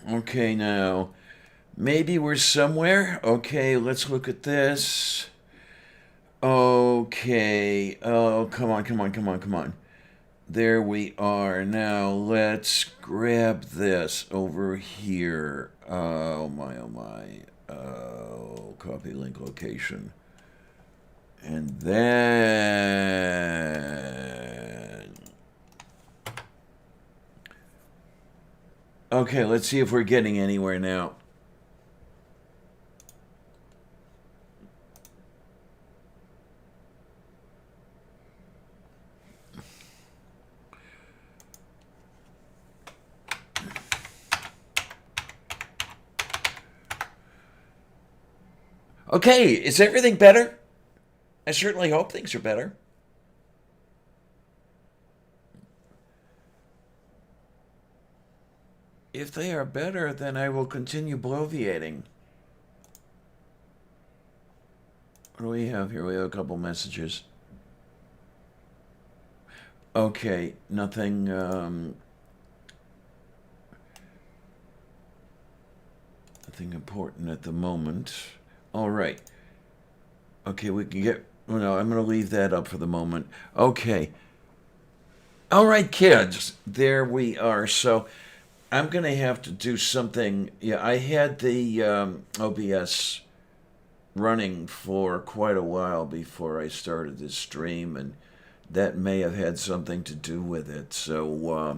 Okay, now, maybe we're somewhere. Okay, let's look at this. Okay. Oh, come on, come on, come on, come on. There we are. Now, let's grab this over here. Oh, my, oh, my. Oh, copy link location. And then. Okay, let's see if we're getting anywhere now. Okay, is everything better? I certainly hope things are better. If they are better, then I will continue bloviating. What do we have here? We have a couple messages. Okay, nothing. Nothing important at the moment. All right. Okay, we can get. Oh no, I'm going to leave that up for the moment. Okay. All right, kids. There we are. So I'm going to have to do something. Yeah, I had the OBS running for quite a while before I started this stream, and that may have had something to do with it. So we're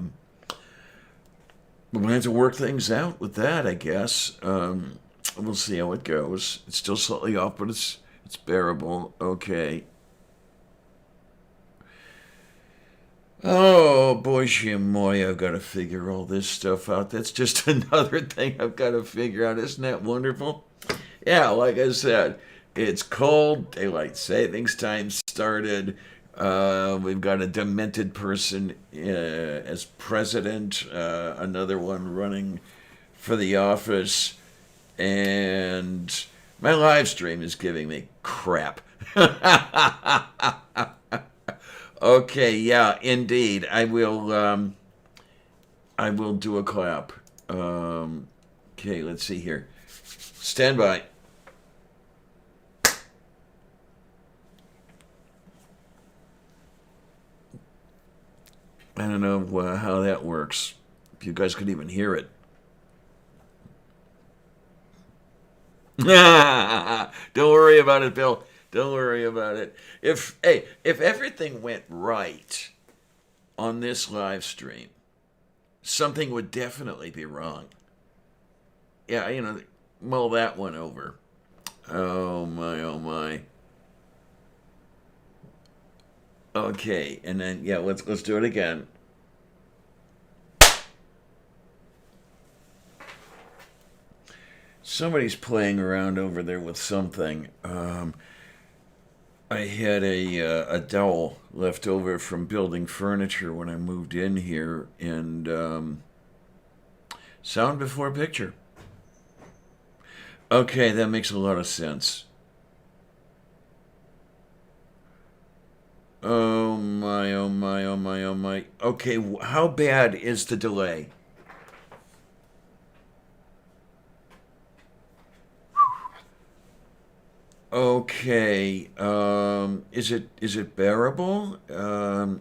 going to have to work things out with that, I guess. We'll see how it goes. It's still slightly off, but it's bearable. Okay. Oh boy, Shimoy, I've got to figure all this stuff out. That's just another thing I've got to figure out. Isn't that wonderful? Yeah, like I said, it's cold. Daylight savings time started. We've got a demented person as president, another one running for the office, and my live stream is giving me crap. Okay, yeah, indeed. I will do a clap. Okay, let's see here. Stand by. I don't know how that works. If you guys could even hear it. Don't worry about it, Bill. Don't worry about it. If everything went right on this live stream, something would definitely be wrong. Yeah, mull that one over. Oh my, oh my. Okay, and then yeah, let's do it again. Somebody's playing around over there with something. I had a dowel left over from building furniture when I moved in here, and sound before picture. Okay, that makes a lot of sense. Oh my, oh my, oh my, oh my. Okay, how bad is the delay? Okay, is it bearable? Because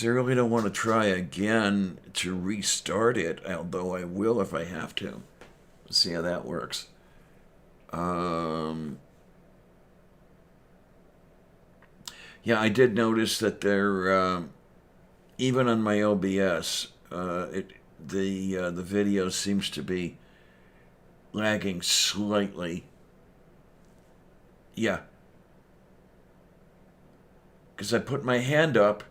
I really don't want to try again to restart it, although I will if I have to. Let's see how that works. Um, yeah, I did notice that there, even on my OBS, the video seems to be lagging slightly. Yeah, because I put my hand up,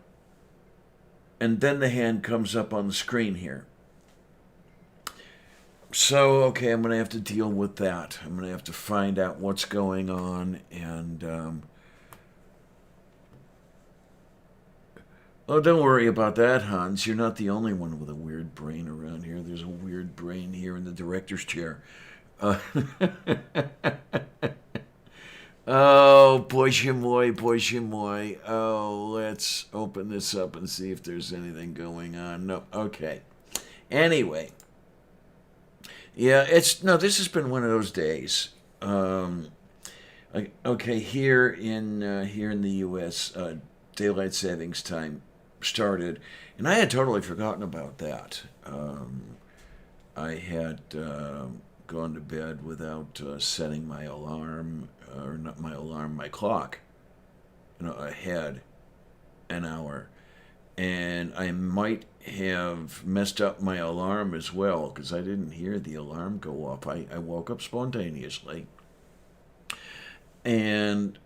and then the hand comes up on the screen here. So, okay, I'm going to have to deal with that. I'm going to have to find out what's going on. And, oh, don't worry about that, Hans. You're not the only one with a weird brain around here. There's a weird brain here in the director's chair. Uh, oh, boy, shimoy, boy, shimoy. Oh, let's open this up and see if there's anything going on. No, okay. Anyway, Yeah, it's no. This has been one of those days. Um, okay, here in the U.S., daylight savings time started, and I had totally forgotten about that. I had gone to bed without setting my alarm, or not my alarm, my clock, ahead an hour, and I might have messed up my alarm as well because I didn't hear the alarm go off. I woke up spontaneously, and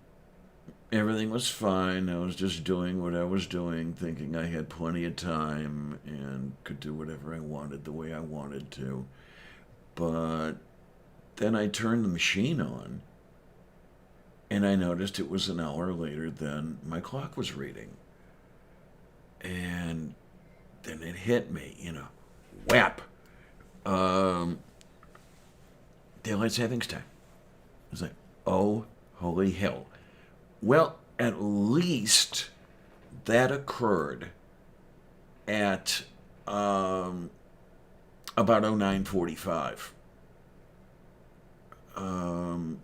everything was fine. I was just doing what I was doing, thinking I had plenty of time and could do whatever I wanted the way I wanted to. But then I turned the machine on and I noticed it was an hour later than my clock was reading. And then it hit me, whap. Um, Daylight savings time. I was like, oh, holy hell. Well, at least that occurred at about 09:45. Um,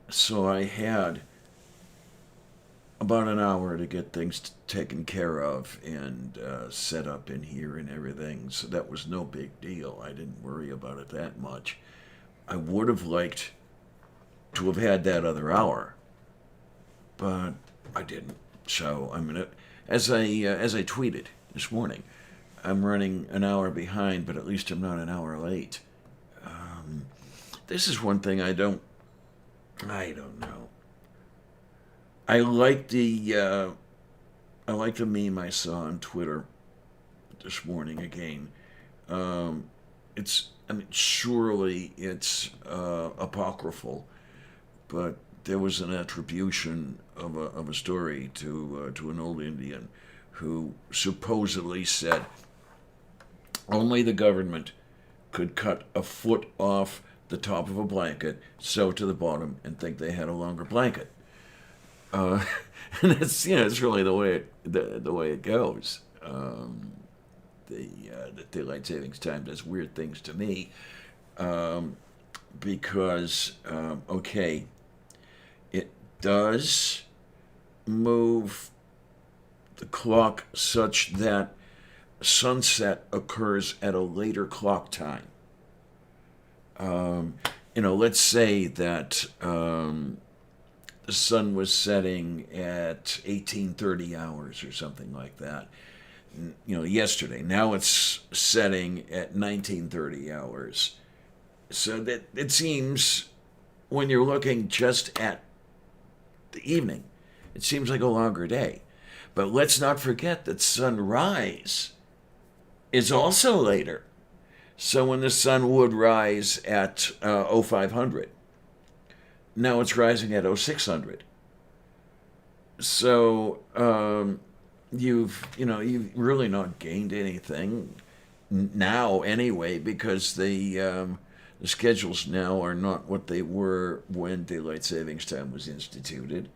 so I had about an hour to get things taken care of and set up in here and everything. So that was no big deal. I didn't worry about it that much. I would have liked to have had that other hour, but I didn't. So I'm gonna, as I tweeted this morning, I'm running an hour behind, but at least I'm not an hour late. This is one thing I don't know. I like I like the meme I saw on Twitter this morning again. I mean, surely it's apocryphal, but there was an attribution of a story to an old Indian who supposedly said only the government could cut a foot off the top of a blanket, sew to the bottom, and think they had a longer blanket. Uh, and it's it's really the way it goes. The daylight savings time does weird things to me um, because okay, it does move the clock such that sunset occurs at a later clock time. Um, let's say that the sun was setting at 1830 hours or something like that. Yesterday. Now it's setting at 1930 hours. So that it seems when you're looking just at the evening, it seems like a longer day. But let's not forget that sunrise is also later. So when the sun would rise at 0500, now it's rising at 0600. So you've really not gained anything now anyway because the schedules now are not what they were when daylight savings time was instituted.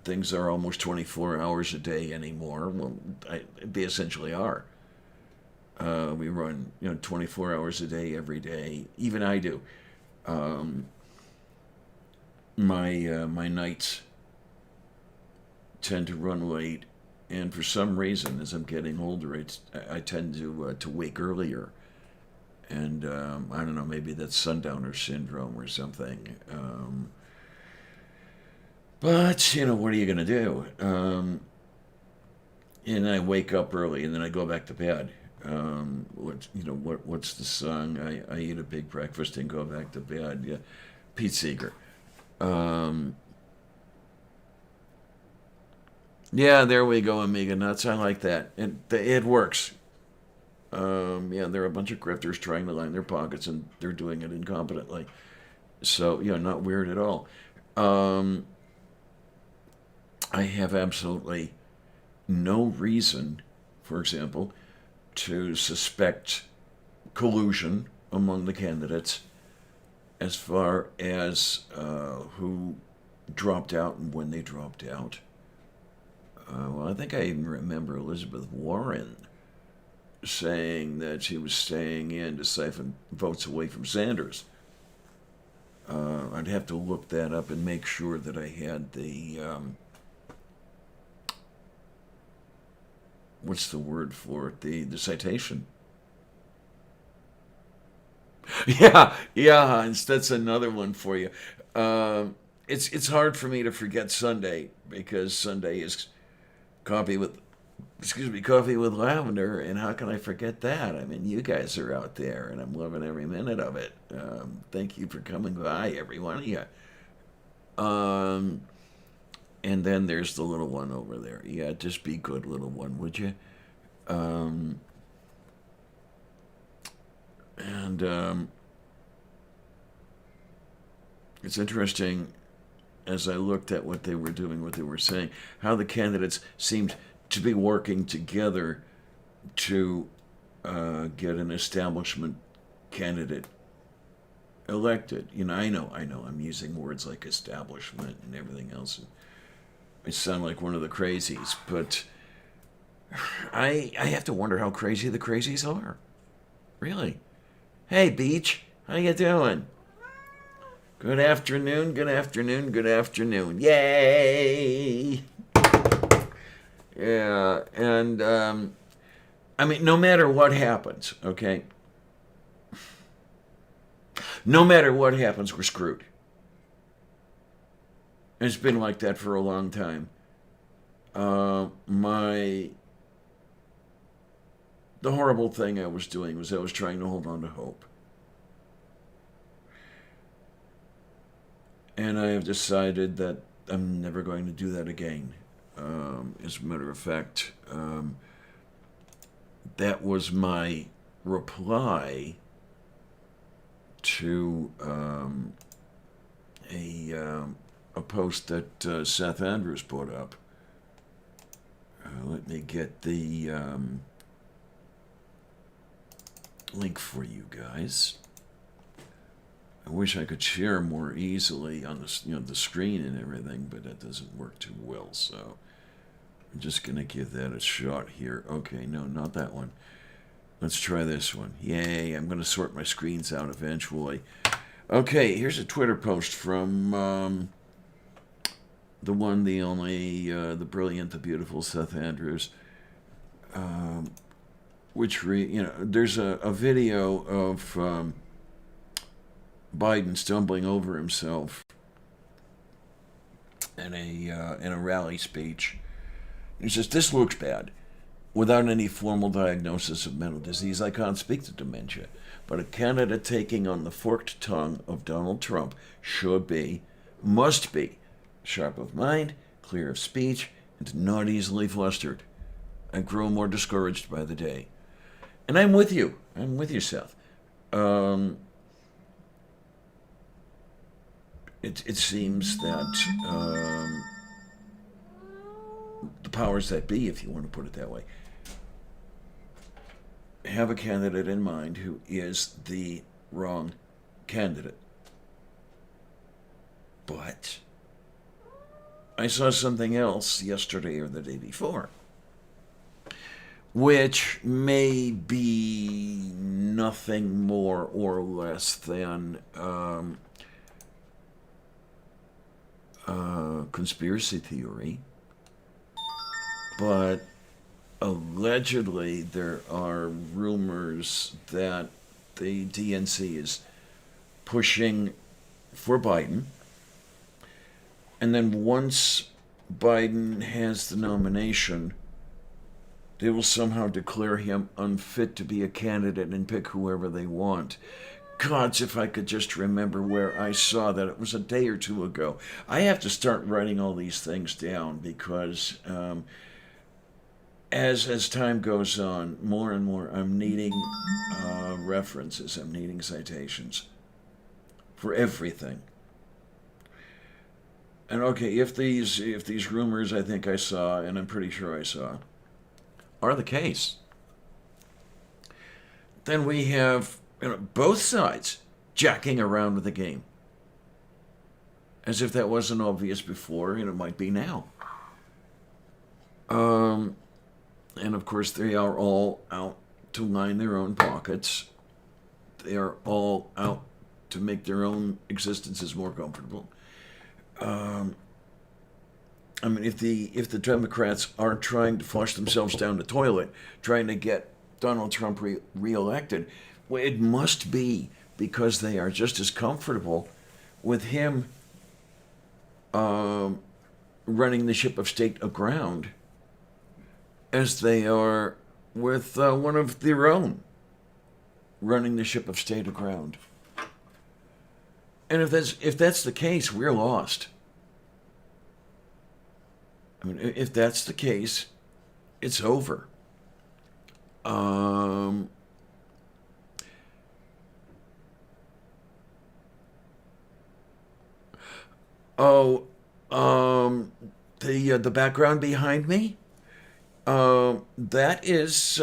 Things are almost 24 hours a day anymore. Well, they essentially are. We run 24 hours a day every day. Even I do. Um, my nights tend to run late, and for some reason, as I'm getting older, I tend to wake earlier. And I don't know, maybe that's sundowner syndrome or something. But what are you gonna do? And I wake up early, and then I go back to bed. What's the song? I eat a big breakfast and go back to bed. Yeah, Pete Seeger. Um, yeah, there we go, Amiga Nuts. I like that. It works. Yeah, there are a bunch of grifters trying to line their pockets, and they're doing it incompetently. So, yeah, not weird at all. Um, I have absolutely no reason, for example, to suspect collusion among the candidates as far as who dropped out and when they dropped out. Well, I think I even remember Elizabeth Warren saying that she was staying in to siphon votes away from Sanders. I'd have to look that up and make sure that I had the what's the word for it? The citation. Yeah, yeah, that's another one for you. It's hard for me to forget Sunday because Sunday is coffee with coffee with lavender, and how can I forget that? I mean, you guys are out there, and I'm loving every minute of it. Thank you for coming by, every one of you. Um, and then there's the little one over there. Yeah, just be good, little one, would you? Um, and it's interesting as I looked at what they were doing, what they were saying, how the candidates seemed to be working together to get an establishment candidate elected. I know, I'm using words like establishment and everything else. I sound like one of the crazies, but I have to wonder how crazy the crazies are. Really. Hey, Beach, how you doing? Good afternoon, good afternoon, good afternoon. Yay! Yeah, and I mean, no matter what happens, okay? No matter what happens, we're screwed. It's been like that for a long time. My the horrible thing I was doing was I was trying to hold on to hope. And I have decided that I'm never going to do that again. As a matter of fact, that was my reply to a post that Seth Andrews put up. Let me get the link for you guys. I wish I could share more easily on the screen and everything, but that doesn't work too well. So I'm just gonna give that a shot here. Okay, no, not that one. Let's try this one. Yay! I'm gonna sort my screens out eventually. Okay, here's a Twitter post from the one, the only, the brilliant, the beautiful Seth Andrews. There's a video of Biden stumbling over himself in a rally speech. He says, "This looks bad. Without any formal diagnosis of mental disease, I can't speak to dementia. But a candidate taking on the forked tongue of Donald Trump should be, must be, sharp of mind, clear of speech, and not easily flustered. I grow more discouraged by the day." And I'm with you. I'm with you, Seth. It seems that the powers that be, if you want to put it that way, have a candidate in mind who is the wrong candidate. But I saw something else yesterday or the day before, which may be nothing more or less than conspiracy theory, but allegedly there are rumors that the DNC is pushing for Biden, and then once Biden has the nomination, they will somehow declare him unfit to be a candidate and pick whoever they want. Gods, if I could just remember where I saw that. It was a day or two ago. I have to start writing all these things down because as time goes on, more and more, I'm needing references. I'm needing citations for everything. And okay, if these rumors I think I saw, and I'm pretty sure I saw, are the case, then we have both sides jacking around with the game. As if that wasn't obvious before, and it might be now. And of course, they are all out to line their own pockets. They are all out to make their own existences more comfortable. I mean, if the Democrats aren't trying to flush themselves down the toilet, trying to get Donald Trump reelected, well, it must be because they are just as comfortable with him running the ship of state aground as they are with one of their own running the ship of state aground. And if that's the case, we're lost. I mean, if that's the case, it's over. The background behind me, that is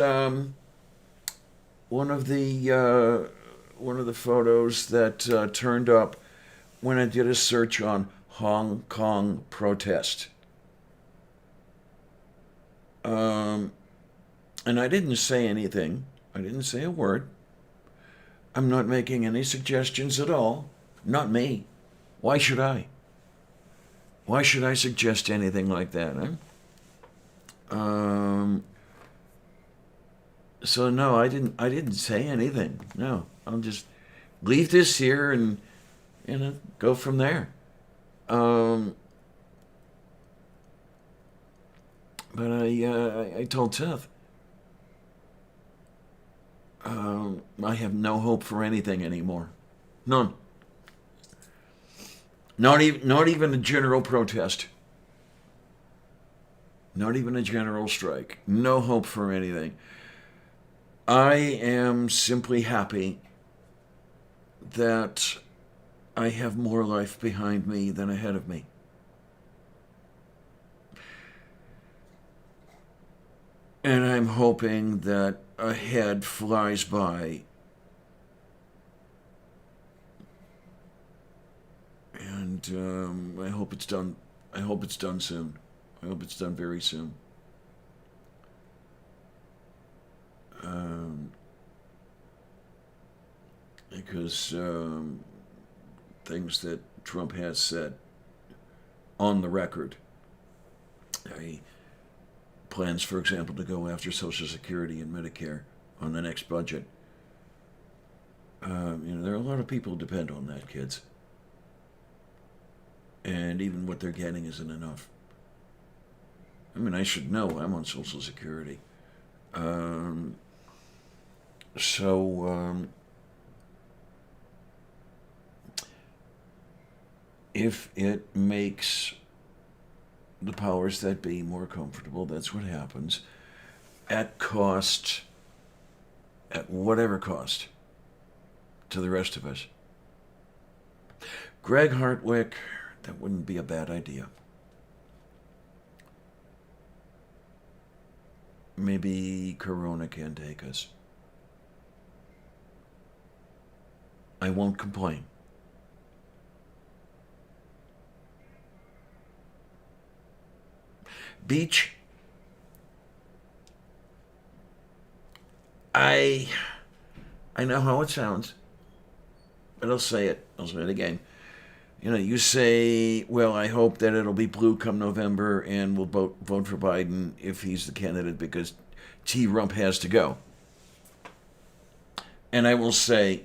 one of the photos that turned up when I did a search on Hong Kong protest. And I didn't say anything. I didn't say a word. I'm not making any suggestions at all. Not me. Why should I? Why should I suggest anything like that? So no, I didn't say anything. No, I'll just leave this here and go from there. But I told Seth, I have no hope for anything anymore. None. Not even a general protest. Not even a general strike. No hope for anything. I am simply happy that I have more life behind me than ahead of me. And I'm hoping that ahead flies by. And I hope it's done. I hope it's done soon. I hope it's done very soon. Because things that Trump has said on the record, he plans, for example, to go after Social Security and Medicare on the next budget. There are a lot of people who depend on that, kids. And even what they're getting isn't enough. I mean, I should know. I'm on Social Security. If it makes the powers that be more comfortable, that's what happens. At cost, at whatever cost, to the rest of us. Greg Hartwick, that wouldn't be a bad idea. Maybe Corona can take us. I won't complain. Beach, I know how it sounds, but I'll say it. I'll say it again. You say, well, I hope that it'll be blue come November and we'll vote for Biden if he's the candidate because T-Rump has to go. And I will say,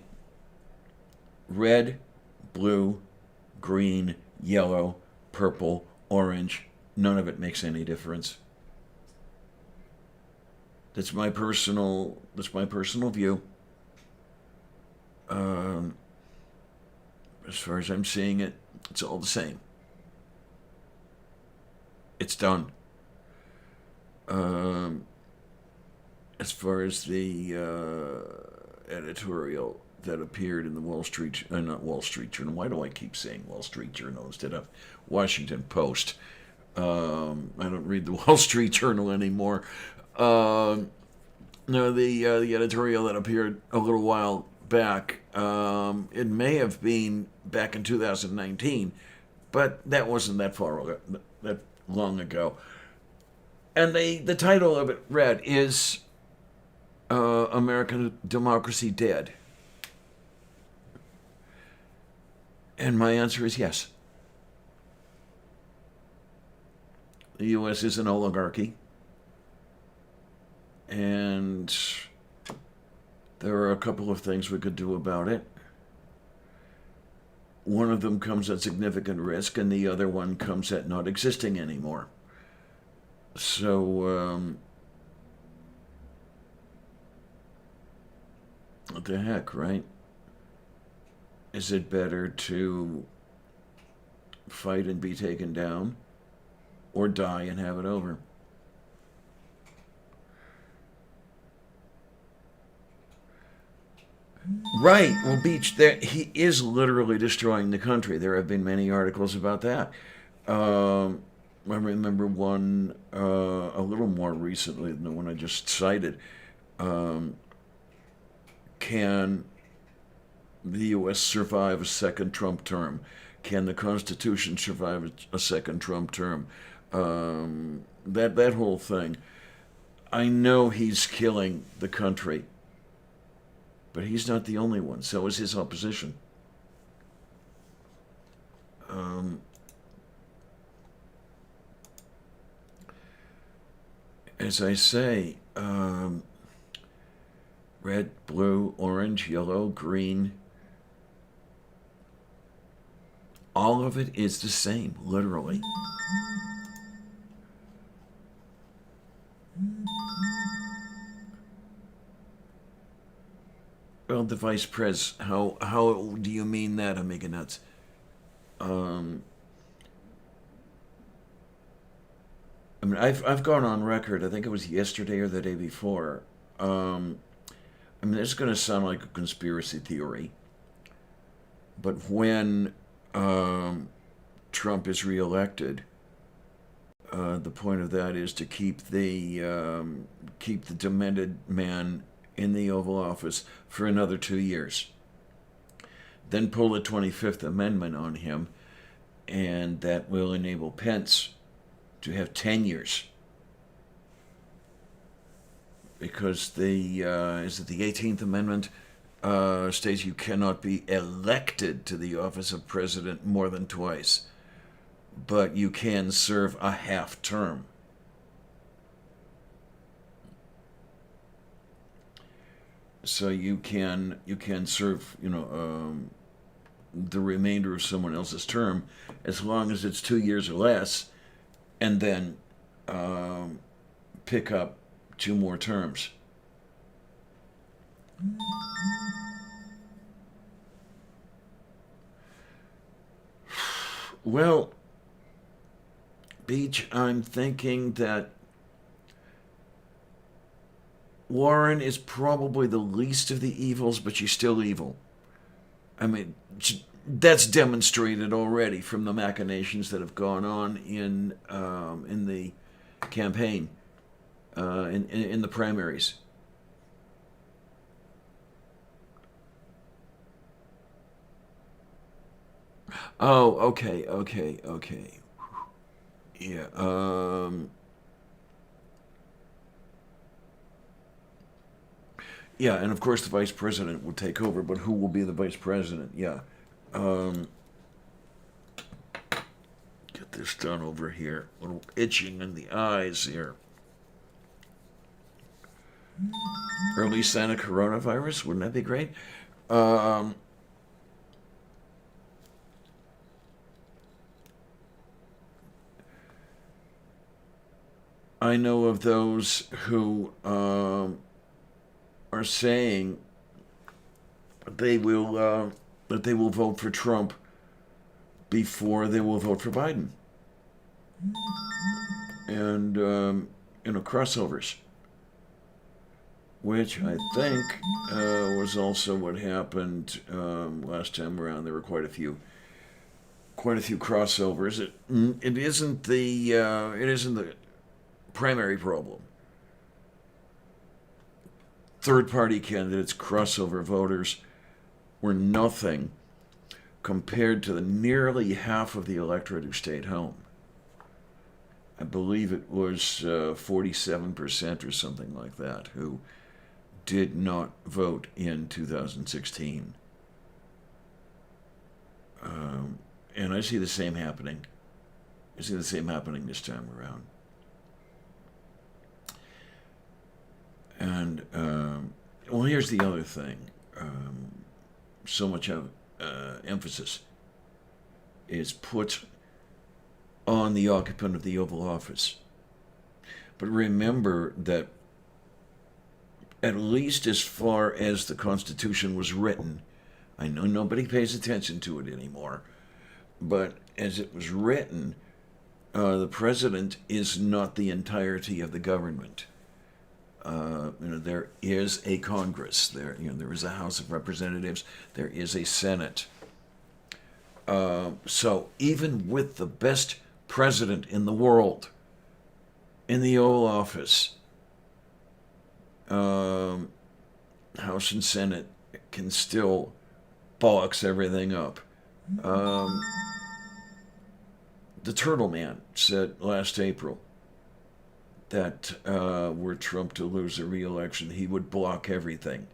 red, blue, green, yellow, purple, orange, none of it makes any difference. That's my personal view. As far as I'm seeing it, it's all the same. It's done. As far as the editorial that appeared in the not Wall Street Journal. Why do I keep saying Wall Street Journal instead of Washington Post? I don't read the Wall Street Journal anymore. No, the editorial that appeared a little while back, it may have been back in 2019, but that wasn't that long ago. And the title of it read is American democracy dead? And my answer is yes. The U.S. is an oligarchy, and there are a couple of things we could do about it. One of them comes at significant risk, and the other one comes at not existing anymore. So, what the heck, right? Is it better to fight and be taken down, or die and have it over? Right. Well, Beach, there he is literally destroying the country. There have been many articles about that. I remember one a little more recently than the one I just cited. Um, can the U.S. survive a second Trump term? Can the Constitution survive a second Trump term? That whole thing. I know he's killing the country, but he's not the only one. So is his opposition. Um, as I say, red, blue, orange, yellow, green, all of it is the same, literally. Well, the vice pres, how do you mean that, Amiga Nuts? Um, I mean, I've gone on record. I think it was yesterday or the day before. Um, I mean, this is going to sound like a conspiracy theory, but when um, Trump is reelected, the point of that is to keep the demented man in the Oval Office for another 2 years. Then pull the 25th Amendment on him, and that will enable Pence to have 10 years. Because is it the 18th Amendment states you cannot be elected to the office of president more than twice, but you can serve a half term. So you can serve the remainder of someone else's term as long as it's 2 years or less, and then um, pick up two more terms. Well, Beach, I'm thinking that Warren is probably the least of the evils, but she's still evil. I mean, that's demonstrated already from the machinations that have gone on in the campaign, in the primaries. Oh, okay, okay, okay. Yeah. Yeah, and of course the vice president will take over, but who will be the vice president? Yeah. Um, get this done over here. A little itching in the eyes here. Early sign of coronavirus? Wouldn't that be great? Um, I know of those who are saying they will that they will vote for Trump before they will vote for Biden, and crossovers, which I think was also what happened last time around. There were quite a few crossovers. It isn't the primary problem. Third party candidates, crossover voters, were nothing compared to the nearly half of the electorate who stayed home. I believe it was 47% or something like that who did not vote in 2016. And I see the same happening. I see the same happening this time around. And, well, here's the other thing. So much of emphasis is put on the occupant of the Oval Office. But remember that at least as far as the Constitution was written, I know nobody pays attention to it anymore, but as it was written, the president is not the entirety of the government. There is a Congress. There is a House of Representatives. There is a Senate. So even with the best president in the world in the Oval Office, House and Senate can still box everything up. The Turtle Man said last April that were Trump to lose a re-election, he would block everything.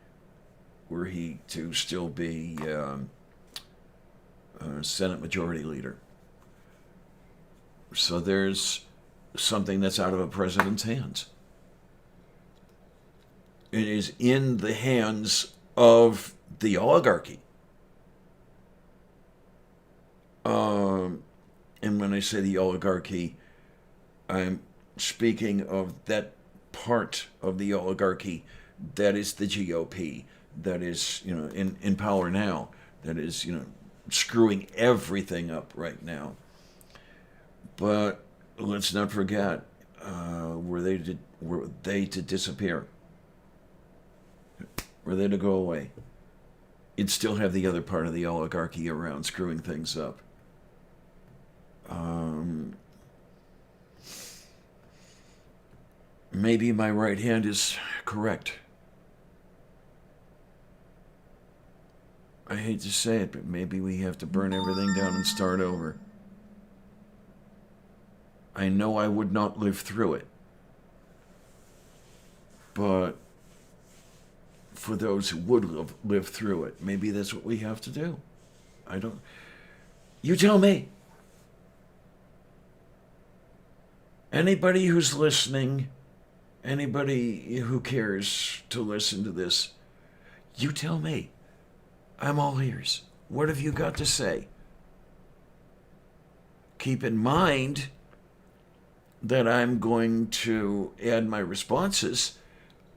Were he to still be Senate Majority Leader. So there's something that's out of a president's hands. It is in the hands of the oligarchy. And when I say the oligarchy, I'm speaking of that part of the oligarchy that is the GOP, that is, in power now, that is, screwing everything up right now. But let's not forget, were they to disappear, were they to go away, you'd still have the other part of the oligarchy around screwing things up. Maybe my right hand is correct. I hate to say it, but maybe we have to burn everything down and start over. I know I would not live through it. But for those who would live through it, maybe that's what we have to do. You tell me. Anybody who's listening, anybody who cares to listen to this, you tell me. I'm all ears. What have you got to say? Keep in mind that I'm going to add my responses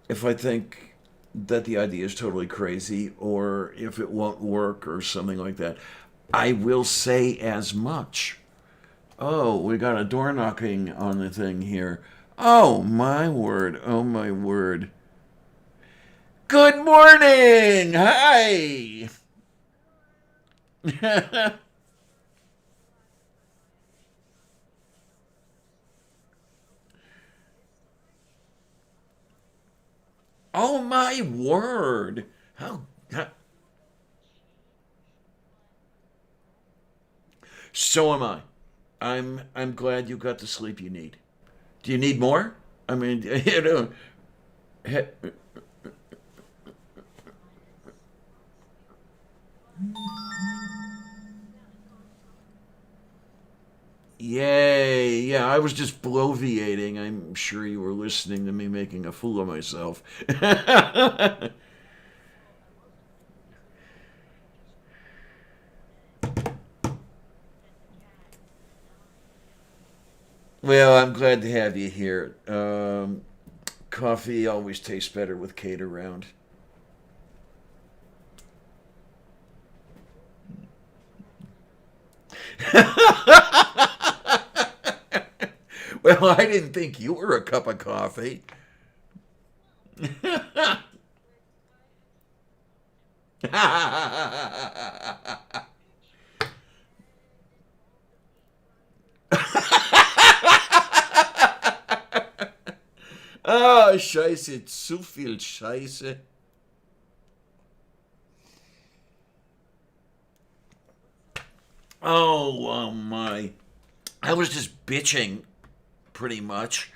if I think that the idea is totally crazy or if it won't work or something like that. I will say as much. Oh, we got a door knocking on the thing here. Oh, my word. Oh, my word. Good morning. Hi. Oh, my word. How? So am I. I'm glad you got the sleep you need. Do you need more? I mean, Yay. Yeah, I was just bloviating. I'm sure you were listening to me making a fool of myself. Well, I'm glad to have you here. Coffee always tastes better with Kate around. Well, I didn't think you were a cup of coffee. Ah, Scheiße, zu viel Scheiße. Oh my. I was just bitching, pretty much.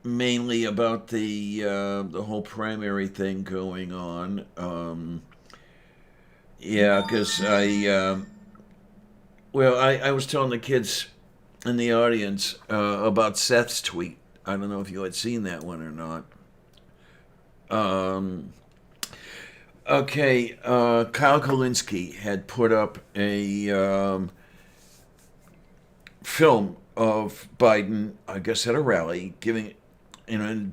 mainly about the whole primary thing going on. Yeah, because I was telling the kids in the audience about Seth's tweet. I don't know if you had seen that one or not. Um, okay, Kyle Kalinske had put up a film of Biden, I guess at a rally, giving,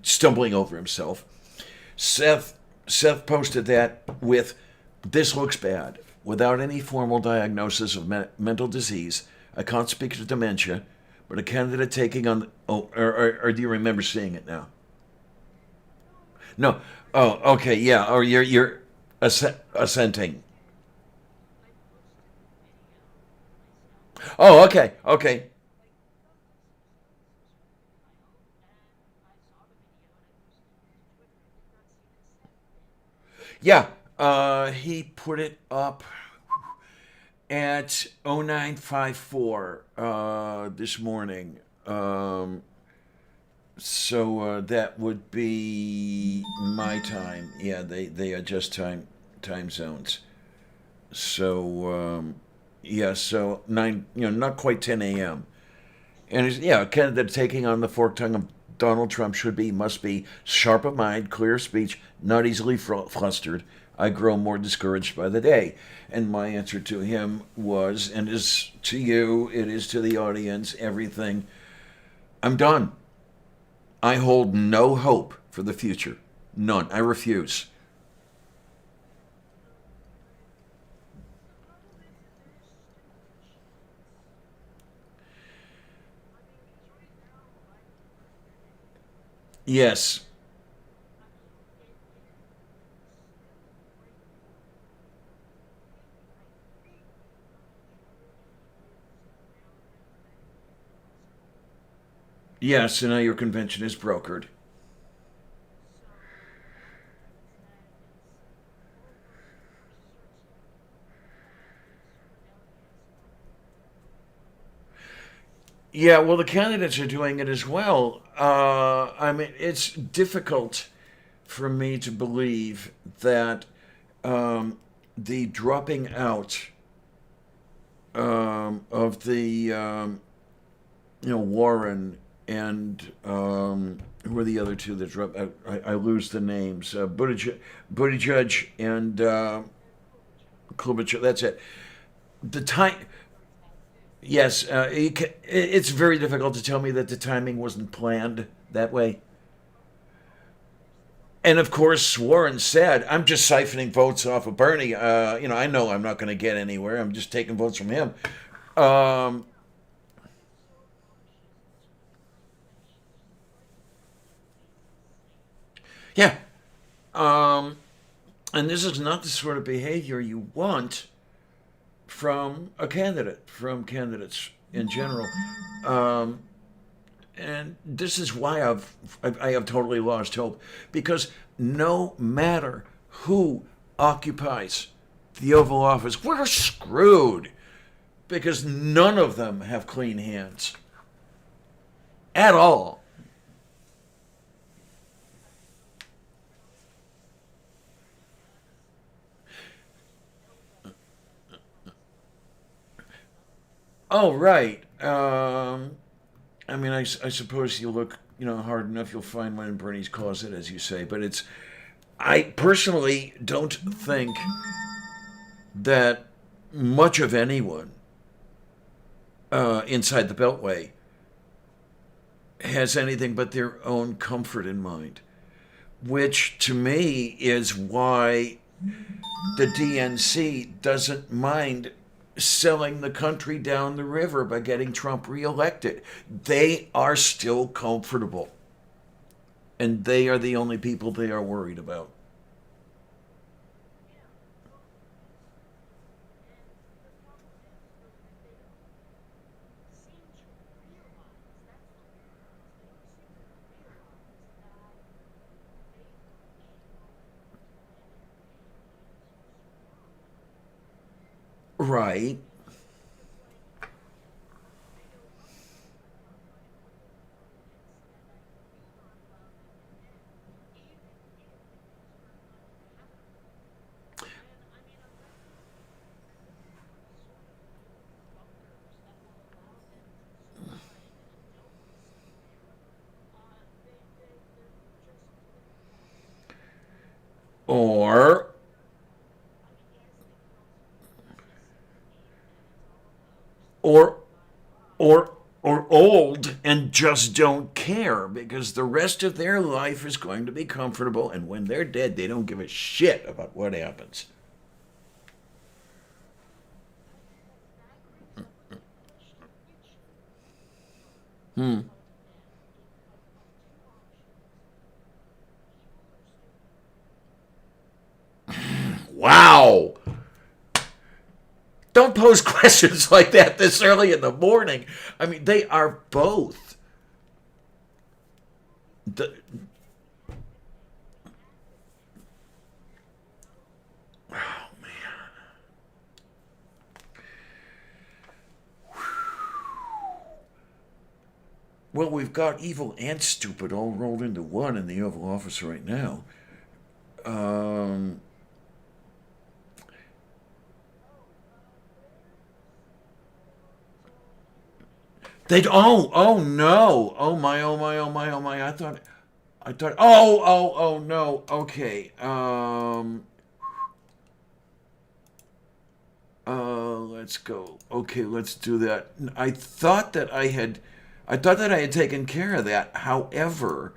stumbling over himself. Seth Seth posted that with "This looks bad," without any formal diagnosis of mental disease. I can't speak to dementia, but a candidate taking on. Or do you remember seeing it now? No. Oh, okay, yeah. Or you're assenting. Oh, okay, okay. Yeah, he put it up at 0954 this morning. So that would be my time. Yeah, they adjust time zones. So yeah, so nine, not quite 10 a.m. And yeah, a candidate taking on the forked tongue of Donald Trump must be sharp of mind, clear of speech, not easily flustered. I grow more discouraged by the day. And my answer to him was, and is to you, it is to the audience, everything. I'm done. I hold no hope for the future. None. I refuse. Yes. Yes, and now your convention is brokered. Yeah, well, the candidates are doing it as well. I mean, it's difficult for me to believe that um, the dropping out of the Warren and who are the other two that dropped? I lose the names. Buttigieg and Klobuchar. That's it. The time. Yes, it's very difficult to tell me that the timing wasn't planned that way. And of course, Warren said, "I'm just siphoning votes off of Bernie. I know I'm not going to get anywhere. I'm just taking votes from him." Um, yeah, um, and this is not the sort of behavior you want from a candidate, from candidates in general. Um, and this is why I have totally lost hope, because no matter who occupies the Oval Office, we're screwed because none of them have clean hands at all. Oh, right. I mean, I suppose you look, hard enough, you'll find one in Bernie's closet, as you say. But I personally don't think that much of anyone inside the Beltway has anything but their own comfort in mind, which to me is why the DNC doesn't mind selling the country down the river by getting Trump reelected. They are still comfortable, and they are the only people they are worried about. Right. Or or or old and just don't care because the rest of their life is going to be comfortable, and when they're dead they don't give a shit about what happens. Wow. Don't pose questions like that this early in the morning. I mean, they are both. The, well, we've got evil and stupid all rolled into one in the Oval Office right now. Um, oh no, oh my. Oh no. Okay. Let's go. Okay, let's do that. I thought that I had taken care of that. However,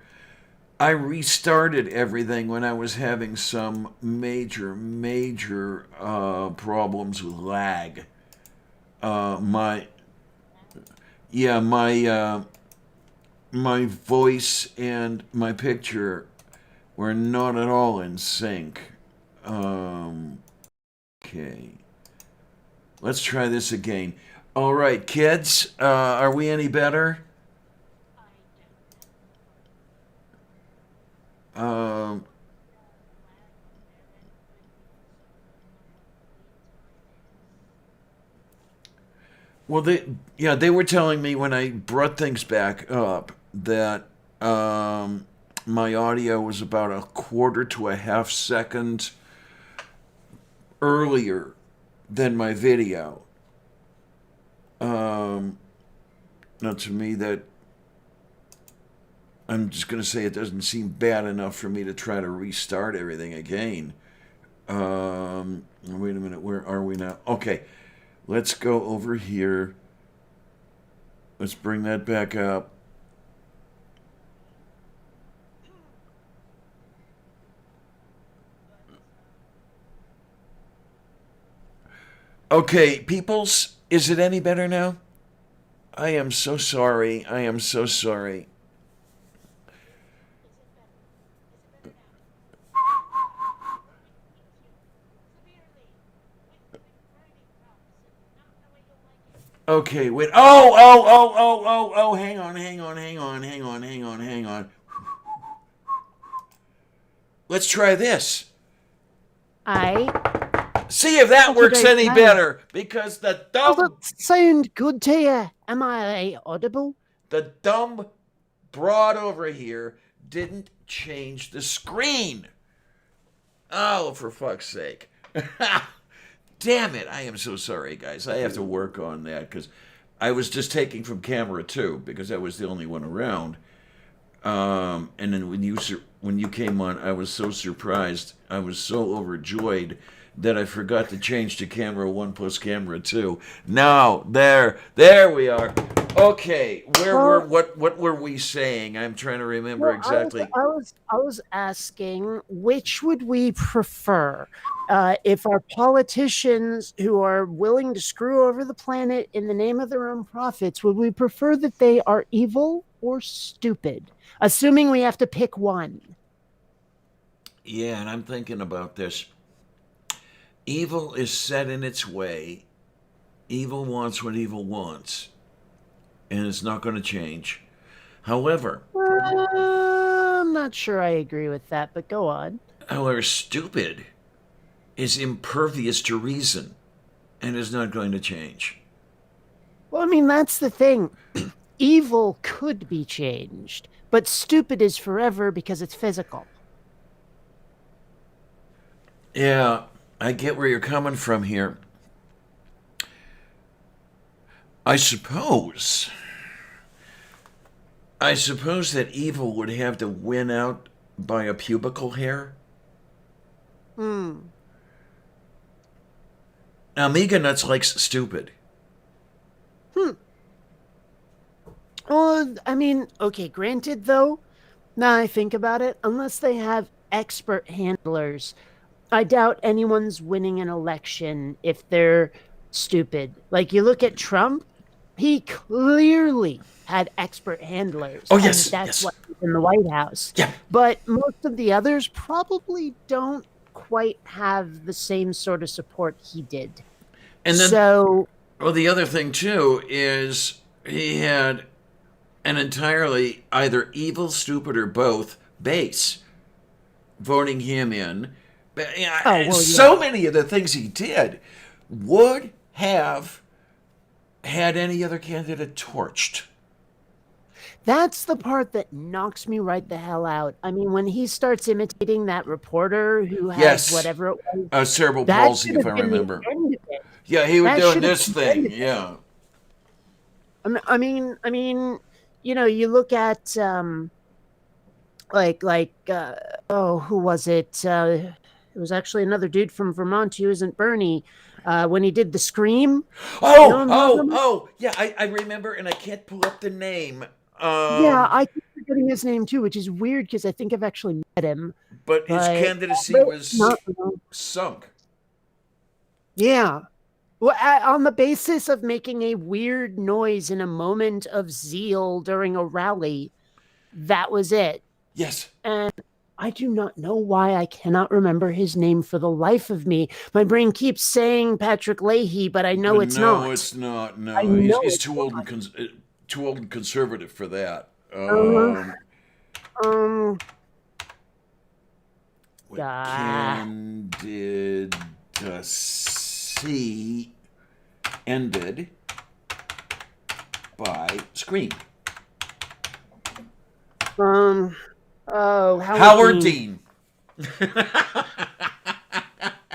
I restarted everything when I was having some major problems with lag. My yeah, my voice and my picture were not at all in sync. Um, okay, let's try this again. All right, kids, are we any better? Um, well, they were telling me when I brought things back up that my audio was about a quarter to a half second earlier than my video. Um, Now, to me, that I'm just going to say it doesn't seem bad enough for me to try to restart everything again. Wait a minute, where are we now? Okay, let's go over here. Let's bring that back up. Okay, peoples, is it any better now? I am so sorry. I am so sorry. Okay, wait. Hang on. Let's try this. I. See if that What did works I any say? better. Because Does that sound good to you? Am I audible? the dumb broad over here didn't change the screen. Oh, for fuck's sake. Damn it. I am so sorry, guys. I have to work on that because I was just taking from camera two because I was the only one around. And then when you came on, I was so surprised. I was so overjoyed that I forgot to change to camera one plus camera two. Now there we are. Okay, what were we saying? I'm trying to remember exactly. I was asking which would we prefer? If our politicians who are willing to screw over the planet in the name of their own profits, would we prefer that they are evil or stupid? Assuming we have to pick one. Yeah, and I'm thinking about this. Evil is set in its way. Evil wants what evil wants, and it's not going to change. However, I'm not sure I agree with that, but go on. stupid is impervious to reason and is not going to change. Well, I mean, that's the thing. Evil could be changed, but stupid is forever because it's physical. Yeah, I get where you're coming from here. I suppose. I suppose that evil would have to win out by a pubicle hair. Hmm. Now, Mega Nuts likes stupid. Hmm. Well, I mean, okay, granted though, now I think about it, unless they have expert handlers, I doubt anyone's winning an election if they're stupid. Like you look at Trump, he clearly had expert handlers, Oh, and yes, that's why yes. he's in the White House. Yeah. But most of the others probably don't quite have the same sort of support he did. And then, So, well, the other thing, too, is he had an entirely either evil, stupid, or both base voting him in. But, oh, well, yeah. so many of the things he did would have had any other candidate torched. That's the part that knocks me right the hell out. I mean, when he starts imitating that reporter who has Yes, whatever it was, cerebral that palsy, should if I have been the remember. end of it. Yeah, he was That doing should have this been the end thing. of it. Yeah. You know, you look at like oh, who was it? It was actually another dude from Vermont who isn't Bernie. When he did the scream, you know Oh, what I'm talking oh, about? oh. Yeah, I remember, and I can't pull up the name. Yeah, I keep forgetting his name too, which is weird because I think I've actually met him. But his But candidacy was not sunk. yeah. Well, on the basis of making a weird noise in a moment of zeal during a rally, that was it. Yes. And I do not know why I cannot remember his name for the life of me. My brain keeps saying Patrick Leahy, but I know But it's no, not. it's not. I No, know he's it's too old and too old and conservative for that. not. Um, What ah, candidacy ended by Scream. um, oh, Howard Dean. Dean.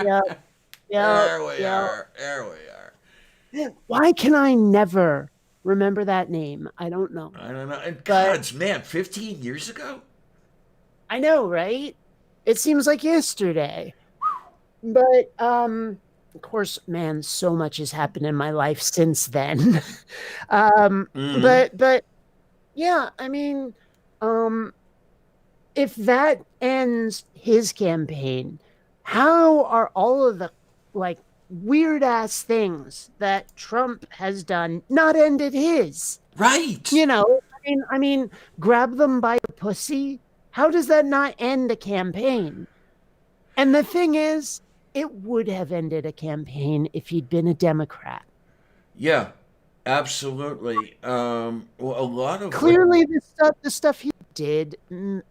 Yeah, yeah, There we yeah. are. There we are. Why can I never remember that name? I don't know. I don't know. And But gods, man, 15 years ago? I know, right? It seems like yesterday. But of course, man, so much has happened in my life since then. Mm-hmm. But yeah, I mean, um if that ends his campaign, how are all of the like weird ass things that Trump has done not ended his? Right. You know, I mean, grab them by the pussy. How does that not end a campaign? And the thing is, it would have ended a campaign if he'd been a Democrat. Yeah, absolutely. Well, a lot of what. Clearly, the stuff he did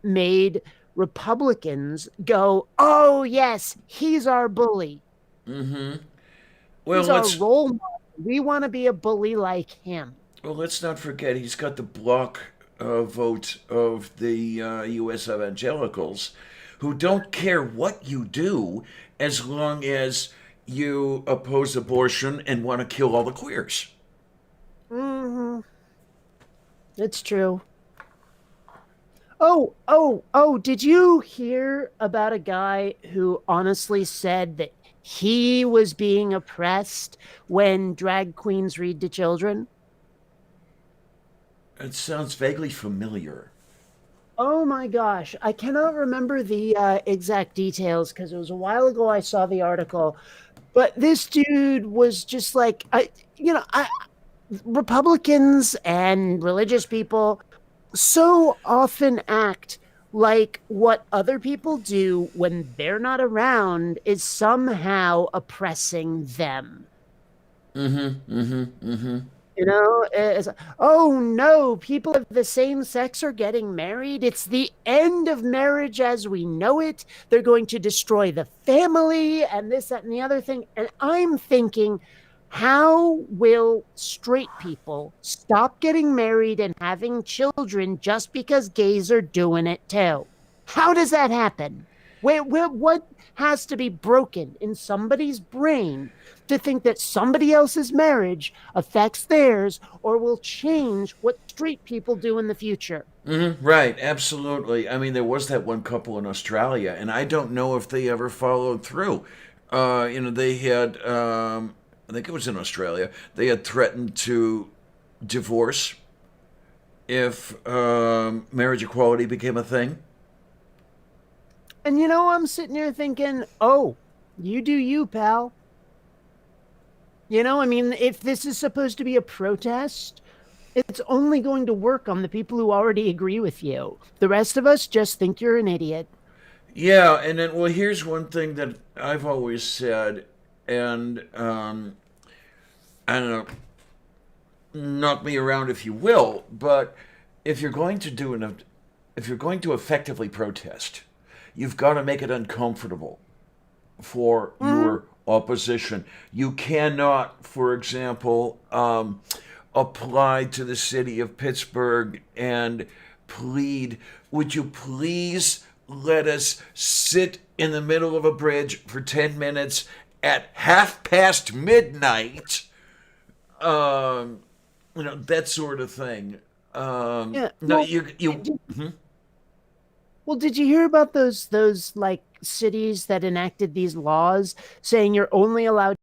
made Republicans go, "Oh yes, he's our bully. Mm-hmm. Well, He's our role model. We want to be a bully like him." let's not forget he's got the block vote of the U.S. evangelicals, who don't care what you do as long as you oppose abortion and want to kill all the queers. Hmm. It's true. Oh, did you hear about a guy who honestly said that he was being oppressed when drag queens read to children? It sounds vaguely familiar. Oh my gosh, I cannot remember the exact details because it was a while ago I saw the article, but this dude was just like, Republicans and religious people so often act like what other people do when they're not around is somehow oppressing them. Mm-hmm. Mm-hmm. Mm-hmm. You know, it's, oh no, people of the same sex are getting married. It's the end of marriage as we know it. They're going to destroy the family and this, that, and the other thing. And I'm thinking, how will straight people stop getting married and having children just because gays are doing it too? How does that happen? What has to be broken in somebody's brain to think that somebody else's marriage affects theirs or will change what straight people do in the future? Right, absolutely. I mean, there was that one couple in Australia, and I don't know if they ever followed through. They had, I think it was in Australia, they had threatened to divorce if marriage equality became a thing. And I'm sitting here thinking, oh, you do you, pal. I mean, if this is supposed to be a protest, it's only going to work on the people who already agree with you. The rest of us just think you're an idiot. Yeah, and then, well, here's one thing that I've always said, and I don't know, knock me around if you will, but if you're going to do an, if you're going to effectively protest, you've got to make it uncomfortable for Mm-hmm. your opposition. You cannot, for example, apply to the city of Pittsburgh and plead, would you please let us sit in the middle of a bridge for 10 minutes at half past midnight? Um, that sort of thing. Yeah. No, Well, you, did you hear about those like cities that enacted these laws saying you're only allowed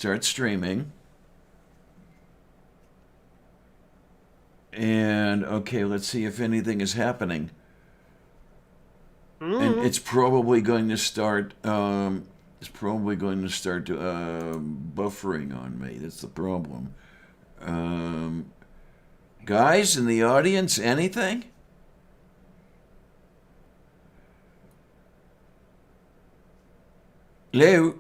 Start streaming. And okay, let's see if anything is happening. And it's probably going to start. Buffering on me. That's the problem. Guys in the audience, anything? Hello.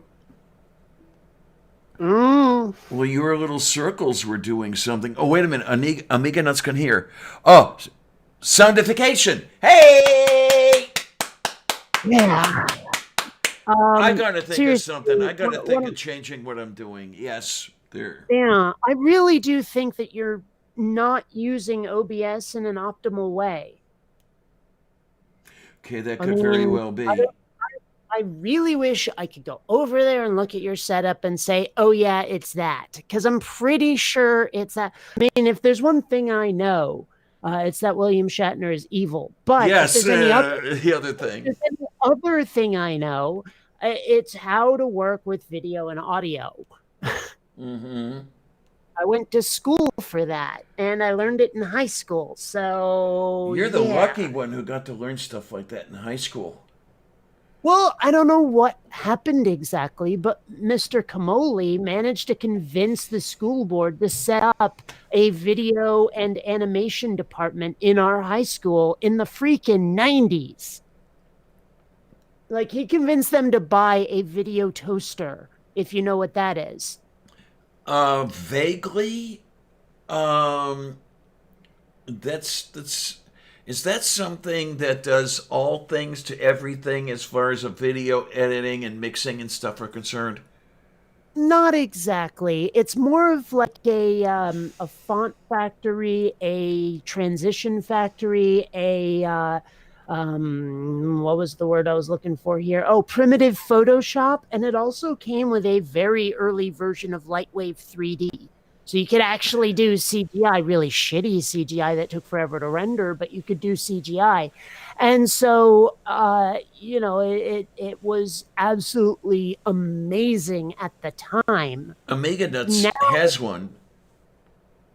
Well, your little circles were doing something. Oh, wait a minute. Amiga Nuts can hear. Oh, soundification. Hey! Yeah. I gotta think of seriously, something. I gotta what- think what- of changing what I'm doing. Yes, there. Yeah, I really do think that you're not using OBS in an optimal way. Okay, that I could very mean, well be. I really wish I could go over there and look at your setup and say, oh, yeah, it's that. Because I'm pretty sure it's that. I mean, if there's one thing I know, it's that William Shatner is evil. But Yes, if there's any other, the other thing. if there's any other thing I know, it's how to work with video and audio. Mm-hmm. I went to school for that, and I learned it in high school. So You're the yeah. lucky one who got to learn stuff like that in high school. Well, I don't know what happened exactly, but Mr. Kamoli managed to convince the school board to set up a video and animation department in our high school in the freaking 90s. Like, he convinced them to buy a video toaster, if you know what that is. Vaguely. That's is that something that does all things to everything as far as a video editing and mixing and stuff are concerned? Not exactly. It's more of like a font factory, a transition factory, what was the word I was looking for here? Oh, primitive Photoshop, and it also came with a very early version of Lightwave 3D. So you could actually do CGI, really shitty CGI that took forever to render, but you could do CGI. And so, it was absolutely amazing at the time. Amiga Nuts Now- has one.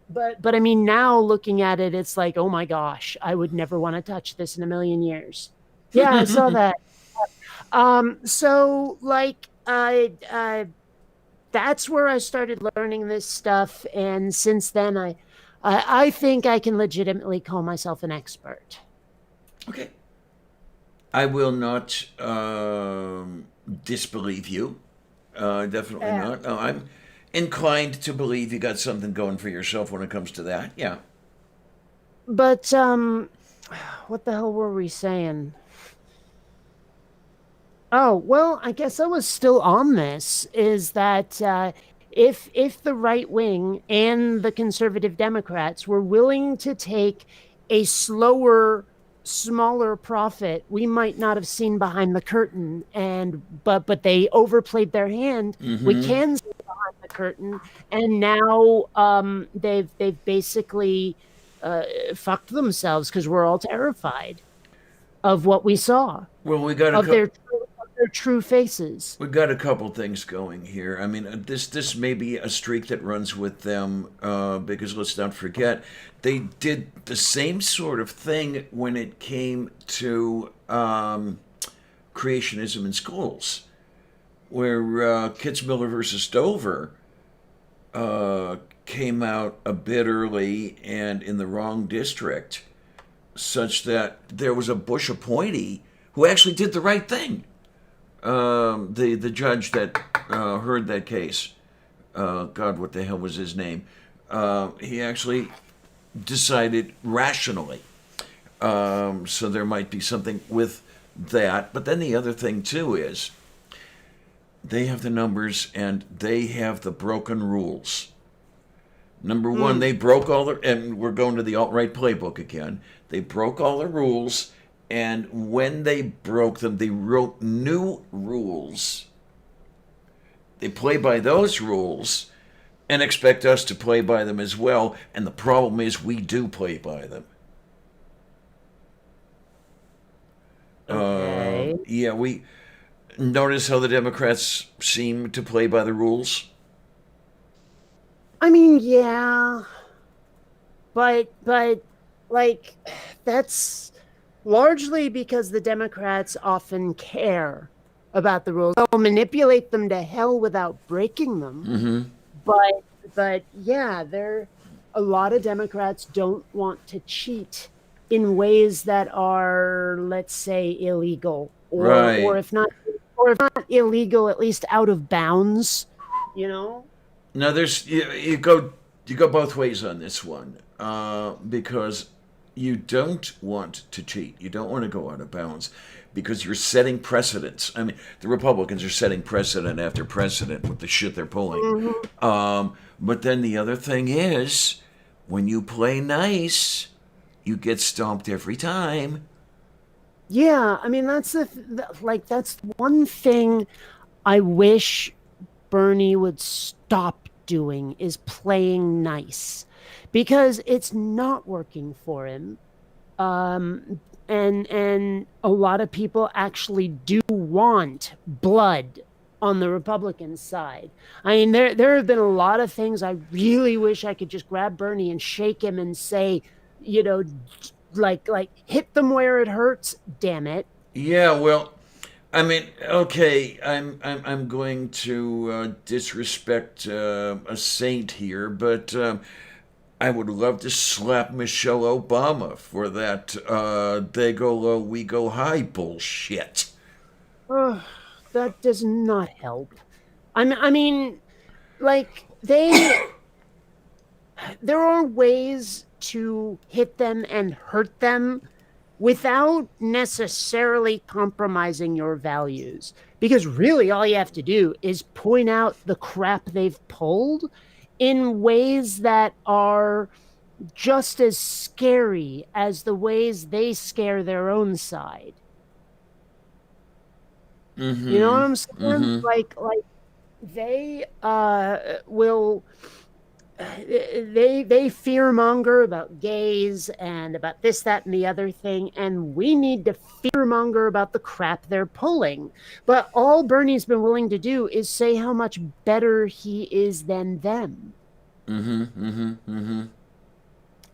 But I mean, now looking at it, it's like, oh my gosh, I would never want to touch this in a million years. Yeah, I saw that. So like, that's where I started learning this stuff, and since then, I think I can legitimately call myself an expert. Okay. I will not disbelieve you. Definitely Yeah. not. No, I'm inclined to believe you got something going for yourself when it comes to that. Yeah. But what the hell were we saying? Oh, well, I guess I was still on this, is that if the right wing and the conservative Democrats were willing to take a slower, smaller profit, we might not have seen behind the curtain, but they overplayed their hand. We can see behind the curtain, and now they've basically fucked themselves because we're all terrified of what we saw, Well, we got of their true faces. we got a couple things going here. I mean, this may be a streak that runs with them because let's not forget they did the same sort of thing when it came to creationism in schools, where Kitzmiller versus Dover came out a bit early and in the wrong district, such that there was a Bush appointee who actually did the right thing. The judge that heard that case, God, what the hell was his name? He actually decided rationally. So there might be something with that. But then the other thing too is they have the numbers and they have the broken rules. Number one, they broke all the, and we're going to the alt-right playbook again. They broke all the rules. And when they broke them, they wrote new rules. They play by those rules and expect us to play by them as well. And the problem is we do play by them. Okay. Yeah, we notice how the Democrats seem to play by the rules. I mean, yeah, but like that's largely because the Democrats often care about the rules. They'll manipulate them to hell without breaking them. Mm-hmm. But but yeah, there a lot of Democrats don't want to cheat in ways that are, let's say, illegal, or Right. if not illegal, at least out of bounds, you know? Now there's you go both ways on this one because you don't want to cheat. You don't want to go out of bounds because you're setting precedents. I mean, the Republicans are setting precedent after precedent with the shit they're pulling. Mhm. But then the other thing is, when you play nice, you get stomped every time. Yeah, I mean that's one thing I wish Bernie would stop doing is playing nice because it's not working for him. And a lot of people actually do want blood on the Republican side. I mean, there have been a lot of things I really wish I could just grab Bernie and shake him and say, you know, like hit them where it hurts, damn it. Yeah, well, I mean, okay, I'm going to disrespect a saint here, but I would love to slap Michelle Obama for that they go low, we go high bullshit. Ugh, that does not help. I mean, like there are ways to hit them and hurt them without necessarily compromising your values. Because really, all you have to do is point out the crap they've pulled in ways that are just as scary as the ways they scare their own side. You know what Mm-hmm. I'm saying? Mm-hmm. Like they will they fearmonger about gays and about this, that, and the other thing, and we need to fearmonger about the crap they're pulling. But all Bernie's been willing to do is say how much better he is than them. Mm-hmm. Mm-hmm. Mm-hmm.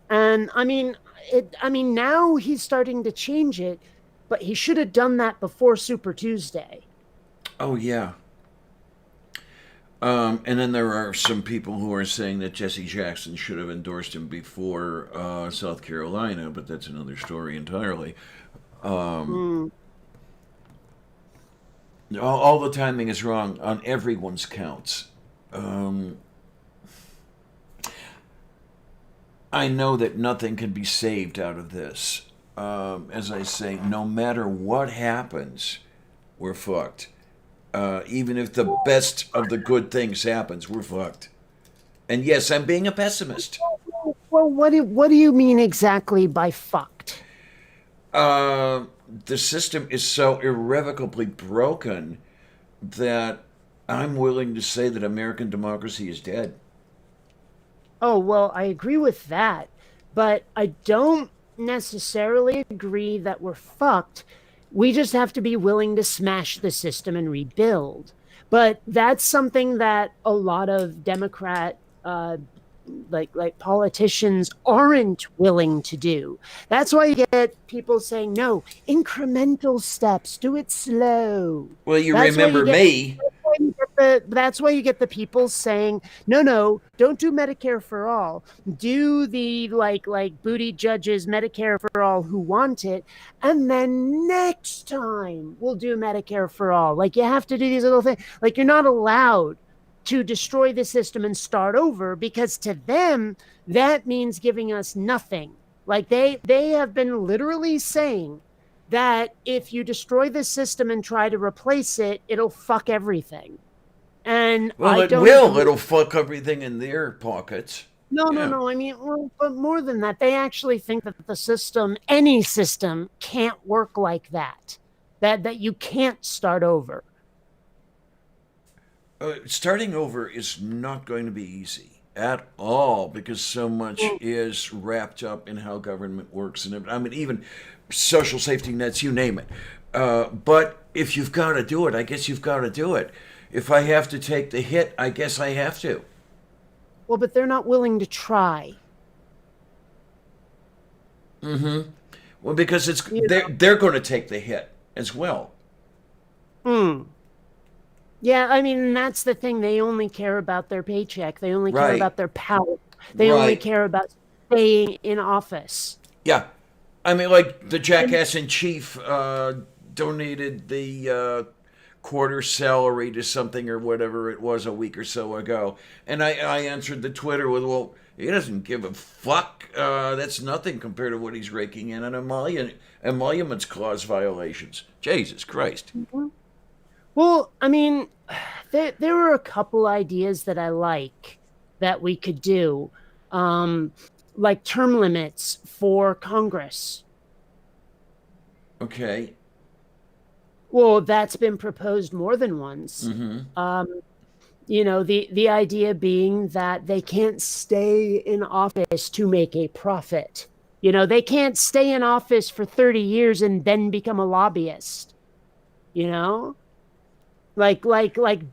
And I mean now he's starting to change it, but he should have done that before Super Tuesday. Oh yeah. And then there are some people who are saying that Jesse Jackson should have endorsed him before South Carolina, but that's another story entirely. Mm. All the timing is wrong on everyone's counts. Um, I know that nothing can be saved out of this. As I say, no matter what happens, we're fucked. Even if the best of the good things happens, we're fucked. And yes, I'm being a pessimist. Well, what do you mean exactly by fucked? Uh, the system is so irrevocably broken that I'm willing to say that American democracy is dead. Oh, well, I agree with that, but I don't necessarily agree that we're fucked. We just have to be willing to smash the system and rebuild. But that's something that a lot of Democrat like politicians aren't willing to do. That's why you get people saying no, incremental steps, do it slow. Well, you That's why you remember get me. that's why you get the people saying no, no, don't do Medicare for all, do the like booty judges Medicare for all who want it, and then next time we'll do Medicare for all. Like you have to do these little things, like you're not allowed to destroy the system and start over, because to them that means giving us nothing. Like they have been literally saying that if you destroy the system and try to replace it, it'll fuck everything. And Well, I it don't will. agree. It'll fuck everything in their pockets. No, no, Yeah. no. I mean, well, but more than that, they actually think that the system, any system, can't work like that. That you can't start over. Starting over is not going to be easy at all because so much is wrapped up in how government works, and I mean even social safety nets, you name it. But if you've got to do it, I guess you've got to do it. If I have to take the hit, I guess I have to. Well, but they're not willing to try. Well, because it's You they're going to take the hit as well. know? Yeah, I mean, that's the thing. They only care about their paycheck. They only care Right. about their power. They only Right. care about staying in office. Yeah. I mean, like the And jackass in chief donated the quarter salary to something or whatever it was a week or so ago, and I answered the Twitter with, "Well, he doesn't give a fuck. That's nothing compared to what he's raking in on emoluments clause violations. Jesus Christ." well, I mean, there were a couple ideas that I like that we could do, um, like term limits for Congress. Okay. Well, that's been proposed more than once. Um, the idea being that they can't stay in office to make a profit. They can't stay in office for 30 years and then become a lobbyist. You know, like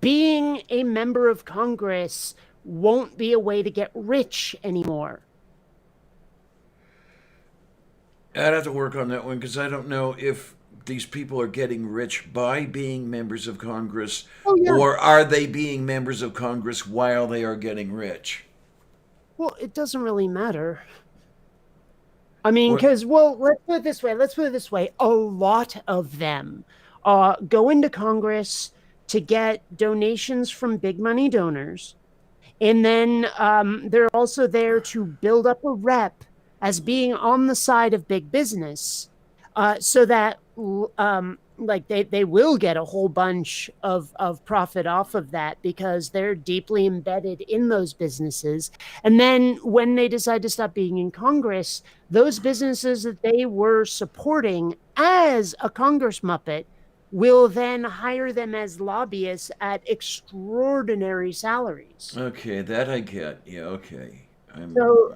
being a member of Congress won't be a way to get rich anymore. I'd have to work on that one because I don't know if these people are getting rich by being members of Congress Oh yeah. or are they being members of Congress while they are getting rich. Well, it doesn't really matter. I mean, What? because, well, let's put it this way. A lot of them go into Congress to get donations from big money donors. And then they're also there to build up a rep as being on the side of big business, so that like they will get a whole bunch of profit off of that because they're deeply embedded in those businesses. And then when they decide to stop being in Congress, those businesses that they were supporting as a Congress Muppet will then hire them as lobbyists at extraordinary salaries. Okay, that I get. Yeah, okay. So,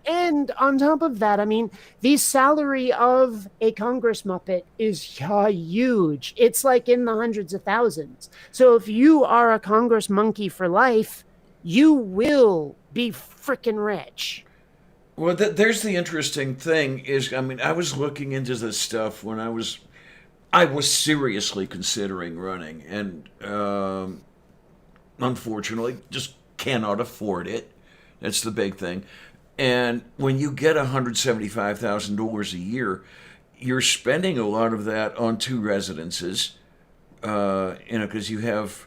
and on top of that, I mean, the salary of a Congress Muppet is huge. It's like in the hundreds of thousands. So if you are a Congress monkey for life, you will be freaking rich. Well, there's the interesting thing is, I mean, I was looking into this stuff when I was seriously considering running, and unfortunately, just cannot afford it. That's the big thing. And when you get $175,000 a year, you're spending a lot of that on two residences, because you have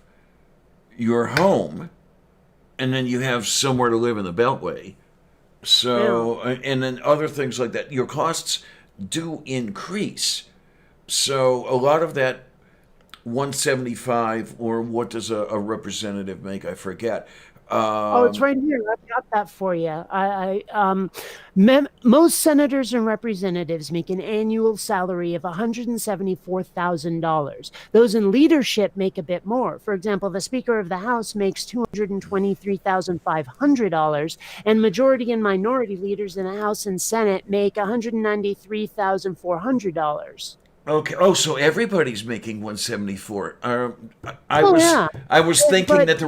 your home, and then you have somewhere to live in the Beltway. Yeah. So, and then other things like that. Your costs do increase. So, a lot of that 175, or what does a representative make? I forget. Oh, it's Um, right here. I've got that for you. Most senators and representatives make an annual salary of $174,000. Those in leadership make a bit more. For example, the Speaker of the House makes $223,500, and majority and minority leaders in the House and Senate make $193,400. okay. Oh, so everybody's making 174. I Oh was yeah, I was thinking but that the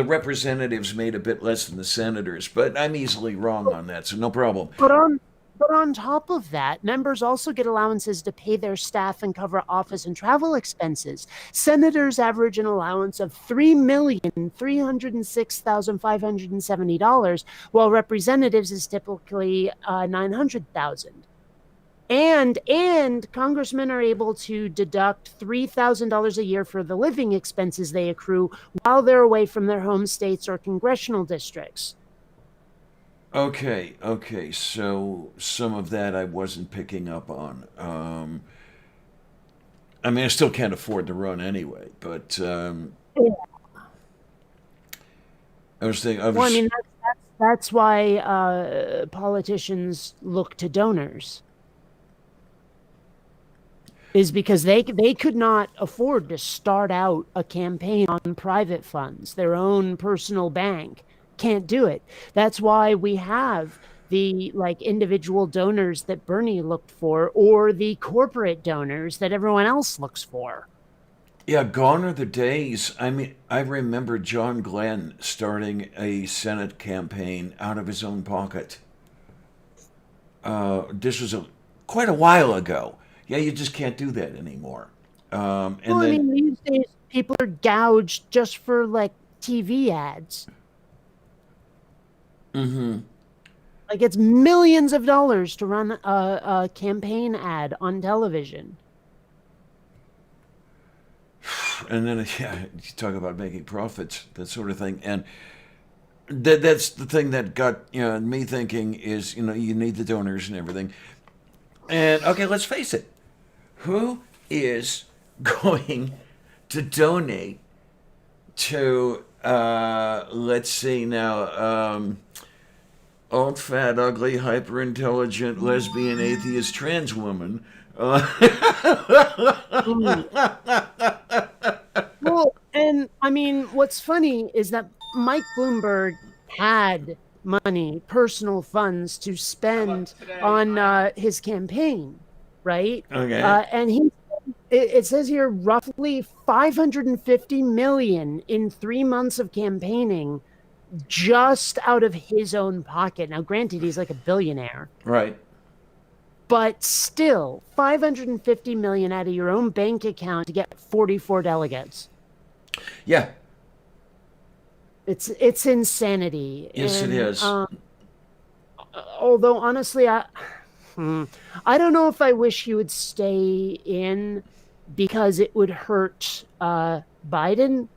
representatives made a bit less than the senators, but I'm easily wrong on that, so no problem. But on but on top of that, members also get allowances to pay their staff and cover office and travel expenses. Senators average an allowance of $3,306,570, while representatives is typically 900,000. And congressmen are able to deduct $3,000 a year for the living expenses they accrue while they're away from their home states or congressional districts. Okay, okay. So some of that I wasn't picking up on. I mean, I still can't afford to run anyway, but I was thinking I Well, I was mean, that's why politicians look to donors, is because they could not afford to start out a campaign on private funds, their own personal bank. Can't do it. That's why we have the like individual donors that Bernie looked for, or the corporate donors that everyone else looks for. Yeah, gone are the days. I mean, I remember John Glenn starting a Senate campaign out of his own pocket. This was quite a while ago. Yeah, you just can't do that anymore. Well, And I then, mean, these days people are gouged just for like TV ads. hmm Like it's millions of dollars to run a campaign ad on television. and then, yeah, you talk about making profits, that sort of thing. And that's the thing that got me thinking is you need the donors and everything. And okay, let's face it, who is going to donate to let's see now, old fat ugly hyper intelligent lesbian atheist trans woman? Mm. Well, and I mean, what's funny is that Mike Bloomberg had money, personal funds to spend on his campaign, right? Okay. And it says here roughly 550 million in 3 months of campaigning just out of his own pocket. Now, granted, he's like a billionaire, Right. but still 550 million out of your own bank account to get 44 delegates. Yeah. It's insanity. Yes, it And is. although honestly, I don't know if I wish he would stay in because it would hurt Biden,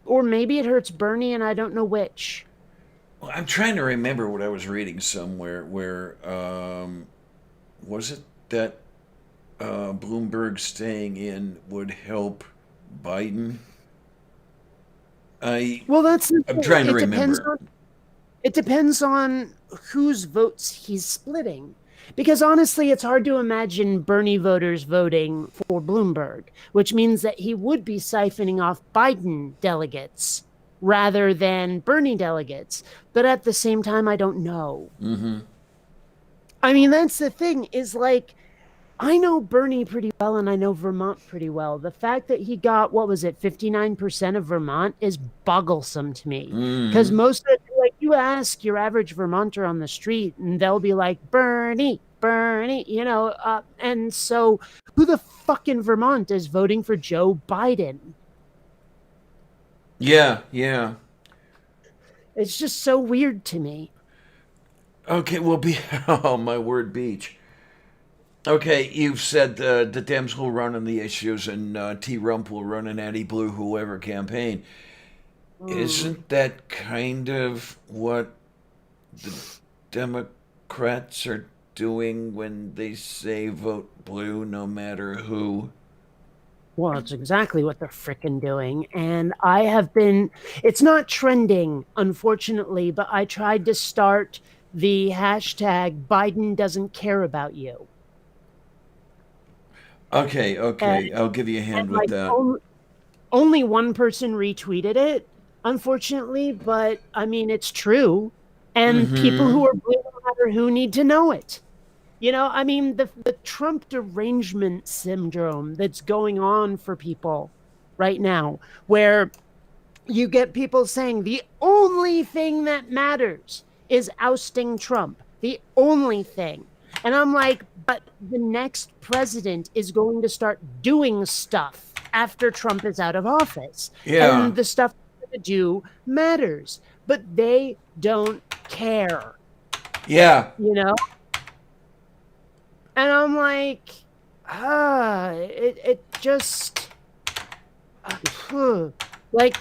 or maybe it hurts Bernie, and I don't know which. Well, I'm trying to remember what I was reading somewhere where was it that Bloomberg staying in would help Biden? I Well, that's the I'm thing. trying to remember. It depends on whose votes he's splitting. Because honestly, it's hard to imagine Bernie voters voting for Bloomberg, which means that he would be siphoning off Biden delegates rather than Bernie delegates. But at the same time, I don't know. Mm-hmm. I mean, that's the thing is like, I know Bernie pretty well and I know Vermont pretty well. The fact that he got, what was it, 59% of Vermont is bogglesome to me. Because Mm-hmm. most of it, like you ask your average Vermonter on the street and they'll be like, Bernie, Bernie, and so who the fuck in Vermont is voting for Joe Biden? Yeah, yeah. It's just so weird to me. Okay, well, be oh my word, Beach. Okay, you've said the Dems will run on the issues and T. Rump will run an anti-blue whoever campaign. Mm. Isn't that kind of what the Democrats are doing when they say vote blue no matter who? Well, it's exactly what they're fricking doing. And it's not trending, unfortunately, but I tried to start the hashtag Biden doesn't care about you. Okay, And, okay, I'll give you a hand with like that. only one person retweeted it, unfortunately, but I mean, it's true. And people Mm-hmm. who are blue, no matter who, need to know it. I mean, the Trump derangement syndrome that's going on for people right now, where you get people saying the only thing that matters is ousting Trump. The only thing. And I'm like, but the next president is going to start doing stuff after Trump is out of office. Yeah, And the stuff they're going to do matters. But they don't care, yeah, you know? And I'm like, it just like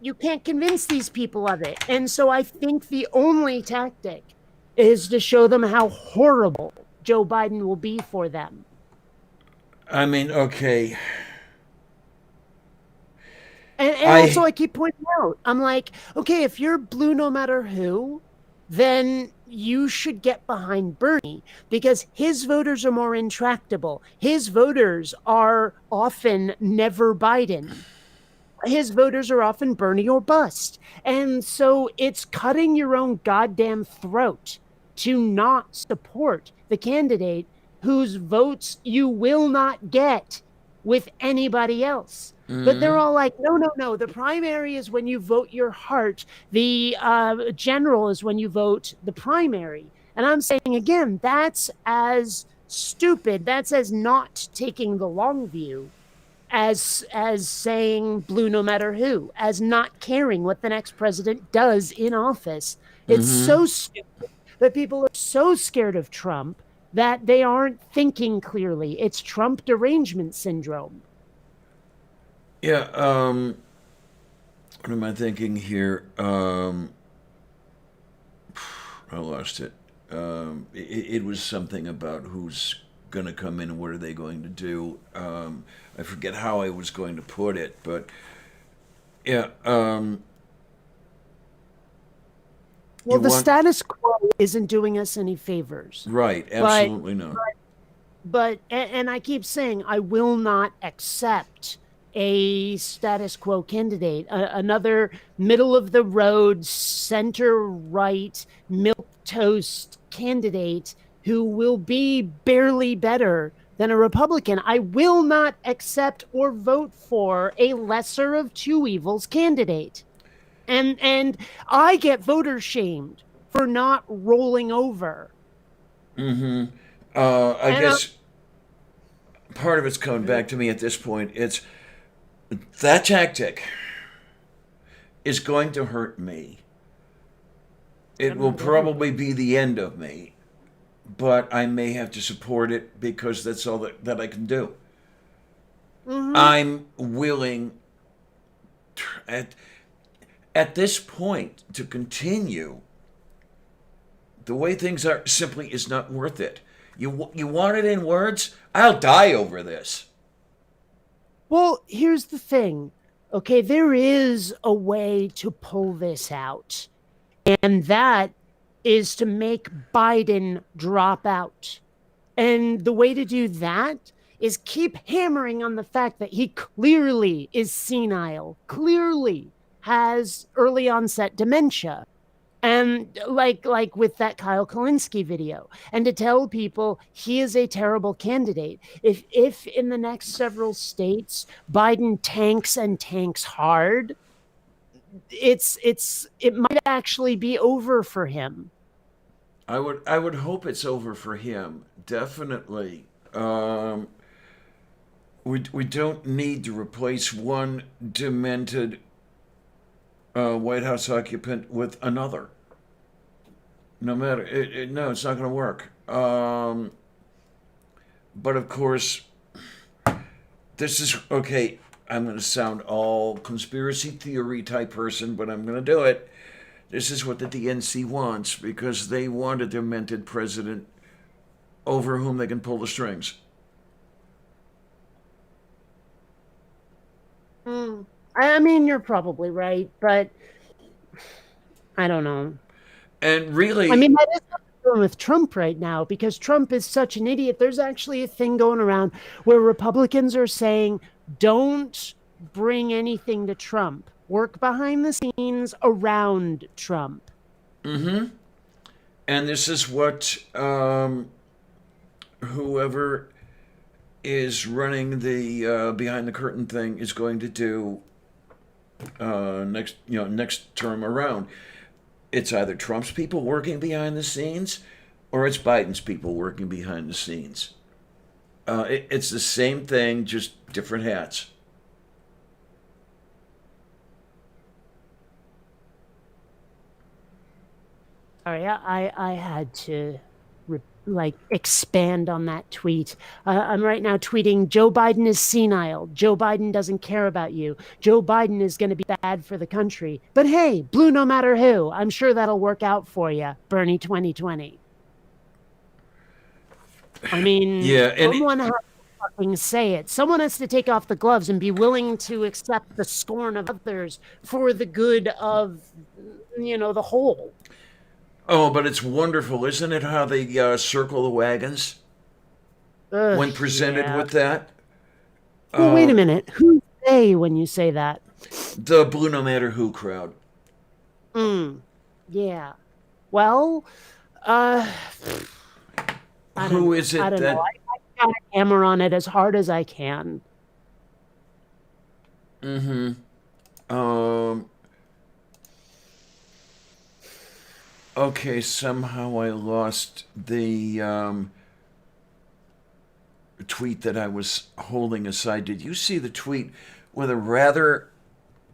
you can't convince these people of it. And so I think the only tactic is to show them how horrible Joe Biden will be for them. I mean, okay. And also I I keep pointing out, I'm like, okay, if you're blue no matter who, then you should get behind Bernie because his voters are more intractable. His voters are often never Biden. His voters are often Bernie or bust. And so it's cutting your own goddamn throat to not support the candidate whose votes you will not get with anybody else. But they're all like, no, no, no. The primary is when you vote your heart. The general is when you vote the primary. And I'm saying, again, that's as stupid. That's as not taking the long view as saying blue no matter who, as not caring what the next president does in office. It's so stupid that people are so scared of Trump that they aren't thinking clearly. It's Trump derangement syndrome. Yeah. What am I thinking here? I lost it. It was something about who's going to come in and what are they going to do. I forget how I was going to put it, but yeah. Well, the status quo isn't doing us any favors. Right, absolutely not. But and I keep saying I will not accept a status quo candidate, another middle of the road, center right, milk toast candidate who will be barely better than a Republican. I will not accept or vote for a lesser of two evils candidate. And I get voter shamed for not rolling over. I guess part of it's coming back to me at this point. It's that tactic is going to hurt me. It will probably be the end of me, but I may have to support it because that's all that I can do. I'm willing at this point to continue the way things are simply is not worth it. You want it in words? I'll die over this. Well, here's the thing. Okay, there is a way to pull this out. And that is to make Biden drop out. And the way to do that is keep hammering on the fact that he clearly is senile, clearly has early onset dementia. And like with that Kyle Kalinske video, and to tell people he is a terrible candidate. If in the next several states Biden tanks and tanks hard, it might actually be over for him. I would hope it's over for him, definitely. We don't need to replace one demented White House occupant with another. No matter, no, it's not going to work. But of course, this is okay. I'm going to sound all conspiracy theory type person, but I'm going to do it. This is what the DNC wants because they want a demented president over whom they can pull the strings. I mean, you're probably right, but I don't know. And really, I mean, that is what's going with Trump right now because Trump is such an idiot. There's actually a thing going around where Republicans are saying, don't bring anything to Trump. Work behind the scenes around Trump. And this is what whoever is running the behind the curtain thing is going to do next term around. It's either Trump's people working behind the scenes or it's Biden's people working behind the scenes. It's the same thing, just different hats. Sorry, I had to expand on that tweet. I'm right now tweeting, Joe Biden is senile. Joe Biden doesn't care about you. Joe Biden is going to be bad for the country. But hey, blue no matter who. I'm sure that'll work out for you, Bernie 2020. I mean, someone has to fucking say it. Someone has to take off the gloves and be willing to accept the scorn of others for the good of, the whole. Oh, but it's wonderful, isn't it, how they circle the wagons when presented with that? Well, wait a minute. Who's they when you say that? The blue no matter who crowd. Yeah. Well, who is it I don't that... know. I got to hammer on it as hard as I can. Um, okay, somehow I lost the tweet that I was holding aside. Did you see the tweet with a rather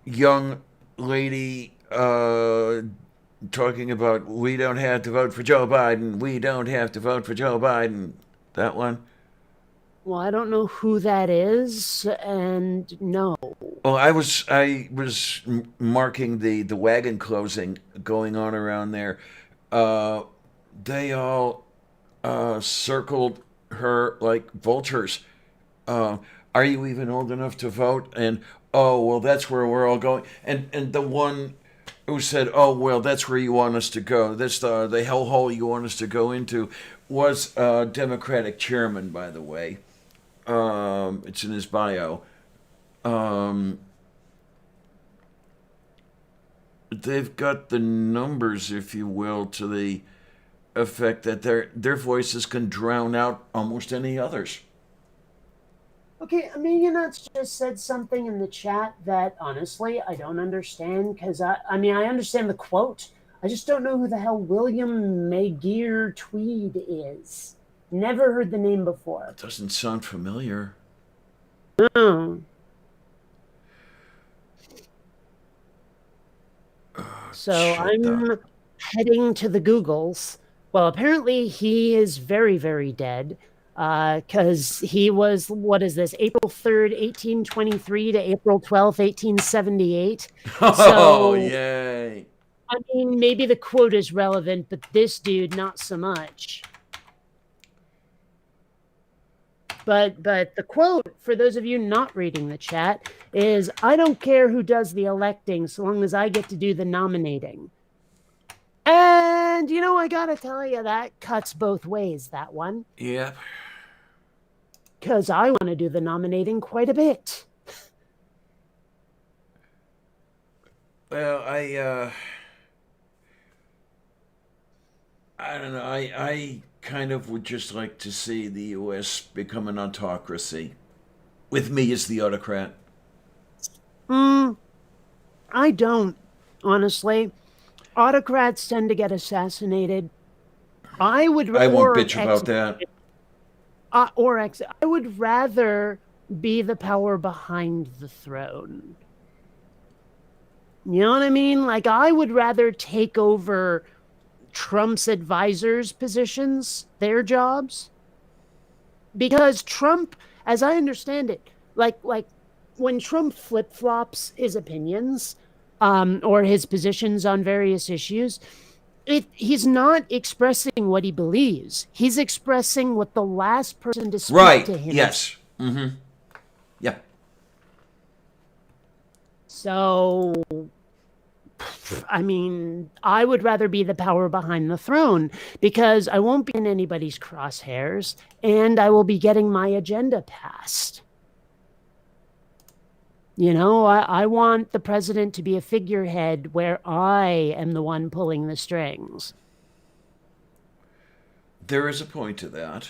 young lady talking about we don't have to vote for Joe Biden, we don't have to vote for Joe Biden? That one? Well, I don't know who that is, and no. Well, I was marking the wagon closing going on around there. Uh, they all circled her like vultures. Uh, are you even old enough to vote? And oh well, that's where we're all going. And the one who said, "Oh well, that's where you want us to go. That's the hellhole you want us to go into," was a Democratic chairman, by the way. It's in his bio. Um, they've got the numbers, if you will, to the effect that their voices can drown out almost any others. Okay, Amelia Nuts just said something in the chat that honestly I don't understand because I mean, I understand the quote. I just don't know who the hell William Mageer Tweed is. Never heard the name before. Doesn't sound familiar. Oh. So Shut the. I'm heading to the Googles. Well, apparently he is very, very dead because he was, what is this, April 3rd, 1823 to April 12th, 1878. Oh, So, yay. I mean, maybe the quote is relevant, but this dude, not so much. But the quote, for those of you not reading the chat, is I don't care who does the electing so long as I get to do the nominating. And, you know, I gotta tell you, that cuts both ways, that one. Yep. Because I want to do the nominating quite a bit. Well, I don't know. I kind of would just like to see the U.S. become an autocracy, with me as the autocrat. I don't, honestly. Autocrats tend to get assassinated. I would, I won't or bitch about that. executed, I would rather be the power behind the throne. You know what I mean? Like, I would rather take over Trump's advisors' positions, their jobs, because Trump, as I understand it, like when Trump flip flops his opinions, or his positions on various issues, he's not expressing what he believes. He's expressing what the last person to speak Right. to him. Yes. Mm-hmm. Yeah. So, I mean, I would rather be the power behind the throne because I won't be in anybody's crosshairs and I will be getting my agenda passed. You know, I want the president to be a figurehead where I am the one pulling the strings. There is a point to that.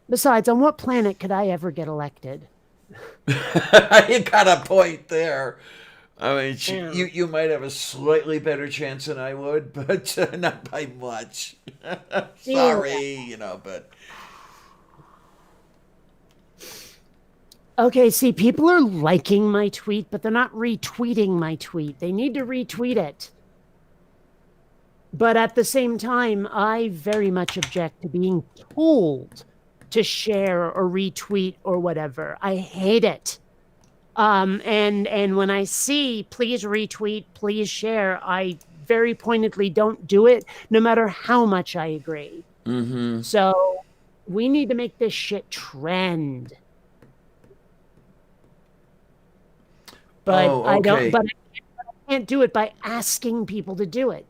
Besides, on what planet could I ever get elected? You got a point there. I mean, Yeah. you might have a slightly better chance than I would, but not by much. Sorry, but Okay, see, people are liking my tweet, but they're not retweeting my tweet. They need to retweet it. But at the same time, I very much object to being told to share or retweet or whatever. I hate it. And when I see please retweet, please share, I very pointedly don't do it, no matter how much I agree. mm-hmm. So we need to make this shit trend. But Oh, I don't. okay. But I can't do it by asking people to do it.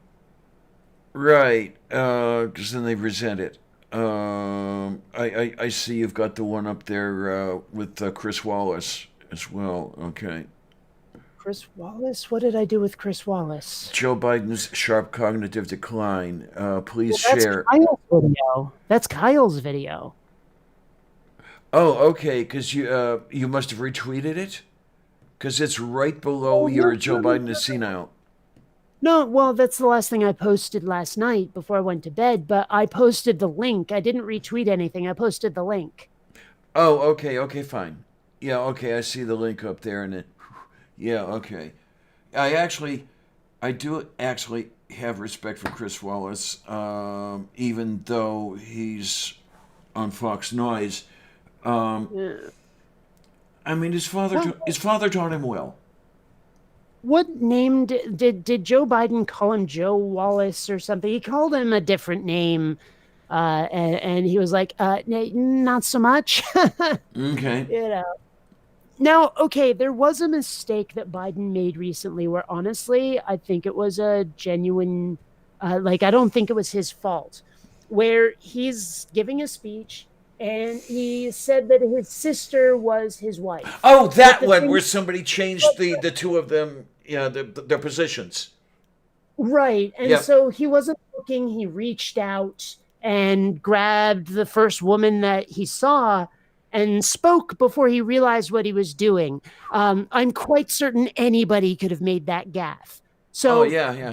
Right, because then they resent it. I see you've got the one up there with Chris Wallace as well. Okay. Chris Wallace? What did I do with Chris Wallace? Joe Biden's sharp cognitive decline. Please Well, that's share. Kyle's video. That's Kyle's video. Oh, okay, because you must have retweeted it. Because it's right below Oh, your no, Joe no, Biden is senile. no, well, that's the last thing I posted last night before I went to bed, but I posted the link. I didn't retweet anything. I posted the link. Oh, okay, okay, fine. Yeah, okay, I see the link up there, and it. Yeah, okay. I do actually have respect for Chris Wallace, even though he's on Fox Noise. Um, Yeah. I mean, Well, his father taught him well. what name did Joe Biden call him? Joe Wallace or something? He called him a different name, and he was like, not so much." Okay. you know. Now, okay, there was a mistake that Biden made recently where honestly, I think it was a genuine, like, I don't think it was his fault, where he's giving a speech and he said that his sister was his wife. Oh, But that the one thing, where somebody changed the two of them, their positions. right. And Yep. so he wasn't looking, he reached out and grabbed the first woman that he saw and spoke before he realized what he was doing. I'm quite certain anybody could have made that gaffe. Oh, So yeah, yeah,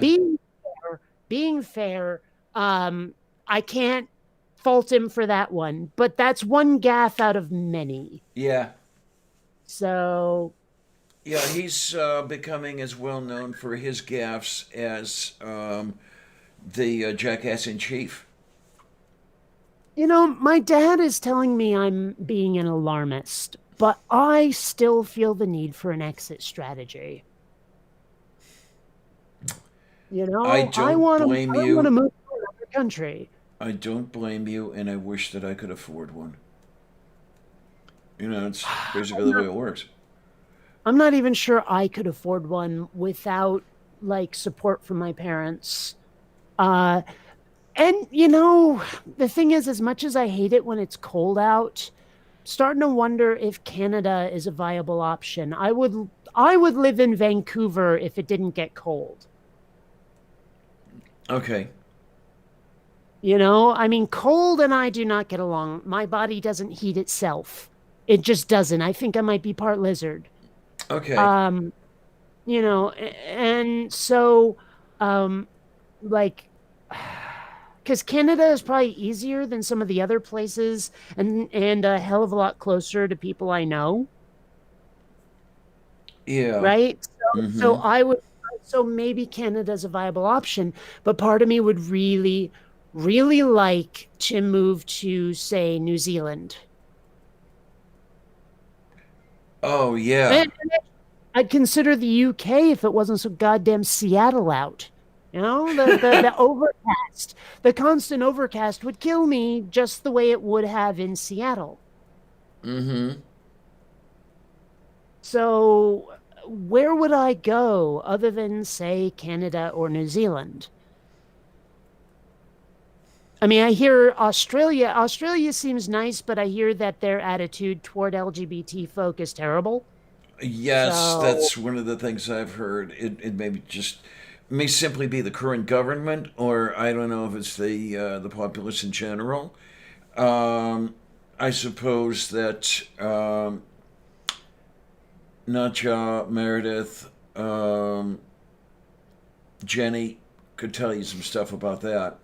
being fair, I can't fault him for that one, but that's one gaffe out of many. yeah, So yeah. He's becoming as well known for his gaffes as the jackass in chief. My dad is telling me I'm being an alarmist, but I still feel the need for an exit strategy. I I don't want to blame I want to you. move to another country. I don't blame you, and I wish that I could afford one. It's basically the way it works. I'm not even sure I could afford one without like support from my parents. Uh and the thing is, as much as I hate it when it's cold out, starting to wonder if Canada is a viable option. I would live in Vancouver if it didn't get cold. Okay. I mean, cold and I do not get along. My body doesn't heat itself. It just doesn't. I think I might be part lizard. Okay. Um, and so like because Canada is probably easier than some of the other places and a hell of a lot closer to people I know, Yeah. right? So Mm-hmm. I would so maybe Canada's a viable option, but part of me would really, really like to move to, say, New Zealand. Oh, yeah. And I'd consider the UK if it wasn't so goddamn Seattle out. The overcast, the constant overcast would kill me just the way it would have in Seattle. Mm-hmm. So, where would I go other than, say, Canada or New Zealand? I mean, I hear Australia. Australia seems nice, but I hear that their attitude toward LGBT folk is terrible. Yes, So, that's one of the things I've heard. It may simply be the current government, or I don't know if it's the populace in general. Um, I suppose that Natcha, Meredith, Jenny could tell you some stuff about that.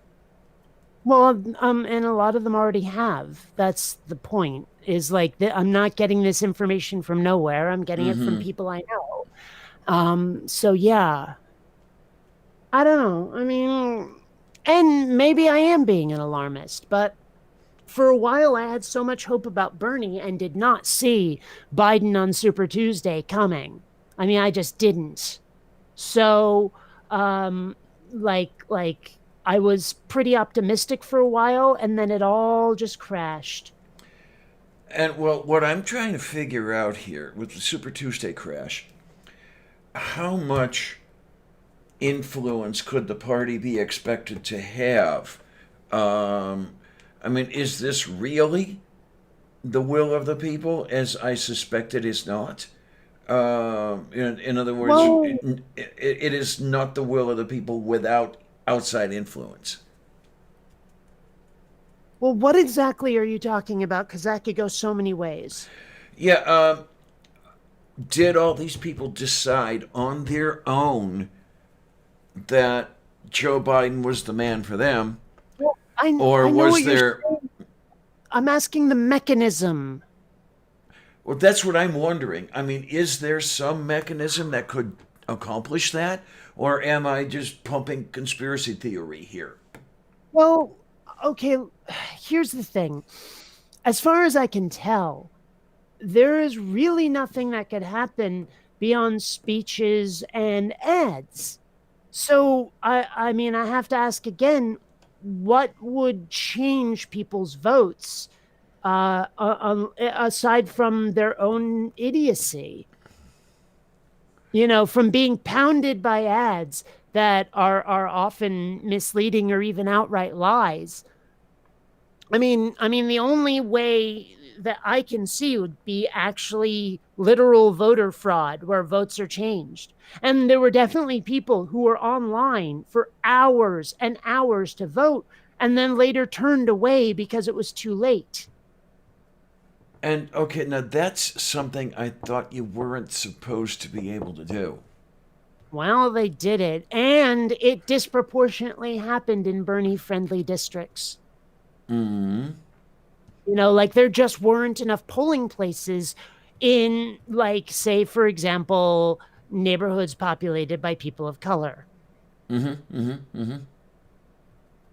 well, and a lot of them already have. That's the point. Is like I'm not getting this information from nowhere. I'm getting it from Mm-hmm. people I know. So yeah, I don't know. I mean, and maybe I am being an alarmist, but for a while I had so much hope about Bernie and did not see Biden on Super Tuesday coming. I mean, I just didn't. So, um, like I was pretty optimistic for a while, and then it all just crashed. And well, what I'm trying to figure out here with the Super Tuesday crash, how much influence could the party be expected to have? Um, I mean, is this really the will of the people, as I suspect it is not? In other words, Well, it is not the will of the people without outside influence. well, what exactly are you talking about? Because that could go so many ways. Yeah, did all these people decide on their own that Joe Biden was the man for them, Well, or I know was what you're there? saying. I'm asking the mechanism. Well, that's what I'm wondering. I mean, is there some mechanism that could accomplish that, or am I just pumping conspiracy theory here? Well, okay, here's the thing. As far as I can tell, there is really nothing that could happen beyond speeches and ads. So I mean, I have to ask again, what would change people's votes aside from their own idiocy? You know, from being pounded by ads that are often misleading or even outright lies. I mean, the only way that I can see would be actually literal voter fraud where votes are changed. And there were definitely people who were online for hours and hours to vote and then later turned away because it was too late. And okay, now that's something I thought you weren't supposed to be able to do. Well, they did it, and it disproportionately happened in Bernie friendly districts. Hmm. You know, like there just weren't enough polling places in, like, say, for example, neighborhoods populated by people of color. Hmm. Hmm. Hmm.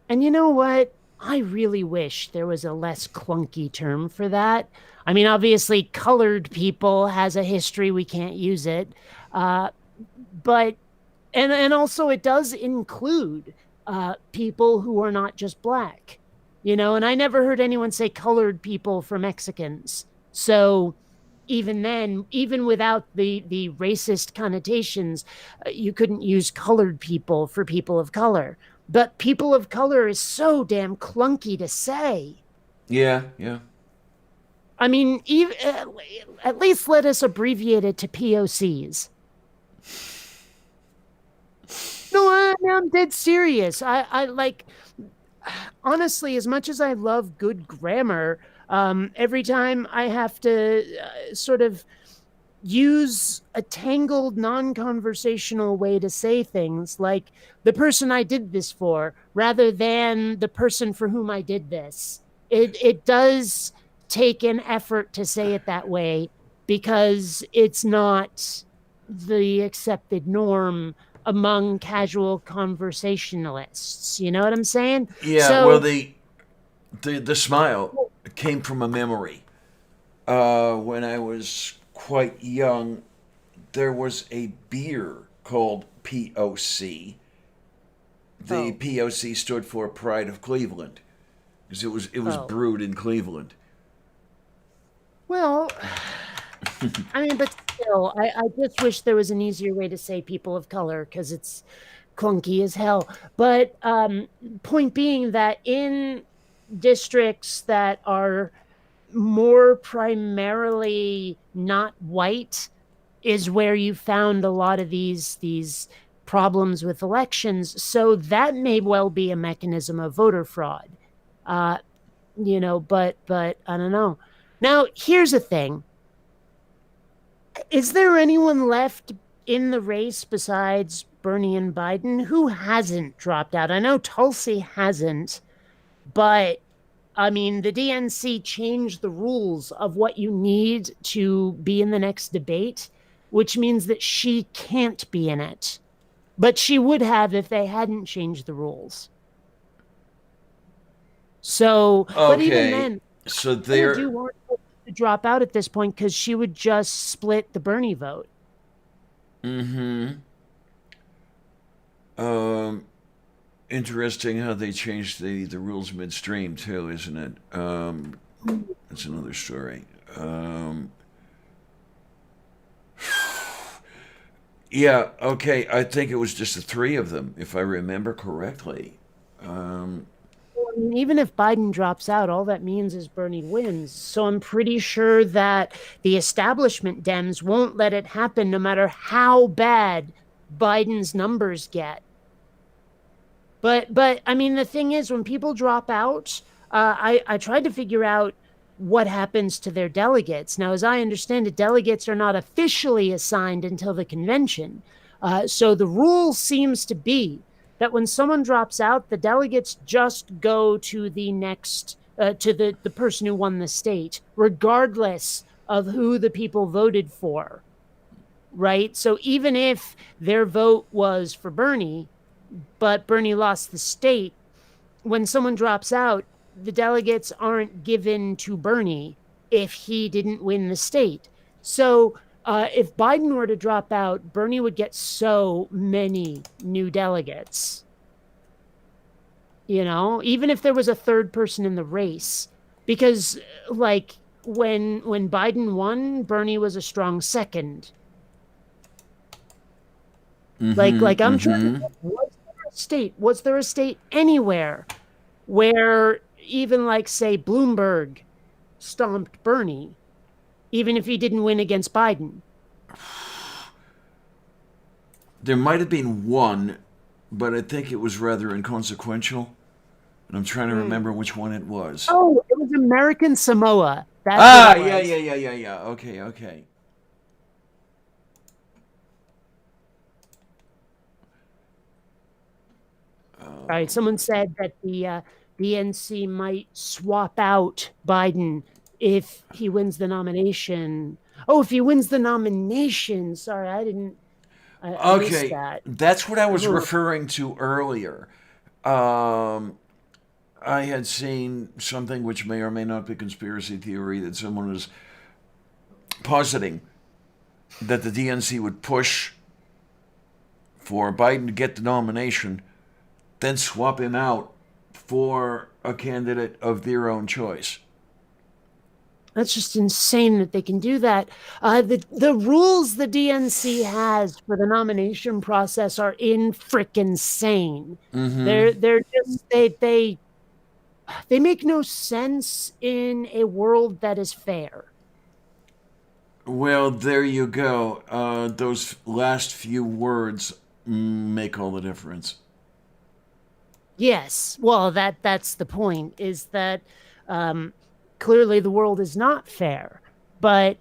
And you know what? I really wish there was a less clunky term for that. I mean, obviously, colored people has a history. We can't use it. Uh, but, and also, it does include people who are not just black, you know, and I never heard anyone say colored people for Mexicans. So, even then, even without the racist connotations, you couldn't use colored people for people of color. But people of color is so damn clunky to say. Yeah, yeah. I mean, even, at least let us abbreviate it to POCs. No, I'm dead serious. I like, honestly, as much as I love good grammar, every time I have to sort of use a tangled, non conversational way to say things like the person I did this for rather than the person for whom I did this. It does take an effort to say it that way because it's not the accepted norm among casual conversationalists. You know what I'm saying? Yeah, well, So, the smile came from a memory. When I was quite young, there was a beer called POC. The oh, POC stood for Pride of Cleveland because it was oh. brewed in Cleveland. Well, I mean, but still, I just wish there was an easier way to say people of color because it's clunky as hell. But point being that in districts that are more primarily not white is where you found a lot of these problems with elections. So that may well be a mechanism of voter fraud. Uh, you know, but I don't know. Now, here's the thing. Is there anyone left in the race besides Bernie and Biden who hasn't dropped out? I know Tulsi hasn't, but I mean, the DNC changed the rules of what you need to be in the next debate, which means that she can't be in it. But she would have if they hadn't changed the rules. So, but even Okay, then, so I kind of do there. want her to drop out at this point because she would just split the Bernie vote. Mm-hmm. Um, Interesting how they changed the rules midstream too, isn't it? That's another story. Yeah, okay. I think it was just the three of them, if I remember correctly. Um, I mean, even if Biden drops out, all that means is Bernie wins. So I'm pretty sure that the establishment Dems won't let it happen no matter how bad Biden's numbers get. But I mean, the thing is, when people drop out, I tried to figure out what happens to their delegates. Now, as I understand it, delegates are not officially assigned until the convention. So the rule seems to be that when someone drops out, the delegates just go to the next, to the person who won the state, regardless of who the people voted for. Right? So even if their vote was for Bernie, but Bernie lost the state, when someone drops out, the delegates aren't given to Bernie if he didn't win the state. So if Biden were to drop out, Bernie would get so many new delegates. You know, even if there was a third person in the race, because like when Biden won, Bernie was a strong second. Like I'm trying to think, was there a state anywhere where even like say Bloomberg stomped Bernie, even if he didn't win against Biden? There might have been one, but I think it was rather inconsequential. And I'm trying to remember which one it was. Oh, it was American Samoa. That's what it was. Yeah. Okay. Right. Someone said that the DNC might swap out Biden if he wins the nomination. Oh, if he wins the nomination. Sorry, I didn't. I missed Okay, that. that's what I was Ugh. referring to earlier. Um, I had seen something which may or may not be conspiracy theory that someone was positing that the DNC would push for Biden to get the nomination, then swap him out for a candidate of their own choice. That's just insane that they can do that. The rules the DNC has for the nomination process are in frickin' sane. They're just they make no sense in a world that is fair. Well, there you go. Those last few words make all the difference. Yes, well, that's the point. Is that um, clearly the world is not fair, but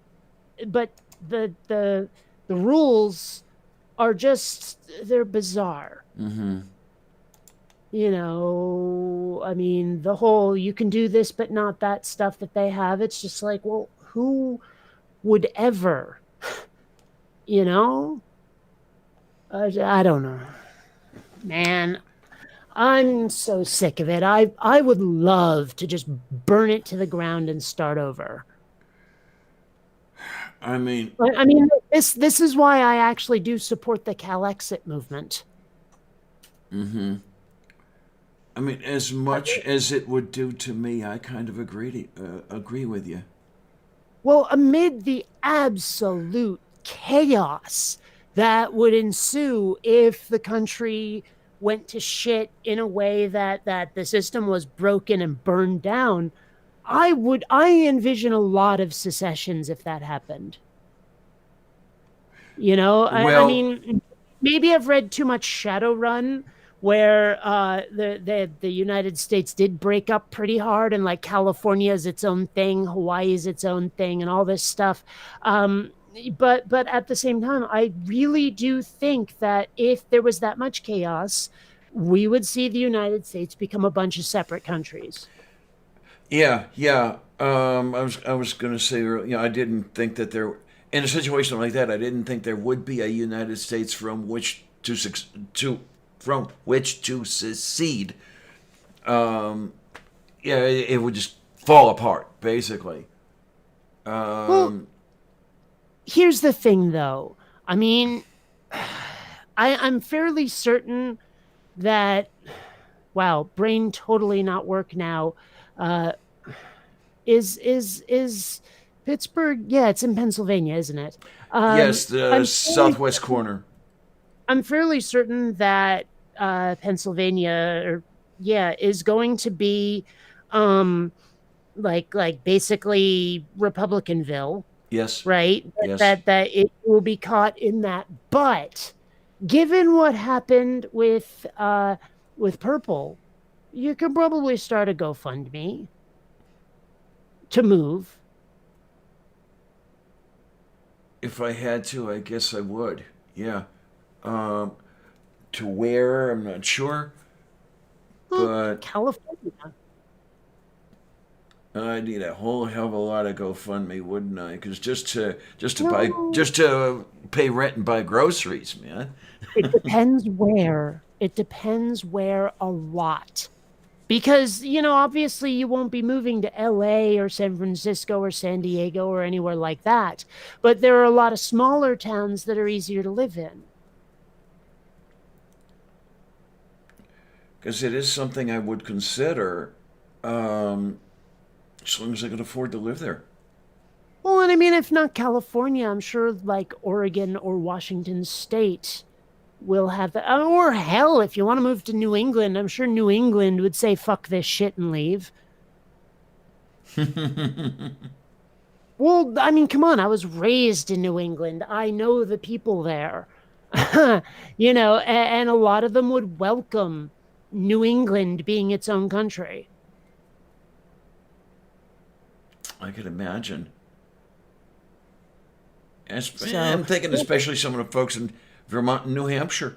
but the rules are just they're bizarre. You know, I mean, the whole you can do this but not that stuff that they have. It's just like, well, who would ever, you know? I don't know, man. I'm so sick of it. I would love to just burn it to the ground and start over. I mean, I mean, this is why I actually do support the Calexit movement. as much as it would do to me, I kind of agree with you. Well, amid the absolute chaos that would ensue if the country went to shit in a way that the system was broken and burned down, I envision a lot of secessions if that happened. You know, I Well, mean, maybe I've read too much Shadowrun, where the United States did break up pretty hard, and like California is its own thing, Hawaii is its own thing, and all this stuff. But at the same time, I really do think that if there was that much chaos, we would see the United States become a bunch of separate countries. yeah. I was going to say, I didn't think that in a situation like that, I didn't think there would be a United States from which to secede. Yeah, it would just fall apart, basically. Well, here's the thing, though. I mean, I'm fairly certain that, wow, brain totally not work now. Uh, is Pittsburgh? Yeah, it's in Pennsylvania, isn't it? Yes, the I'm fairly, southwest corner. I'm fairly certain that Pennsylvania, or yeah, is going to be um, like basically Republicanville, Yes, right? yes. That it will be caught in that. But given what happened with Purple, you could probably start a GoFundMe. to move. If I had to, I guess I would. Yeah. Um, to where, I'm not sure, Well, but California. I'd need a whole hell of a lot of GoFundMe, wouldn't I? Because No, just to pay rent and buy groceries, man. it depends where. It depends where a lot. Because, obviously you won't be moving to LA or San Francisco or San Diego or anywhere like that. But there are a lot of smaller towns that are easier to live in. Because it is something I would consider, um, as long as I can afford to live there. Well, and I mean, if not California, I'm sure like Oregon or Washington State will have that. Or hell, if you want to move to New England, I'm sure New England would say, fuck this shit and leave. Well, I mean, come on. I was raised in New England. I know the people there. And a lot of them would welcome New England being its own country. I could imagine. So, I'm thinking especially some of the folks in Vermont and New Hampshire.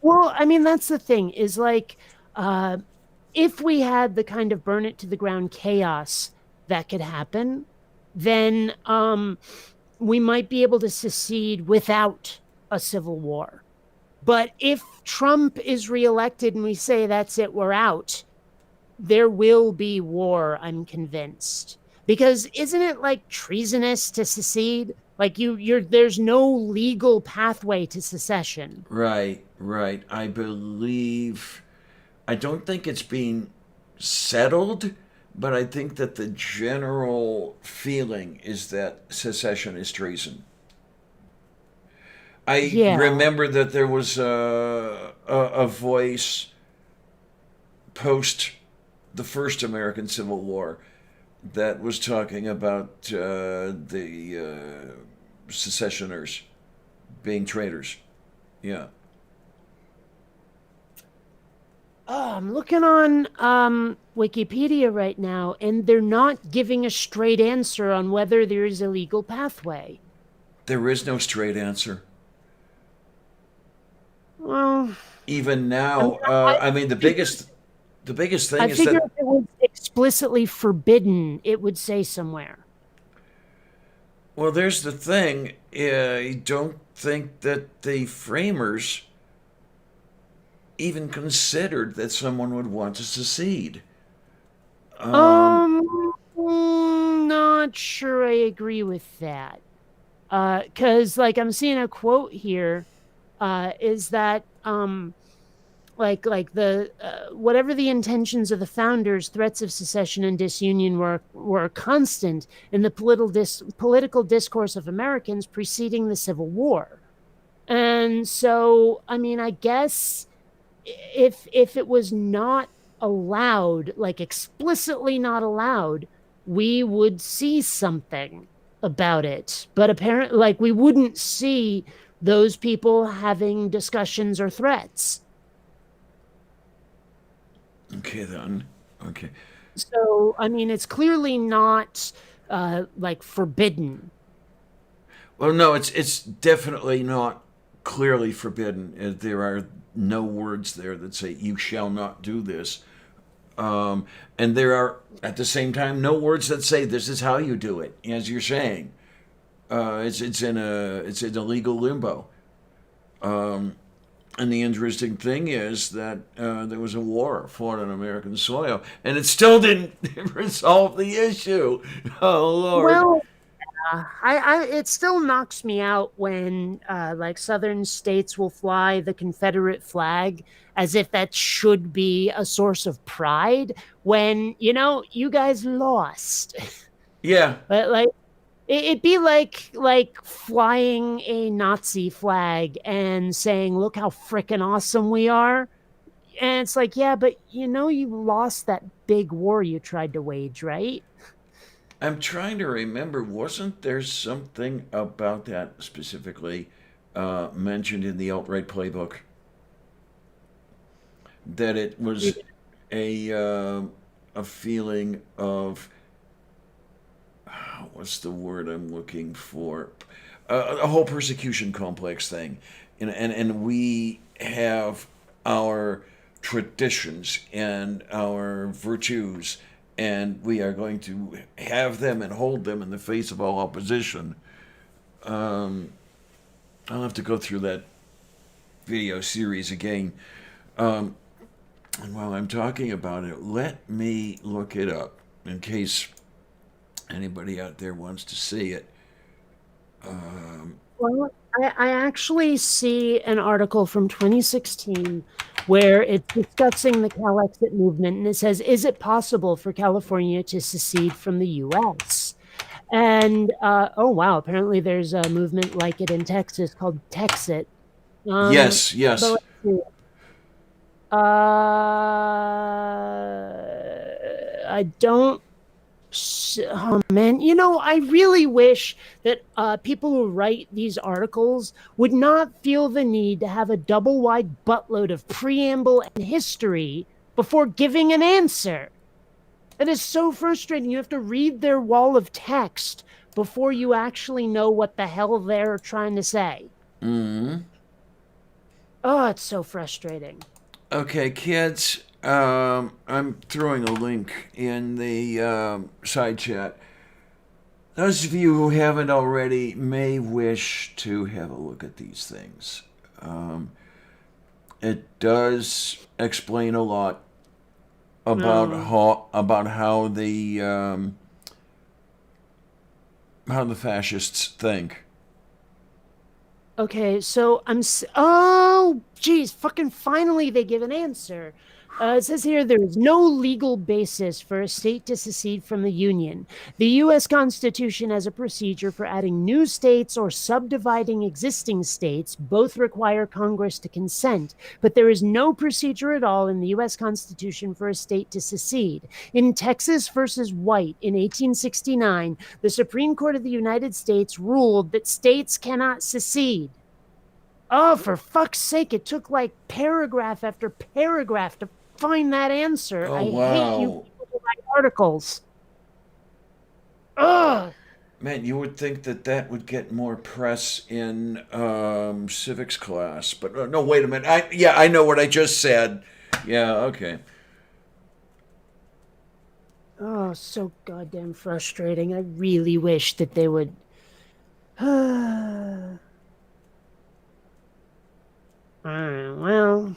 well, I mean, that's the thing is like, uh, if we had the kind of burn it to the ground chaos that could happen, then we might be able to secede without a civil war. But if Trump is reelected and we say that's it, we're out, there will be war, I'm convinced. Because isn't it like treasonous to secede? Like there's no legal pathway to secession. Right, right. I don't think it's being settled, but I think that the general feeling is that secession is treason. I Yeah. remember that there was a voice post the first American Civil War that was talking about the secessioners being traitors. Yeah. Oh, I'm looking on Wikipedia right now, and they're not giving a straight answer on whether there is a legal pathway. There is no straight answer. Well, Even I mean, now, I mean, the biggest I thing is figure that, if it was explicitly forbidden, it would say somewhere. well, there's the thing. I don't think that the framers even considered that someone would want to secede. Um, Um, not sure I agree with that. Because like I'm seeing a quote here, is that like the whatever the intentions of the founders, threats of secession and disunion were constant in the political discourse of Americans preceding the Civil War. And so, I mean, I guess if it was not allowed, like explicitly not allowed, we would see something about it. But apparently, like we wouldn't see those people having discussions or threats. okay, then. Okay. So, I mean, it's clearly not like forbidden. Well, no, it's definitely not clearly forbidden. There are no words there that say "you shall not do this," and there are at the same time no words that say "this is how you do it." As you're saying, it's in a legal limbo. And the interesting thing is that there was a war fought on American soil, and it still didn't resolve the issue. Oh Lord! Well, it still knocks me out when like southern states will fly the Confederate flag as if that should be a source of pride when you guys lost. Yeah, But like it'd be like flying a Nazi flag and saying, "Look how freaking awesome we are." And it's like, yeah, but you lost that big war you tried to wage, right? I'm trying to remember. Wasn't there something about that specifically mentioned in the alt-right playbook that it was a a feeling of what's the word I'm looking for? A whole persecution complex thing, and we have our traditions and our virtues, and we are going to have them and hold them in the face of all opposition. I'll have to go through that video series again. And while I'm talking about it, let me look it up in case anybody out there wants to see it. Well, I actually see an article from 2016 where it's discussing the Calexit movement, and it says, "Is it possible for California to secede from the U.S.?" And oh wow, apparently there's a movement like it in Texas called Texit. Yes, But yes. let's see. I don't. Oh man, I really wish that people who write these articles would not feel the need to have a double wide buttload of preamble and history before giving an answer. It is so frustrating. You have to read their wall of text before you actually know what the hell they're trying to say. Oh, it's so frustrating. Okay, kids. I'm throwing a link in the side chat. Those of you who haven't already may wish to have a look at these things. It does explain a lot about how the fascists think. Okay, so oh, geez, fucking finally they give an answer. It says here there is no legal basis for a state to secede from the Union. The U.S. Constitution has a procedure for adding new states or subdividing existing states. Both require Congress to consent, but there is no procedure at all in the U.S. Constitution for a state to secede. In Texas versus White in 1869, the Supreme Court of the United States ruled that states cannot secede. Oh, for fuck's sake, it took like paragraph after paragraph to find that answer. Oh, I hate you wow. people who write articles. Ugh. Man, you would think that that would get more press in civics class, but no. Wait a minute. I know what I just said. Yeah, okay. Oh, so goddamn frustrating. I really wish that they would. Well,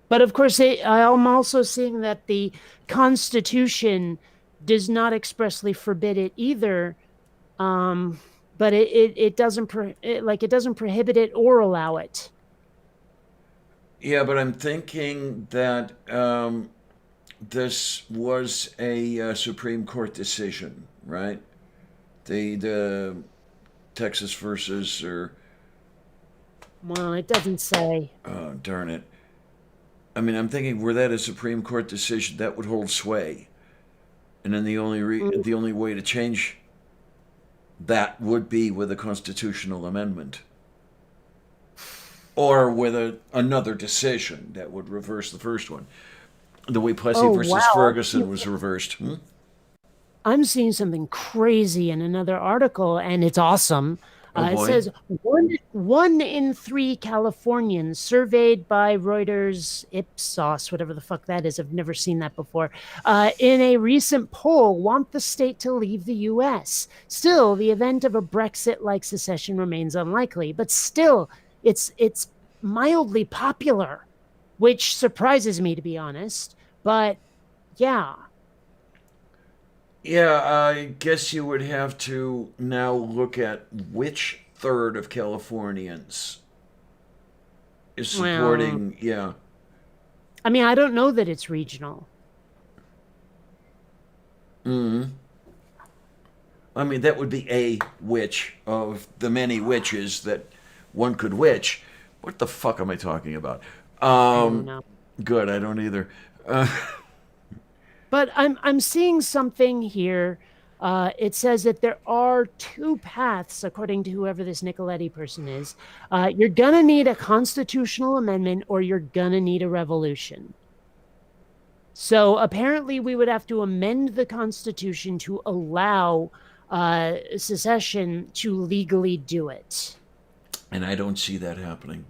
but of course, I'm also seeing that the Constitution does not expressly forbid it either. But it doesn't it doesn't prohibit it or allow it. Yeah, but I'm thinking that this was a Supreme Court decision, right? The Texas versus or Well, it doesn't say. oh darn it. I mean, I'm thinking were that a Supreme Court decision that would hold sway, and then the only way to change that would be with a constitutional amendment or with another decision that would reverse the first one. The way Plessy Oh versus wow! Ferguson was reversed. I'm seeing something crazy in another article, and it's awesome. Oh It boy. says one in three Californians surveyed by Reuters Ipsos, whatever the fuck that is. I've never seen that before. In a recent poll, want the state to leave the U.S. Still, the event of a Brexit-like secession remains unlikely, but still, it's mildly popular, which surprises me, to be honest. But yeah. Yeah, I guess you would have to now look at which third of Californians is Well, supporting. Yeah. I mean, I don't know that it's regional. I mean, that would be a witch of the many witches that one could witch. What the fuck am I talking about? I don't know. Good, I don't either. Uh, But I'm seeing something here. It says that there are two paths, according to whoever this Nicoletti person is. You're gonna need a constitutional amendment, or you're gonna need a revolution. So apparently, we would have to amend the Constitution to allow secession to legally do it. And I don't see that happening.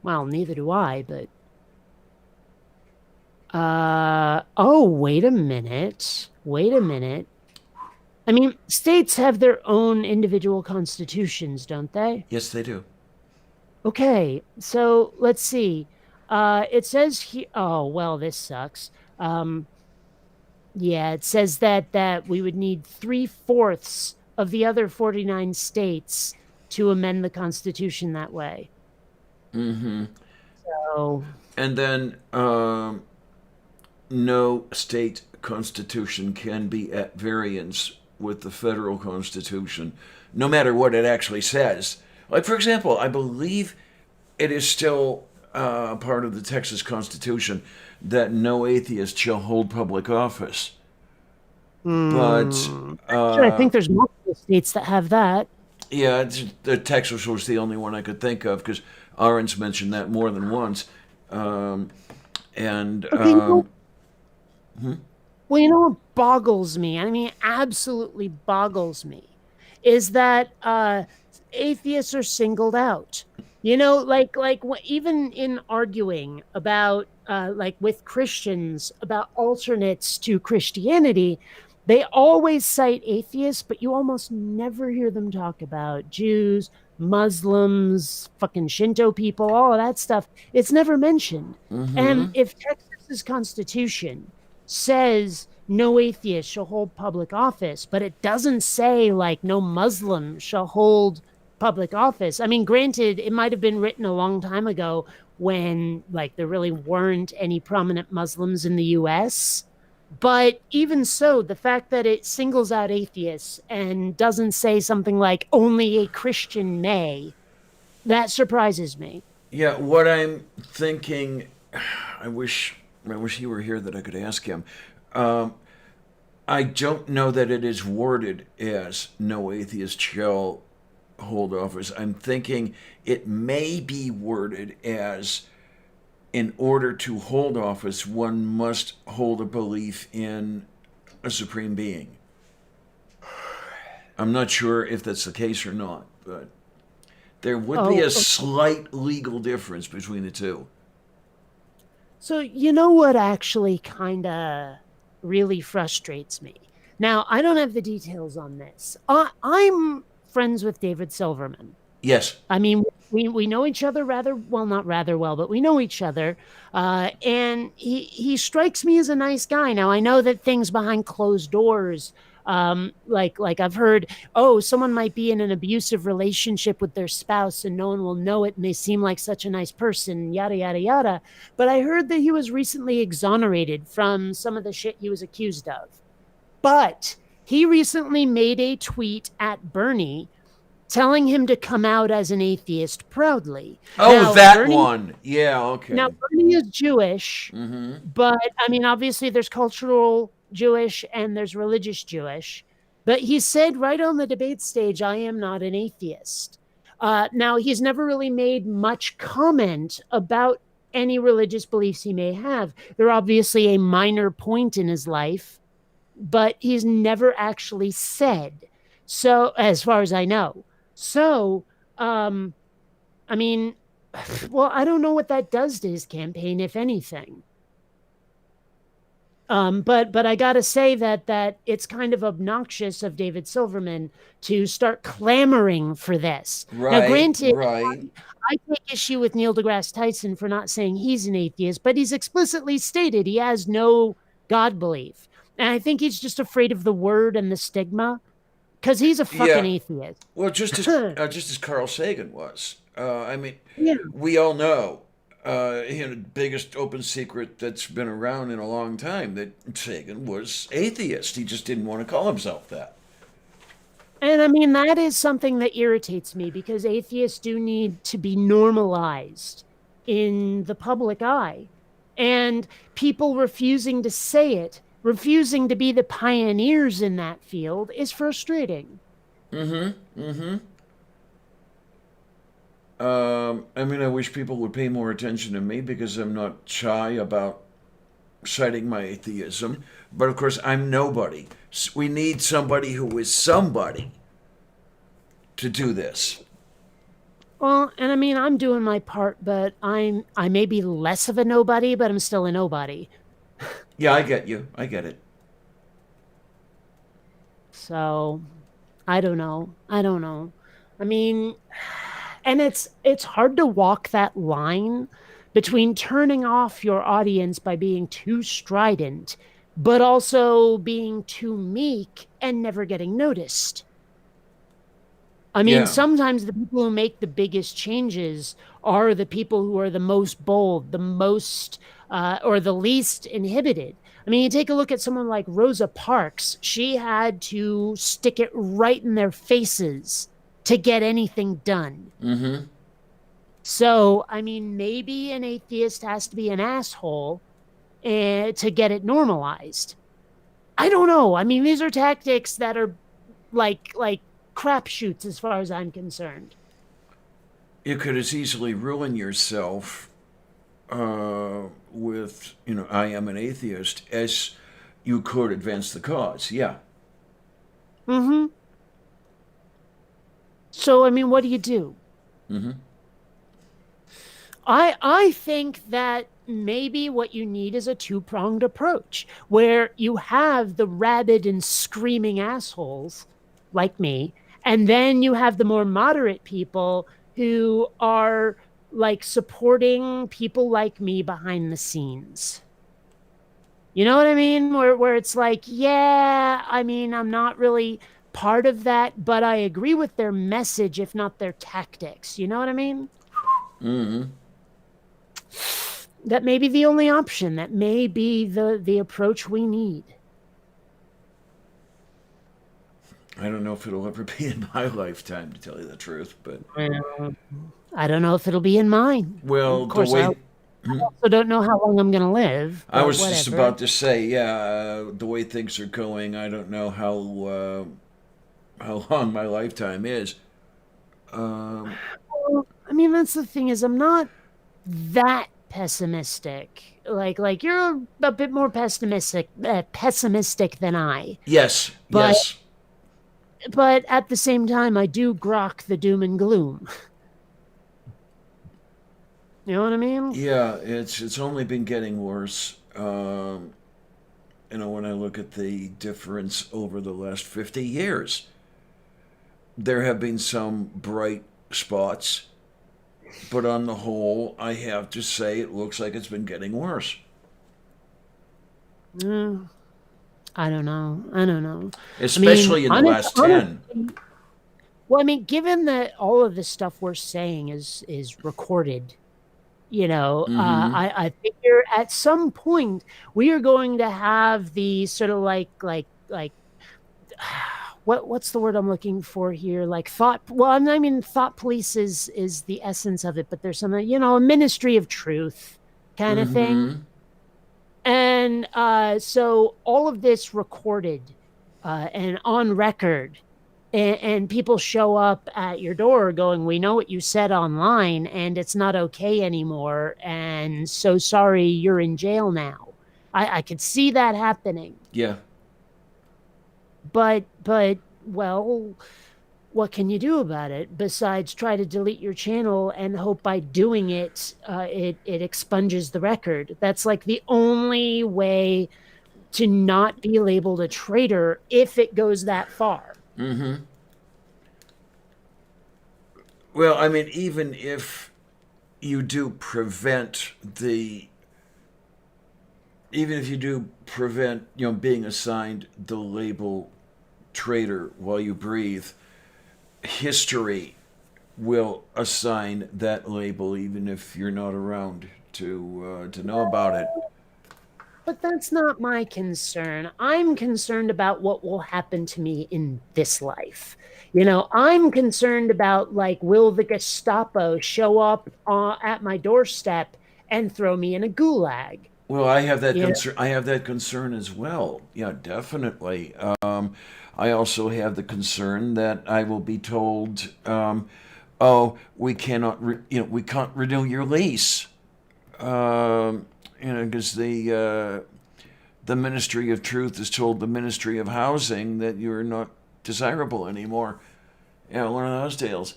Well, neither do I, but oh, wait a minute. Wait a minute. I mean, states have their own individual constitutions, don't they? Yes, they do. Okay, so let's see. It says here, oh, well, this sucks. Yeah, it says that we would need 3/4 of the other 49 states to amend the Constitution that way. Mm-hmm. So, And then no state constitution can be at variance with the federal constitution, no matter what it actually says. Like, for example, I believe it is still part of the Texas Constitution that no atheist shall hold public office. But sure, I think there's multiple states that have that. yeah, the Texas was the only one I could think of because Ahrens mentioned that more than once. Um, and Okay, well, you know what boggles me? I mean, absolutely boggles me, is that atheists are singled out. You know, even in arguing about like with Christians about alternates to Christianity, they always cite atheists, but you almost never hear them talk about Jews, Muslims, fucking Shinto people, all of that stuff. It's never mentioned. And mm-hmm. if Texas's constitution says no atheist shall hold public office, but it doesn't say like no Muslim shall hold public office. I mean, granted, it might have been written a long time ago when like there really weren't any prominent Muslims in the US. But even so, the fact that it singles out atheists and doesn't say something like only a Christian may, that surprises me. Yeah, what I'm thinking, I wish he were here that I could ask him. Um, I don't know that it is worded as no atheist shall hold office. I'm thinking it may be worded as in order to hold office, one must hold a belief in a supreme being. I'm not sure if that's the case or not, but there would be Oh, a slight legal difference between the two. so you know what actually kind of really frustrates me? Now, I don't have the details on this. I'm friends with David Silverman. Yes. I mean, we know each other rather well, not rather well, but we know each other. And he strikes me as a nice guy. Now I know that things behind closed doors, like I've heard, oh, someone might be in an abusive relationship with their spouse and no one will know it, and they seem like such a nice person, yada yada yada. But I heard that he was recently exonerated from some of the shit he was accused of. But he recently made a tweet at Bernie telling him to come out as an atheist proudly. Oh, Now, that one. Yeah, now okay. Bernie is Jewish, Mm-hmm. but I mean, obviously, there's cultural Jewish and there's religious Jewish. But he said right on the debate stage, I am not an atheist. Now, he's never really made much comment about any religious beliefs he may have. They're obviously a minor point in his life, but he's never actually said. So, as far as I know. So, um, I mean, well, I don't know what that does to his campaign, if anything. But I gotta say that it's kind of obnoxious of David Silverman to start clamoring for this. Now, Right, granted, right. I take issue with Neil deGrasse Tyson for not saying he's an atheist, but he's explicitly stated he has no God belief, and I think he's just afraid of the word and the stigma because he's a fucking Yeah. atheist. Well, just as Carl Sagan was. I mean, Yeah. we all know, the biggest open secret that's been around in a long time that Sagan was atheist. He just didn't want to call himself that. And I mean, that is something that irritates me because atheists do need to be normalized in the public eye. And people refusing to say it, refusing to be the pioneers in that field is frustrating. Mm-hmm. Mm-hmm. I mean, I wish people would pay more attention to me because I'm not shy about citing my atheism. But of course, I'm nobody. We need somebody who is somebody to do this. Well, and I mean, I'm doing my part, but I may be less of a nobody, but I'm still a nobody. Yeah, I get you. I get it. So, I don't know. I don't know. I mean, and it's hard to walk that line between turning off your audience by being too strident, but also being too meek and never getting noticed. I mean, Yeah. sometimes the people who make the biggest changes are the people who are the most bold, the most, or the least inhibited. I mean, you take a look at someone like Rosa Parks. She had to stick it right in their faces to get anything done. Mm-hmm. So, I mean, maybe an atheist has to be an asshole to get it normalized. I don't know. I mean, these are tactics that are like crapshoots as far as I'm concerned. You could as easily ruin yourself with, I am an atheist, as you could advance the cause. Yeah. Mm-hmm. So, I mean, what do you do? Mm-hmm. I think that maybe what you need is a two-pronged approach where you have the rabid and screaming assholes like me, and then you have the more moderate people who are like supporting people like me behind the scenes. You know what I mean? Where it's like, yeah, I mean, I'm not really part of that, but I agree with their message, if not their tactics. You know what I mean? Mm-hmm. That may be the only option. That may be the approach we need. I don't know if it'll ever be in my lifetime, to tell you the truth, but Well, I don't know if it'll be in mine. well, Of the course, I way also don't know how long I'm going to live, I but was just whatever. about to say, yeah, the way things are going, I don't know how long my lifetime is. Um, Well, I mean, that's the thing is I'm not that pessimistic. Like you're a bit more pessimistic than I. yes, But yes, but at the same time I do grok the doom and gloom. You know what I mean? yeah. It's only been getting worse. When I look at the difference over the last 50 years, there have been some bright spots, but on the whole, I have to say it looks like it's been getting worse. Mm, I don't know. I don't know. I mean, Especially in the last 10. honestly, well, I mean, given that all of this stuff we're saying is recorded, Mm-hmm. I figure at some point we are going to have the sort of like what's the word I'm looking for here? Like thought. Well, I mean, thought police is the essence of it, but there's some a ministry of truth kind of thing. Mm-hmm. And so all of this recorded and on record, and people show up at your door going, "We know what you said online, and it's not okay anymore. And so sorry, you're in jail now." I could see that happening, Yeah. but well, what can you do about it besides try to delete your channel and hope by doing it, it expunges the record? That's like the only way to not be labeled a traitor if it goes that far. Mm-hmm. Well, I mean, even if you do prevent the even if you do prevent being assigned the label traitor while you breathe, history will assign that label even if you're not around to know about it. But that's not my concern. I'm concerned about what will happen to me in this life. I'm concerned about like, will the Gestapo show up at my doorstep and throw me in a gulag? Well, I have that You know, concern. I have that concern as well. Yeah, definitely. I also have the concern that I will be told, oh, we cannot, we can't renew your lease. Because the Ministry of Truth has told the Ministry of Housing that you're not desirable anymore. Yeah, one of those deals.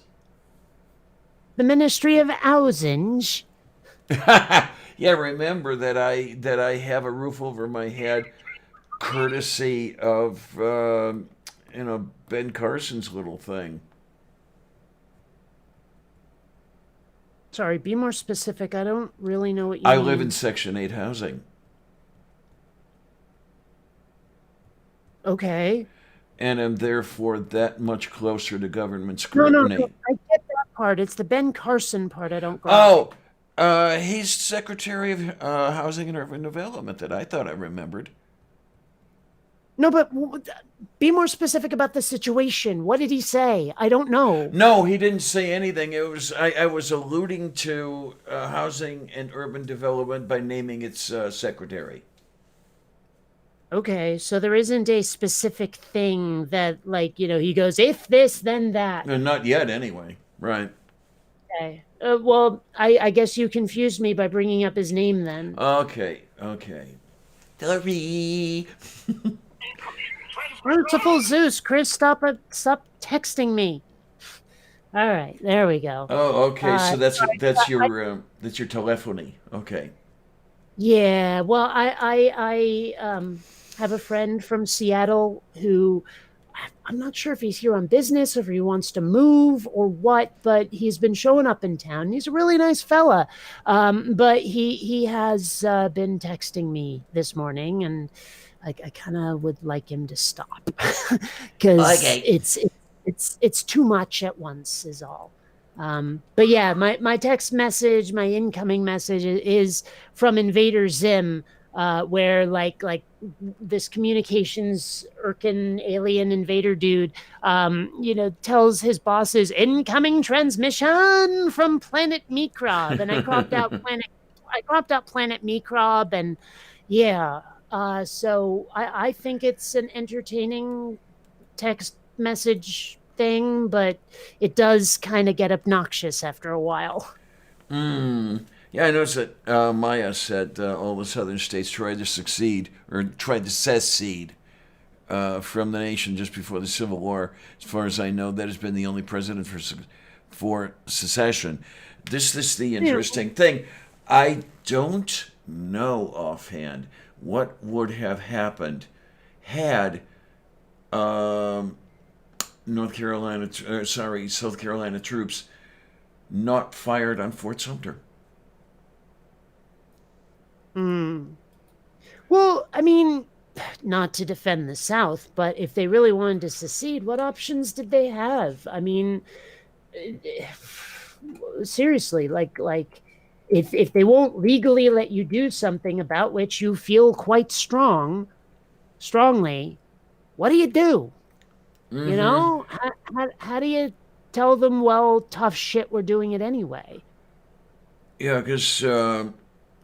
The Ministry of Housing. Yeah, remember that I have a roof over my head, courtesy of Ben Carson's little thing. Sorry, be more specific. I don't really know what you I mean. live in Section 8 housing, Okay. and am therefore that much closer to government No, no, no. scrutiny. I get that part. It's the Ben Carson part I don't grok. Oh, he's Secretary of Housing and Urban Development that I thought I remembered. No, but be more specific about the situation. What did he say? I don't know. No, he didn't say anything. I was alluding to Housing and Urban Development by naming its secretary. Okay, so there isn't a specific thing that, like, he goes, if this, then that. Not yet, anyway. Right. Okay. Well, I guess you confused me by bringing up his name then. Okay. Okay. Sorry. Merciful Zeus, Chris, stop texting me. All right, there we go. Oh, okay. So that's sorry, that's your telephony. Okay. Yeah, well, I have a friend from Seattle who I'm not sure if he's here on business or if he wants to move or what, but he's been showing up in town. He's a really nice fella, but he has been texting me this morning, and I kind of would like him to stop because Okay. it's too much at once is all. But yeah, my text message, my incoming message is from Invader Zim, where like this communications Irkin alien invader dude, tells his bosses incoming transmission from Planet Microb, and I cropped out Planet Microb, and yeah. So I think it's an entertaining text message thing, but it does kind of get obnoxious after a while. Yeah, I noticed that Maya said all the southern states tried to succeed or tried to secede from the nation just before the Civil War. As far as I know, that has been the only president for secession. This is the interesting thing. I don't know offhand what would have happened had South Carolina troops not fired on Fort Sumter. Well, I mean, not to defend the South, but if they really wanted to secede, what options did they have? I mean, seriously, like if they won't legally let you do something about which you feel quite strongly, what do you do? You know, how do you tell them, well, tough shit, we're doing it anyway? Yeah, because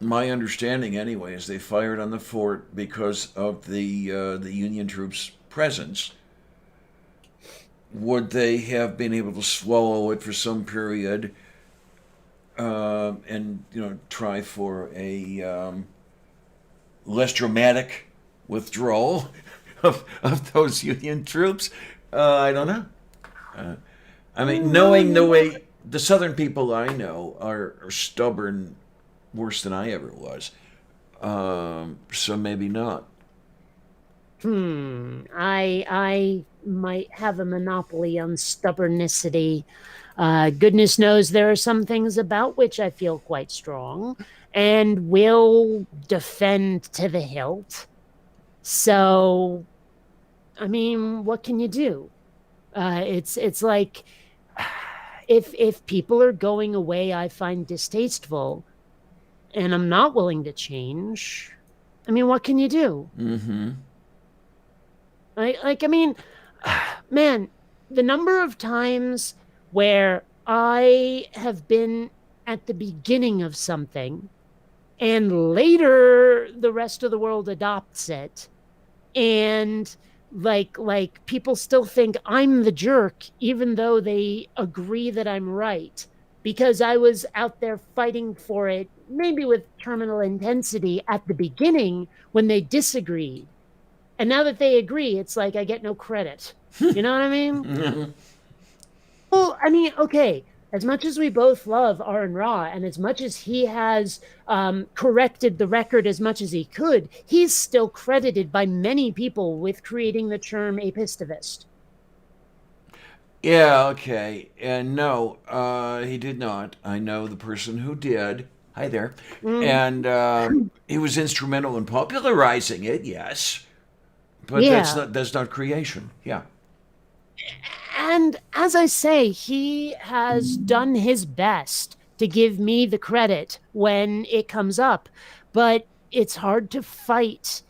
my understanding, anyway, is they fired on the fort because of the Union troops' presence. Would they have been able to swallow it for some period and try for a less dramatic withdrawal of those Union troops? I don't know. I mean, knowing the way the Southern people I know are stubborn, worse than I ever was. So maybe not. I might have a monopoly on stubbornicity. Goodness knows there are some things about which I feel quite strong and will defend to the hilt. So, I mean, what can you do? It's like if people are going away I find distasteful and I'm not willing to change, I mean, what can you do? Mm-hmm. I mean, man, the number of times where I have been at the beginning of something and later the rest of the world adopts it, and Like people still think I'm the jerk even though they agree that I'm right because I was out there fighting for it, maybe with terminal intensity at the beginning when they disagreed. And now that they agree, it's like I get no credit. You know what I mean? Well, I mean, okay, as much as we both love Aaron Ra, and as much as he has corrected the record as much as he could, he's still credited by many people with creating the term apistivist. Yeah, okay. And no, he did not. I know the person who did. Hi there. Mm, And he was instrumental in popularizing it, yes. But yeah. that's not creation. Yeah. And as I say, he has done his best to give me the credit when it comes up. But it's hard to fight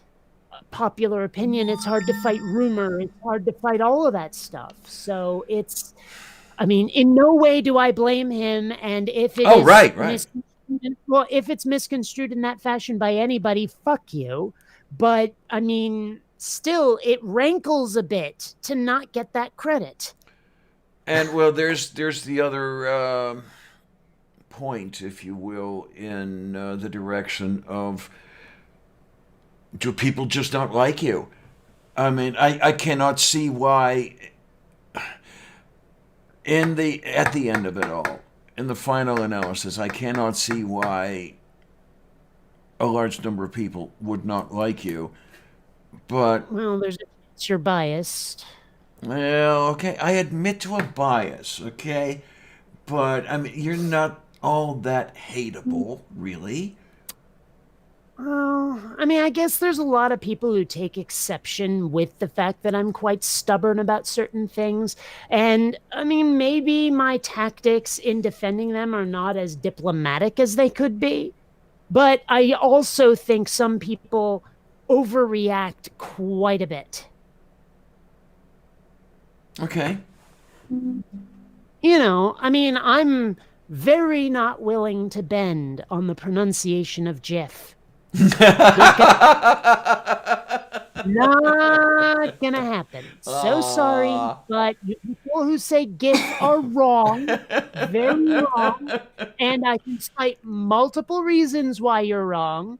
popular opinion. It's hard to fight rumor. It's hard to fight all of that stuff. So I mean, in no way do I blame him. And if it Oh, is right, right. well, if it's misconstrued in that fashion by anybody, fuck you. But I mean, still, it rankles a bit to not get that credit. And well, there's the other point, if you will, in the direction of do people just not like you? I mean, I cannot see why at the end of it all, in the final analysis, I cannot see why a large number of people would not like you. But Well, there's a chance you're biased. well, okay, I admit to a bias, okay, but I mean, you're not all that hateable, really. Well, I mean, I guess there's a lot of people who take exception with the fact that I'm quite stubborn about certain things. And I mean, maybe my tactics in defending them are not as diplomatic as they could be. But I also think some people overreact quite a bit. Okay. You know, I mean, I'm very not willing to bend on the pronunciation of Jif. Not gonna Not gonna happen. So sorry, Aw. but you people who say GIF are wrong, very wrong, and I can cite multiple reasons why you're wrong.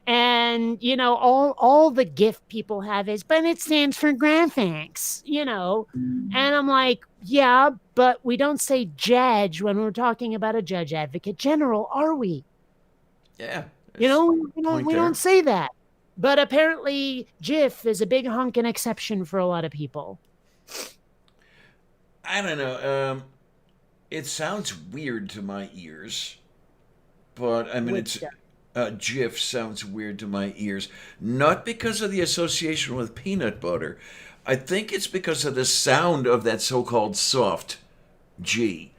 And you know, all the GIF people have is, but it stands for graphics, you know. And I'm like, yeah, but we don't say judge when we're talking about a judge advocate general, are we? Yeah, You there's know, point we don't there. say that. But apparently, GIF is a big honking exception for a lot of people. I don't know. It sounds weird to my ears, but I mean, Which it's GIF sounds weird to my ears, not because of the association with peanut butter. I think it's because of the sound of that so-called soft G.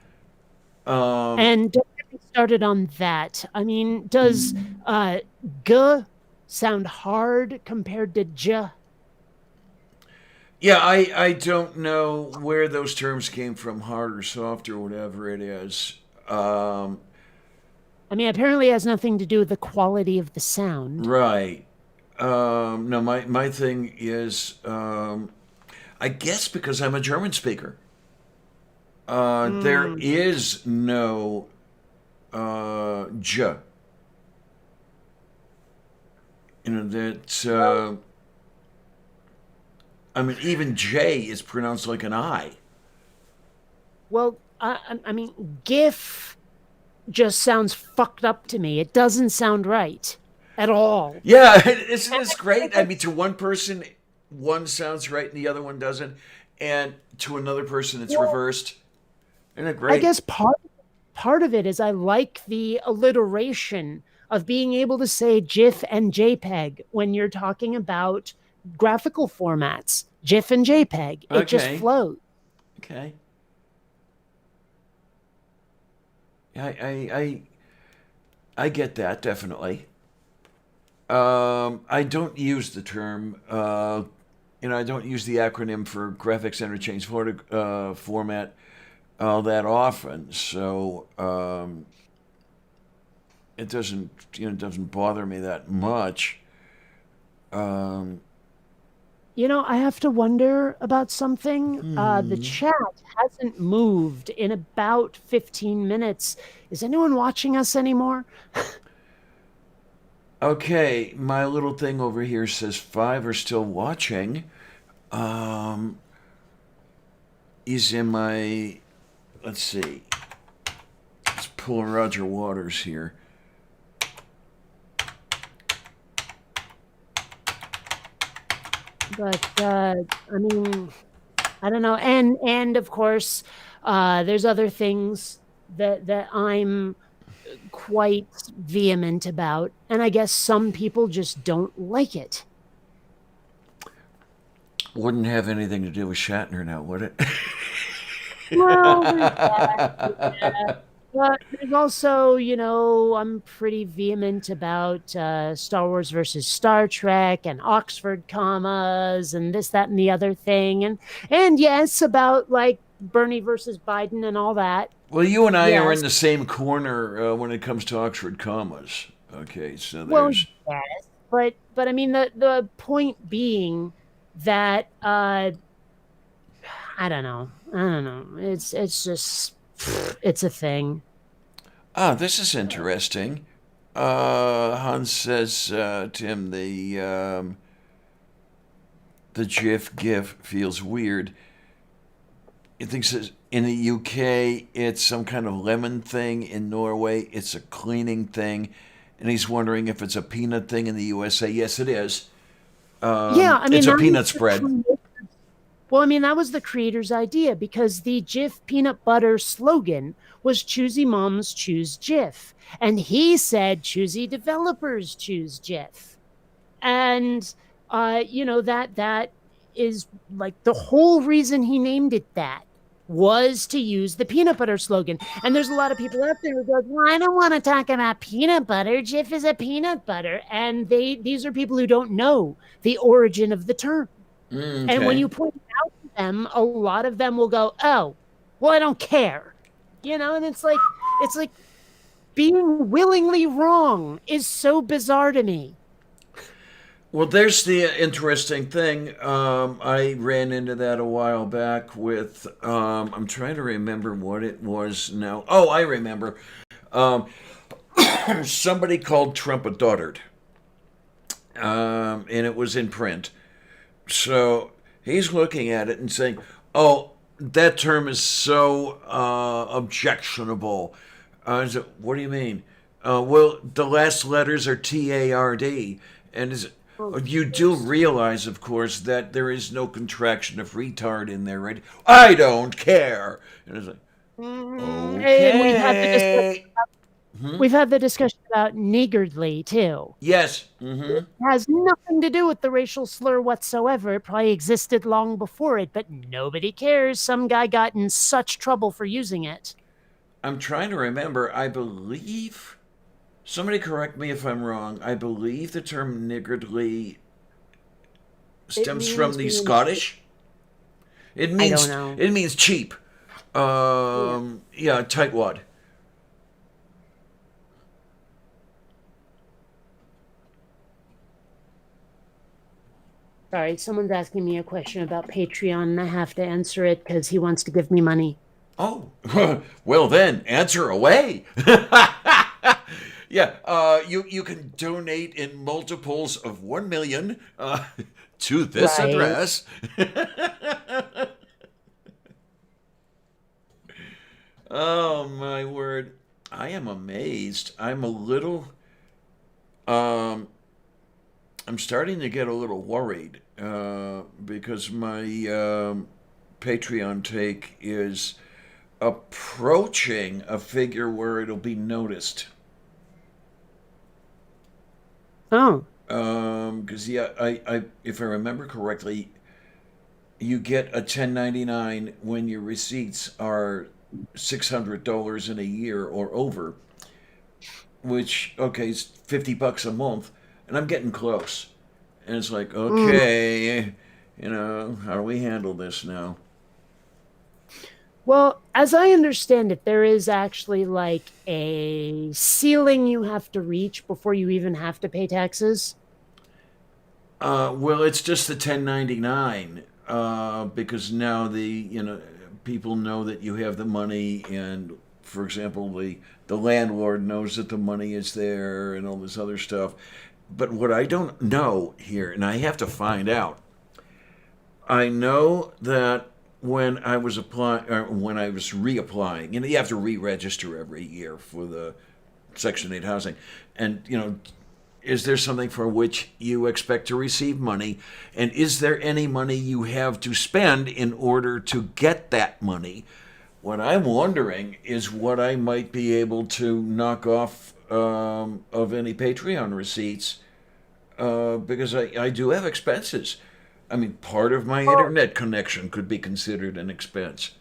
Um, and don't get me started on that. I mean, does uh g sound hard compared to j? yeah, I don't know where those terms came from, hard or soft or whatever it is. I mean, apparently it has nothing to do with the quality of the sound. Right. No, my thing is, I guess because I'm a German speaker, there Mm. is no j. You know that. Well, I mean, even J is pronounced like an I. I mean, GIF just sounds fucked up to me. It doesn't sound right at all. Yeah, isn't this great? I mean, to one person, one sounds right and the other one doesn't, and to another person, it's Well, reversed. Isn't it I great? guess part of it is I like the alliteration of being able to say GIF and JPEG when you're talking about graphical formats. GIF and JPEG. It just Okay, flows. okay. I I get that definitely. I don't use the term. I don't use the acronym for graphics interchange format that often, so it doesn't bother me that much. Um, I have to wonder about something. The Hmm. chat hasn't moved in about 15 minutes. Is anyone watching us anymore? Okay, my little thing over here says 5 are still watching. Um, is in my. Let's see. Let's pull Roger Waters here. But I mean, I don't know. And of course, there's other things that I'm quite vehement about, and I guess some people just don't like it. Wouldn't have anything to do with Shatner now, would it? Well, there's but there's also, I'm pretty vehement about Star Wars versus Star Trek and Oxford commas and this, that, and the other thing, and yes, about like Bernie versus Biden and all that. Well, you and I are in Yes. the same corner when it comes to Oxford commas. Okay, so Well, there's. yes, but I mean the point being that I don't know. It's just it's a thing. Ah, this is interesting. Hans says, Tim, the GIF feels weird. He thinks in the UK it's some kind of lemon thing. In Norway it's a cleaning thing. And he's wondering if it's a peanut thing in the USA. Yes, it is. Yeah, I mean It's a that was peanut spread. well, I mean that was the creator's idea because the Jif peanut butter slogan was "Choosy moms choose Jif," and he said "Choosy developers choose Jif," and that is like the whole reason he named it that was to use the peanut butter slogan. And there's a lot of people out there who go, well, I don't want to talk about peanut butter. Jif is a peanut butter. And these are people who don't know the origin of the term. And when Okay. you point it out to them, a lot of them will go, oh, well, I don't care. And it's like being willingly wrong is so bizarre to me. Well, there's the interesting thing. I ran into that a while back with. I'm trying to remember what it was now. Oh, I remember. Um, Somebody called Trump a dotard, and it was in print. So he's looking at it and saying, "Oh, that term is so objectionable." So, what do you mean? Well, the last letters are TARD, and Oh, you do realize, of course, that there is no contraction of retard in there, right? I don't care. And it's like, And we've had the discussion. okay. Hmm? We've had the discussion about niggardly too. Yes. Mm-hmm. It has nothing to do with the racial slur whatsoever. It probably existed long before it, but nobody cares. Some guy got in such trouble for using it. I'm trying to remember. I believe. Somebody correct me if I'm wrong. I believe the term niggardly It stems from means the being. Scottish. It I don't means know. it means cheap. Yeah. Yeah, tightwad. Sorry, someone's asking me a question about Patreon, and I have to answer it because he wants to give me money. Oh, well then, answer away. Yeah, you can donate in multiples of 1 million to this Right. address. Oh my word! I am amazed. I'm a little. Um, I'm starting to get a little worried because my Patreon take is approaching a figure where it'll be noticed. Oh, Because yeah, if I remember correctly, you get a 1099 when your receipts are $600 in a year or over, which okay is $50 a month, and I'm getting close. And it's like, mm. okay, how do we handle this now? Well, as I understand it, there is actually like a ceiling you have to reach before you even have to pay taxes. Well, it's just the 1099 because now people know that you have the money, and for example, the landlord knows that the money is there and all this other stuff. But what I don't know here, and I have to find out, I know that when I was applying, or when I was reapplying, you have to re-register every year for the Section 8 housing, and is there something for which you expect to receive money? And is there any money you have to spend in order to get that money? What I'm wondering is what I might be able to knock off of any Patreon receipts because I do have expenses. I mean, part of my Well, internet connection could be considered an expense.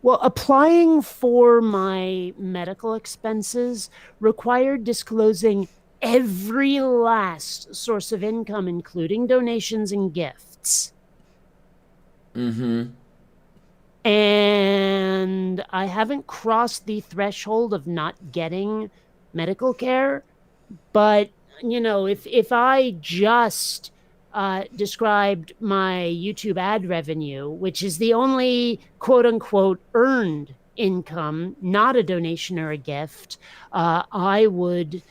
well, applying for my medical expenses required disclosing every last source of income, including donations and gifts. Mm-hmm. And I haven't crossed the threshold of not getting medical care. But if I just described my YouTube ad revenue, which is the only quote unquote earned income, not a donation or a gift, I would.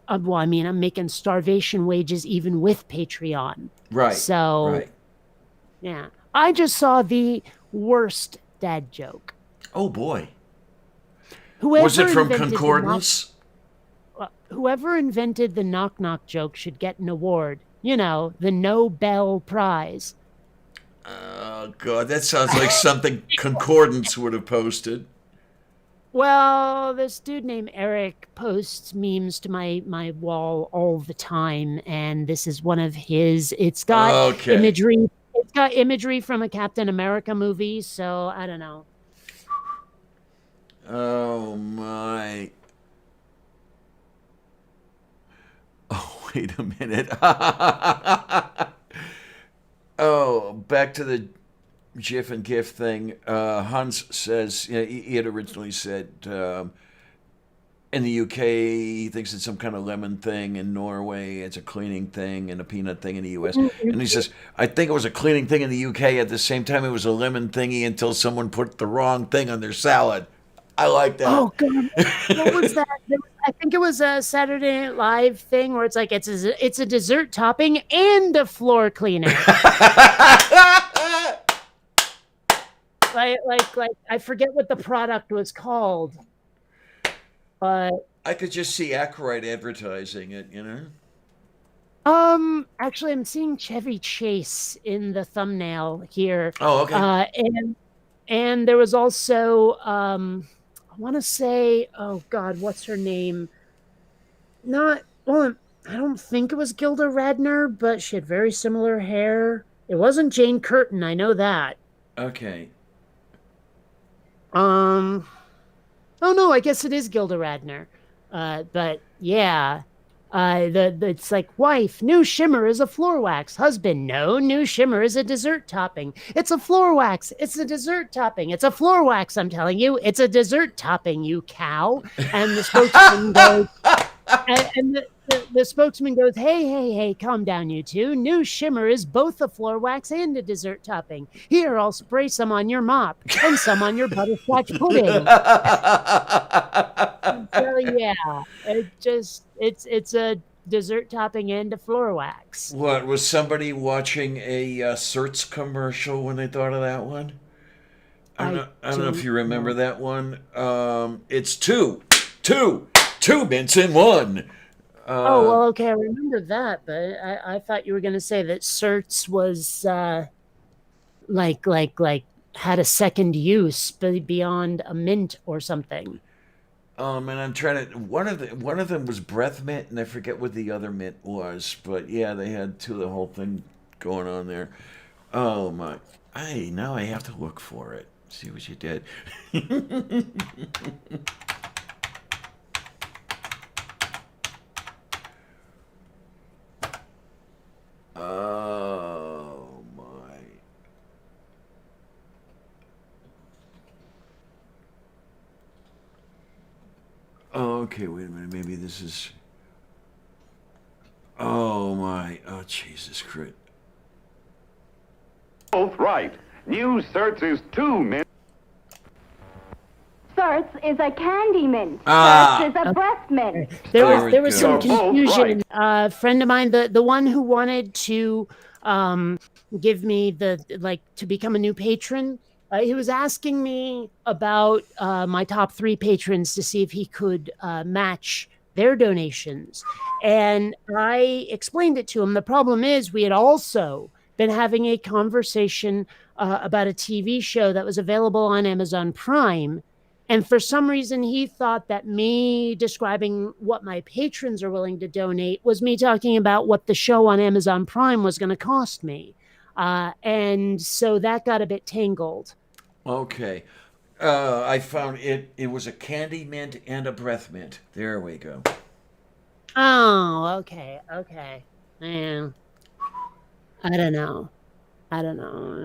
Well, I mean, I'm making starvation wages even with Patreon. Right. So, Right. yeah, I just saw the worst dad joke. Oh boy. Was Whoever it from invented the knock Concordance? whoever invented the knock knock joke should get an award. The Nobel Prize. Oh god, that sounds like something Concordance would have posted. Well, this dude named Eric posts memes to my wall all the time, and this is one of his. It's got Okay. imagery. It's got imagery from a Captain America movie, so I don't know. Oh my. Oh, wait a minute. Oh, back to the GIF and GIF thing. Hans says he had originally said in the UK he thinks it's some kind of lemon thing. In Norway it's a cleaning thing, and a peanut thing in the US. And he says I think it was a cleaning thing in the UK at the same time it was a lemon thingy until someone put the wrong thing on their salad. I like that. Oh God, what was that? I think it was a Saturday Night Live thing where it's like it's a dessert topping and a floor cleaner. Like I forget what the product was called, but I could just see Ackroyd advertising it. actually I'm seeing Chevy Chase in the thumbnail here. Oh, okay. And there was also I want to say, oh God, what's her name? Not well, I don't think it was Gilda Radner, but she had very similar hair. It wasn't Jane Curtin, I know that. Okay. Um oh no, I guess it is Gilda Radner. But yeah. It's like wife, new shimmer is a floor wax. Husband, no, new shimmer is a dessert topping. It's a floor wax. It's a dessert topping. It's a floor wax, I'm telling you. It's a dessert topping, you cow. And the spokesman goes, and the spokesman goes, hey, calm down, you two. New shimmer is both a floor wax and a dessert topping. Here, I'll spray some on your mop and some on your butterscotch pudding. So yeah, it's a dessert topping and a floor wax. What was somebody watching a Certs commercial when they thought of that one? I don't I know. I don't know if don't you remember know. that one. It's two mints in one. Oh Uh, well, okay, I remember that, but I thought you were going to say that Certs was like had a second use beyond a mint or something. and I'm trying to. One of them was breath mint, and I forget what the other mint was. But yeah, they had the whole thing going on there. Oh my! Now I have to look for it. See what you did. Oh my! Oh, okay, wait a minute. Maybe this is. Oh why. Oh, Jesus Christ. Both right. New Certs is 2 minutes. Certs is a candy mint. Ah. Certs is a breast mint. There was we some go. confusion. Right. A friend of mine, the one who wanted to give me to become a new patron, he was asking me about my top 3 patrons to see if he could match their donations. And I explained it to him. The problem is we had also been having a conversation about a TV show that was available on Amazon Prime. And for some reason, he thought that me describing what my patrons are willing to donate was me talking about what the show on Amazon Prime was going to cost me. And so that got a bit tangled. Okay. I found it. It was a candy mint and a breath mint. There we go. Oh, okay. Yeah. I don't know.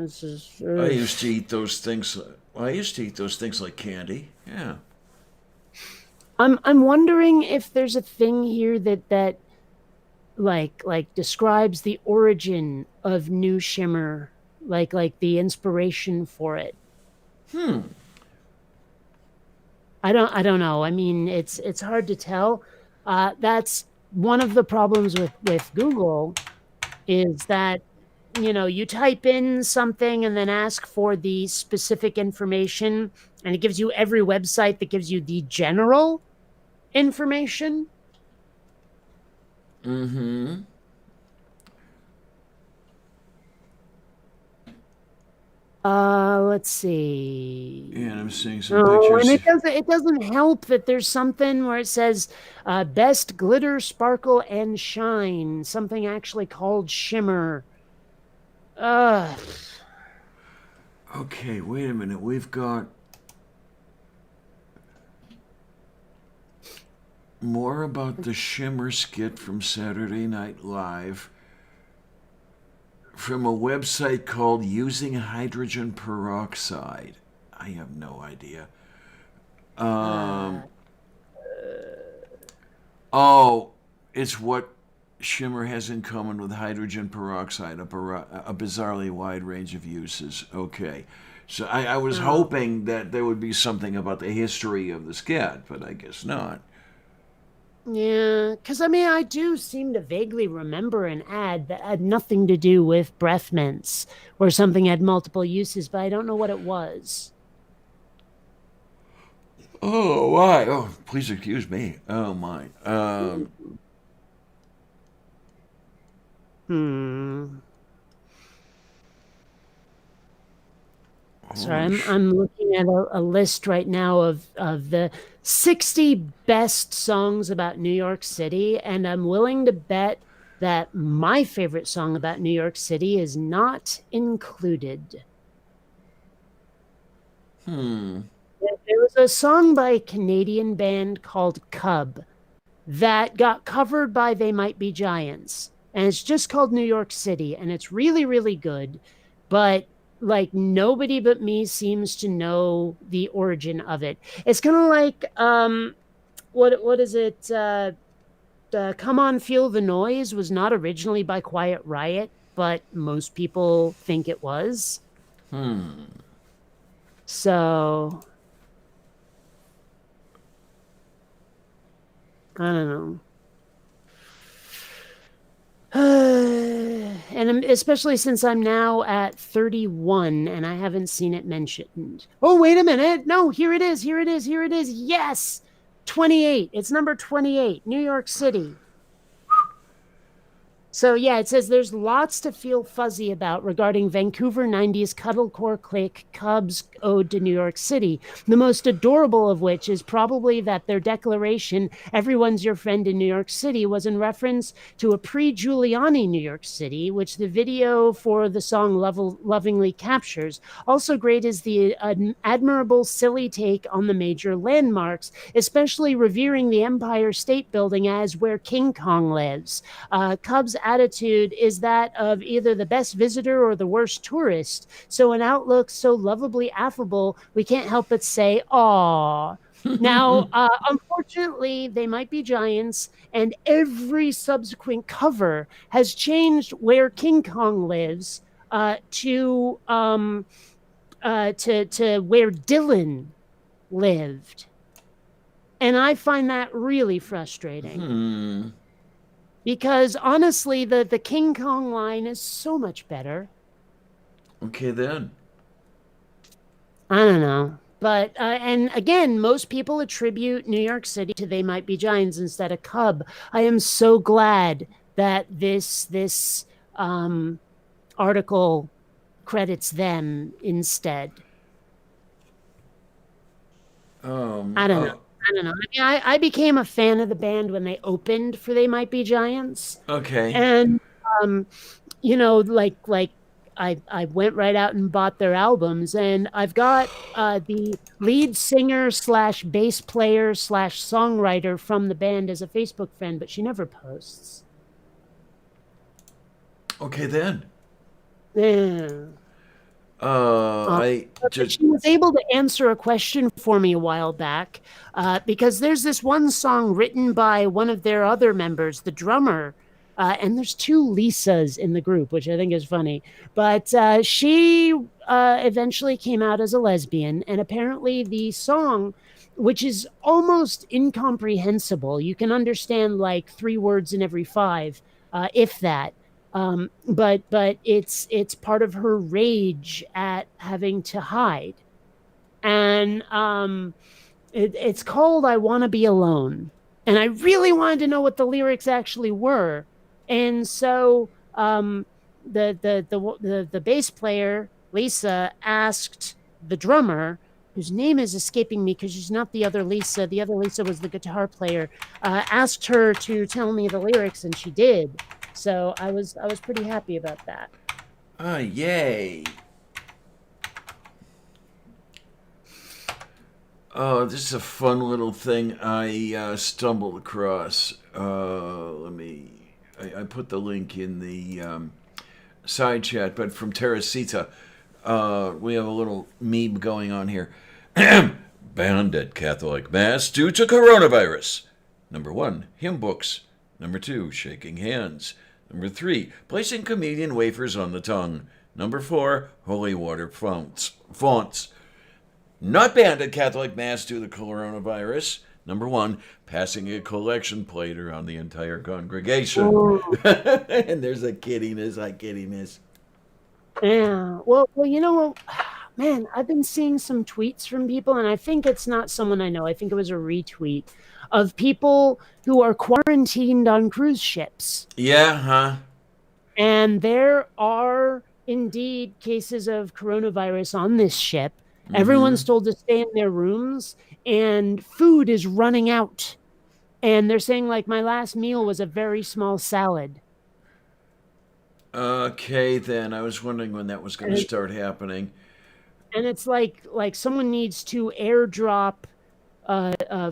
It's just, I used to eat those things. I used to eat those things like candy. Yeah. I'm wondering if there's a thing here that like describes the origin of New Shimmer, like the inspiration for it. I don't know. I mean, it's hard to tell. That's one of the problems with Google is that you type in something and then ask for the specific information, and it gives you every website that gives you the general information. Mm-hmm. Let's see. And I'm seeing some pictures. And it doesn't help that there's something where it says best glitter, sparkle, and shine. Something actually called shimmer. Okay, wait a minute. We've got more about the Shimmer skit from Saturday Night Live from a website called Using Hydrogen Peroxide. I have no idea. Oh, it's what Shimmer has in common with hydrogen peroxide, a bizarrely wide range of uses. Okay. So I was hoping that there would be something about the history of the skit, but I guess not. Yeah, because I mean, I do seem to vaguely remember an ad that had nothing to do with breath mints or something had multiple uses, but I don't know what it was. Oh, why? Oh, please excuse me. Oh, my. Sorry, I'm looking at a list right now of the 60 best songs about New York City, and I'm willing to bet that my favorite song about New York City is not included. There was a song by a Canadian band called Cub that got covered by They Might Be Giants, and it's just called New York City, and it's really, really good, but like nobody but me seems to know the origin of it. It's kind of like what is it? Come On Feel the Noise was not originally by Quiet Riot, but most people think it was. So I don't know. And especially since I'm now at 31 and I haven't seen it mentioned. Oh, wait a minute. No, here it is. Yes. 28. It's number 28, New York City. So, yeah, it says there's lots to feel fuzzy about regarding Vancouver 90s cuddlecore clique Cubs' ode to New York City. The most adorable of which is probably that their declaration, "Everyone's your friend in New York City," was in reference to a pre-Giuliani New York City, which the video for the song lovingly captures. Also great is the admirable, silly take on the major landmarks, especially revering the Empire State Building as where King Kong lives. Cubs' attitude is that of either the best visitor or the worst tourist. So an outlook so lovably affable, we can't help but say, "Aw." Now, unfortunately, They Might Be Giants, and every subsequent cover has changed where King Kong lives to where Dylan lived, and I find that really frustrating. Because honestly, the King Kong line is so much better. Okay, then. I don't know. But and again, most people attribute New York City to They Might Be Giants instead of Cub. I am so glad that this article credits them instead. I don't know. I don't know. I mean, I became a fan of the band when they opened for They Might Be Giants, Okay. and um, like I went right out and bought their albums, and I've got the lead singer slash bass player slash songwriter from the band as a Facebook friend, but she never posts. Okay, then. Yeah. I just. She was able to answer a question for me a while back because there's this one song written by one of their other members, the drummer, and there's two Lisas in the group, which I think is funny. But she eventually came out as a lesbian, and apparently the song, which is almost incomprehensible, you can understand like 3 words in every 5, if that. But it's part of her rage at having to hide, and it's called "I Want to Be Alone," and I really wanted to know what the lyrics actually were, and so the bass player Lisa asked the drummer, whose name is escaping me because she's not the other Lisa. The other Lisa was the guitar player. Asked her to tell me the lyrics, and she did. So I was pretty happy about that. Yay. Oh, this is a fun little thing I stumbled across. I put the link in the side chat, but from Teresita, we have a little meme going on here. Banned at Catholic Mass due to coronavirus. Number 1, hymn books. Number 2, shaking hands. Number 3, placing communion wafers on the tongue. Number 4, holy water fonts. Not banned at Catholic Mass due to coronavirus. Number 1, passing a collection plate around the entire congregation. And there's a kiddiness. Yeah. Well, you know, man, I've been seeing some tweets from people, and I think it's not someone I know. I think it was a retweet of people who are quarantined on cruise ships. Yeah, huh? And there are indeed cases of coronavirus on this ship. Mm-hmm. Everyone's told to stay in their rooms, and food is running out. And they're saying, like, my last meal was a very small salad. Okay, then. I was wondering when that was going to start happening. And it's like someone needs to airdrop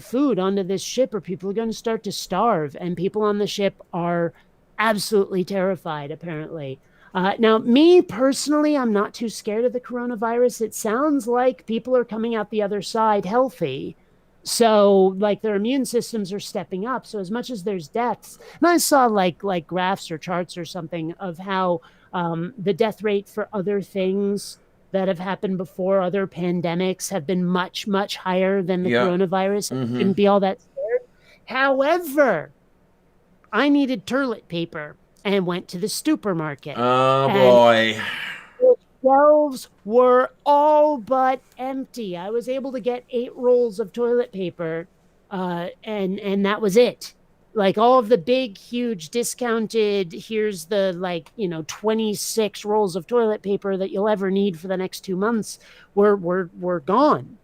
food onto this ship, or people are going to start to starve, and people on the ship are absolutely terrified, apparently. Now, me personally, I'm not too scared of the coronavirus. It sounds like people are coming out the other side healthy, so like their immune systems are stepping up. So as much as there's deaths, and I saw like graphs or charts or something of how the death rate for other things that have happened before, other pandemics, have been much, much higher than the coronavirus. Mm-hmm. Didn't be all that scared. However, I needed toilet paper and went to the supermarket. Oh, boy. The shelves were all but empty. I was able to get 8 rolls of toilet paper, and that was it. Like all of the big, huge discounted, here's the 26 rolls of toilet paper that you'll ever need for the next 2 months were gone.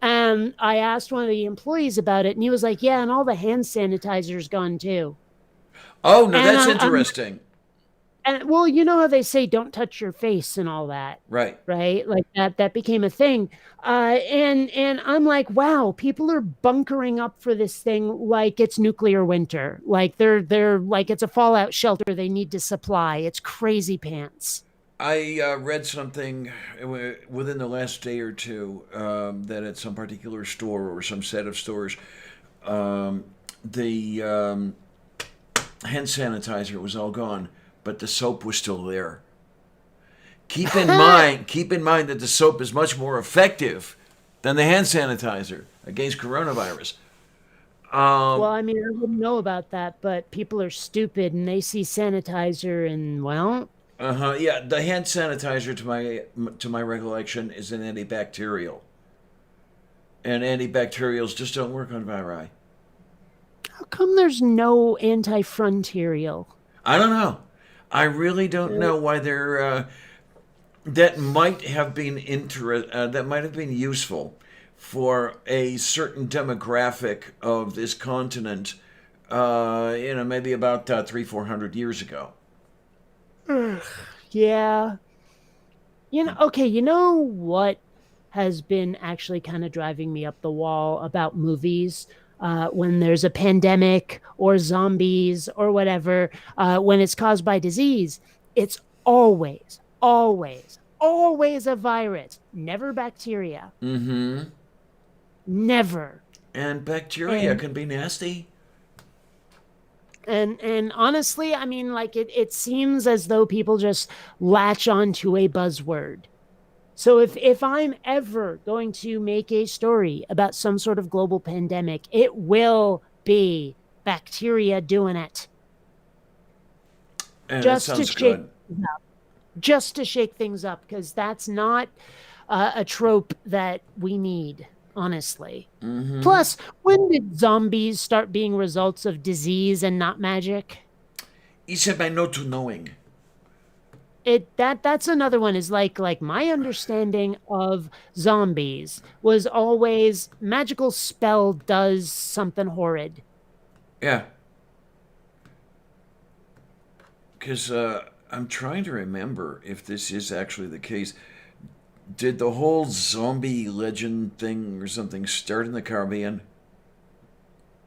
And I asked one of the employees about it, and he was like, yeah, and all the hand sanitizer's gone too. Oh, no, that's interesting. And well, you know how they say don't touch your face and all that. Right. Right? Like that became a thing. And I'm like, wow, people are bunkering up for this thing like it's nuclear winter. Like they're like it's a fallout shelter they need to supply. It's crazy pants. I read something within the last day or two that at some particular store or some set of stores, um, the hand sanitizer was all gone, but the soap was still there. Keep in mind that the soap is much more effective than the hand sanitizer against coronavirus. Well, I mean, I wouldn't know about that, but people are stupid and they see sanitizer and, well, Uh-huh. Yeah, the hand sanitizer, to my recollection, is an antibacterial, and antibacterials just don't work on viri. how come there's no anti-fronterial? I don't know. I really don't know why they're. That might have been that might have been useful for a certain demographic of this continent. Maybe about 300-400 years ago. Yeah. Okay, you know what has been actually kind of driving me up the wall about movies when there's a pandemic or zombies or whatever, when it's caused by disease? It's always a virus, never bacteria. Mm-hmm. Never. And bacteria And can be nasty. and honestly, I mean, like it seems as though people just latch onto a buzzword. So if I'm ever going to make a story about some sort of global pandemic, it will be bacteria doing it. And that Just to sounds shake good. just to shake things up, because that's not a trope that we need, honestly. Mm-hmm. Plus, when did zombies start being results of disease and not magic? It's by not to knowing. That's another one, is like my understanding of zombies was always magical spell does something horrid. Yeah. Because I'm trying to remember if this is actually the case. Did the whole zombie legend thing or something start in the Caribbean?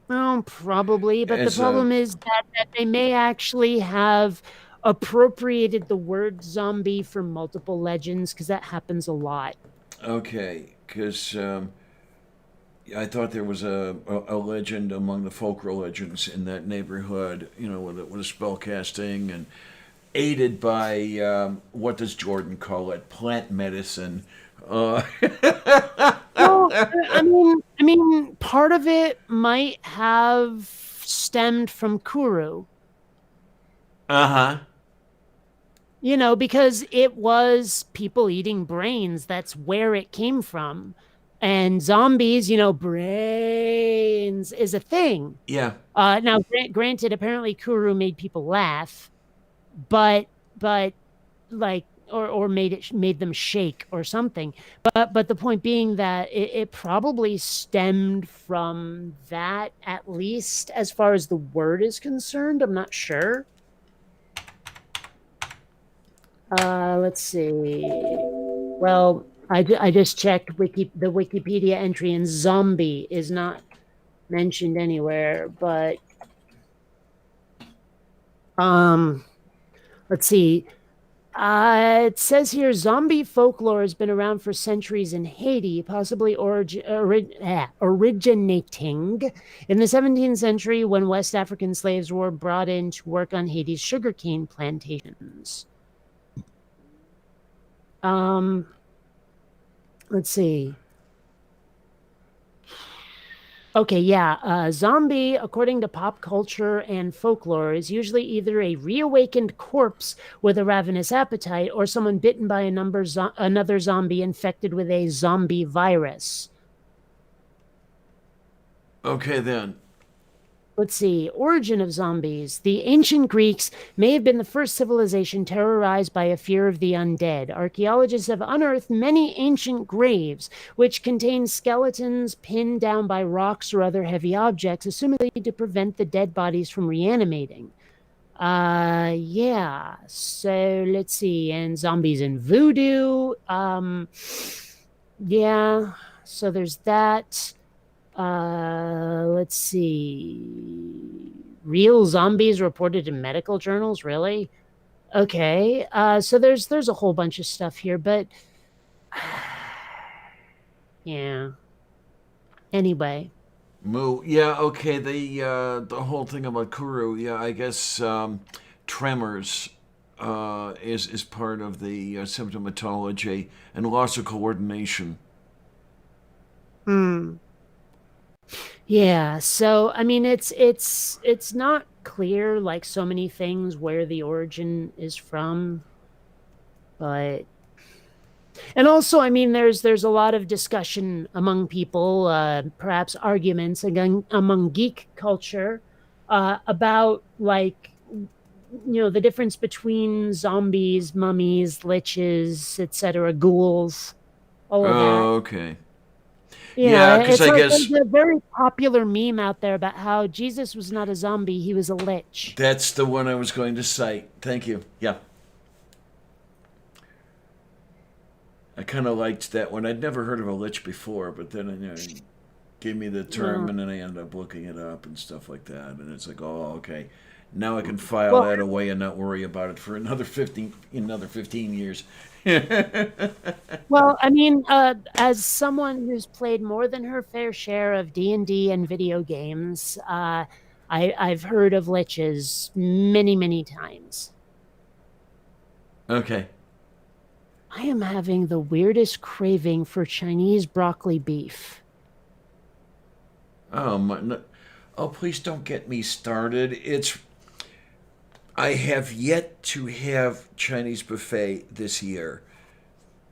Well, probably, but the As a problem is that they may actually have appropriated the word zombie for multiple legends, because that happens a lot. Okay, because I thought there was a legend among the folk religions in that neighborhood, with a spell casting and aided by what does Jordan call it? Plant medicine. Uh Well, I mean, part of it might have stemmed from Kuru, huh. because it was people eating brains. That's where it came from. And zombies, brains is a thing. Yeah. Now, granted, apparently Kuru made people laugh, but like, or made them shake or something. But the point being that it probably stemmed from that, at least as far as the word is concerned. I'm not sure. Let's see. Well, I just checked the Wikipedia entry, and zombie is not mentioned anywhere. But let's see. It says here zombie folklore has been around for centuries in Haiti, possibly originating in the 17th century when West African slaves were brought in to work on Haiti's sugarcane plantations. Let's see. Okay, yeah. Zombie, according to pop culture and folklore, is usually either a reawakened corpse with a ravenous appetite or someone bitten by another zombie infected with a zombie virus. Okay then. Let's see. Origin of zombies. The ancient Greeks may have been the first civilization terrorized by a fear of the undead. Archaeologists have unearthed many ancient graves, which contain skeletons pinned down by rocks or other heavy objects, assumedly to prevent the dead bodies from reanimating. Yeah. So let's see. And zombies and voodoo. Yeah. So there's that. Let's see. Real zombies reported in medical journals, really? Okay. So there's a whole bunch of stuff here, but yeah. Anyway. Moo. Yeah. Okay. The whole thing about Kuru. Yeah. I guess tremors is part of the symptomatology and loss of coordination. Hmm. Yeah, so I mean it's not clear like so many things where the origin is from, but and also I mean there's a lot of discussion among people, perhaps arguments among geek culture about like the difference between zombies, mummies, liches, etc., ghouls, all of that. Oh, okay. Yeah, Yeah, because it's I like there's guess a very popular meme out there about how Jesus was not a zombie, he was a lich. that's the one I was going to cite. Thank you. Yeah. I kind of liked that one. I'd never heard of a lich before, but then it gave me the term, Well, and then I ended up looking it up and stuff like that. And it's like, oh, okay. Now I can file well, that away and not worry about it for another 15 years. well, I mean, as someone who's played more than her fair share of D&D and video games, I've heard of liches many, many times. Okay. I am having the weirdest craving for Chinese broccoli beef. Oh my. No, oh, please don't get me started. I have yet to have Chinese buffet this year,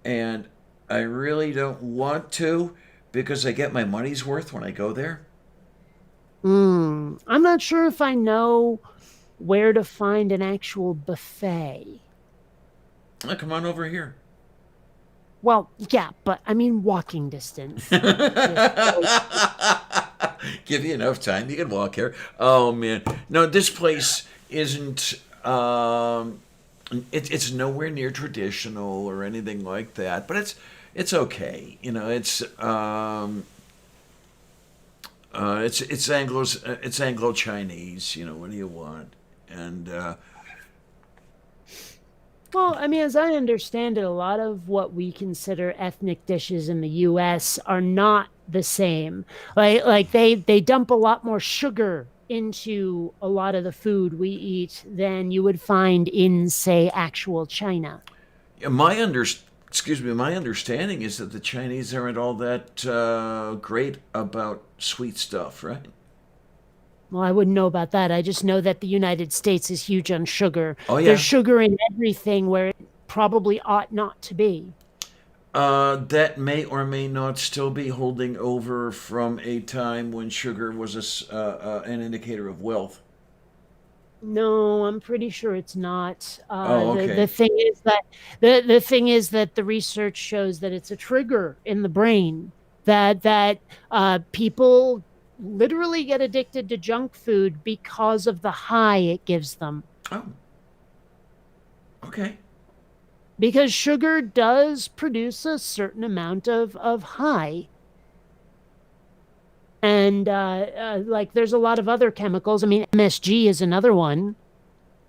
and I really don't want to because I get my money's worth when I go there. I'm not sure if I know where to find an actual buffet. Oh, come on over here. Well, yeah, but I mean walking distance. Just like, Give you enough time. You can walk here. Oh man, no, this place isn't. It's nowhere near traditional or anything like that, but it's okay. It's Anglo Chinese. What do you want? And well, I mean, as I understand it, a lot of what we consider ethnic dishes in the US are not the same. Like they dump a lot more sugar into a lot of the food we eat than you would find in, say, actual China. yeah, my understanding is that the Chinese aren't all that great about sweet stuff, right? Well, I wouldn't know about that. I just know that the United States is huge on sugar. Oh There's yeah. sugar in everything where it probably ought not to be. That may or may not still be holding over from a time when sugar was an indicator of wealth. No, I'm pretty sure it's not. Oh, The okay. thing is that the thing is that the research shows that it's a trigger in the brain that people literally get addicted to junk food because of the high it gives them. Oh, okay. Because sugar does produce a certain amount of high. And like there's a lot of other chemicals. I mean, MSG is another one.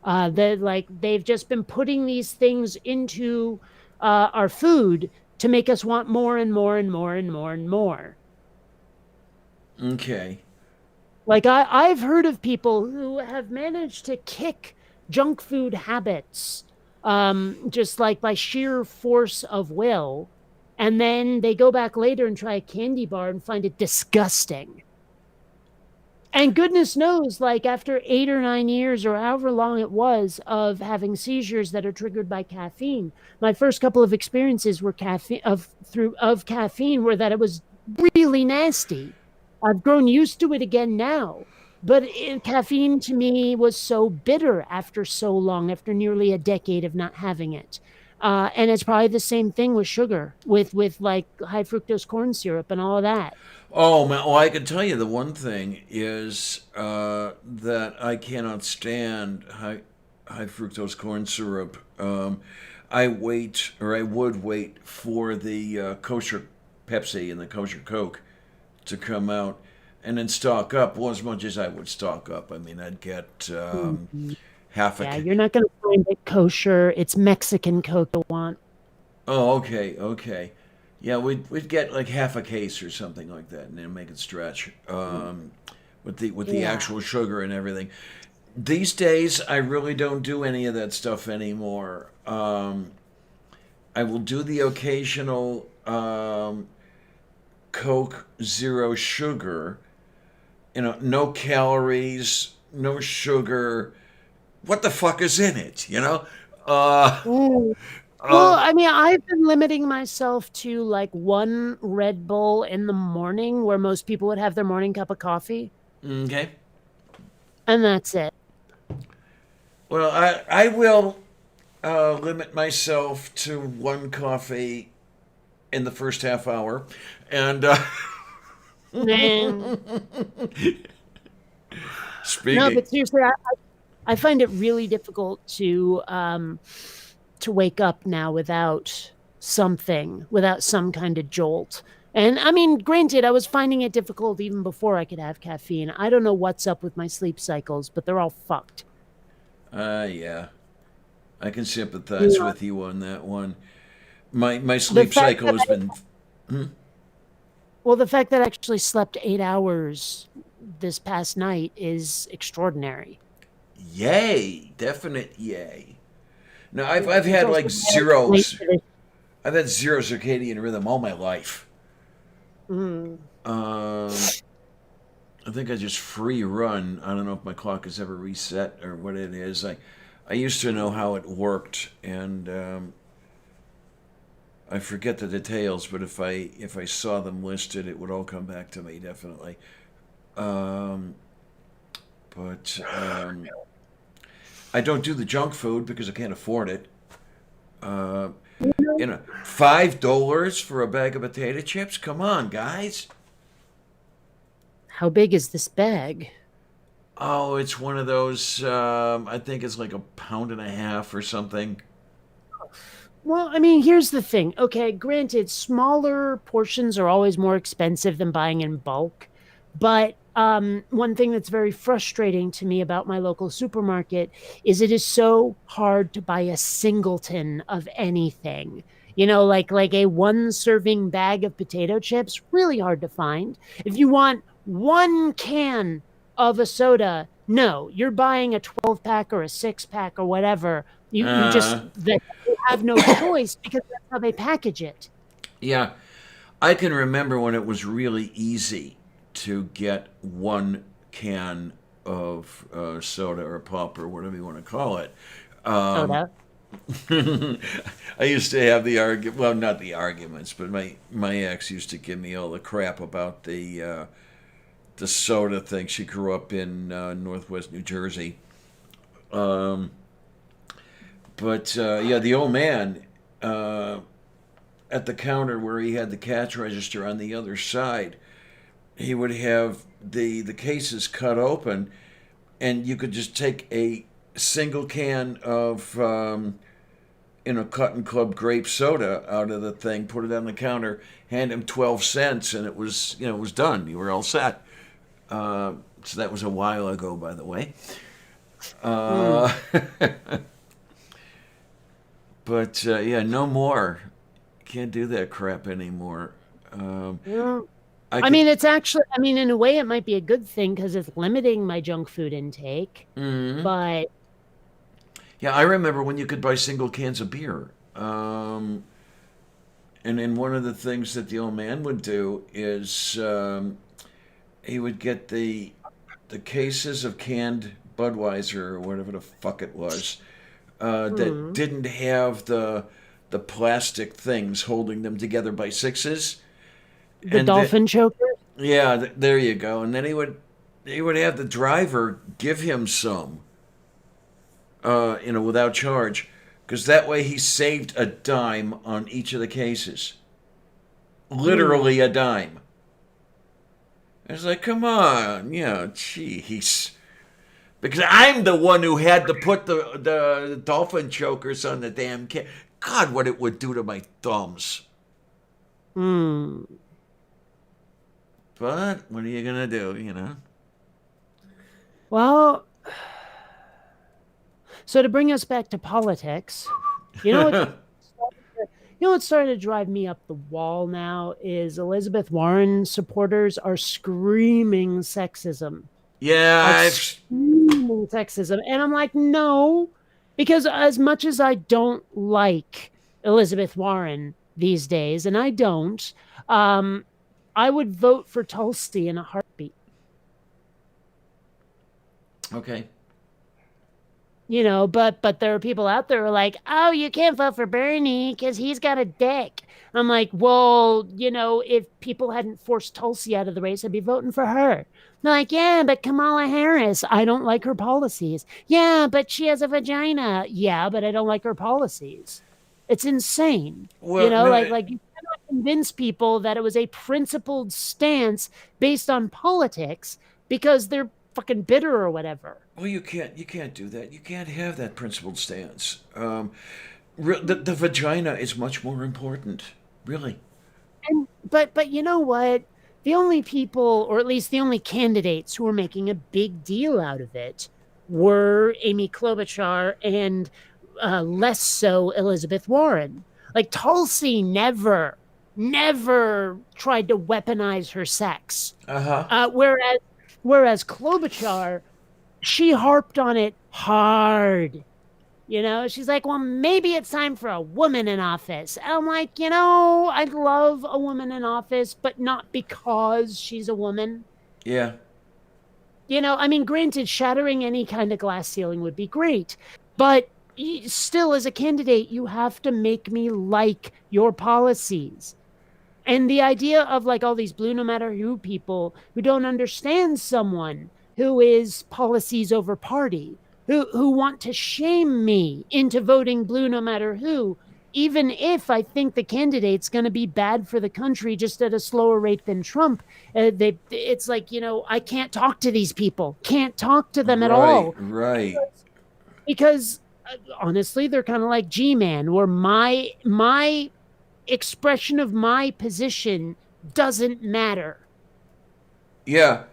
That like they've just been putting these things into our food to make us want more and more and more and more and more. Okay. Like I've heard of people who have managed to kick junk food habits, just like by sheer force of will, and then they go back later and try a candy bar and find it disgusting. And goodness knows, like after 8 or 9 years or however long it was of having seizures that are triggered by caffeine, my first couple of experiences were caffeine were that it was really nasty. I've grown used to it again now, but caffeine to me was so bitter after so long, after nearly a decade of not having it. And it's probably the same thing with sugar, with like high fructose corn syrup and all of that. Oh man. Well, I can tell you the one thing is that I cannot stand high fructose corn syrup. I wait, or I would wait for the kosher Pepsi and the kosher Coke to come out and then stock up. Well, as much as I would stock up. I mean, I'd get Mhm. half a. Yeah, you're not going to find it kosher. It's Mexican Coke you want. Oh, okay, okay. Yeah, we'd get like half a case or something like that, and then make it stretch. With the Yeah. actual sugar and everything. These days, I really don't do any of that stuff anymore. I will do the occasional Coke Zero Sugar. No calories, no sugar. What the fuck is in it? Mm. Well, I mean, I've been limiting myself to like one Red Bull in the morning where most people would have their morning cup of coffee, Okay. and that's it. Well, I will limit myself to one coffee in the first half hour, and Man. speaking. No, but seriously, I find it really difficult to wake up now without some kind of jolt. And I mean, granted, I was finding it difficult even before I could have caffeine. I don't know what's up with my sleep cycles, but they're all fucked. Yeah, I can sympathize Yeah. with you on that one. My sleep fact cycle has that been. Well, the fact that I actually slept 8 hours this past night is extraordinary. Yay, definite yay. Now I've It's had also like late zeros. for this. I've had zero circadian rhythm all my life. Mm. I think I just free run. I don't know if my clock is ever reset or what it is. I used to know how it worked, and I forget the details. But if I saw them listed, it would all come back to me definitely. But I don't do the junk food because I can't afford it. $5 for a bag of potato chips? Come on, guys. How big is this bag? Oh, it's one of those. I think it's like a pound and a half or something. Well, I mean, here's the thing. Okay, granted, smaller portions are always more expensive than buying in bulk. But one thing that's very frustrating to me about my local supermarket is it is so hard to buy a singleton of anything. Like a one serving bag of potato chips, really hard to find. If you want one can of a soda, no, you're buying a 12 pack or a 6 pack or whatever. You just Uh, have no choice because that's how they package it. yeah, I can remember when it was really easy to get one can of soda or pop or whatever you want to call it. Soda. I used to have the argument. Well, not the arguments, but my ex used to give me all the crap about the soda thing. She grew up in Northwest New Jersey. But yeah, the old man at the counter where he had the cash register on the other side, he would have the cases cut open, and you could just take a single can of Cotton Club grape soda out of the thing, put it on the counter, hand him 12 cents, and it was done. You were all set. So that was a while ago, by the way. But yeah, no more. Can't do that crap anymore. Yeah. I I mean, it's actually, I mean, in a way, it might be a good thing because it's limiting my junk food intake. But Yeah, I remember when you could buy single cans of beer. And then one of the things that the old man would do is he would get the cases of canned Budweiser or whatever the fuck it was that didn't have the plastic things holding them together by sixes. the And dolphin choker, yeah, there you go. And then he would have the driver give him some, without charge, because that way he saved a dime on each of the cases. Literally a dime. It's like, come on, jeez. Because I'm the one who had to put the dolphin chokers on the damn can. God, what it would do to my thumbs. But what are you gonna do? Well, So to bring us back to politics, you know what? You know what started to drive me up the wall now is Elizabeth Warren supporters are screaming sexism. Yeah, Like I've, screaming sexism. And I'm like, no, because as much as I don't like Elizabeth Warren these days, and I don't, um, I would vote for Tulsi in a heartbeat. okay. But there are people out there who are like, oh, you can't vote for Bernie because he's got a dick. I'm like, well, if people hadn't forced Tulsi out of the race, I'd be voting for her. They're like, yeah, but Kamala Harris, I don't like her policies. Yeah, but she has a vagina. Yeah, but I don't like her policies. It's insane. Well, no, Like you cannot convince people that it was a principled stance based on politics because they're fucking bitter or whatever. well, you can't do that. You can't have that principled stance. The vagina is much more important, really. But you know what? The only people, or at least the only candidates who were making a big deal out of it were Amy Klobuchar and less so Elizabeth Warren. Like Tulsi never tried to weaponize her sex. Uh huh. Whereas Klobuchar, she harped on it hard. She's like, well, maybe it's time for a woman in office. And I'm like, I'd love a woman in office, but not because she's a woman. Yeah. I mean, granted, shattering any kind of glass ceiling would be great, but still, as a candidate, you have to make me like your policies. And the idea of like all these blue no matter who people who don't understand someone who is policies over party, who want to shame me into voting blue no matter who, even if I think the candidate's going to be bad for the country just at a slower rate than Trump. It's like, I can't talk to these people, can't talk to them at all. Right. Because honestly, they're kind of like G-Man, where my expression of my position doesn't matter. Yeah.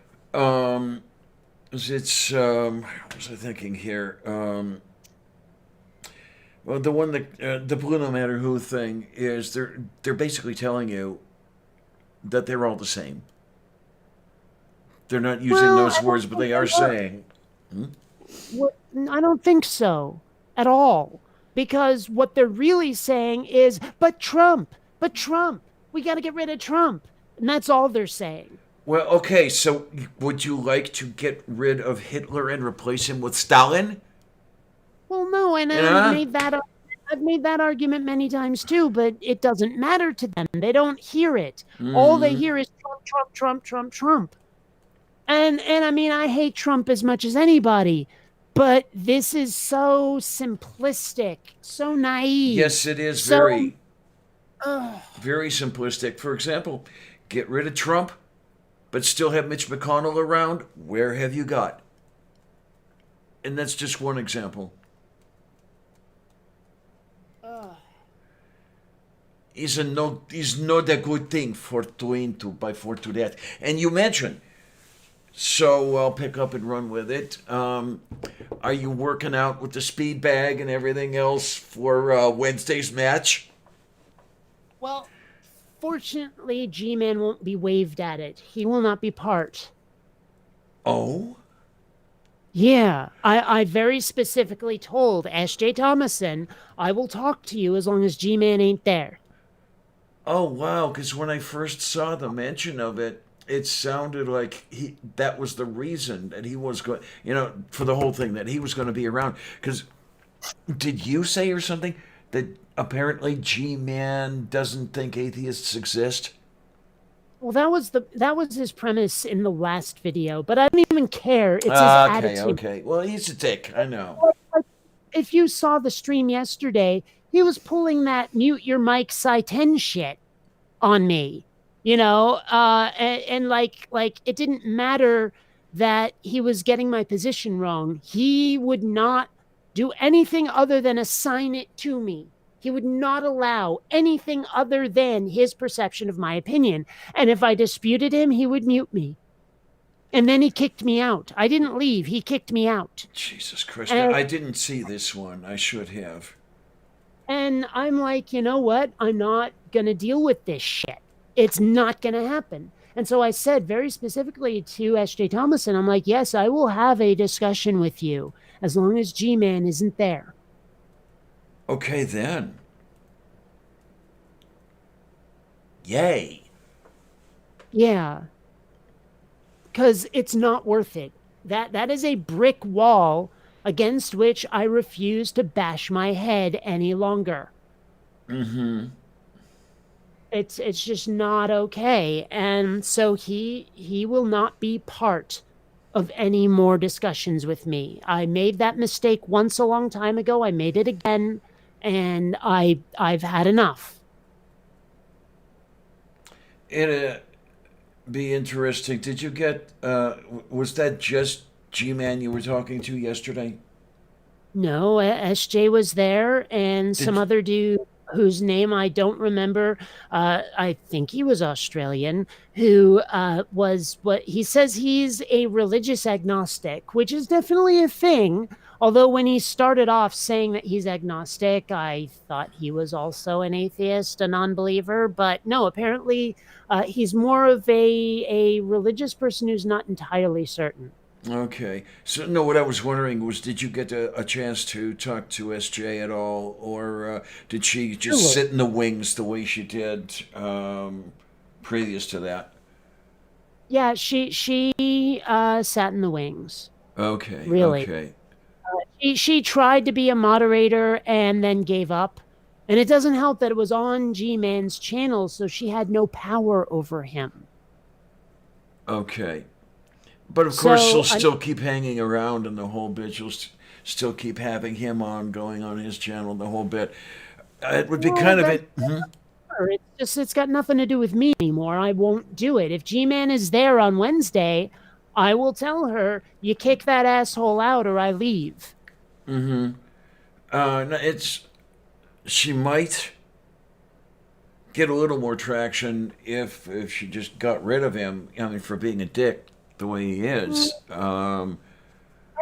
It's what was I thinking here? Well, the one that the blue no matter who thing is they're basically telling you that they're all the same. They're not using Well, those I don't words, but think they are they are. saying. I don't think so at all. Because what they're really saying is, but Trump, we got to get rid of Trump. And that's all they're saying. Well, okay, so would you like to get rid of Hitler and replace him with Stalin? Well, no, and Yeah. I've made that argument many times too, but it doesn't matter to them. They don't hear it. All they hear is Trump, Trump, Trump, Trump, Trump. And I mean, I hate Trump as much as anybody, but this is so simplistic, so naive. Yes, it is So- very, Ugh. very simplistic. For example, get rid of Trump, but still have Mitch McConnell around. Where have you got? And that's just one example. Is not a good thing for that. And you mentioned, so I'll pick up and run with it. Are you working out with the speed bag and everything else for Wednesday's match? Well, fortunately, G-Man won't be waved at it. He will not be part. Oh, Yeah, I very specifically told S.J. Thomason, I will talk to you as long as G-Man ain't there. oh wow! Because when I first saw the mention of it, it sounded like that was the reason that he was going, for the whole thing, that he was going to be around. Because did you say or something that apparently G-Man doesn't think atheists exist? Well, that was his premise in the last video, but I don't even care. It's his Okay, attitude. okay. Well, he's a dick. I know. If you saw the stream yesterday, he was pulling that mute your mic Cy 10 shit on me, and like it didn't matter that he was getting my position wrong. He would not do anything other than assign it to me. He would not allow anything other than his perception of my opinion. And if I disputed him, he would mute me. And then he kicked me out. I didn't leave. He kicked me out. Jesus Christ. And, I didn't see this one. I should have. and I'm like, you know what? I'm not going to deal with this shit. It's not going to happen. And so I said very specifically to S.J. Thomason, I'm like, yes, I will have a discussion with you as long as G-Man isn't there. Okay, then. Yay. Yeah. Because it's not worth it. That is a brick wall against which I refuse to bash my head any longer. Mm-hmm. It's just not okay. And so he will not be part of any more discussions with me. I made that mistake once a long time ago. I made it again, and I've had enough. It'd be interesting. Did you get, was that just G-Man you were talking to yesterday? No, SJ was there and some Did- other dude whose name I don't remember. I think he was Australian, who was what he says he's a religious agnostic, which is definitely a thing. Although when he started off saying that he's agnostic, I thought he was also an atheist, a non-believer. But no, apparently he's more of a religious person who's not entirely certain. Okay. So, no, what I was wondering was, did you get a chance to talk to SJ at all, or did she just Sure. sit in the wings the way she did previous to that? Yeah, she sat in the wings. Okay. Really. Okay. She tried to be a moderator and then gave up. And it doesn't help that it was on G-Man's channel, so she had no power over him. Okay. But of course, So, she'll still keep hanging around and the whole bit. She'll still keep having him on, going on his channel, the whole bit. It would be Well, kind of that's it. Mhm. it's got nothing to do with me anymore. I won't do it. If G-Man is there on Wednesday, I will tell her, you kick that asshole out or I leave. No, she might get a little more traction if she just got rid of him. I mean, for being a dick the way he is. I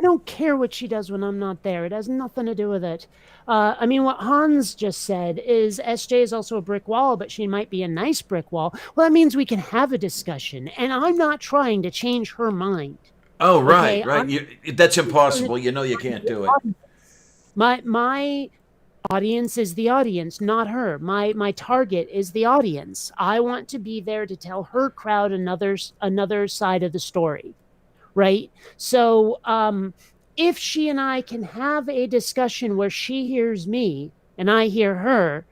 don't care what she does when I'm not there. It has nothing to do with it. I mean, what Hans just said is SJ is also a brick wall, but she might be a nice brick wall. Well, that means we can have a discussion, and I'm not trying to change her mind. Oh, right, Okay, right. That's impossible. You know you can't do it. My audience is the audience, not her. My target is the audience. I want to be there to tell her crowd another side of the story, right? So if she and I can have a discussion where she hears me and I hear her,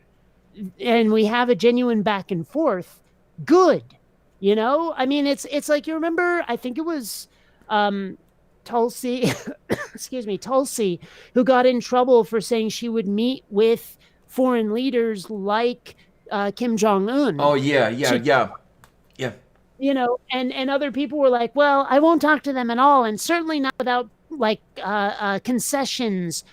and we have a genuine back and forth, good. You know, I mean, it's like, you remember, I think it was Tulsi, excuse me, Tulsi, who got in trouble for saying she would meet with foreign leaders like Kim Jong-un. Oh, yeah. You know, and other people were like, well, I won't talk to them at all, and certainly not without like concessions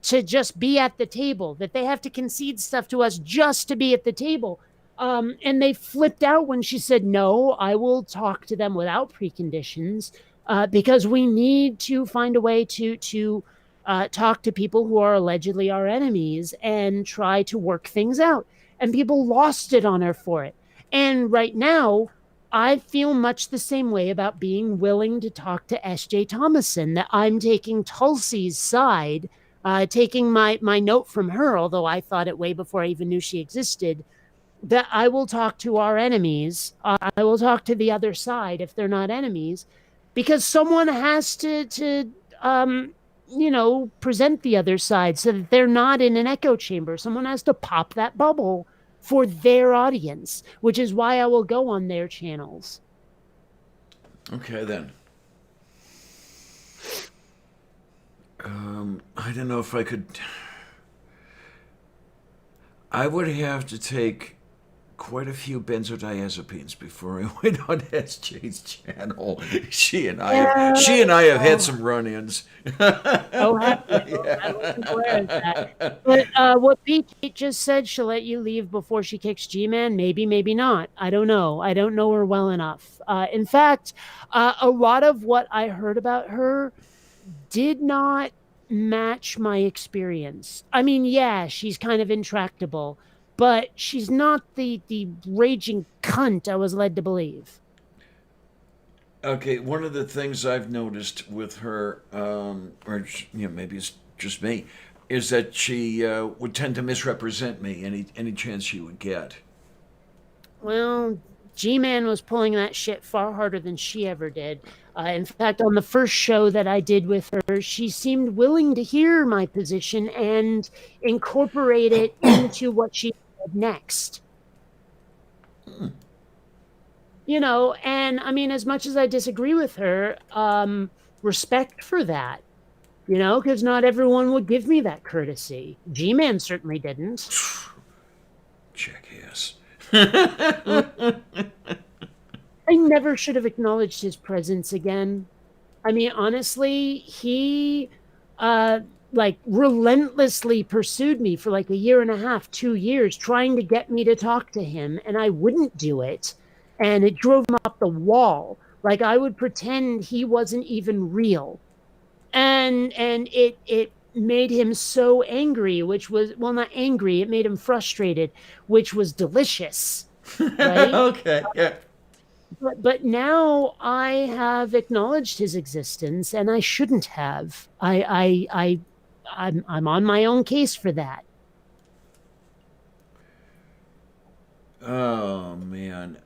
to just be at the table, that they have to concede stuff to us just to be at the table. And they flipped out when she said, no, I will talk to them without preconditions, because we need to find a way to talk to people who are allegedly our enemies and try to work things out. And people lost it on her for it. And right now, I feel much the same way about being willing to talk to S.J. Thomason, that I'm taking Tulsi's side, taking my note from her, although I thought it way before I even knew she existed, that I will talk to our enemies. I will talk to the other side if they're not enemies, because someone has to present the other side so that they're not in an echo chamber. Someone has to pop that bubble for their audience, which is why I will go on their channels. Okay, then. I don't know if I would have to take quite a few benzodiazepines before I went on SJ's channel. She and I have had some run-ins. Oh, have you? I wasn't aware of that. But what Pete just said, she'll let you leave before she kicks G-Man. Maybe, maybe not. I don't know. I don't know her well enough. In fact, a lot of what I heard about her did not match my experience. I mean, yeah, she's kind of intractable, but she's not the raging cunt I was led to believe. Okay, one of the things I've noticed with her, maybe it's just me, is that she would tend to misrepresent me any chance she would get. Well, G-Man was pulling that shit far harder than she ever did. In fact, on the first show that I did with her, she seemed willing to hear my position and incorporate it into what she did next. You know, and I mean, as much as I disagree with her, respect for that, you know, because not everyone would give me that courtesy. G-Man certainly didn't. Jackass. I never should have acknowledged his presence again. I mean, honestly, he like relentlessly pursued me for like a year and a half, 2 years, trying to get me to talk to him, and I wouldn't do it. And it drove him up the wall. Like I would pretend he wasn't even real. And it made him so angry, which was, well, not angry, it made him frustrated, which was delicious. Right? Okay, yeah. But now I have acknowledged his existence, and I shouldn't have. I'm on my own case for that. Oh man.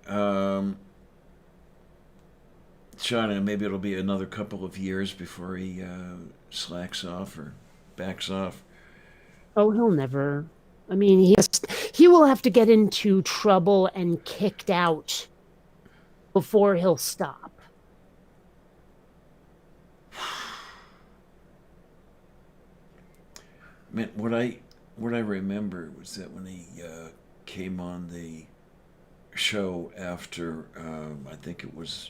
Shauna, maybe it'll be another couple of years before he slacks off or backs off. Oh, he'll never. I mean, he will have to get into trouble and kicked out before he'll stop. Man, what I remember was that when he came on the show after I think it was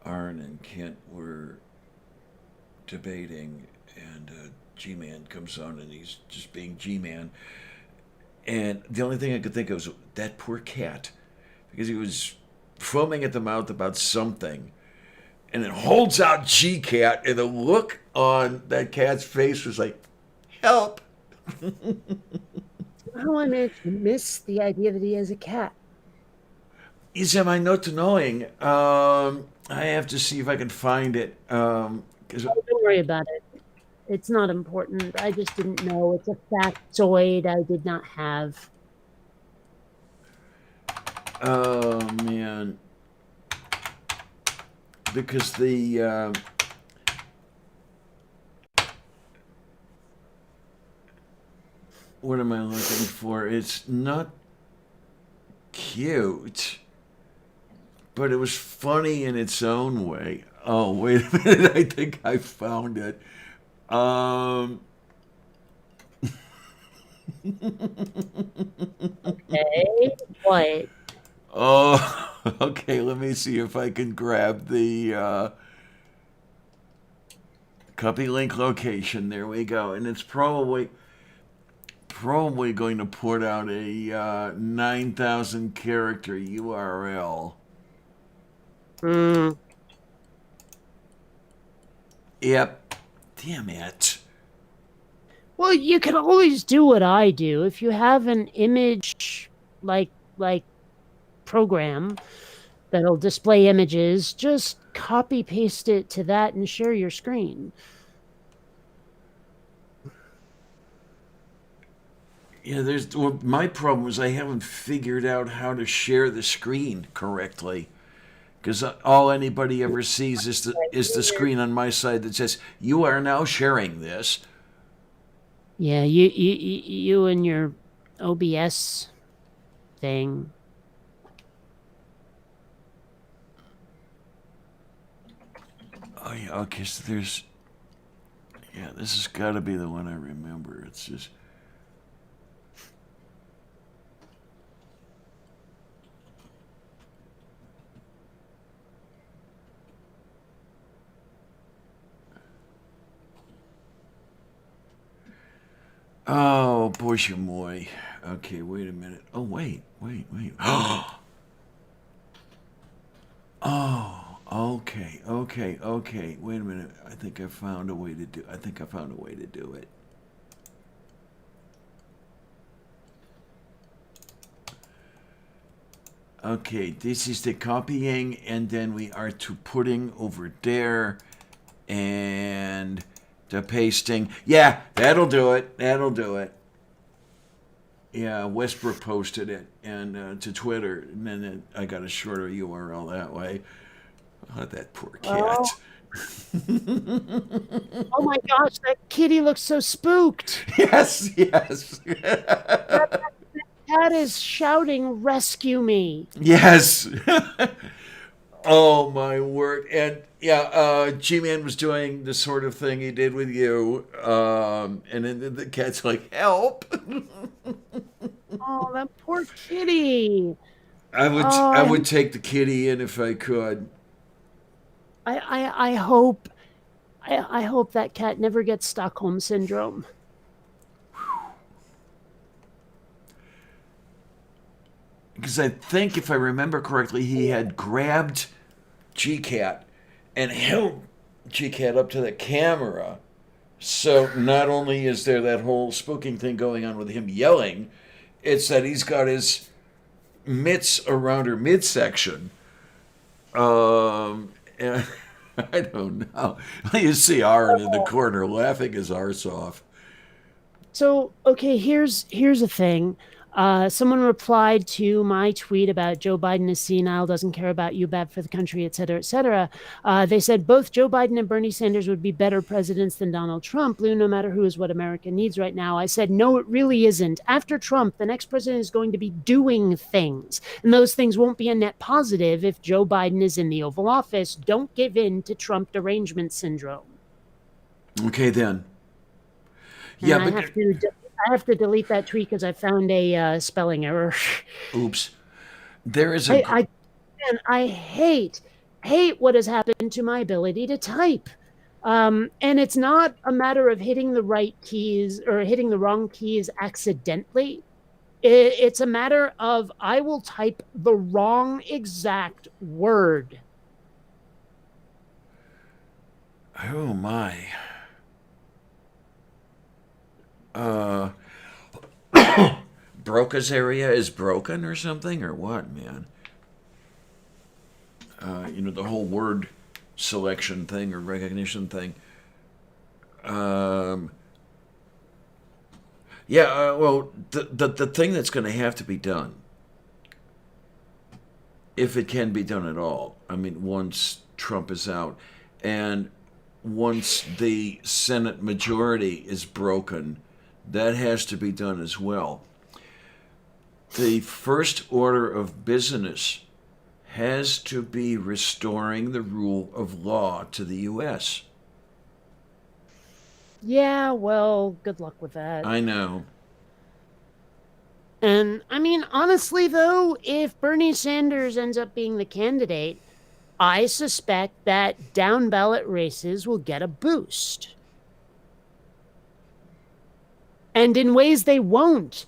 Arn and Kent were debating, and G-Man comes on and he's just being G-Man, and the only thing I could think of was that poor cat, because he was foaming at the mouth about something, and it holds out G-Cat, and the look on that cat's face was like, help. How I managed to miss the idea that he has a cat. Is am I not knowing? I have to see if I can find it. 'Cause Oh, don't worry about it. It's not important. I just didn't know. It's a factoid I did not have. oh man, because the what am I looking for? It's not cute, but it was funny in its own way. Oh, wait a minute. I think I found it. Okay. What? Oh, okay. Let me see if I can grab the copy link location. There we go. And it's probably going to put out a 9,000 character URL. Yep. Damn it. Well, you can always do what I do. If you have an image like program that'll display images, just copy paste it to that and share your screen. Yeah, my problem is I haven't figured out how to share the screen correctly. Because all anybody ever sees is the screen on my side that says, you are now sharing this. Yeah, you and your OBS thing. Oh, yeah, okay, so there's... Yeah, this has got to be the one I remember. It's just... Oh, boy, moi. Okay, wait a minute. Oh, wait. Oh, okay. Wait a minute. I think I found a way to do it. Okay, this is the copying, and then we are to putting over there, and the pasting. Yeah, that'll do it. Yeah, Westbrook posted it and to Twitter, and then I got a shorter URL that way. Oh, that poor cat. Oh my gosh, that kitty looks so spooked. Yes. Cat is shouting, "Rescue me!" Yes. Oh my word! And yeah, G-Man was doing the sort of thing he did with you, and then the cat's like, "Help!" Oh, that poor kitty. I would take the kitty in if I could. I hope that cat never gets Stockholm syndrome. Because I think, if I remember correctly, he had grabbed G-Cat and held G-Cat up to the camera. So not only is there that whole spooking thing going on with him yelling, it's that he's got his mitts around her midsection. And I don't know. You see Aaron in the corner laughing his arse off. So, okay, here's a thing. Someone replied to my tweet about Joe Biden is senile, doesn't care about you, bad for the country, et cetera, et cetera. They said both Joe Biden and Bernie Sanders would be better presidents than Donald Trump. Lou, no matter who, is what America needs right now. I said, no, it really isn't. After Trump, the next president is going to be doing things. And those things won't be a net positive if Joe Biden is in the Oval Office. Don't give in to Trump derangement syndrome. Okay, then. And yeah, I have to delete that tweet because I found a spelling error. Oops. There is a... I hate what has happened to my ability to type. And it's not a matter of hitting the right keys or hitting the wrong keys accidentally. It's a matter of I will type the wrong exact word. Oh, my. Broca's area is broken or something, or what, man? The whole word selection thing or recognition thing. Well, the thing that's going to have to be done, if it can be done at all, I mean, once Trump is out, and once the Senate majority is broken, that has to be done as well. The first order of business has to be restoring the rule of law to the U.S. Yeah, well, good luck with that. I know. And, I mean, honestly, though, if Bernie Sanders ends up being the candidate, I suspect that down-ballot races will get a boost. And in ways they won't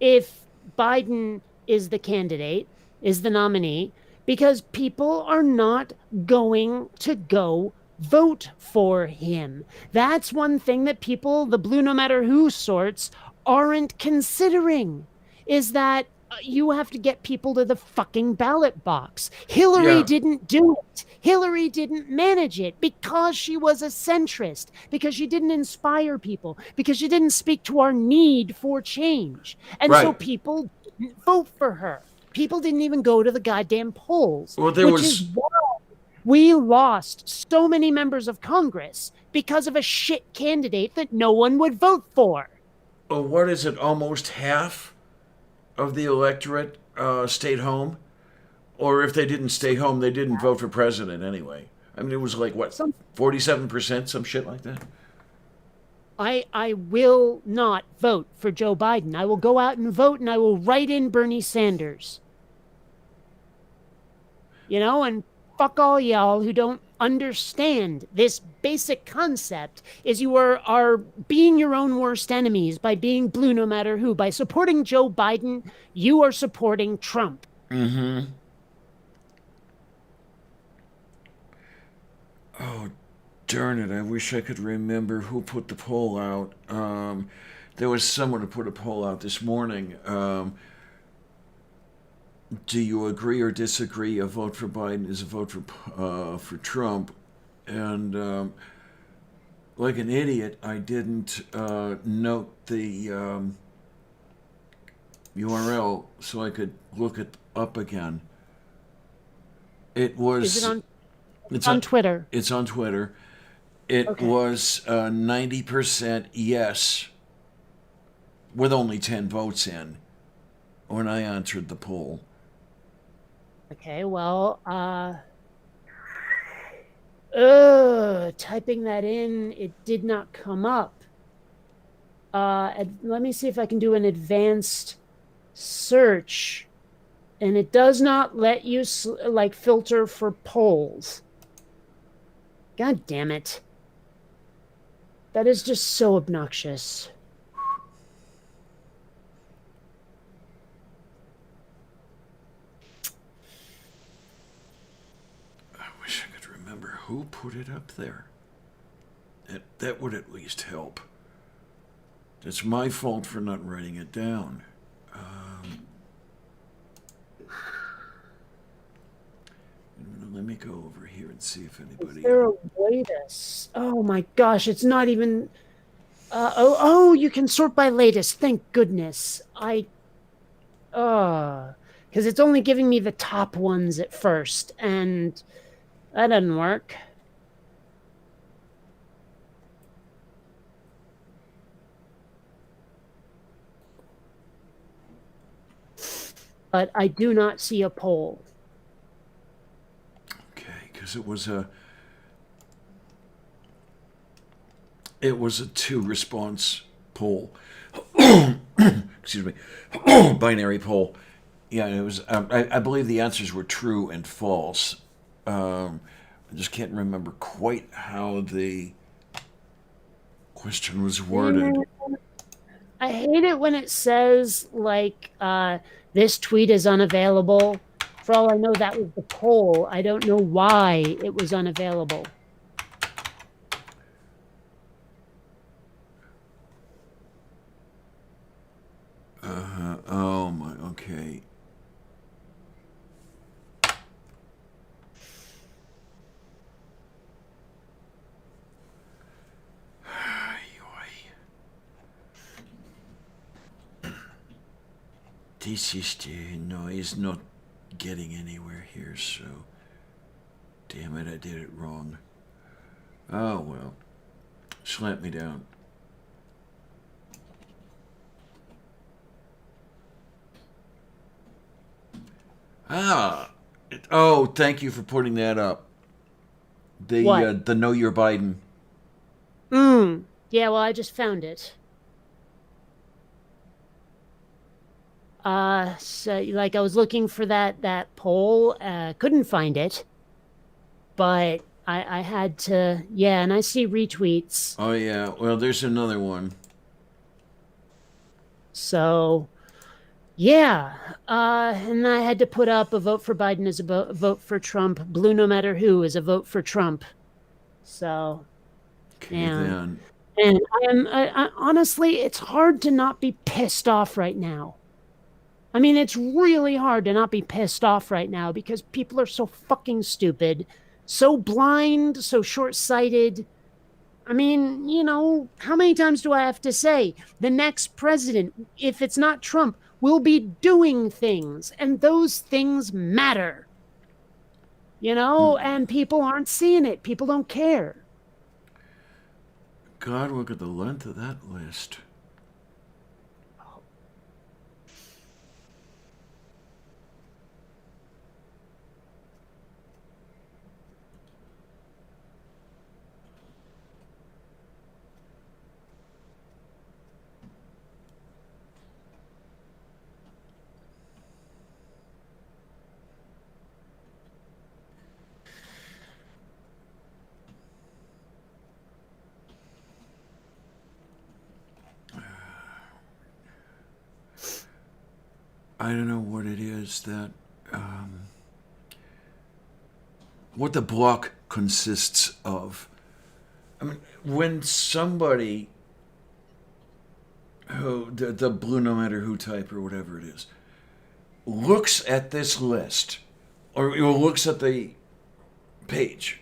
if Biden is the candidate, is the nominee, because people are not going to go vote for him. That's one thing that people, the blue no matter who sorts, aren't considering, is that you have to get people to the fucking ballot box. Hillary didn't do it. Hillary didn't manage it because she was a centrist, because she didn't inspire people, because she didn't speak to our need for change. And so people didn't vote for her. People didn't even go to the goddamn polls. Well, which is why we lost so many members of Congress because of a shit candidate that no one would vote for. What is it, almost half of the electorate stayed home? Or if they didn't stay home, they didn't vote for president anyway. I mean, it was like, what, 47%, some shit like that? I will not vote for Joe Biden. I will go out and vote, and I will write in Bernie Sanders. And fuck all y'all who don't understand this basic concept is you are being your own worst enemies by being blue no matter who. By supporting Joe Biden, you are supporting Trump. Mm-hmm. Oh, darn it. I wish I could remember who put the poll out. There was someone who put a poll out this morning. Do you agree or disagree? A vote for Biden is a vote for Trump. And like an idiot, I didn't note the URL so I could look it up again. It was. Is it on? It's on Twitter. It's on Twitter. It Okay. was 90% yes, with only 10 votes in when I answered the poll. Okay, well, typing that in, it did not come up. Let me see if I can do an advanced search, and it does not let you like filter for polls. God damn it. That is just so obnoxious. I wish I could remember who put it up there. That would at least help. It's my fault for not writing it down. Let me go over here and see if anybody. Is there a way to? Oh my gosh! It's not even. Oh! You can sort by latest. Thank goodness. Because it's only giving me the top ones at first, and that doesn't work. But I do not see a poll. Okay, because it was a 2-response poll. Excuse me, binary poll. Yeah, it was. I believe the answers were true and false. I just can't remember quite how the question was worded. I hate it when it says, like, this tweet is unavailable. For all I know, that was the poll. I don't know why it was unavailable. Oh my. Okay. This is no, he's not getting anywhere here, so damn it, I did it wrong. Oh well. Slap me down. Oh, thank you for putting that up. What? The Know Your Biden. Yeah, well, I just found it. So like I was looking for that poll, couldn't find it. But I had to, yeah, and I see retweets. Oh yeah, well there's another one. So, yeah, and I had to put up a vote for Biden is a vote for Trump. Blue no matter who is a vote for Trump. So, Okay, yeah. then. And I honestly, it's hard to not be pissed off right now. I mean, it's really hard to not be pissed off right now because people are so fucking stupid, so blind, so short-sighted. I mean, you know, how many times do I have to say the next president, if it's not Trump, will be doing things, and those things matter. You know, and people aren't seeing it. People don't care. God, look at the length of that list. I don't know what it is that what the block consists of. I mean, when somebody who the blue no matter who type or whatever it is looks at this list or looks at the page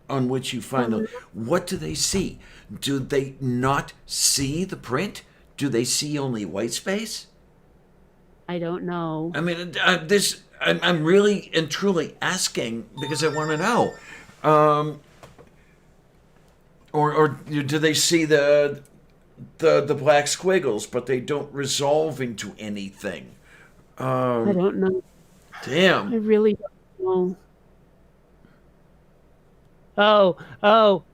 on which you find them, what do they see? Do they not see the print? Do they see only white space? I don't know. I mean, I'm really and truly asking because I want to know. Or do they see the black squiggles, but they don't resolve into anything? I don't know. I Damn. really don't know. Oh,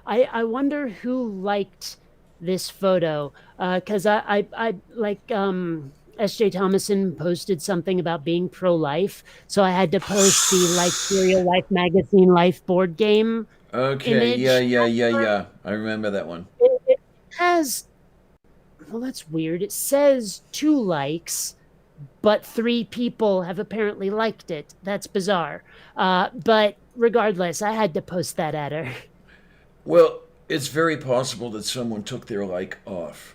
I wonder who liked this photo. Because I like S.J. Thomason posted something about being pro-life, so I had to post the like Serial Life magazine Life board game Okay. image. Yeah. I remember that one. It has, well, that's weird. It says 2 likes, but 3 people have apparently liked it. That's bizarre. But regardless, I had to post that at her. Well, it's very possible that someone took their like off.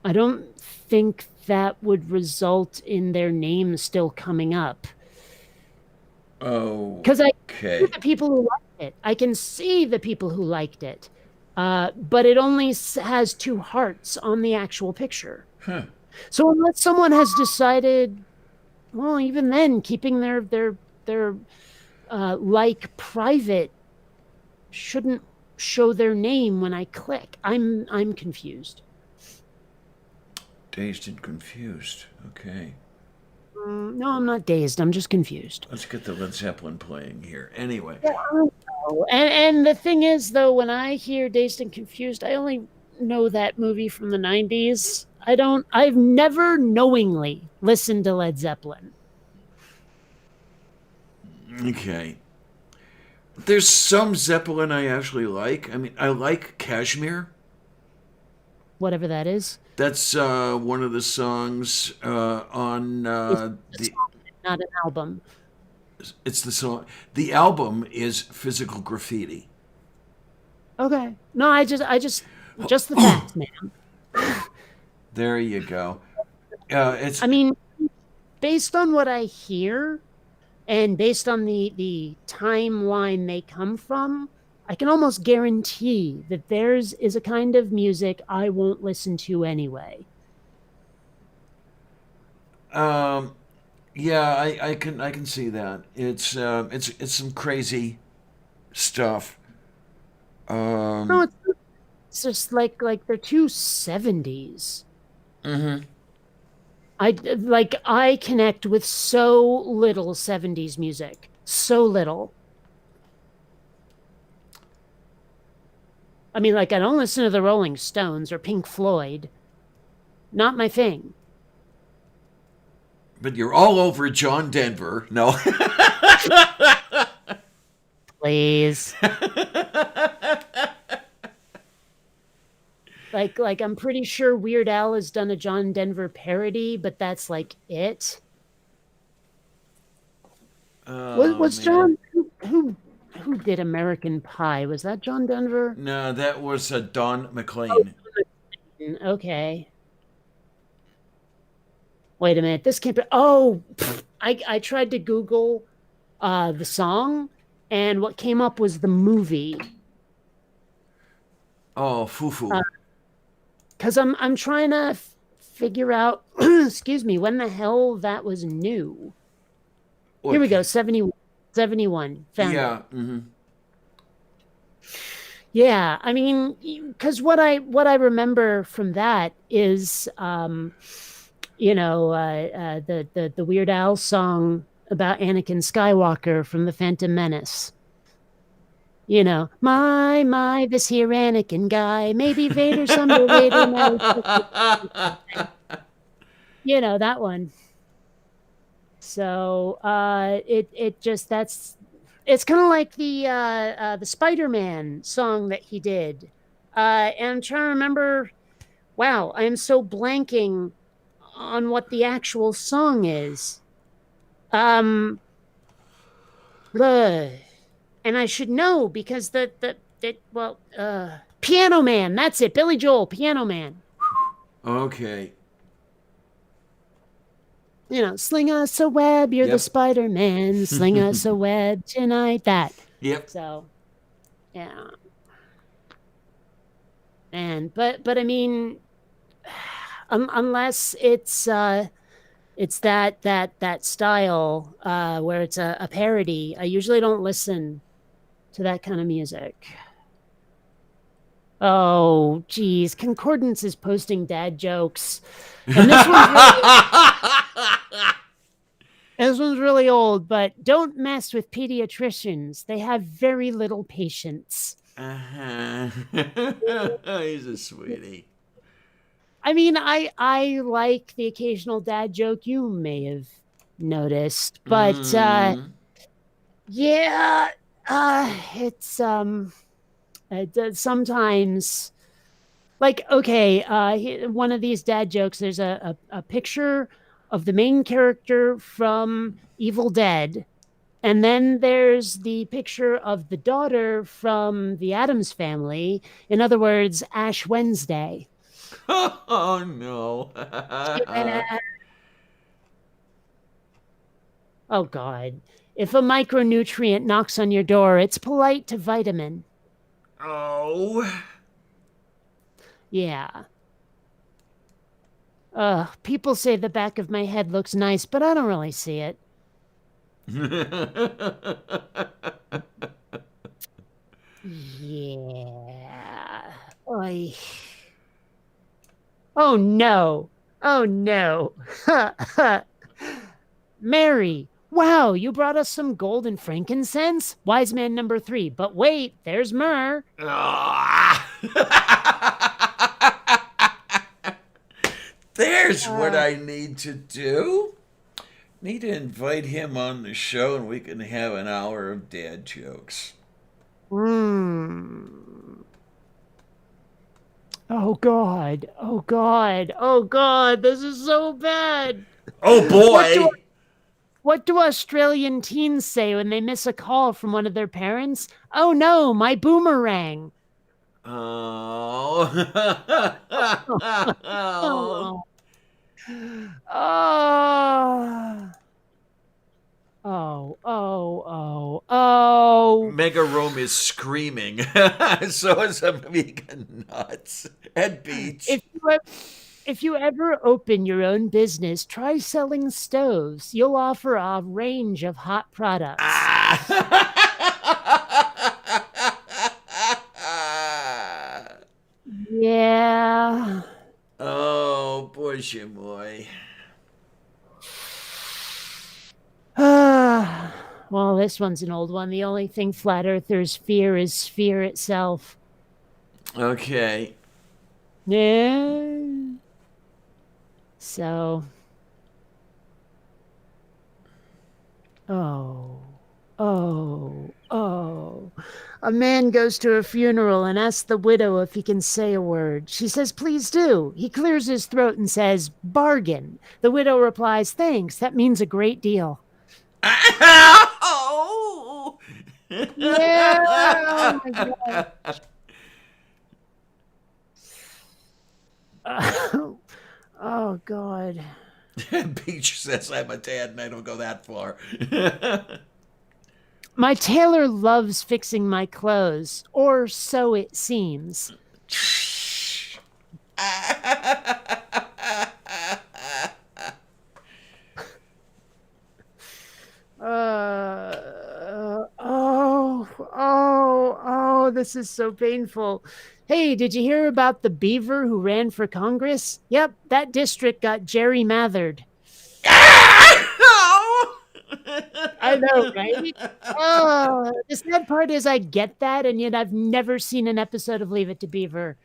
I don't think that would result in their name still coming up. Oh. Because I Okay. see the people who liked it. I can see the people who liked it. But it only has 2 hearts on the actual picture. Huh. So unless someone has decided, well, even then, keeping their like private shouldn't show their name when I click. I'm confused. Dazed and confused. Okay. No, I'm not dazed. I'm just confused. Let's get the Led Zeppelin playing here. Anyway. And the thing is, though, when I hear Dazed and Confused, I only know that movie from the 90s. I've never knowingly listened to Led Zeppelin. Okay. There's some Zeppelin I actually like. I mean, I like Kashmir. Whatever that is. That's one of the songs on the. Not an album. It's the song. The album is Physical Graffiti. Okay. No, I just the facts, man. There you go. It's. I mean, based on what I hear, and based on the timeline they come from, I can almost guarantee that theirs is a kind of music I won't listen to anyway. Yeah, I can see that. It's some crazy stuff. No, it's just like they're too 70s. Mm-hmm. I connect with so little 70s music. So little. I mean, like, I don't listen to the Rolling Stones or Pink Floyd. Not my thing. But you're all over John Denver. No. Please. like I'm pretty sure Weird Al has done a John Denver parody, but that's like it. Was John who did American Pie? Was that John Denver? No, that was Don McLean. Okay. Wait a minute. This can't be. Oh, I tried to Google the song, and what came up was the movie. Oh, Fufu. Because I'm trying to figure out, excuse me, when the hell that was new. Here we go, 71. Found it. Yeah. Mm-hmm. Yeah, I mean, because what I remember from that is, the Weird Al song about Anakin Skywalker from The Phantom Menace. You know, my, this here Anakin guy, maybe Vader someday. You know, that one. So it's kind of like the Spider-Man song that he did. And I'm trying to remember. Wow, I am so blanking on what the actual song is. And I should know because Piano Man, that's it. Billy Joel, Piano Man. Okay. You know, sling us a web, you're Yep. the Spider-Man. Sling us a web tonight. That. Yep. So, yeah. And but I mean, unless it's that style where it's a parody, I usually don't listen to that kind of music. Oh, geez, Concordance is posting dad jokes, and this one's really old. But don't mess with pediatricians; they have very little patience. Uh-huh. He's a sweetie. I mean, I like the occasional dad joke you may have noticed, but yeah, it's it does sometimes. Like, okay, one of these dad jokes. There's a picture of the main character from Evil Dead, and then there's the picture of the daughter from the Addams Family. In other words, Ash Wednesday. Oh no. Yeah. Oh God. If a micronutrient knocks on your door, it's polite to vitamin. Oh. Yeah. People say the back of my head looks nice, but I don't really see it. Yeah. Oy. Oh no. Oh no. Mary, wow, you brought us some gold and frankincense? Wise man number 3. But wait, there's myrrh. There's what I need to do. Need to invite him on the show and we can have an hour of dad jokes. Oh God. Oh God. Oh God. This is so bad. Oh boy. What do Australian teens say when they miss a call from one of their parents? Oh no, my boomerang. Oh. Oh. Oh. Oh, oh, oh, oh. Mega Rome is screaming. So is Amiga Nuts and Beats. If you ever open your own business, try selling stoves. You'll offer a range of hot products. Yeah. Oh, boy, boy. Well, this one's an old one. The only thing flat earthers fear is fear itself. Okay. Yeah. So. Oh. A man goes to a funeral and asks the widow if he can say a word. She says, please do. He clears his throat and says, bargain. The widow replies, thanks. That means a great deal. Oh. Yeah. Oh my gosh. Oh God. Peach says I'm a dad and I don't go that far. My tailor loves fixing my clothes, or so it seems. This is so painful. Hey, did you hear about the beaver who ran for Congress? Yep, that district got gerrymandered. I know, right? Oh, the sad part is I get that, and yet I've never seen an episode of Leave It to Beaver.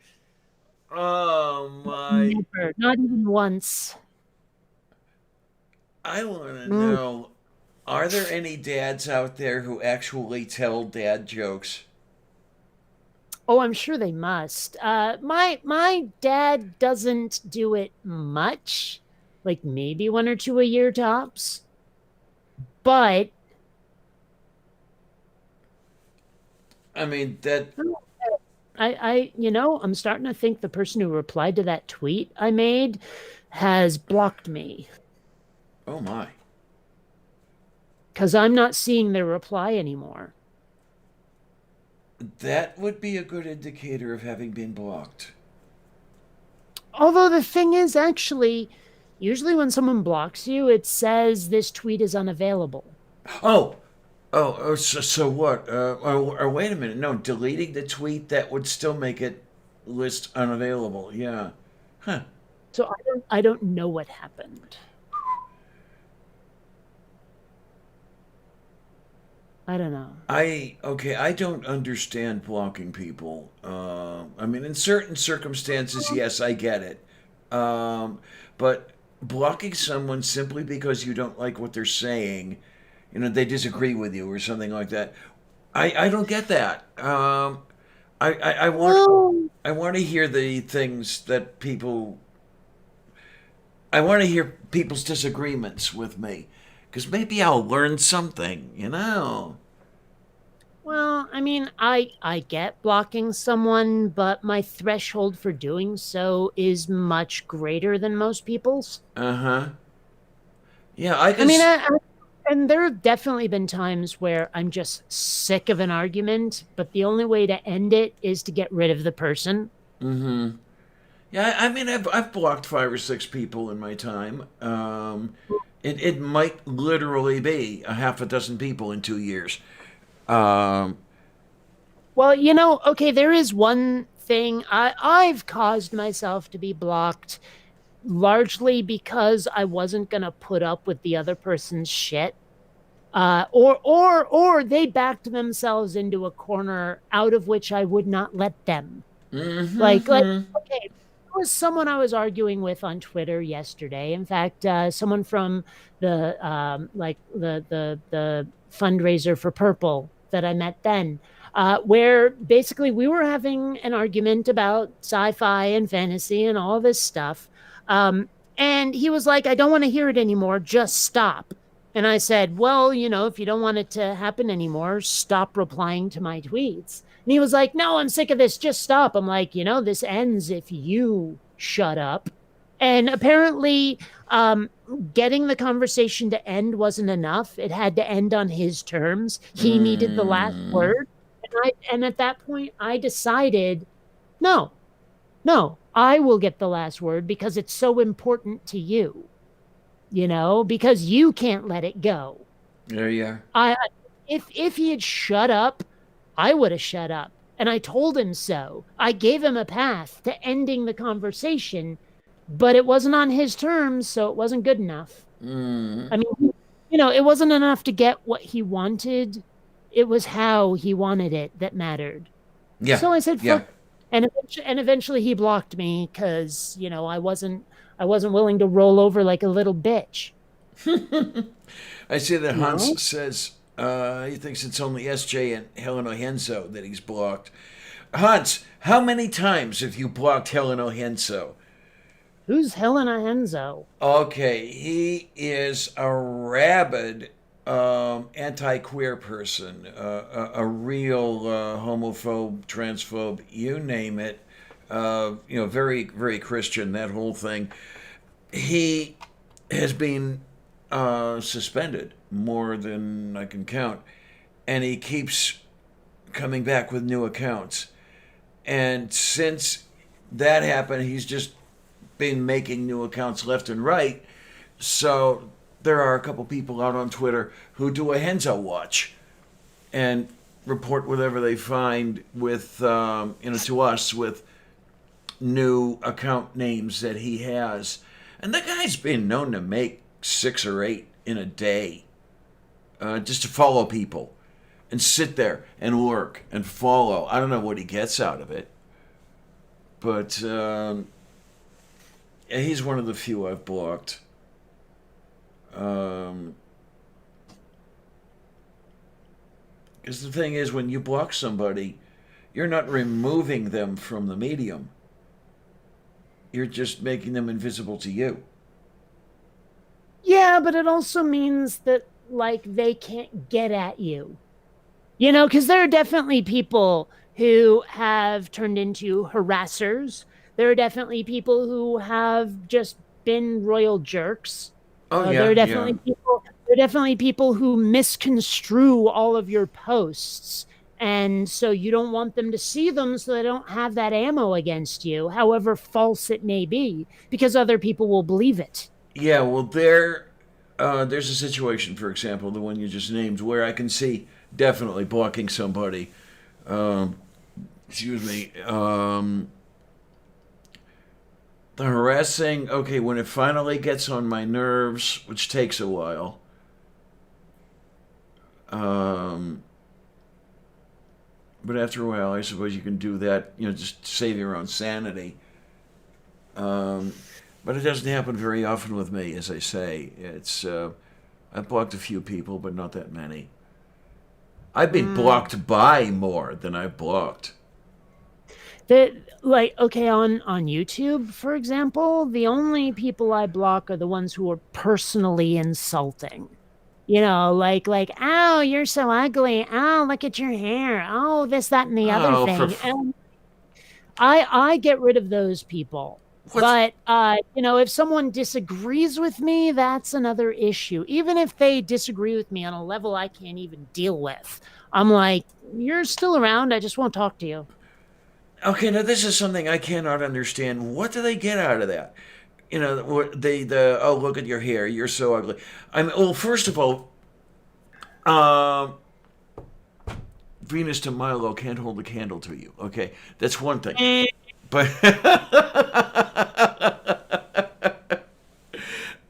Oh my. Never, not even once. I want to know, are there any dads out there who actually tell dad jokes? Oh, I'm sure they must. My dad doesn't do it much. like maybe one or two a year tops. But I mean, that. I'm starting to think the person who replied to that tweet I made has blocked me Oh my. because I'm not seeing their reply anymore. That would be a good indicator of having been blocked. Although the thing is, actually, usually when someone blocks you, it says this tweet is unavailable. Oh, so what? Wait a minute. No, deleting the tweet, that would still make it list unavailable. Yeah. Huh. So I don't know what happened. I don't know. I don't understand blocking people. I mean, in certain circumstances, yes, I get it. But blocking someone simply because you don't like what they're saying, they disagree with you or something like that. I don't get that. I Well, want to hear the things that people. I want to hear people's disagreements with me, because maybe I'll learn something. well, I mean, I get blocking someone, but my threshold for doing so is much greater than most people's. Uh huh. Yeah, I I mean, guess. and there have definitely been times where I'm just sick of an argument, but the only way to end it is to get rid of the person. Mm-hmm. Yeah, I mean, I've blocked 5 or 6 people in my time. It might literally be a half a dozen people in 2 years. Um, Well, okay, there is one thing I've caused myself to be blocked largely because I wasn't going to put up with the other person's shit. Or they backed themselves into a corner out of which I would not let them. Like mm-hmm. okay, there was someone I was arguing with on Twitter yesterday. In fact, someone from the the fundraiser for Purple that I met then, where basically we were having an argument about sci-fi and fantasy and all this stuff. And he was like, "I don't want to hear it anymore. Just stop." And I said, "Well, if you don't want it to happen anymore, stop replying to my tweets." And he was like, "No, I'm sick of this. Just stop." I'm like, this ends if you shut up. And apparently, getting the conversation to end wasn't enough. It had to end on his terms. He needed the last Mm, word. And at that point, I decided, no, no, I will get the last word because it's so important to you, because you can't let it go. there you are. I if he had shut up, I would have shut up. And I told him so. I gave him a path to ending the conversation, but it wasn't on his terms, so it wasn't good enough. Mm, I mean, it wasn't enough to get what he wanted. It was how he wanted it that mattered. yeah, So I said, yeah. "Fuck." And eventually he blocked me because, I wasn't willing to roll over like a little bitch. I see that You know? Hans says he thinks it's only SJ and Helen Ohenso that he's blocked. Hans, how many times have you blocked Helen Ohenso? Who's Helena Henzo? Okay, he is a rabid anti-queer person, a real homophobe, transphobe, you name it. Very, very Christian. That whole thing. He has been suspended more than I can count, and he keeps coming back with new accounts. And since that happened, he's just been making new accounts left and right. So there are a couple people out on Twitter who do a Henzo watch and report whatever they find with, to us with new account names that he has. And the guy's been known to make 6 or 8 in a day just to follow people and sit there and lurk and follow. I don't know what he gets out of it, but he's one of the few I've blocked. Because the thing is, when you block somebody, you're not removing them from the medium. You're just making them invisible to you. Yeah, but it also means that like they can't get at you. You know, because there are definitely people who have turned into harassers. There are definitely people who have just been royal jerks. Oh There are yeah, yeah. definitely people. There are definitely people who misconstrue all of your posts, and so you don't want them to see them, so they don't have that ammo against you, however false it may be, because other people will believe it. Yeah, well, there's a situation, for example, the one you just named, where I can see definitely blocking somebody. Um, excuse me. The harassing, okay, when it finally gets on my nerves, which takes a while. Um, but after a while, I suppose you can do that, just to save your own sanity. Um, but it doesn't happen very often with me, as I say. I've blocked a few people, but not that many. I've been Mm. blocked by more than I've blocked. That like okay on YouTube, for example, the only people I block are the ones who are personally insulting. You know, like, oh, you're so ugly. Oh, look at your hair. Oh, this, that, and the other Oh, thing. And I get rid of those people. what? But if someone disagrees with me, that's another issue. Even if they disagree with me on a level I can't even deal with, I'm like, you're still around. I just won't talk to you. Okay, now this is something I cannot understand. What do they get out of that? Oh, look at your hair. You're so ugly. Well, first of all, um, Venus de Milo can't hold a candle to you. Okay, that's one thing. Eh, But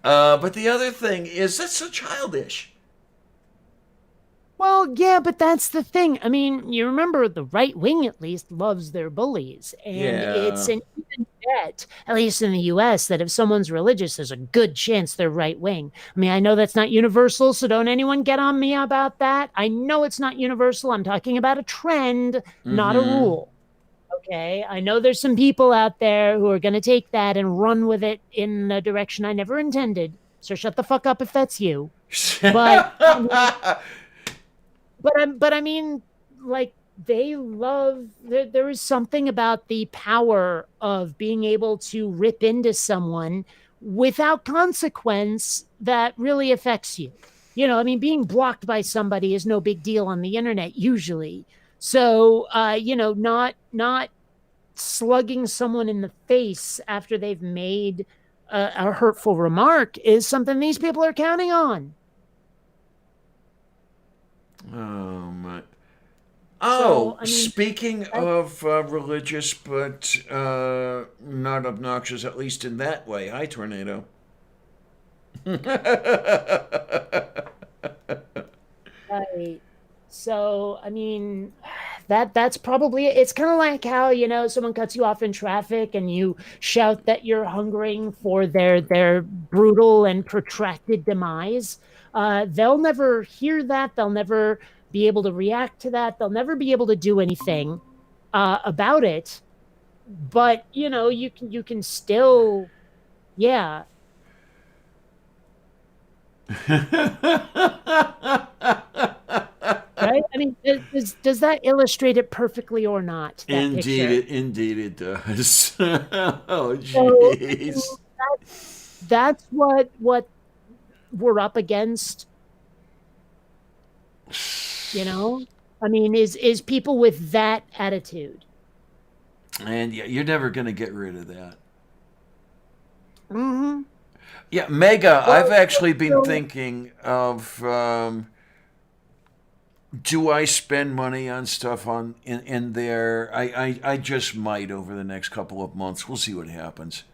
but the other thing is that's so childish. Well, yeah, but that's the thing. I mean, you remember the right wing at least loves their bullies. And it's Yeah. an even bet, at least in the US, that if someone's religious, there's a good chance they're right wing. I mean, I know that's not universal, so don't anyone get on me about that. I know it's not universal. I'm talking about a trend, not a Mm-hmm. rule. Okay. I know there's some people out there who are going to take that and run with it in a direction I never intended. So shut the fuck up if that's you. But I mean, like they love there is something about the power of being able to rip into someone without consequence that really affects you. I mean, being blocked by somebody is no big deal on the internet usually. So, not slugging someone in the face after they've made a hurtful remark is something these people are counting on. My. So, Oh, I mean, speaking that, of religious, but not obnoxious, at least in that way. Hi, Tornado. right. So, I mean, that's probably it. It's kind of like how, someone cuts you off in traffic and you shout that you're hungering for their brutal and protracted demise. They'll never hear that. They'll never be able to react to that. They'll never be able to do anything about it. But, you can still, yeah. Right? I mean, does that illustrate it perfectly or not, that picture? Indeed it does. Oh, So, I mean, jeez. that's what we're up against, you know? I mean, is people with that attitude. And yeah, you're never gonna get rid of that. Hmm. Yeah, Mega. I've Well, actually been so, thinking of. Do I spend money on stuff in there? I just might over the next couple of months. We'll see what happens.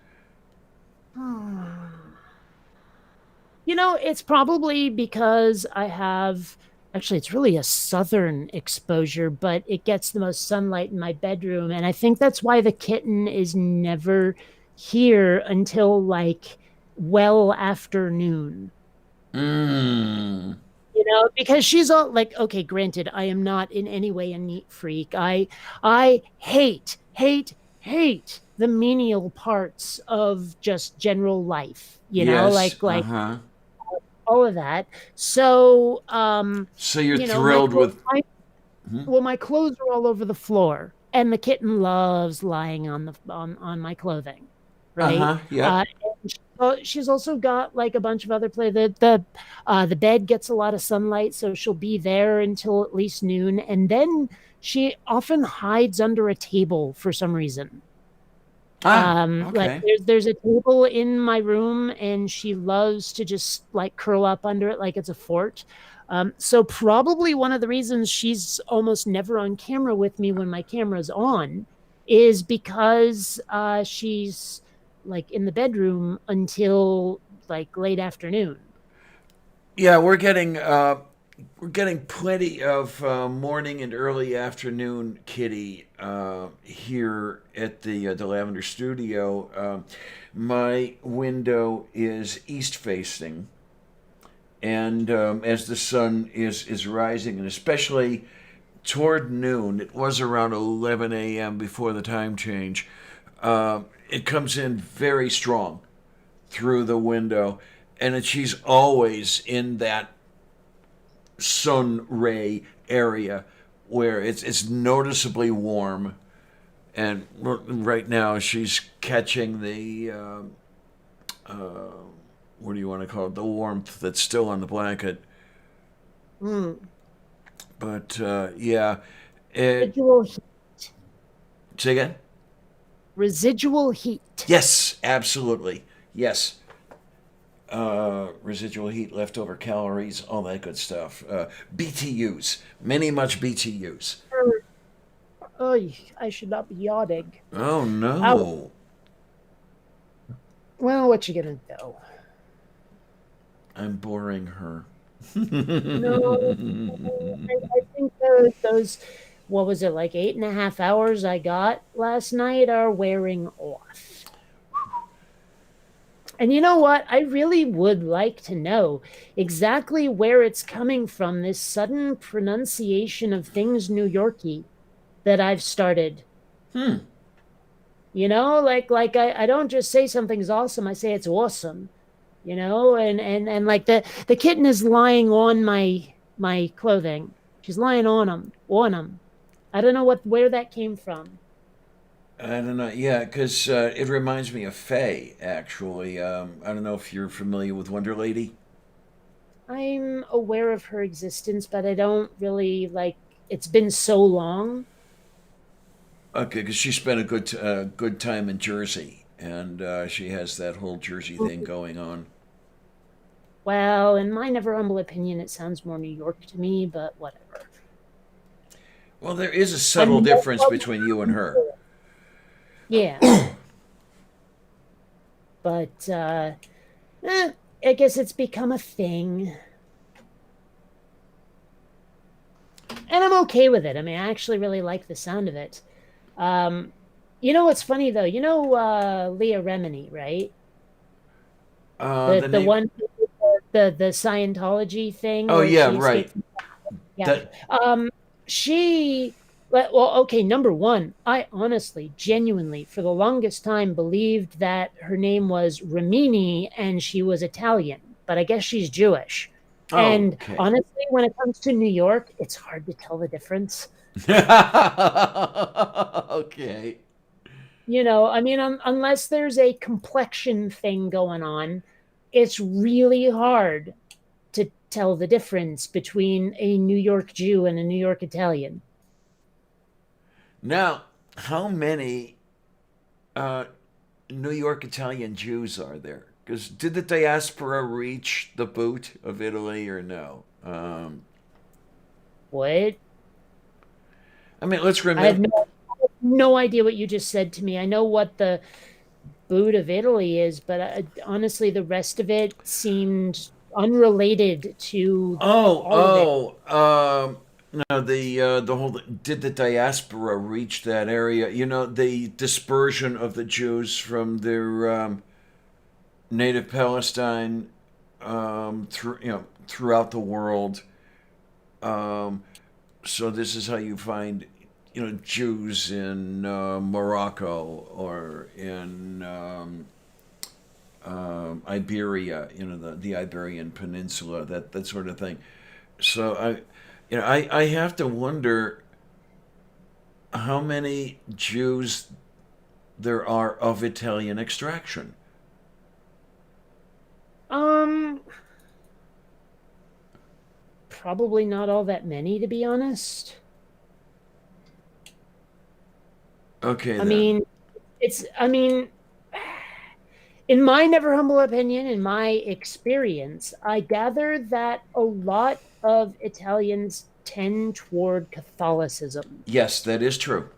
it's probably because I have actually it's really a southern exposure, but it gets the most sunlight in my bedroom. And I think that's why the kitten is never here until like well afternoon. Mmm. Because she's all like, okay, granted, I am not in any way a neat freak. I hate the menial parts of just general life, Yes. like Uh like huh. all of that. So, So you're you know, my, thrilled with. Hmm? well, my clothes are all over the floor, and the kitten loves lying on on my clothing, right? Uh-huh. Yep. Uh, she's also got like a bunch of other play. The bed gets a lot of sunlight, so she'll be there until at least noon, and then she often hides under a table for some reason. Ah, Like okay. there's a table in my room, and she loves to just like curl up under it like it's a fort. So probably one of the reasons she's almost never on camera with me when my camera's on is because she's like in the bedroom until like late afternoon. Yeah, we're getting plenty of morning and early afternoon kitty here at the Lavender Studio. My window is east facing, and as the sun is rising, and especially toward noon, it was around 11 a.m. before the time change. It comes in very strong through the window, and she's always in that sun ray area where it's noticeably warm. And right now she's catching the what do you want to call it? The warmth that's still on the blanket. Mm. But yeah, it. Residual heat. Say again. Residual heat. Yes, absolutely. Yes. Residual heat, leftover calories, all that good stuff. BTUs, many much BTUs. Oh, I should not be yawning. Oh Ow. no. Well, what you gonna do? I'm boring her. No, I think those, what was it, like 8.5 hours I got last night are wearing off. And you know what? I really would like to know exactly where it's coming from, this sudden pronunciation of things New Yorky that I've started. Hmm. You know, I don't just say something's awesome, I say it's awesome. You know, and like the kitten is lying on my clothing. She's lying on them. I don't know where that came from. I don't know. Yeah, because it reminds me of Faye, actually. I don't know if you're familiar with Wonder Lady. I'm aware of her existence, but I don't really like. It's been so long. Okay, because she spent a good time in Jersey, and she has that whole Jersey thing going on. Well, in my never humble opinion, it sounds more New York to me, but whatever. Well, there is a subtle And difference between you and her. yeah, but I guess it's become a thing. And I'm okay with it. I mean, I actually really like the sound of it. Um, you know what's funny though? You know Leah Remini, right? The The name. one, the Scientology thing Oh where yeah, she right. escaped. Yeah. That. She, well, okay, number one, I honestly, genuinely, for the longest time believed that her name was Ramini and she was Italian, but I guess she's Jewish. Oh, And okay. honestly, when it comes to New York, it's hard to tell the difference. Okay. You know, I mean, unless there's a complexion thing going on, it's really hard to tell the difference between a New York Jew and a New York Italian. Now, how many uh, New York Italian Jews are there? Because did the diaspora reach the boot of Italy or no? What? I mean, let's I have remember. no idea what you just said to me. I know what the boot of Italy is, but honestly, the rest of it seemed unrelated to all of it. No, the whole did the diaspora reach that area? You know, the dispersion of the Jews from their native Palestine throughout the world. Um, so this is how you find Jews in Morocco or in Iberia, the Iberian Peninsula, that sort of thing. So I have to wonder how many Jews there are of Italian extraction. Probably not all that many, to be honest. Okay, I then. mean, I mean, in my never humble opinion, in my experience, I gather that a lot of Italians tend toward Catholicism. Yes, that is true.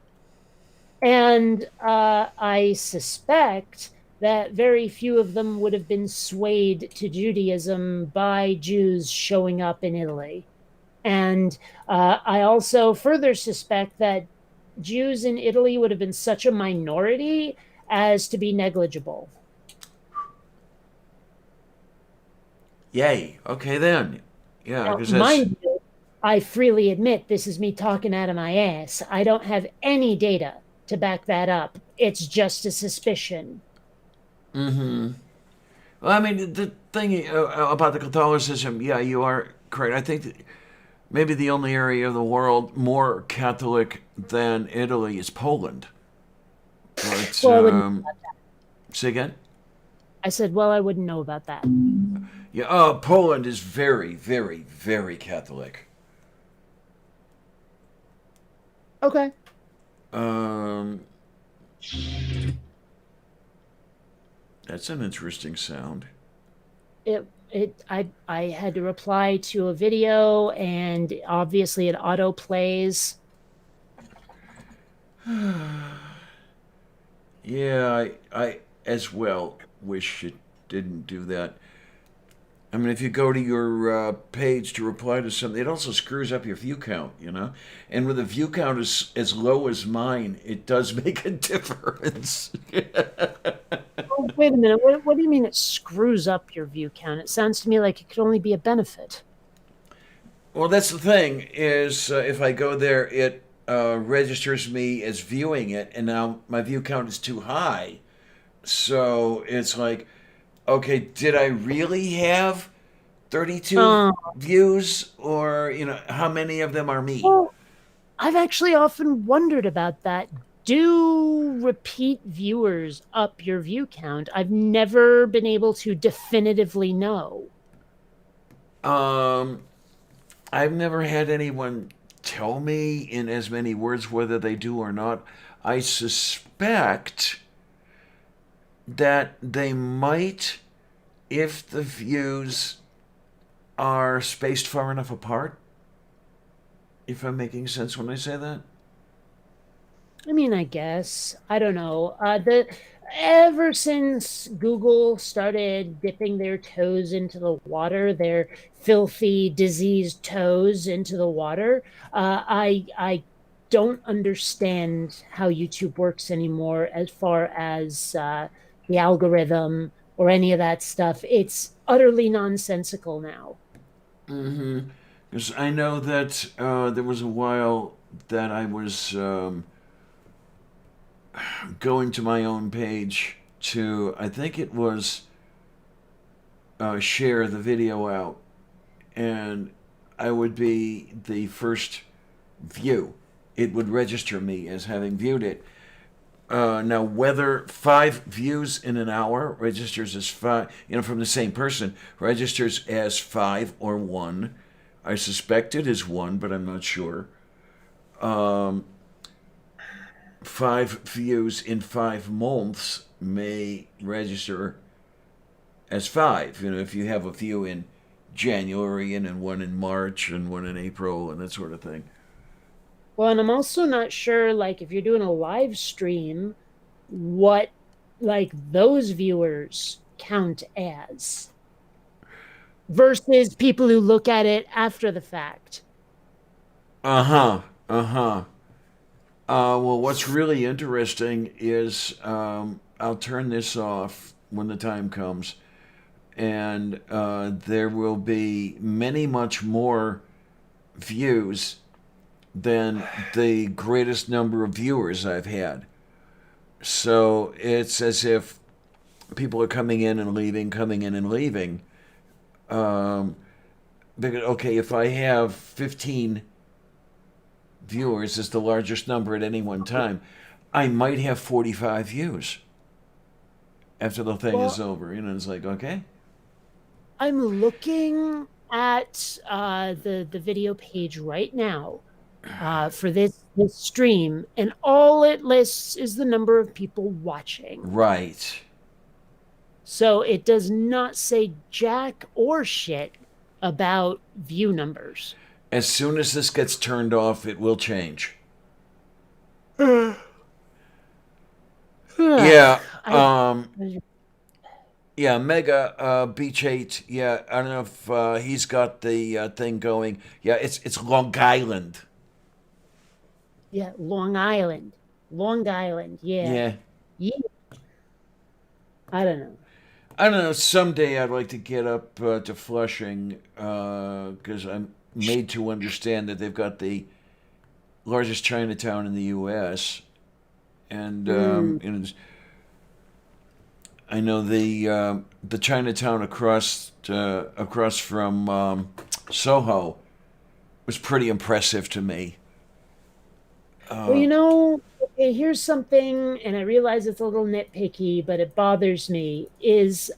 And I suspect that very few of them would have been swayed to Judaism by Jews showing up in Italy. And I also further suspect that Jews in Italy would have been such a minority as to be negligible. Yay. Okay, then. Yeah, Now, because that's. mind you, I freely admit this is me talking out of my ass. I don't have any data to back that up. It's just a suspicion. Mm-hmm. Well, I mean, the thing about the Catholicism, yeah, you are correct. I think that maybe the only area of the world more Catholic than Italy is Poland. But, Well, I wouldn't. say again? I said, well, I wouldn't know about that. Yeah, Poland is very, very, very Catholic. Okay. That's an interesting sound. I had to reply to a video, and obviously it auto plays. Yeah, I as well wish it didn't do that. I mean, if you go to your page to reply to something, it also screws up your view count, And with a view count as low as mine, it does make a difference. Oh, wait a minute. What do you mean it screws up your view count? It sounds to me like it could only be a benefit. Well, that's the thing is if I go there, it registers me as viewing it, and now my view count is too high. So it's like, okay, did I really have 32 views, or how many of them are me? Well, I've actually often wondered about that. Do repeat viewers up your view count? I've never been able to definitively know. I've never had anyone tell me in as many words whether they do or not. I suspect that they might if the views are spaced far enough apart. If I'm making sense when I say that. I mean, I guess. I don't know. Ever since Google started dipping their toes into the water, their filthy, diseased toes into the water, I don't understand how YouTube works anymore as far as the algorithm or any of that stuff. It's utterly nonsensical now. Mm-hmm. Because I know that there was a while that I was going to my own page to, I think it was share the video out, and I would be the first view. It would register me as having viewed it. Now, whether 5 views in an hour registers as 5, from the same person, registers as 5 or 1, I suspect it is 1, but I'm not sure. 5 views in 5 months may register as 5. If you have a view in January and then one in March and one in April and that sort of thing. Well, and I'm also not sure, like, if you're doing a live stream, what, like, those viewers count as versus people who look at it after the fact. Well, what's really interesting is I'll turn this off when the time comes, and there will be much more views than the greatest number of viewers I've had. So it's as if people are coming in and leaving, coming in and leaving. Because, okay, if I have 15 viewers is the largest number at any one time, I might have 45 views after the thing is over. You know, it's like, okay. I'm looking at the video page right now for this stream, and all it lists is the number of people watching. Right. So it does not say jack or shit about view numbers. As soon as this gets turned off, it will change. Yeah. Yeah, Mega Beach 8. Yeah, I don't know if he's got the thing going. Yeah, it's Long Island. Yeah, Long Island. Yeah. Yeah. I don't know. I don't know. Someday I'd like to get up to Flushing because I'm made to understand that they've got the largest Chinatown in the U.S. And you know, I know the Chinatown across from Soho was pretty impressive to me. Well, you know, okay, here's something, and I realize it's a little nitpicky, but it bothers me, is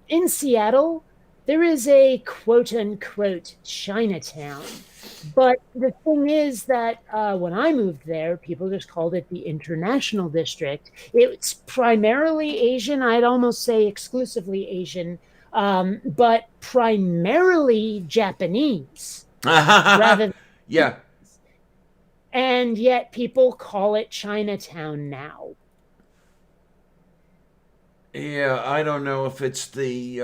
in Seattle, there is a quote-unquote Chinatown. But the thing is that when I moved there, people just called it the International District. It's primarily Asian, I'd almost say exclusively Asian, but primarily Japanese. rather Yeah. And yet people call it Chinatown now. Yeah, I don't know if it's the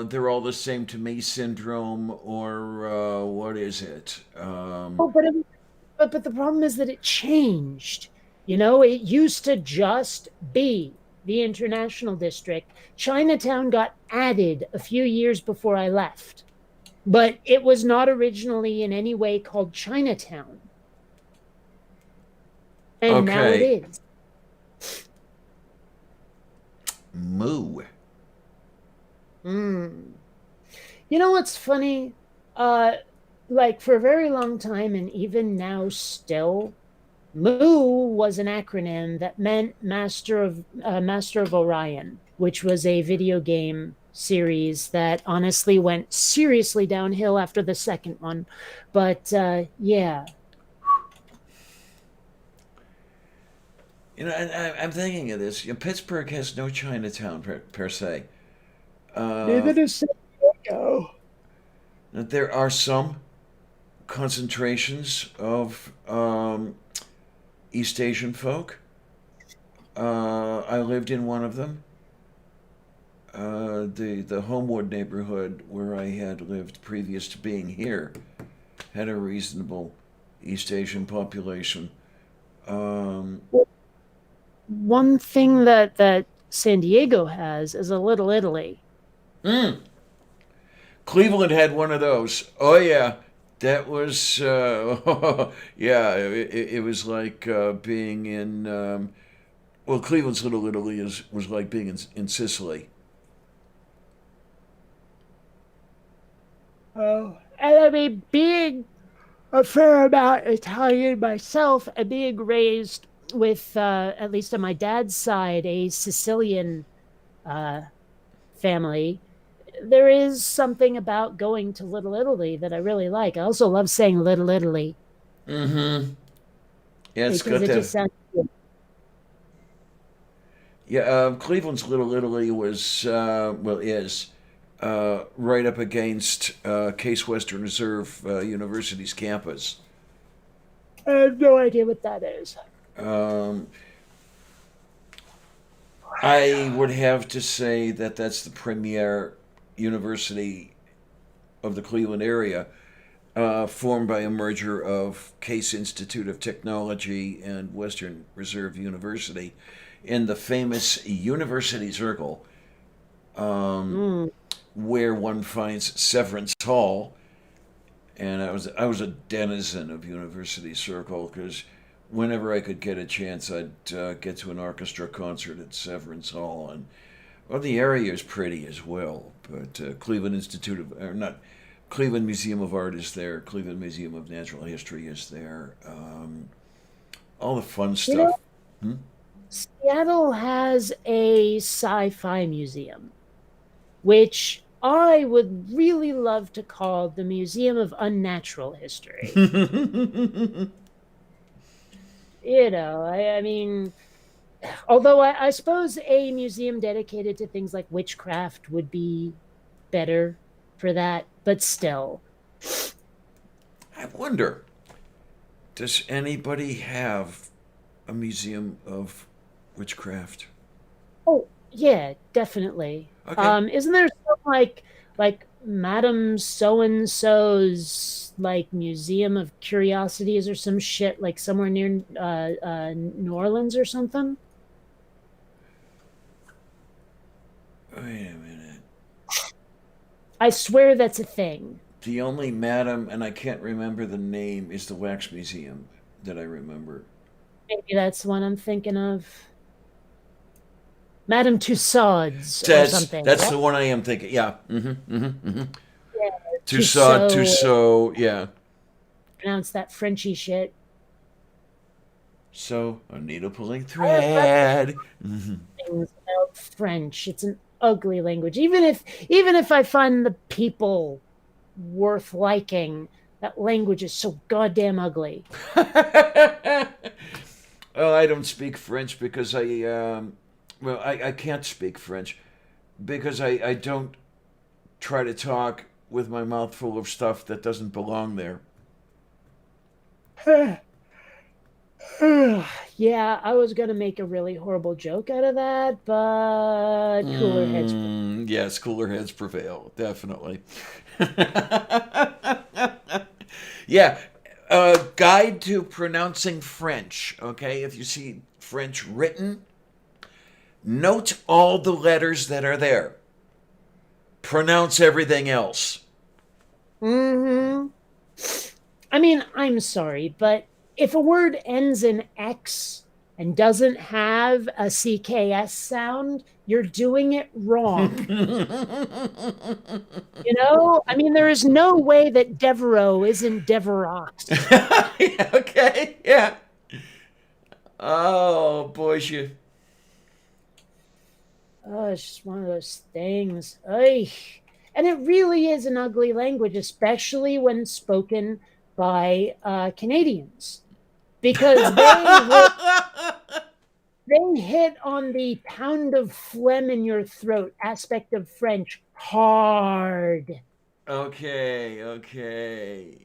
they're all the same to me syndrome or what is it? But the problem is that it changed. You know, it used to just be the International District. Chinatown got added a few years before I left, but it was not originally in any way called Chinatown. And now it Okay. is. Moo. You know what's funny? Like for a very long time, and even now still, MOO was an acronym that meant Master of Orion, which was a video game series that honestly went seriously downhill after the second one. But yeah. You know, and I'm thinking of this. You know, Pittsburgh has no Chinatown per se. Neither does San Diego. There are some concentrations of East Asian folk. I lived in one of them. The Homewood neighborhood where I had lived previous to being here had a reasonable East Asian population. One thing that San Diego has is a Little Italy. Cleveland had one of those. Oh yeah, that was yeah. It was like being in well, Cleveland's Little Italy was like being in Sicily. Oh, and I mean, being a fair amount Italian myself, and being raised with, at least on my dad's side, a Sicilian family, there is something about going to Little Italy that I really like. I also love saying Little Italy. Mm-hmm. Yeah, it's because got it just that. sounds good. Yeah, Cleveland's Little Italy was well is right up against Case Western Reserve University's campus. I have no idea what that is. I would have to say that that's the premier university of the Cleveland area, formed by a merger of Case Institute of Technology and Western Reserve University in the famous University Circle, where one finds Severance Hall. And I was a denizen of University Circle because whenever I could get a chance, I'd get to an orchestra concert at Severance Hall. And Well, the area is pretty as well, but Cleveland Institute of, or not, Cleveland Museum of Art is there. Cleveland Museum of Natural History is there. All the fun You stuff. know, Seattle has a sci-fi museum, which I would really love to call the Museum of Unnatural History. I mean, although I suppose a museum dedicated to things like witchcraft would be better for that, but still. I wonder, does anybody have a museum of witchcraft? Oh, yeah, definitely. Okay. Isn't there some like Madame So and So's like Museum of Curiosities or some shit like somewhere near New Orleans or something? Wait a minute. I swear that's a thing. The only madam, and I can't remember the name, is the Wax Museum that I remember. Maybe that's the one I'm thinking of. Madame Tussauds or That's something. that's the one I am thinking. Yeah. Yeah, Tussaud, Tussaud, Tussaud, yeah. pronounce that Frenchy shit. So a needle pulling I have thread. things about French. It's an ugly language. Even if I find the people worth liking, that language is so goddamn ugly. Oh, I don't speak French because I can't speak French because I don't try to talk with my mouth full of stuff that doesn't belong there. Yeah, I was gonna make a really horrible joke out of that, but cooler heads. Yes, cooler heads prevail, definitely. Yeah, guide to pronouncing French. Okay, if you see French written, note all the letters that are there. Pronounce everything else. Mm-hmm. I mean, I'm sorry, but if a word ends in X and doesn't have a CKS sound, you're doing it wrong. I mean, there is no way that Devereaux isn't Deverox. Yeah, okay, yeah. Oh, boy, you. Oh, it's just one of those things. Ay. And it really is an ugly language, especially when spoken by Canadians, because they hit on the pound of phlegm in your throat aspect of French hard. Okay, okay.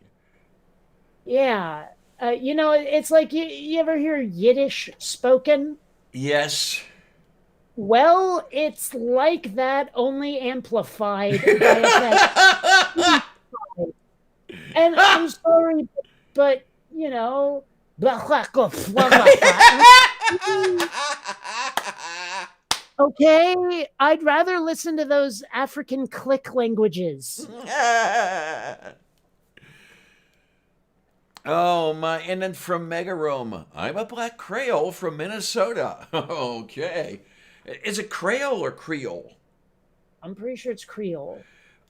Yeah. It's like you ever hear Yiddish spoken? Yes. Well, it's like that, only amplified by a fact. And I'm sorry, but blah, blah, blah, blah, blah. Okay, I'd rather listen to those African click languages. Oh my, and then from Megarome, I'm a black Creole from Minnesota. Okay. Is it Creole or Creole? I'm pretty sure it's Creole.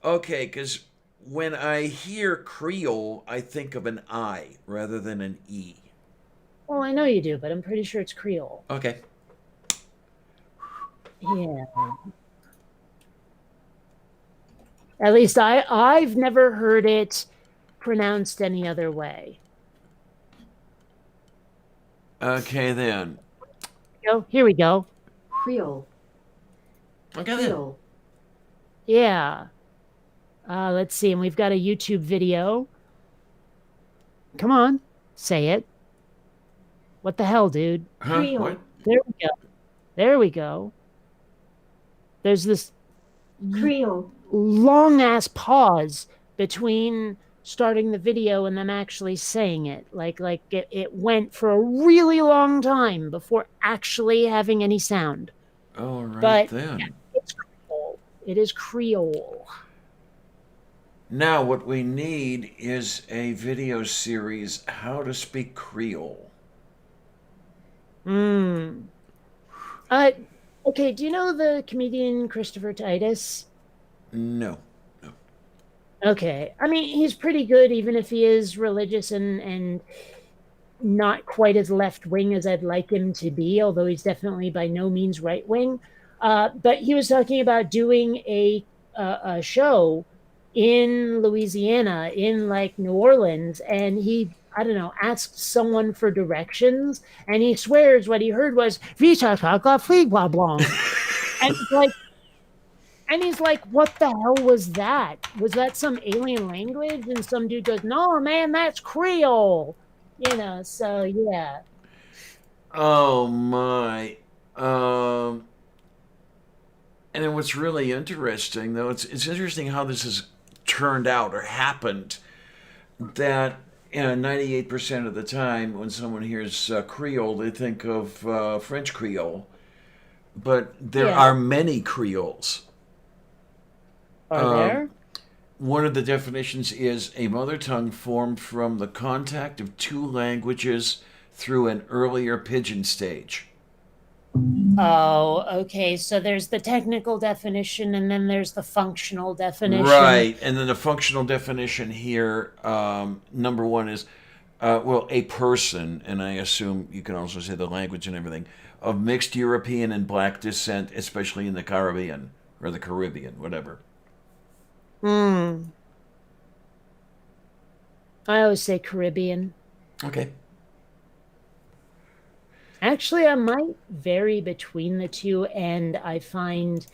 Okay, because when I hear Creole, I think of an I rather than an E. Well, I know you do, but I'm pretty sure it's Creole. Okay. Yeah. At least I've never heard it pronounced any other way. Okay, then. Here we go. Creole. Okay, then. Creole. Yeah. Let's see, and we've got a YouTube video. Come on, say it. What the hell, dude? Huh? Creole. What? There we go. There we go. There's this Creole. long ass pause between starting the video and them actually saying it. Like it went for a really long time before actually having any sound. All right, But then. yeah, it's Creole. It is Creole. Now, what we need is a video series, How to Speak Creole. Hmm. Okay, do you know the comedian Christopher Titus? No. Okay. I mean, he's pretty good, even if he is religious and not quite as left wing as I'd like him to be, although he's definitely by no means right wing. But he was talking about doing a show in Louisiana, in like New Orleans, and he, I don't know, asked someone for directions, and he swears what he heard was "Vita flee blah blah," and like, and he's like, "What the hell was that? Was that some alien language?" And some dude goes, "No, man, that's Creole." So yeah. Oh my. And then what's really interesting, though, it's interesting how this has turned out or happened. That 98% of the time, when someone hears Creole, they think of French Creole. But there Yeah. are many Creoles. Are Um, there? One of the definitions is a mother tongue formed from the contact of two languages through an earlier pidgin stage. Oh, okay. So there's the technical definition and then there's the functional definition. Right. And then the functional definition here, number one is, well, a person, and I assume you can also say the language and everything, of mixed European and black descent, especially in the Caribbean, or the Caribbean, whatever. Hmm. I always say Caribbean. Okay. Actually, I might vary between the two, and I find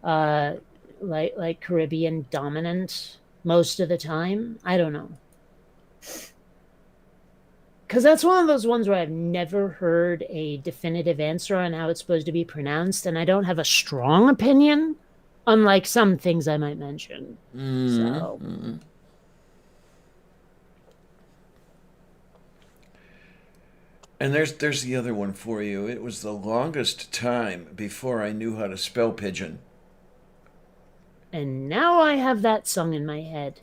uh like Caribbean dominant most of the time. I don't know. Because that's one of those ones where I've never heard a definitive answer on how it's supposed to be pronounced, and I don't have a strong opinion, unlike some things I might mention. So, Mm-hmm. And there's the other one for you. It was the longest time before I knew how to spell pigeon. and now I have that song in my head.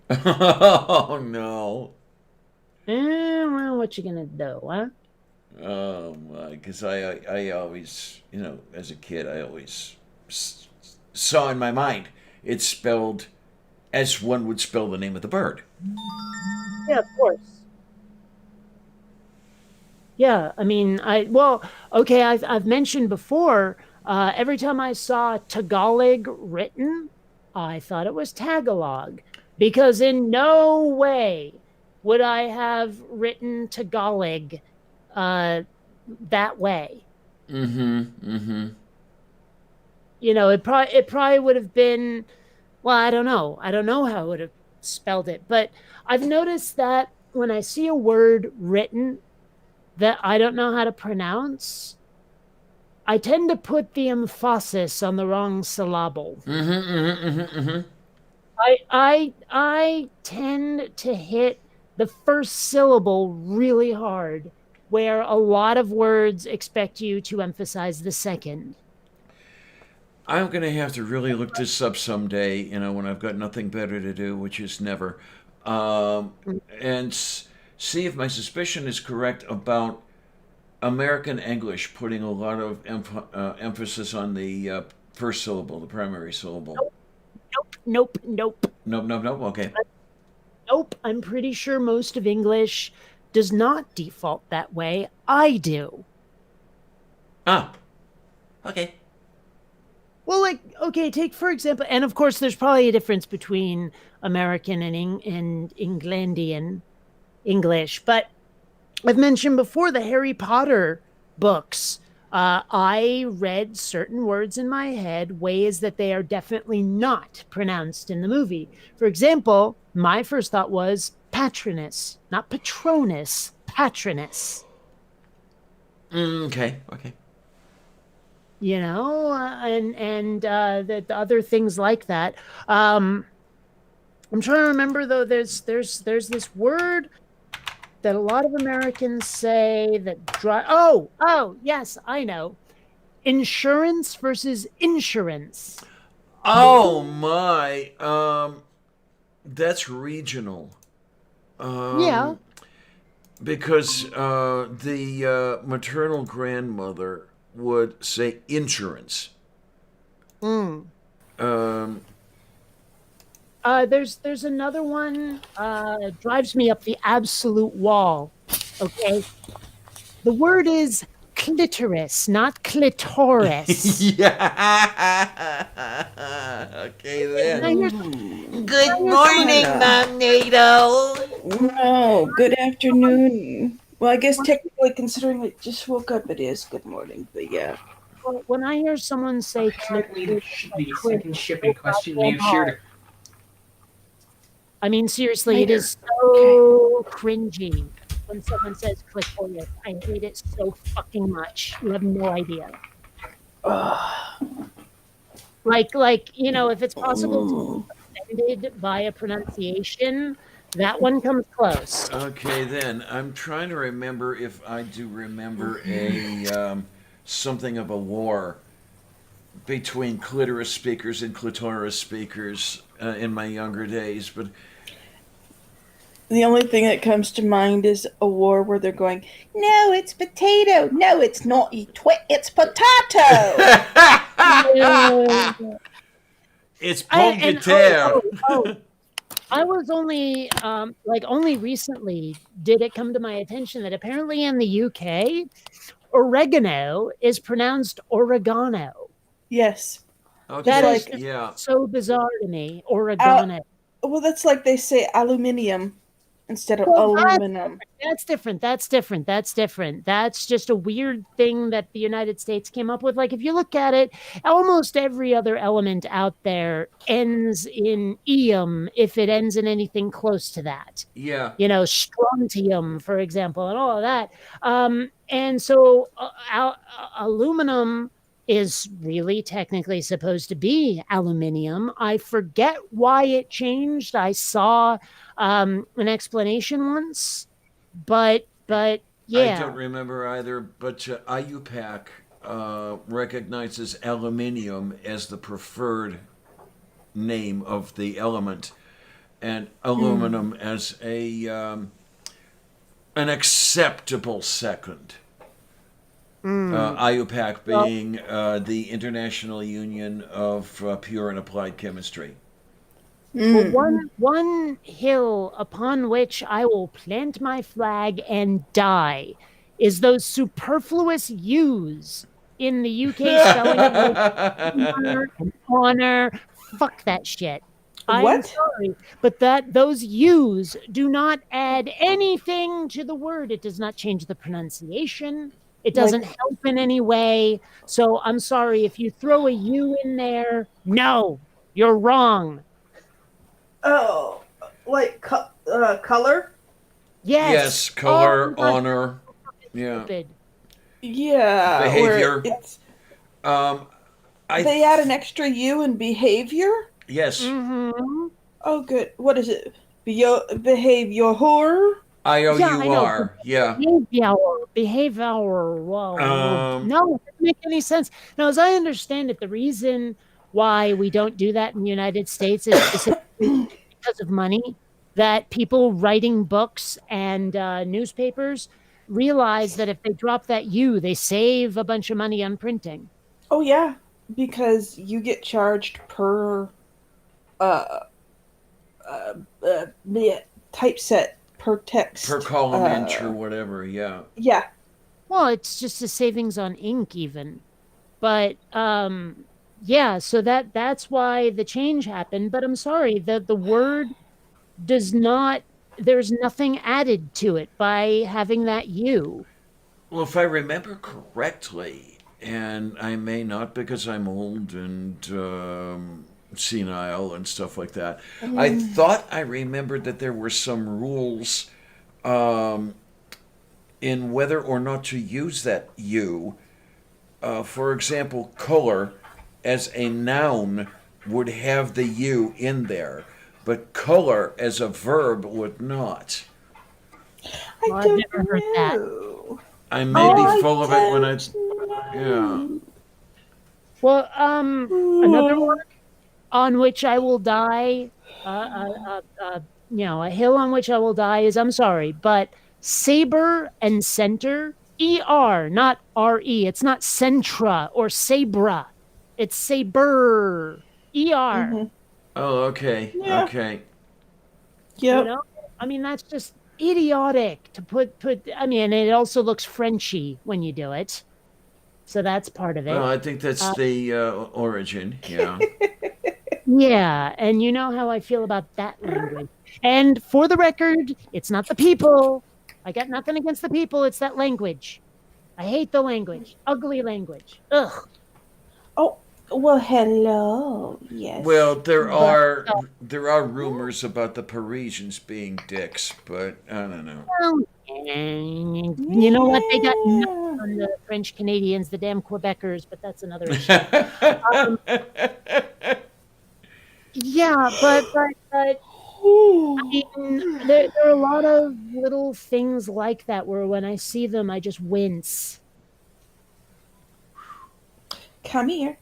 Oh no. Well, what you gonna do, huh? Oh my, because I always, as a kid, I always saw in my mind it's spelled as one would spell the name of the bird. Yeah, of course. Yeah, I mean, okay, I've mentioned before. Every time I saw Tagalog written, I thought it was Tagalog, because in no way would I have written Tagalog uh, that way. Mm-hmm. Mm-hmm. It probably would have been. Well, I don't know. I don't know how I would have spelled it, but I've noticed that when I see a word written that I don't know how to pronounce, I tend to put the emphasis on the wrong syllable. Mm-hmm. Mm-hmm. Mm-hmm. Mm-hmm. I tend to hit the first syllable really hard, where a lot of words expect you to emphasize the second. I'm gonna have to really look this up someday. When I've got nothing better to do, which is never, um, and see if my suspicion is correct about American English putting a lot of emphasis on the first syllable, the primary syllable. Nope, nope, Nope, nope, nope. Okay. nope. I'm pretty sure most of English does not default that way. I do. Ah. Okay. Well, like, okay, take for example, and of course, there's probably a difference between American and Englandian English, but I've mentioned before the Harry Potter books. I read certain words in my head ways that they are definitely not pronounced in the movie. For example, my first thought was patronus, not patronus, patronus. Okay. Okay. And the other things like that. I'm trying to remember though. There's this word that a lot of Americans say that oh yes, I know. Insurance versus insurance. Oh my. That's regional. Yeah. Because the maternal grandmother would say insurance. Mm. Um, There's another one. Drives me up the absolute wall. Okay, the word is clitoris, not clitoris. yeah. Okay Now then. here's- Good morning, Mom NATO. No, good afternoon. Well, I guess technically, considering I just woke up, it is good morning. But yeah, when I hear someone say Apparently, the, clitoris, the second shipping question you shared. I mean, seriously, it Later. is so cringy when someone says clitoris. I hate it so fucking much. You have no idea. Like you know, if it's possible to be offended by a pronunciation, that one comes close. Okay, then I'm trying to remember if I do remember a something of a war between clitoris speakers and clitoris speakers in my younger days, but the only thing that comes to mind is a war where they're going, "No, it's potato. No, it's not. You twit. It's potato." it's And- pomme de terre. I was only only recently did it come to my attention that apparently in the UK, oregano is pronounced oregano. Yes. Okay, That is yeah. so bizarre to me. Oregano. Well, that's like they say aluminium instead of Well, aluminum. That's different. That's just a weird thing that the United States came up with. Like, if you look at it, almost every other element out there ends in ium if it ends in anything close to that. Yeah. You know, strontium, for example, and all of that. And so aluminum is really technically supposed to be aluminium. I forget why it changed. I saw an explanation once, but yeah. I don't remember either, but IUPAC recognizes aluminium as the preferred name of the element, and aluminum as a an acceptable second. IUPAC being the International Union of Pure and Applied Chemistry. Well, one hill upon which I will plant my flag and die is those superfluous U's in the UK spelling of like honor. Fuck that shit. I'm What? sorry, but those U's do not add anything to the word. It does not change the pronunciation. It doesn't help in any way. So I'm sorry if you throw a U in there. No, you're wrong. Oh, like color? Yes, color, Oh, honor, yeah, stupid. Yeah. Behavior. Where it's, I they add an extra U in behavior? yes, Mm-hmm. Oh, good. What is it? Behavior? IOUR, yeah. Behavior. Whoa. Um, No, it doesn't make any sense. Now, as I understand it, the reason why we don't do that in the United States is specifically because of money. That people writing books and newspapers realize that if they drop that U, they save a bunch of money on printing. Oh, yeah. Because you get charged per typeset, per text. per column inch or whatever, yeah. Yeah. Well, it's just a savings on ink even. But yeah, so that's why the change happened. But I'm sorry, the word does not, there's nothing added to it by having that U. Well, if I remember correctly, and I may not because I'm old and senile and stuff like that, I thought I remembered that there were some rules in whether or not to use that U. For example, color as a noun would have the U in there, but color as a verb would not. Well, I've never heard that. know. I may be I full of it when I. don't Yeah. know. Well, another one on which I will die, a hill on which I will die is, I'm sorry, but saber and center ER, not RE. It's not Centra or Sabra. It's Saber. ER. Mhm. Oh, okay. Yeah. Okay. You Yep. know? I mean, that's just idiotic to put I mean, it also looks Frenchy when you do it. So that's part of it. Well, I think that's the origin. Yeah. Yeah, and you know how I feel about that language. And for the record, it's not the people. I got nothing against the people, it's that language. I hate the language. Ugly language. Ugh. Oh, well, hello. Yes. Well, there are uh, rumors about the Parisians being dicks, but I don't know. Well, you know what? They got nothing on the French Canadians, the damn Quebecers, but that's another issue. Yeah, but I mean, there are a lot of little things like that where when I see them, I just wince. Come here.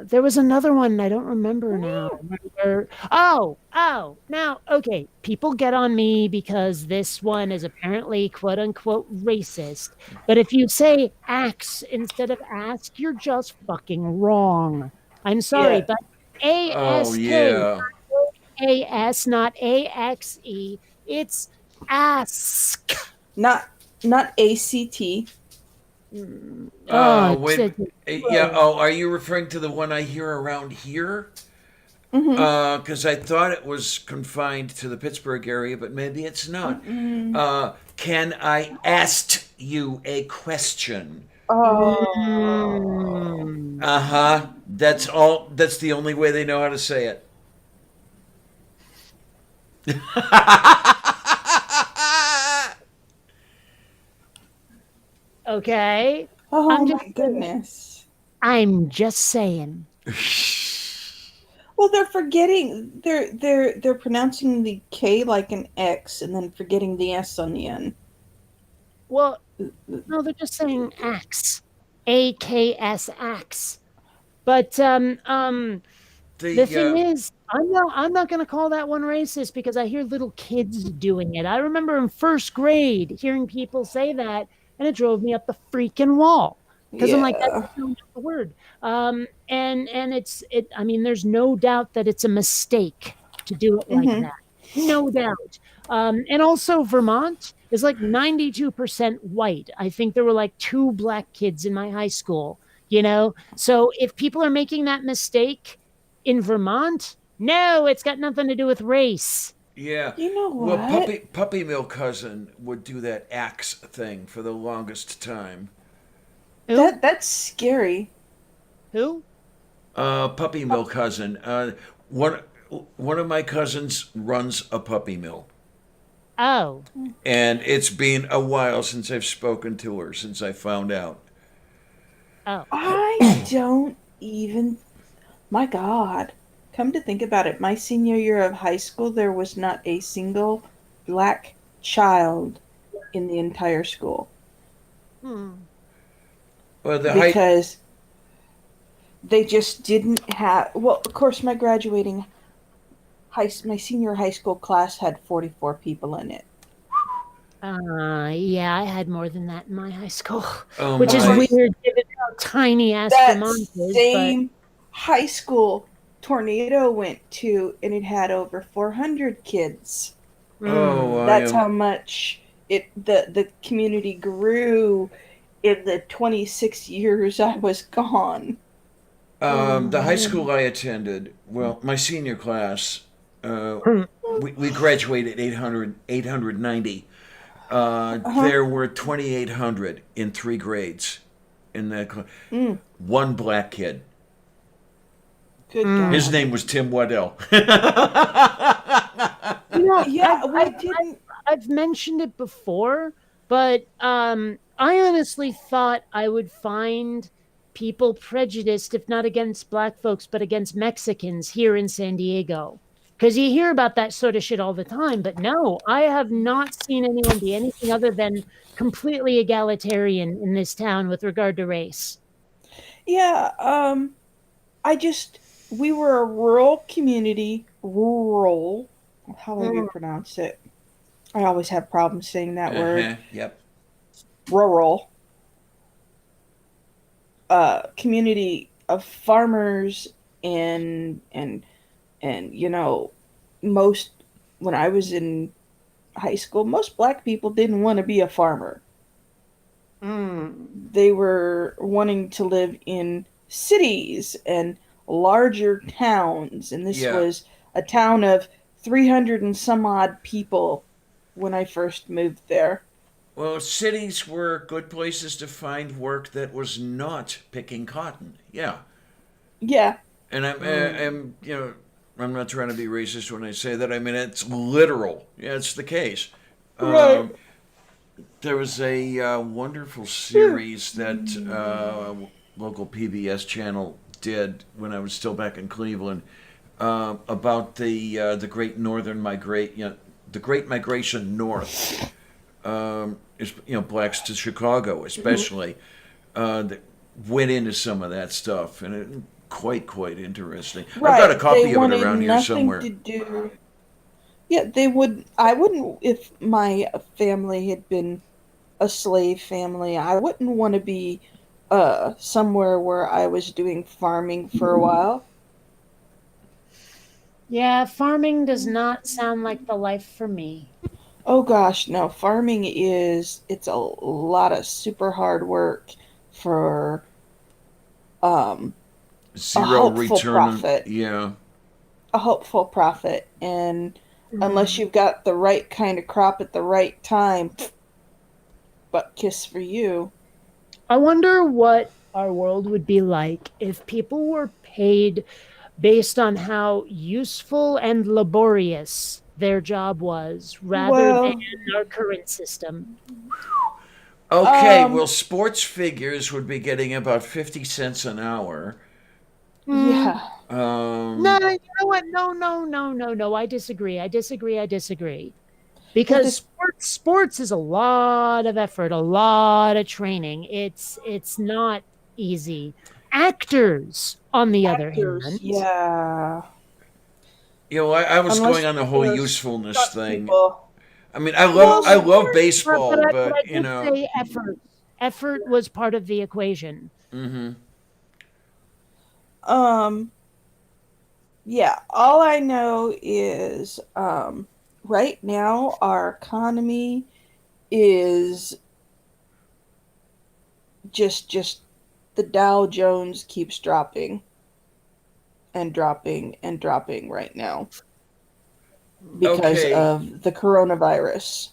There was another one I don't remember now. Now, okay, people get on me because this one is apparently quote unquote racist. But if you say axe instead of ask, you're just fucking wrong. I'm sorry, Yeah. but Oh ASK, yeah. AS, not AXE. It's ask. Not ACT. Wait. Yeah. Oh, are you referring to the one I hear around here? Mm-hmm. Because I thought it was confined to the Pittsburgh area, but maybe it's not. Can I ask you a question? Oh. Uh-huh. That's all. That's the only way they know how to say it. Okay. Oh I'm my just- goodness. I'm just saying. Well, they're forgetting. They're pronouncing the K like an X and then forgetting the S on the end. Well, no, they're just saying axe. AKS axe. But the thing is, I'm not gonna call that one racist because I hear little kids doing it. I remember in first grade hearing people say that, and it drove me up the freaking wall. Because I'm like, that's not the word. And I mean, there's no doubt that it's a mistake to do it like Mhm. that. No doubt. And also Vermont is like 92% white. I think there were like 2 black kids in my high school, you know? So if people are making that mistake in Vermont, no, it's got nothing to do with race. Yeah. You know Well, what? Puppy Mill Cousin would do that axe thing for the longest time. Who? That's scary. Who? Puppy Mill Cousin. One of my cousins runs a puppy mill. Oh. And it's been a while since I've spoken to her, since I found out. Oh. I don't even. My God. Come to think about it, my senior year of high school, there was not a single black child in the entire school. Hmm. Well, Because they just didn't have. Well, of course, my senior high school class had 44 people in it. Yeah, I had more than that in my high school, Oh which is my. weird given how tiny ass That Vermont is. same high school Tornado went to, and it had over 400 kids. Oh, That's how much the community grew in the 26 years I was gone. The high school I attended, well, my senior class, we graduated 890. There were 2,800 in 3 grades in that class. One black kid. Good God. His name was Tim Waddell. You know, Yeah, we didn't. I've mentioned it before, but I honestly thought I would find people prejudiced, if not against black folks, but against Mexicans here in San Diego. Because you hear about that sort of shit all the time, but no, I have not seen anyone be anything other than completely egalitarian in this town with regard to race. Yeah, we were a rural community. Rural. How do you pronounce it? I always have problems saying that word. Yep. Rural. community of farmers and most when I was in high school, most black people didn't want to be a farmer. They were wanting to live in cities and larger towns, and this Yeah. was a town of 300 and some odd people when I first moved there. Well, cities were good places to find work that was not picking cotton. Yeah. Yeah. And I'm not trying to be racist when I say that. I mean, it's literal. Yeah, it's the case. Right. There was a wonderful series that local PBS channel did when I was still back in Cleveland about the Great Northern the Great Migration North. Blacks to Chicago, especially, that went into some of that stuff, and it quite interesting. Right. I've got a copy They of it wanted around here nothing somewhere. to do. Yeah, they would. I wouldn't, if my family had been a slave family, I wouldn't want to be somewhere where I was doing farming for a while. Yeah, farming does not sound like the life for me. Oh gosh, no. Farming it's a lot of super hard work for Zero hopeful return. profit. Yeah. a hopeful profit, and unless you've got the right kind of crop at the right time, butt kiss for you. I wonder what our world would be like if people were paid based on how useful and laborious their job was rather Well- than our current system. Okay, Um, well, sports figures would be getting about 50 cents an hour. Yeah. No, you know what? No. I disagree. Because this- sports is a lot of effort, a lot of training. It's not easy. Actors, on the other hand, Yeah. I was Unless going on the whole you're usefulness stuck thing. people. I mean, I love but baseball, I but did say effort. Effort was part of the equation. hmm Yeah, all I know is right now our economy is just the Dow Jones keeps dropping and dropping and dropping right now because Okay. of the coronavirus.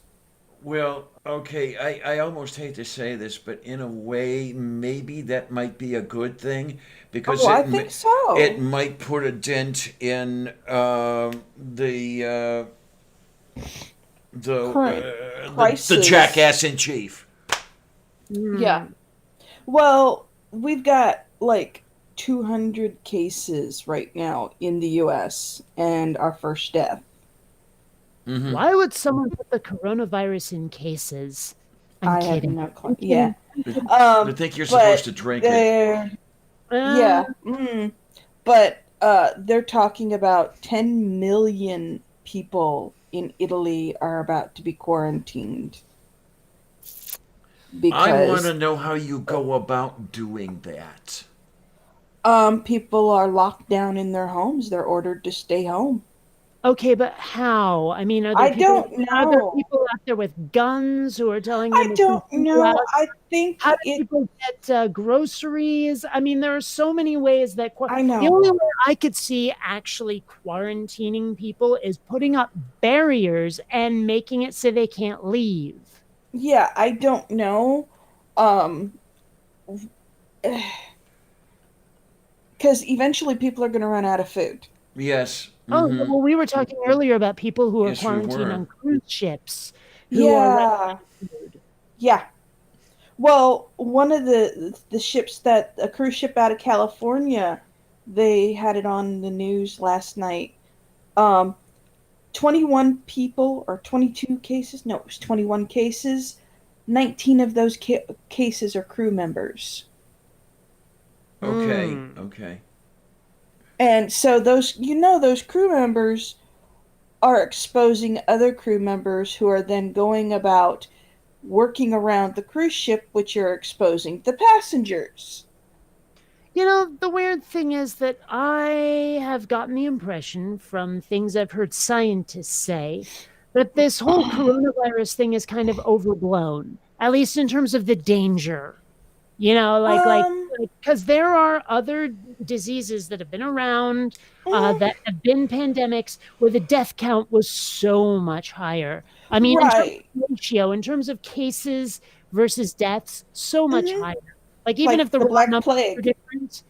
Well, okay, I almost hate to say this, but in a way, maybe that might be a good thing because Oh, I think so. it might put a dent in Current the crisis. jackass in chief. Yeah. Well, we've got like 200 cases right now in the US and our first death. Hmm Why would someone put the coronavirus in cases? I'm I have kidding. no clue. Yeah. I think you're supposed to drink it. they're, yeah. But they're talking about 10 million people in Italy are about to be quarantined. I Because want to know how you go about doing that. people are locked down in their homes. They're ordered to stay home. Okay, but how? I mean, I don't Are there know. people out there with guns who are telling them? I don't know. I think How do it. people get groceries? I mean, there are so many ways that I know. the only way I could see actually quarantining people is putting up barriers and making it so they can't leave. Yeah, I don't know. Because eventually people are going to run out of food. Yes. Oh, mhm. well, we were talking earlier about people who are Yes, we quarantined were. on cruise ships. Who are Yeah. Well, one of the ships a cruise ship out of California, they had it on the news last night. 21 people or 22 cases. No, it was 21 cases. 19 of those cases are crew members. Okay. Okay. And so those crew members are exposing other crew members who are then going about working around the cruise ship, which are exposing the passengers. You know, the weird thing is that I have gotten the impression from things I've heard scientists say that this whole coronavirus thing is kind of overblown, at least in terms of the danger. You know, Um, because there are other diseases that have been around, mm, that have been pandemics where the death count was so much higher. I mean, in terms right. of ratio, in terms of cases versus deaths, so much Hmm. higher. Like even if Like the the raw Black numbers are Plague. different,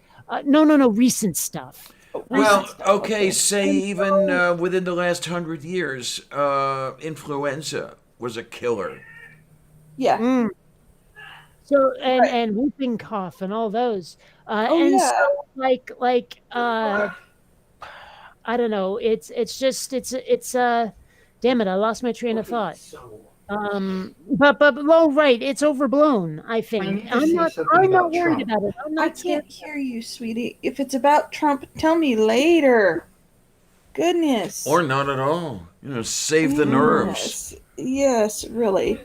no, recent stuff, recent Recent Well, stuff. stuff. okay, Okay. say And even so, within the last 100 years, influenza was a killer. Yeah. mm, so Right. and whooping cough and all those, Oh and so yeah. like I don't know. It's just damn it, I lost my train of Okay, thought. so But oh right, it's overblown, I I think. need to say something I'm not about worried Trump. about it. I'm I not scared. can't hear you, sweetie. If it's about Trump, tell me later. Goodness. Or not at all. Save the nerves. Yes. Yes, really.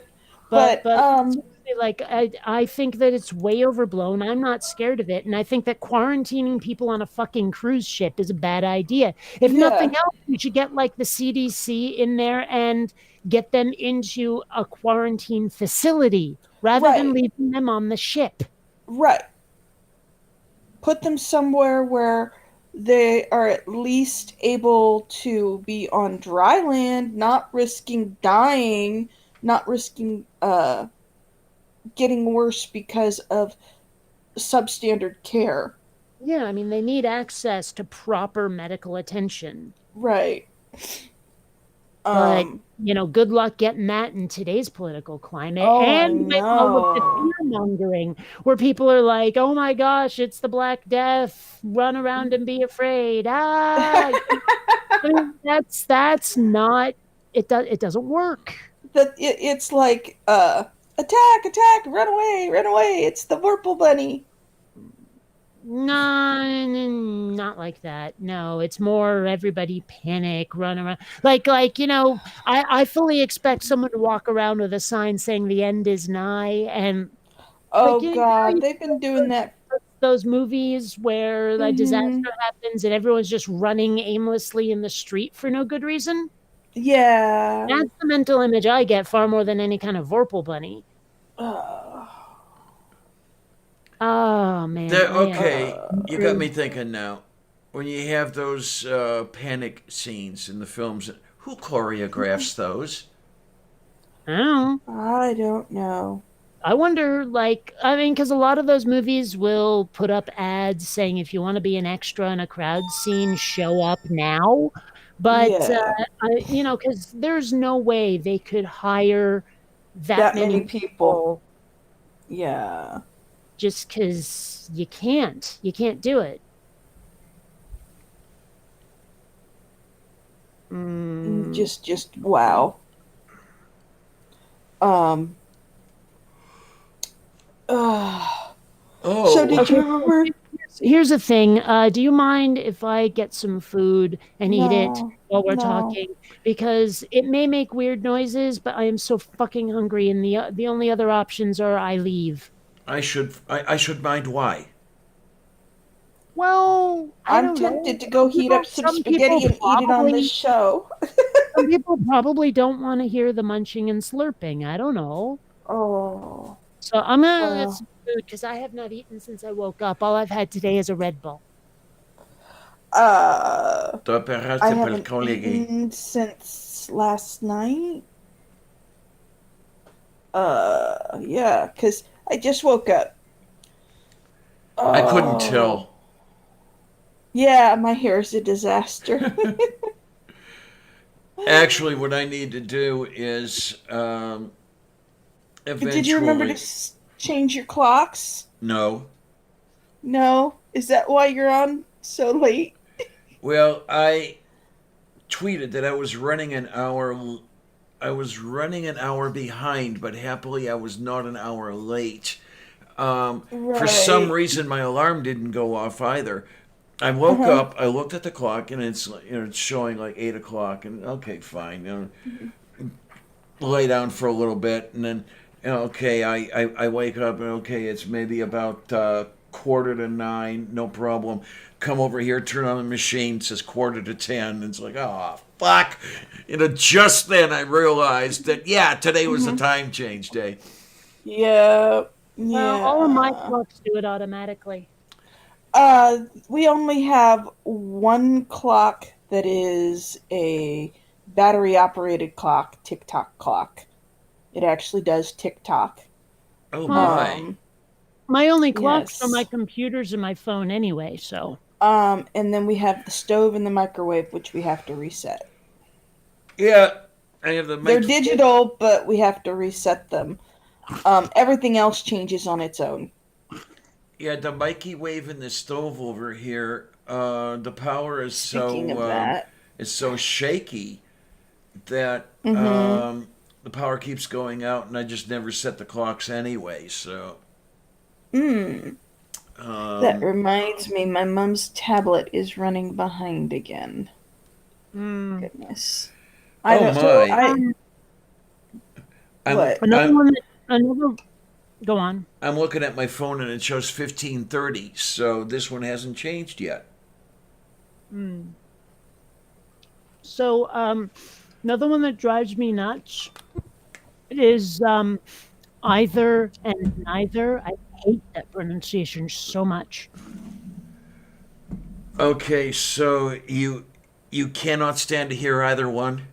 But But but seriously, like I think that it's way overblown. I'm not scared of it, and I think that quarantining people on a fucking cruise ship is a bad idea. If nothing yeah. else, we should get like the CDC in there and get them into a quarantine facility rather than Right. leaving them on the ship. Right. Put them somewhere where they are at least able to be on dry land, not risking dying, not risking getting worse because of substandard care. Yeah, I mean, they need access to proper medical attention. Right. But, Um good luck getting that in today's political climate. oh, I And with all of the know. fear mongering, where people are like, oh my gosh, it's the Black Death. Run around and be afraid. Ah, I mean, that's not, it doesn't work. It's like attack, attack, run away. It's the Vorpal bunny. No, not like that. No, it's more everybody panic, run around. I fully expect someone to walk around with a sign saying the end is nigh. And Oh you god, know they've been doing that. those movies where a Mhm. disaster happens and everyone's just running aimlessly in the street for no good reason. Yeah. That's the mental image I get far more than any kind of Vorpal bunny. Uh, Oh man, Okay, you got me agree. thinking now. When you have those panic scenes in the films, who choreographs those? I don't know. I don't know. I wonder, I mean, because a lot of those movies will put up ads saying if you want to be an extra in a crowd scene, show up now. But, Yeah. because there's no way they could hire that That many many people. people Yeah. just because you can't. You can't do it. Mm. Just wow. Um uh, so Oh, did you remember? Here's the thing. Do you mind if I get some food and eat it No. while we're No. talking? Because it may make weird noises, but I am so fucking hungry, and the only other options are I leave. I should mind why. Well, I I'm don't know. tempted to go heat up some spaghetti and eat it on this show. Some people probably don't want to hear the munching and slurping. I don't know. Oh. So I'm gonna get Well, some food because I have not eaten since I woke up. All I've had today is a Red Bull. To I operatie per haven't colleghi. eaten since last night. Yeah, because I just woke up. I couldn't Oh. tell. Yeah, my hair is a disaster. Actually, what I need to do is Did you remember to eventually. change your clocks? No. No? Is that why you're on so late? Well, I tweeted that I was running an hour. I was running an hour behind, but happily I was not an hour late. For some Right. reason, my alarm didn't go off either. I woke Uh-huh. up, I looked at the clock, and it's showing like 8 o'clock, and okay, fine, lay down for a little bit, and then okay, I wake up, and okay, it's maybe about 9:15, no problem. Come over here, turn on the machine, it says 9:45. And it's like, oh, fuck. Just then I realized that, yeah, today was the time change day. Yeah. Well, all of my clocks do it automatically. We only have one clock that is a battery operated clock, tick-tock clock. It actually does tick-tock. Oh, my. My only clocks Yes. are my computers and my phone anyway, so. And then we have the stove and the microwave, which we have to reset. Yeah, I have the They're digital, but we have to reset them. Everything else changes on its own. Yeah, the microwave and the stove over here, the power is Speaking of that. it's so shaky that Mm-hmm. the power keeps going out, and I just never set the clocks anyway. So That reminds me, my mom's tablet is running behind again. Goodness. I Oh, don't. my. What? Go on. I'm looking at my phone and it shows 15:30, so this one hasn't changed yet. So, another one that drives me nuts is either and neither. I hate that pronunciation so much. Okay, so you cannot stand to hear either one.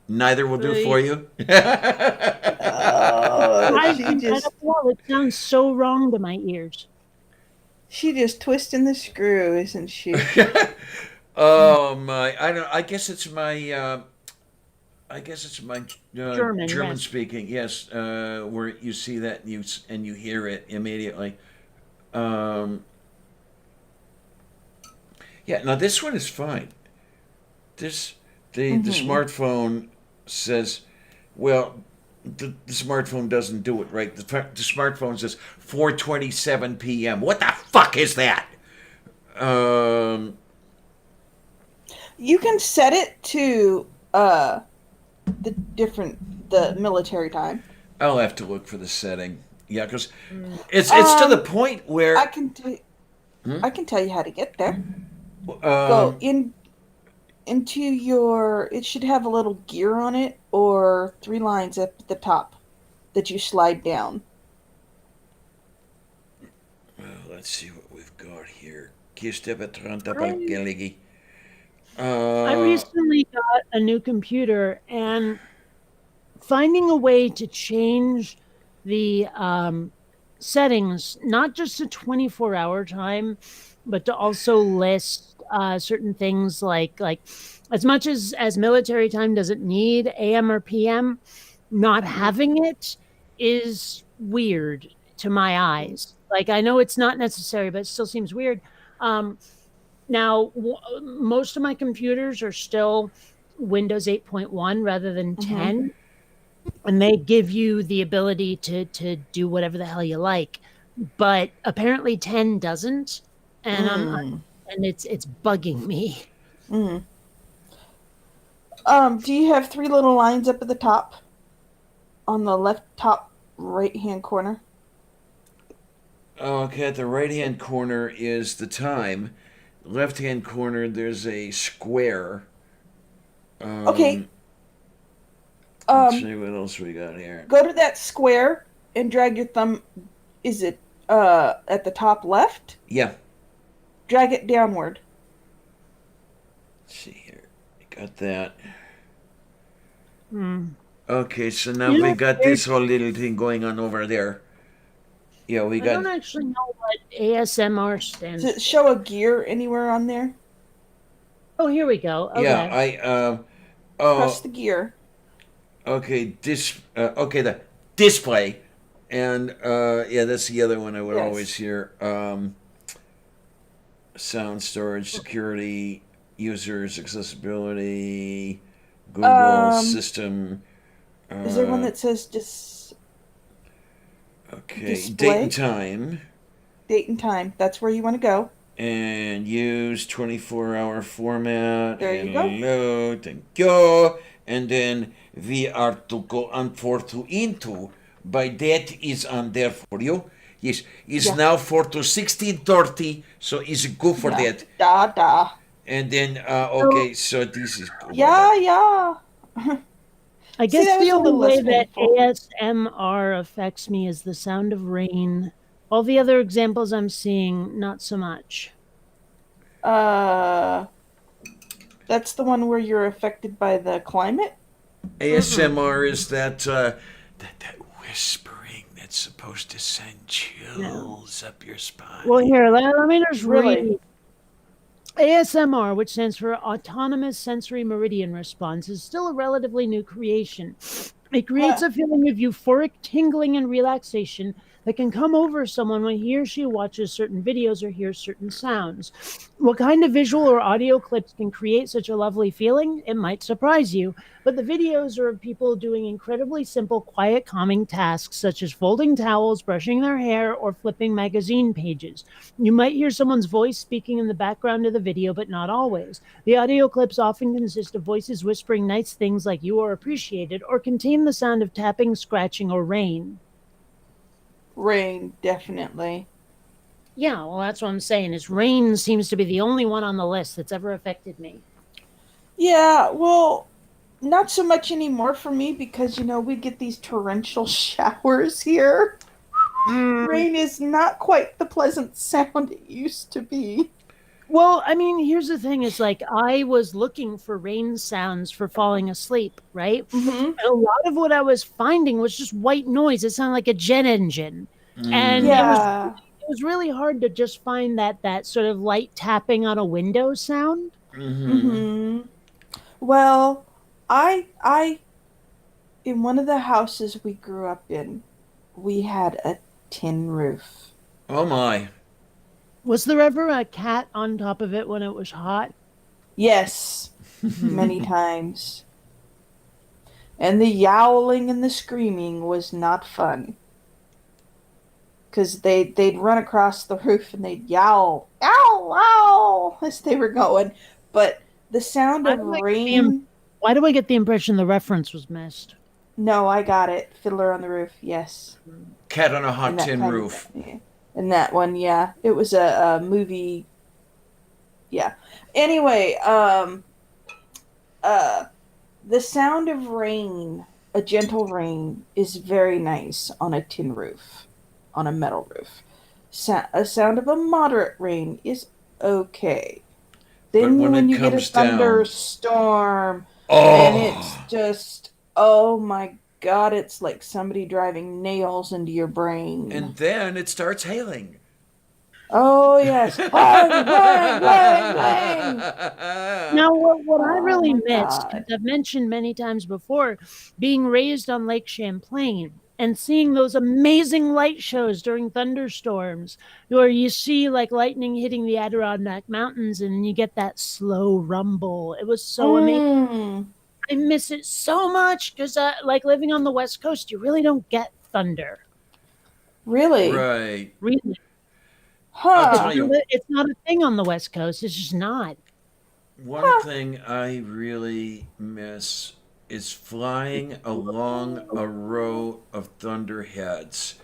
Neither will do for you. It sounds so wrong to my ears. She just twisting the screw, isn't she? Oh my! I guess it's my. German, German yes. speaking. Yes, where you see that and you hear it immediately. Yeah. Now this one is fine. The smartphone says, well, the smartphone doesn't do it right. The smartphone says 4:27 p.m. What the fuck is that? You can set it to the military time. I'll have to look for the setting. Yeah, because it's to the point where I can tell you how to get there. um, Go into your. It should have a little gear on it, or 3 lines up at the top that you slide down. let's see what we've got here. I recently got a new computer, and finding a way to change the settings, not just a 24-hour time, but to also list certain things like as much as military time doesn't need AM or PM, not having it is weird to my eyes. Like, I know it's not necessary, but it still seems weird. Now, most of my computers are still Windows 8.1 rather than 10, and they give you the ability to do whatever the hell you like. But apparently 10 doesn't, and and it's bugging me. Do you have 3 little lines up at the top? On the left top right-hand corner? Okay, at the right-hand corner is the time. Left-hand corner, there's a square. Okay. Let's see what else we got here. Go to that square and drag your thumb. Is it at the top left? Yeah. Drag it downward. Let's see here. Got that. Hmm. Okay, so now You know, we got this whole little thing going on over there. Yeah, we I don't got. actually know what ASMR stands Does it show a gear anywhere on there? Oh, here we go. Okay. Yeah, Press the gear. okay, okay, the display, and yeah, that's the other one I would Yes. always hear. Sound storage, security, users, accessibility, Google system. Is there one that says just Okay, display? date and time, date and time? That's where you want to go. and use 24-hour format. There you go. Hello, thank you. And then we are to go on for to into. By that is on there for you. Yes, it's Yeah. now for to 16:30, so it's good for Yeah. that. Da. And then, okay, so this is good. Yeah. I See, guess that was the a only little way less that painful. ASMR affects me is the sound of rain. All the other examples I'm seeing, not so much. That's the one where you're affected by the climate? ASMR is that whispering that's supposed to send chills up your spine. Well, here, let me just Really? read. ASMR, which stands for Autonomous Sensory Meridian Response, is still a relatively new creation. It creates a feeling of euphoric tingling and relaxation that can come over someone when he or she watches certain videos or hears certain sounds. What kind of visual or audio clips can create such a lovely feeling? It might surprise you, but the videos are of people doing incredibly simple, quiet, calming tasks such as folding towels, brushing their hair, or flipping magazine pages. You might hear someone's voice speaking in the background of the video, but not always. The audio clips often consist of voices whispering nice things like "you are appreciated" or contain the sound of tapping, scratching, or rain. Rain, definitely. Yeah, well, that's what I'm saying. Is rain seems to be the only one on the list that's ever affected me. Yeah, well, not so much anymore for me because, we get these torrential showers here. Rain is not quite the pleasant sound it used to be. Well, I mean, here's the thing: is like I was looking for rain sounds for falling asleep, right? Mm-hmm. And a lot of what I was finding was just white noise. It sounded like a jet engine, and Yeah. it was really hard to just find that sort of light tapping on a window sound. Mm-hmm. Well, I in one of the houses we grew up in, we had a tin roof. Oh my. Was there ever a cat on top of it when it was hot? Yes, many times. And the yowling and the screaming was not fun. Because they'd run across the roof and they'd yowl, ow, ow, as they were going. But the sound of rain... Why do I get the impression the reference was missed? No, I got it. Fiddler on the Roof, yes. Cat on a hot And that tin kind of- roof. yeah. And that one, yeah. It was a movie. Yeah. Anyway, the sound of rain, a gentle rain, is very nice on a tin roof, on a metal roof. A sound of a moderate rain is okay. Then But when when it you get a comes down- thunderstorm, Oh. and it's just, oh my God, it's like somebody driving nails into your brain. And then it starts hailing. Oh yes, bang, bang, bang, bang. Now, what I really Oh my missed, God. 'cause I've mentioned many times before, being raised on Lake Champlain and seeing those amazing light shows during thunderstorms, where you see like lightning hitting the Adirondack Mountains and you get that slow rumble. It was so amazing. Mm, I miss it so much because, like living on the West Coast, you really don't get thunder. really? Right. Really, I'll Huh. tell you, it's not a thing on the West Coast. It's just not. one thing I really miss is flying along a row of thunderheads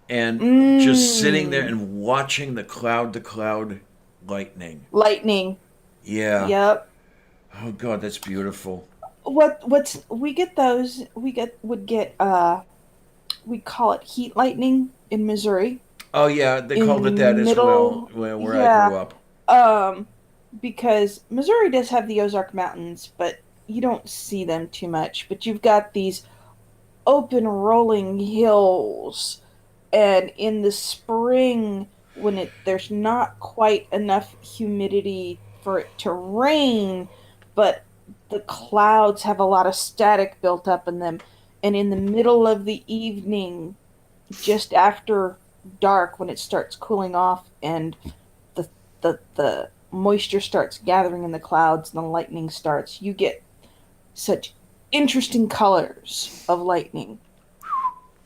and just sitting there and watching the cloud to cloud lightning. Lightning. Yeah. Yep. Oh God, that's beautiful. What's we get those? We call it heat lightning in Missouri. Oh yeah, they In called it the that as middle- well where yeah. I grew up. Because Missouri does have the Ozark Mountains, but you don't see them too much. But you've got these open rolling hills, and in the spring when there's not quite enough humidity for it to rain, but the clouds have a lot of static built up in them, and in the middle of the evening, just after dark, when it starts cooling off and the moisture starts gathering in the clouds and the lightning starts, you get such interesting colors of lightning.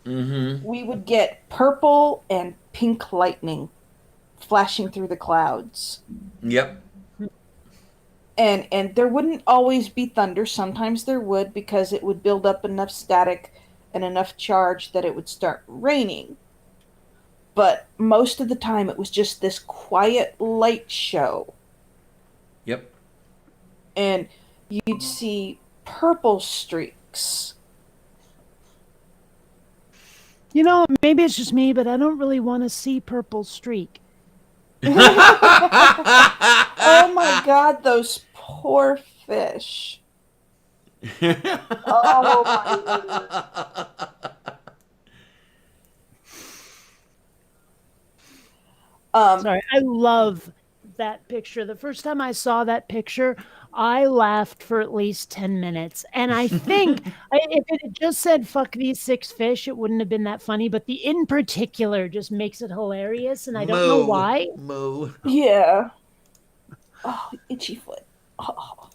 Mm-hmm. We would get purple and pink lightning flashing through the clouds. Yep. And there wouldn't always be thunder. Sometimes there would, because it would build up enough static and enough charge that it would start raining. but most of the time it was just this quiet light show. Yep. And you'd see purple streaks. You know, maybe it's just me, but I don't really want to see purple streak. Oh my God, those poor fish. Oh my goodness. Sorry, I love that picture. The first time I saw that picture, I laughed for at least 10 minutes. And I think if it had just said, fuck these 6 fish, it wouldn't have been that funny. But the in particular just makes it hilarious. And I don't know why. Moo. Yeah. Oh, itchy foot. Oh.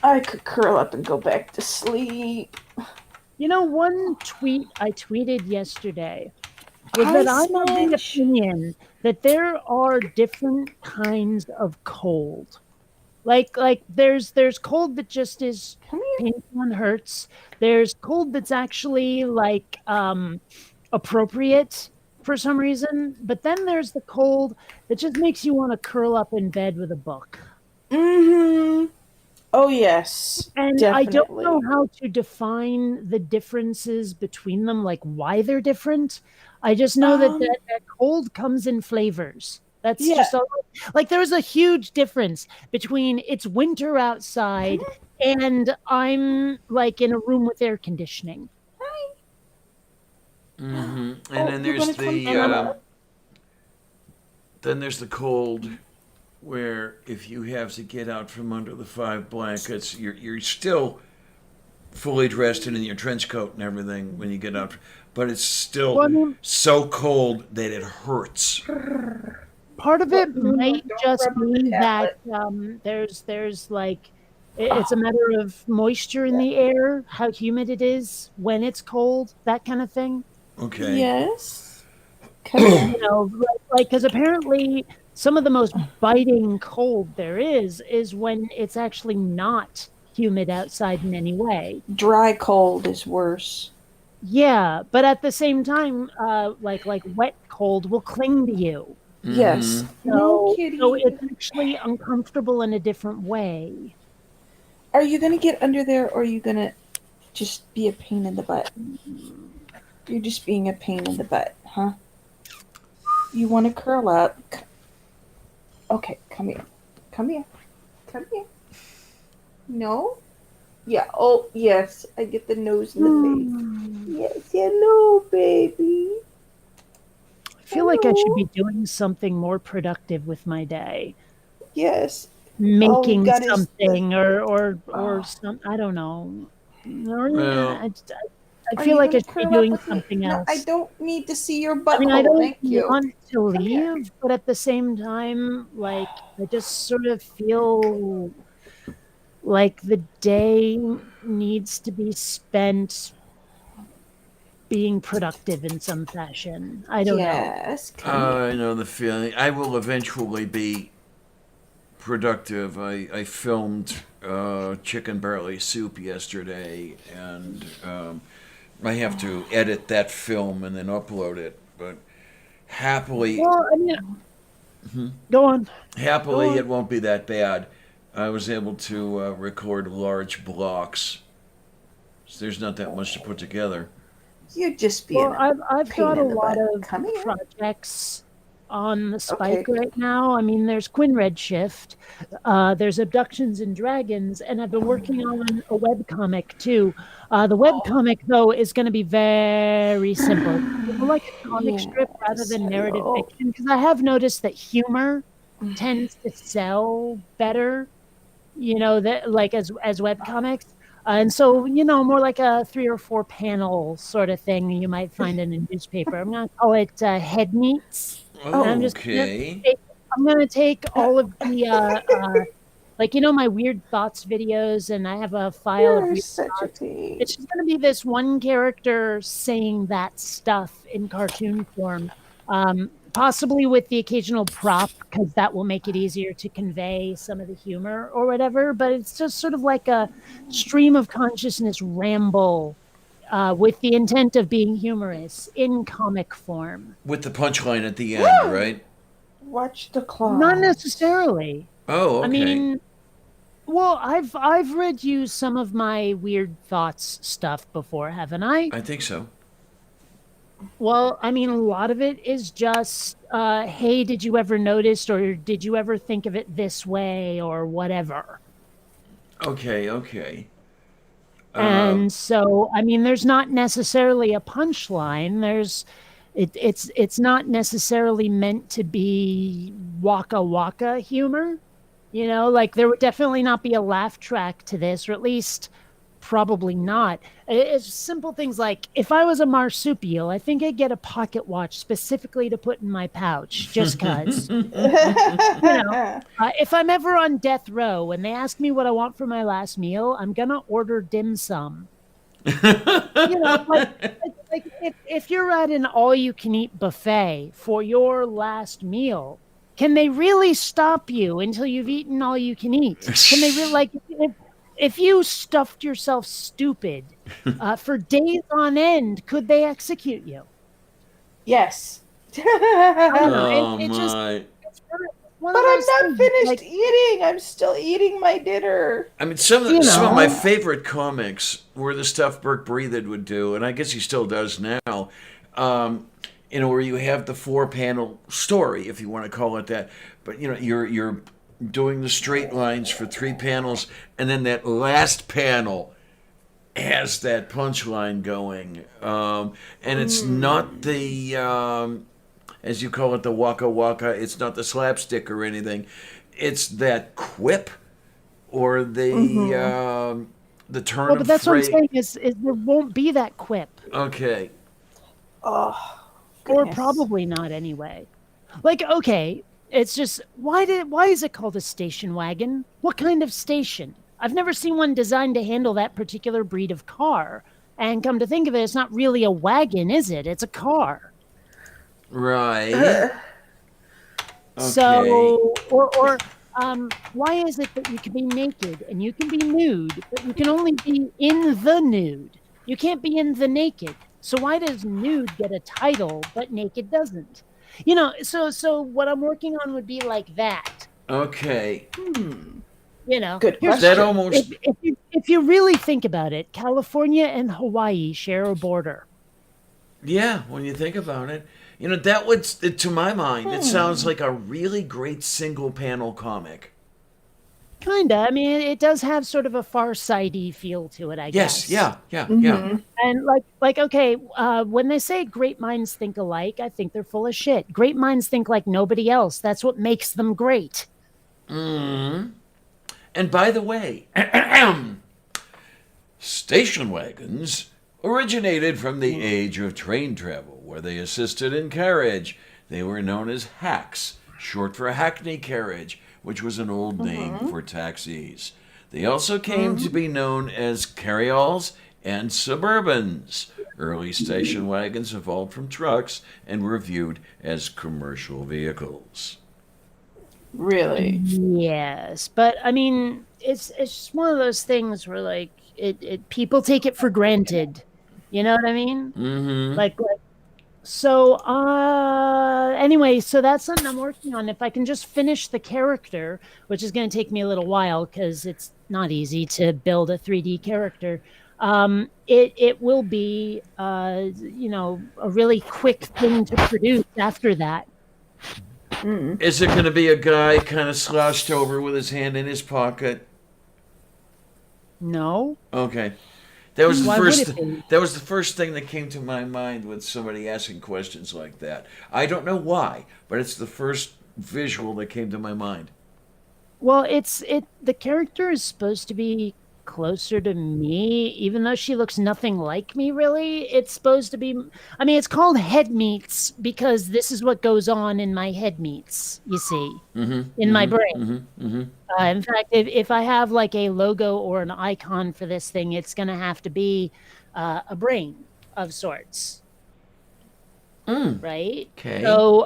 I could curl up and go back to sleep. You know, one tweet I tweeted yesterday was that I'm of the opinion that there are different kinds of cold. Like there's cold that just is painful and hurts. There's cold that's actually like appropriate for some reason. But then there's the cold that just makes you want to curl up in bed with a book. Mm-hmm. Oh, yes. And definitely. I don't know how to define the differences between them, like why they're different. I just know that cold comes in flavors. That's just all. Like there's a huge difference between it's winter outside and I'm like in a room with air conditioning. And then there's the cold where if you have to get out from under the 5 blankets, you're still fully dressed and in your trench coat and everything when you get out, but it's still so cold that it hurts. Part of it might just be that there's like it's a matter of moisture in the air, how humid it is when it's cold, that kind of thing. Okay. Yes. You know, like because apparently some of the most biting cold there is when it's actually not humid outside in any way. Dry cold is worse. Yeah, but at the same time, like wet cold will cling to you. Yes. So it's actually uncomfortable in a different way. Are you going to get under there or are you going to just be a pain in the butt? You're just being a pain in the butt, huh? You want to curl up. Okay, come here. Come here. Come here. No? Yeah, oh, yes. I get the nose in the face. Yes, hello, baby. I feel like I should be doing something more productive with my day. Yes. Making something or some, I don't know. I feel like I should be doing something else. No, I don't need to see your butthole. I mean, I don't Thank you. want to leave, but at the same time, like, I just sort of feel like the day needs to be spent being productive in some fashion. I don't know. Yes. I know the feeling. I will eventually be productive. I filmed chicken barley soup yesterday, and I have to edit that film and then upload it. But happily, Well, I mean, go on. happily, it won't be that bad. I was able to record large blocks. So there's not that much to put together. You're just being. Well, I've pain got a in the lot butt. of Come here. projects on the spike Okay. right now. I mean, there's Quinn Redshift, there's Abductions and Dragons, and I've been working on a webcomic too. The webcomic, though, is going to be very simple. More like a comic strip rather than narrative fiction, because I have noticed that humor tends to sell better, you know, that like as webcomics. And so, you know, more like a 3 or 4 panel sort of thing you might find in a newspaper. I'm going to call it Head Meets. And I'm just I'm going to take all of the, like, you know, my Weird Thoughts videos, and I have a file of You're Weird such a Thoughts. pain. It's just going to be this one character saying that stuff in cartoon form. Possibly with the occasional prop, because that will make it easier to convey some of the humor or whatever. But it's just sort of like a stream of consciousness ramble with the intent of being humorous in comic form. With the punchline at the end, right? Watch the claw. Not necessarily. Oh, okay. I mean, well, I've read you some of my weird thoughts stuff before, haven't I? I think so. Well, I mean, a lot of it is just, hey, did you ever notice, or did you ever think of it this way, or whatever. Okay, okay. And so, I mean, there's not necessarily a punchline. It's not necessarily meant to be waka waka humor. You know, like there would definitely not be a laugh track to this, or at least probably not. It's simple things like, if I was a marsupial, I think I'd get a pocket watch specifically to put in my pouch, just cause. If I'm ever on death row and they ask me what I want for my last meal, I'm gonna order dim sum. If you're at an all-you-can-eat buffet for your last meal, can they really stop you until you've eaten all you can eat? Can they really if you stuffed yourself stupid for days on end, could they execute you? Yes. Oh It just- my! But I'm not finished eating. I'm still eating my dinner. I mean, some of my favorite comics were the stuff Burke Breathed would do, and I guess he still does now. Where you have the 4-panel story, if you want to call it that. But you're doing the straight lines for 3 panels, and then that last panel has that punchline going, and it's not the as you call it, the waka waka. It's not the slapstick or anything. It's that quip or the turn. Well, but that's phrase. what I'm saying is there won't be that quip. Okay. Oh, Or goodness. probably not anyway. Like, okay, it's just why is it called a station wagon? What kind of station? I've never seen one designed to handle that particular breed of car. And come to think of it, it's not really a wagon, is it? It's a car. Right. Okay. So, or why is it that you can be naked and you can be nude, but you can only be in the nude? You can't be in the naked. So why does nude get a title, but naked doesn't? So what I'm working on would be like that. Okay. Good here's- question. That almost. If you really think about it, California and Hawaii share a border. Yeah, when you think about it. That would, to my mind, it sounds like a really great single-panel comic. Kinda. I mean, it does have sort of a Far-Sighty feel to it, I Yes, guess. yeah. And okay, when they say great minds think alike, I think they're full of shit. Great minds think like nobody else. That's what makes them great. And by the way, station wagons originated from the age of train travel, where they assisted in carriage. They were known as hacks, short for hackney carriage, which was an old name for taxis. They also came to be known as carryalls and suburbans. Early station wagons evolved from trucks and were viewed as commercial vehicles. Really? Yes, but I mean, it's just one of those things where like people take it for granted. You know what I mean? Mm-hmm. Anyway, so that's something I'm working on. If I can just finish the character, which is going to take me a little while because it's not easy to build a 3D character. It will be a really quick thing to produce after that. Is it going to be a guy kind of slouched over with his hand in his pocket? No. Okay. That was the Why would first. it be? That was the first thing that came to my mind with somebody asking questions like that. I don't know why, but it's the first visual that came to my mind. Well, the character is supposed to be closer to me, even though she looks nothing like me, really. It's supposed to be, I mean, it's called Head Meats because this is what goes on in my head meats, you see, in my brain. In fact, if I have like a logo or an icon for this thing, it's going to have to be a brain of sorts. Right? Okay. So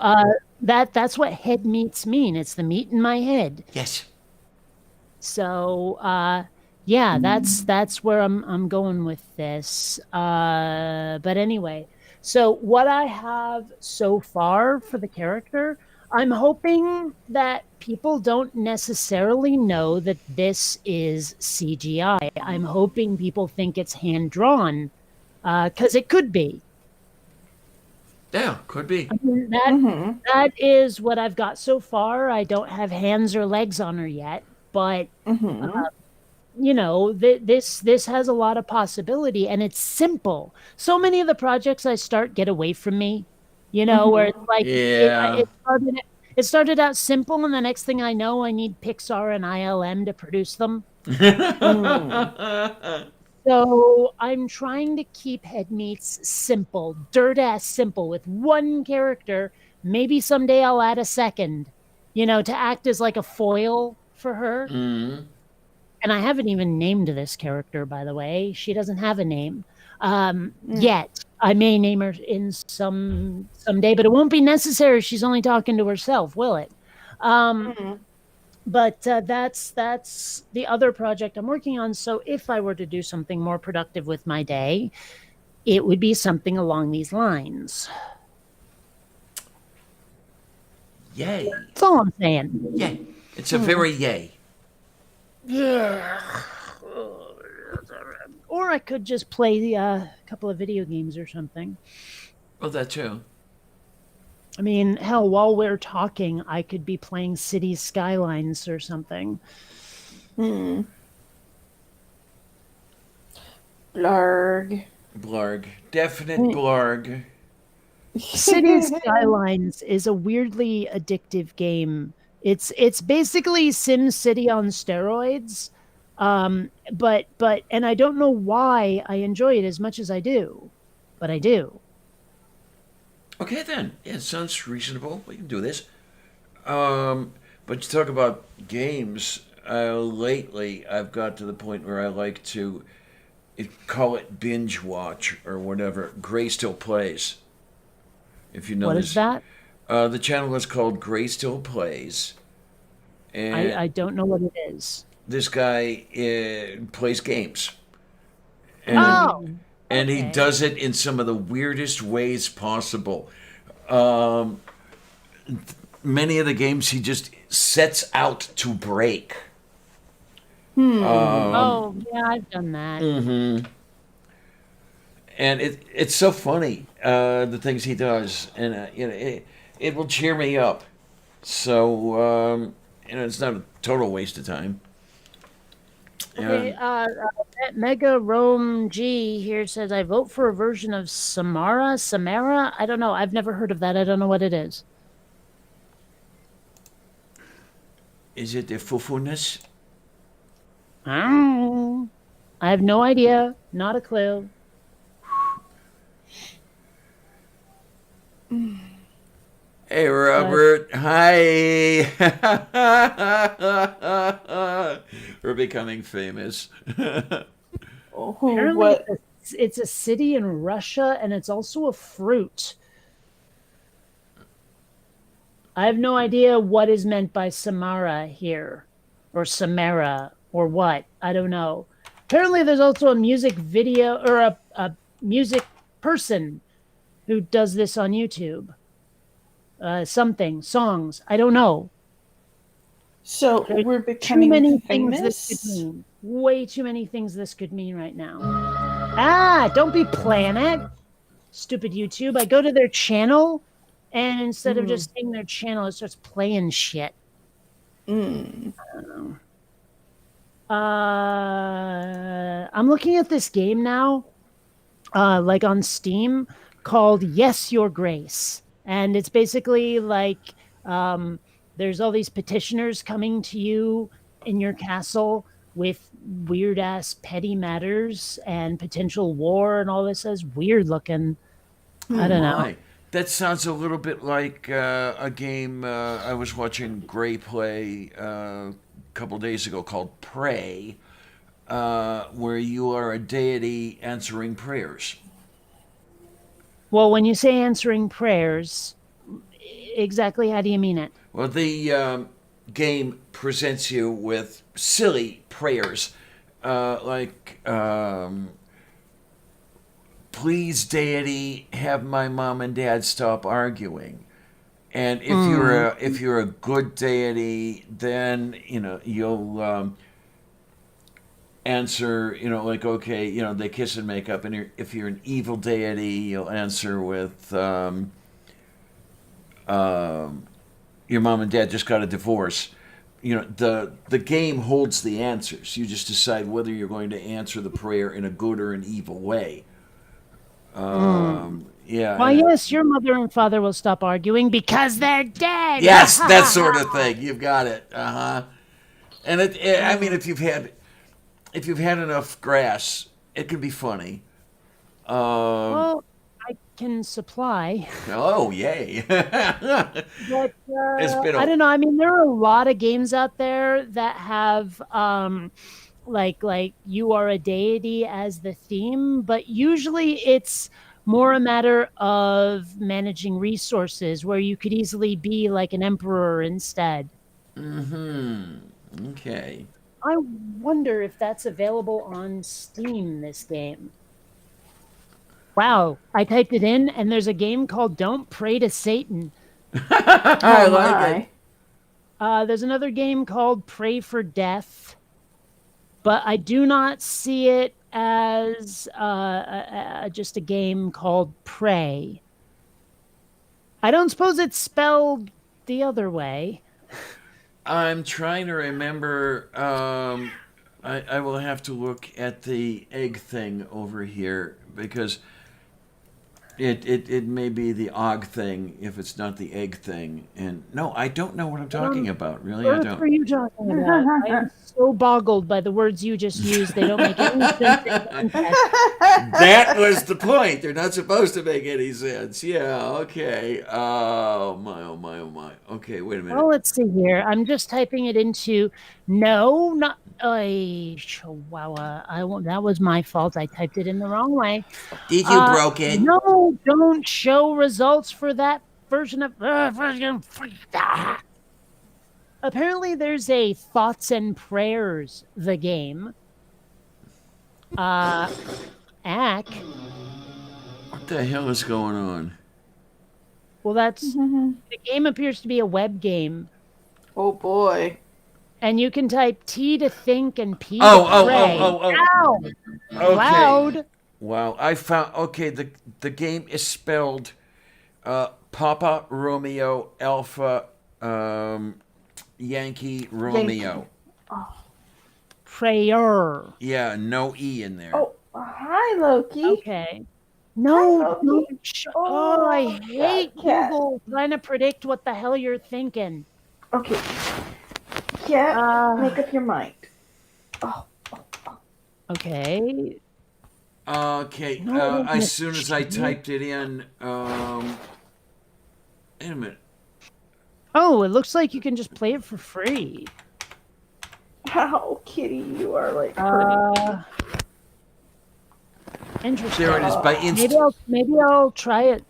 that's what head meats mean. It's the meat in my head. Yes. So, yeah, that's where I'm going with this. But anyway, so what I have so far for the character, I'm hoping that people don't necessarily know that this is CGI. I'm hoping people think it's hand drawn, because it could be. Yeah, could be. I mean, that is what I've got so far. I don't have hands or legs on her yet, but you know, this has a lot of possibility, and it's simple. So many of the projects I start get away from me, you know, where it's like Yeah. it started out simple, and the next thing I know, I need Pixar and ILM to produce them. So I'm trying to keep Head Meets simple, dirt ass simple, with one character. Maybe someday I'll add a second, you know, to act as like a foil for her. Mhm. And I haven't even named this character, by the way. She doesn't have a name yet. I may name her in someday, but it won't be necessary. She's only talking to herself, will it? But that's the other project I'm working on. So if I were to do something more productive with my day, it would be something along these lines. Yay. That's all I'm saying. Yay. It's a very yay. Yeah. Or I could just play a couple of video games or something. Well, that too. I mean, hell, while we're talking, I could be playing Cities Skylines or something. Blarg. Blarg. Definite blarg. Cities Skylines is a weirdly addictive game. It's basically Sim City on steroids. But and I don't know why I enjoy it as much as I do, but I do. Okay, then. Yeah, sounds reasonable. We can do this. But you talk about games. Lately, I've got to the point where I like to call it binge watch or whatever. Gray Still Plays. If you know What is that? The channel is called Gray Still Plays. And I don't know what it is. this guy plays games. And, Oh, and he okay. does it in some of the weirdest ways possible. Many of the games he just sets out to break. Oh, yeah, I've done that. And it's so funny, the things he does, and you know, it will cheer me up. So you know, it's not a total waste of time. Okay, Mega Rome G here says, I vote for a version of Samara? I don't know. I've never heard of that. I don't know what it is. Is it the fufuness? I have no idea. Not a clue. Hey, Robert. Hi. We're becoming famous. Oh, Apparently what? it's a city in Russia, and it's also a fruit. I have no idea what is meant by Samara here, or Samara, or what. I don't know. Apparently there's also a music video, or a music person who does this on YouTube. Songs. I don't know. So There's we're Too becoming many famous. things this could mean. Way too many things this could mean right now. Ah, don't be playing it. Stupid YouTube. I go to their channel, and instead of just seeing their channel, it starts playing shit. I'm looking at this game now, like on Steam, called Yes, Your Grace. And it's basically like there's all these petitioners coming to you in your castle with weird ass petty matters and potential war and all this. Is weird looking. I don't know. My. That sounds a little bit like a game I was watching Gray play a couple days ago called Pray, where you are a deity answering prayers. Well, when you say answering prayers, exactly how do you mean it? Well, the game presents you with silly prayers please deity, have my mom and dad stop arguing. And if you're a good deity, then you'll answer like, okay, they kiss and make up. And if you're an evil deity, you'll answer with your mom and dad just got a divorce. The game holds the answers. You just decide whether you're going to answer the prayer in a good or an evil way. Yeah. Why, yes, your mother and father will stop arguing because they're dead. Yes, that sort of thing. You've got it. And I mean, if you've had enough grass, it can be funny. Well, I can supply. Oh, yay! But been I don't know. I mean, there are a lot of games out there that have like you are a deity as the theme, but usually it's more a matter of managing resources where you could easily be like an emperor instead. Okay. I wonder if that's available on Steam, this game. Wow, I typed it in and there's a game called Don't Pray to Satan. I like it. There's another game called Pray for Death, but I do not see it as just a game called Pray. I don't suppose it's spelled the other way. I'm trying to remember. I will have to look at the egg thing over here because it may be the og thing if it's not the egg thing. And no, I don't know what I'm talking about. Really, I What don't. are you talking about? I am so boggled by the words you just used. They don't make any sense in context. That was the point. They're not supposed to make any sense. Yeah, okay. Oh, my, oh, my, oh, my. Okay, wait a minute. Well, let's see here. I'm just typing it into not Chihuahua. That was my fault. I typed it in the wrong way. Did you broke it? No, don't show results for that version of Apparently, there's a Thoughts and Prayers, the game. Ack. What the hell is going on? Well, the game appears to be a web game. Oh boy. And you can type T to think and P to Oh. pray. Ow! Okay. Loud. Wow, I found. Okay, the game is spelled Papa Romeo Alpha Yankee Romeo. Prayer. Yeah, no E in there. Oh, hi, Loki. Okay. No, Hi, Loki. don't I hate cat. Google trying to predict what the hell you're thinking. Okay. Yeah, make up your mind. Okay. Okay, No, as soon as I typed it in, wait a minute. Oh, it looks like you can just play it for free. How, Kitty, you are like pretty. Interesting. There it is, by Maybe I'll try it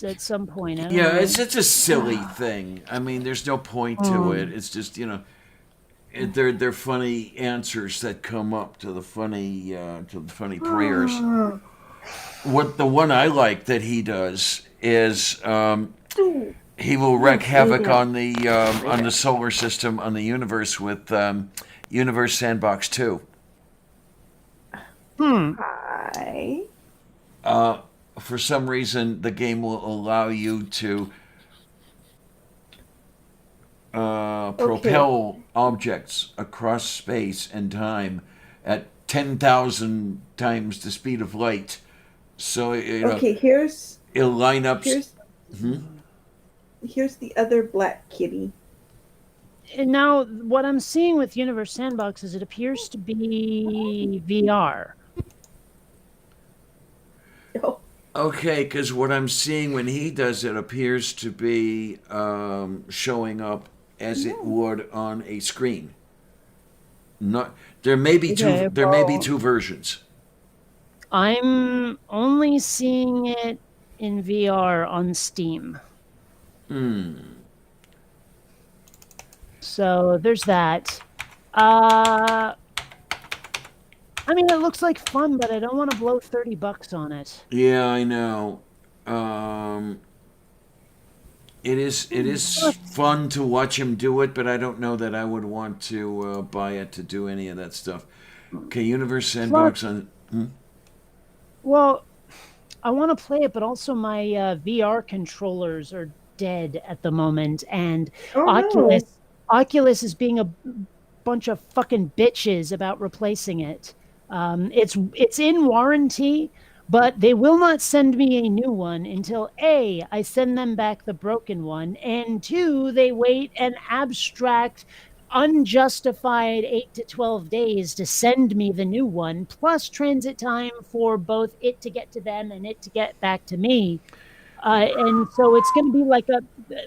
at some point. I don't know. it's a silly thing. I mean, there's no point to it. It's just they're funny answers that come up to the funny prayers. What the one I like that he does is he will wreak havoc on the solar system, on the universe with Universe Sandbox 2. Hi. For some reason, the game will allow you to propel objects across space and time at 10,000 times the speed of light. So Okay, here's it'll line up. here's the other black kitty. And now, what I'm seeing with Universe Sandbox is it appears to be VR. Oh, Okay, because what I'm seeing when he does it appears to be showing up as it would on a screen. Not there may be Okay, two versions. I'm only seeing it in VR on Steam. So there's that. I mean, it looks like fun, but I don't want to blow $30 on it. Yeah, I know. It is fun to watch him do it, but I don't know that I would want to buy it to do any of that stuff. Okay, Universe Sandbox on. Well, I want to play it, but also my VR controllers are dead at the moment, and Oculus is being a bunch of fucking bitches about replacing it. It's in warranty, but they will not send me a new one until A, I send them back the broken one, and 2, they wait an abstract, unjustified 8 to 12 days to send me the new one, plus transit time for both it to get to them and it to get back to me. And so it's going to be like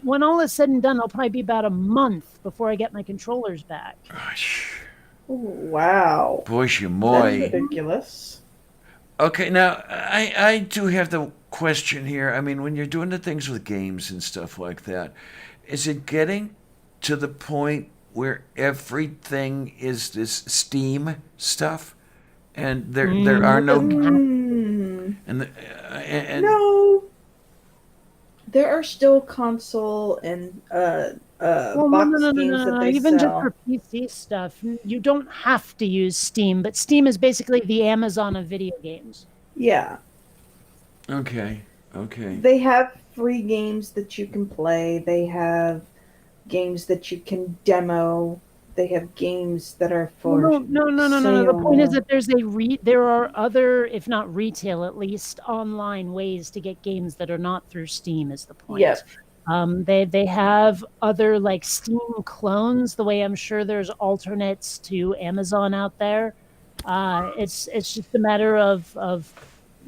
when all is said and done, it'll probably be about a month before I get my controllers back. Gosh. Oh, wow. Boy, That's moi. ridiculous. Okay, now I do have the question here. I mean, when you're doing the things with games and stuff like that, is it getting to the point where everything is this Steam stuff, and there are no and No. There are still console and box games that they Even just sell. for PC stuff, you don't have to use Steam, but Steam is basically the Amazon of video games. Yeah. Okay. They have free games that you can play. They have games that you can demo. They have games that are for No. The point is that there are other, if not retail at least, online ways to get games that are not through Steam. Is the point? Yep. They have other like Steam clones. The way I'm sure there's alternates to Amazon out there. It's just a matter of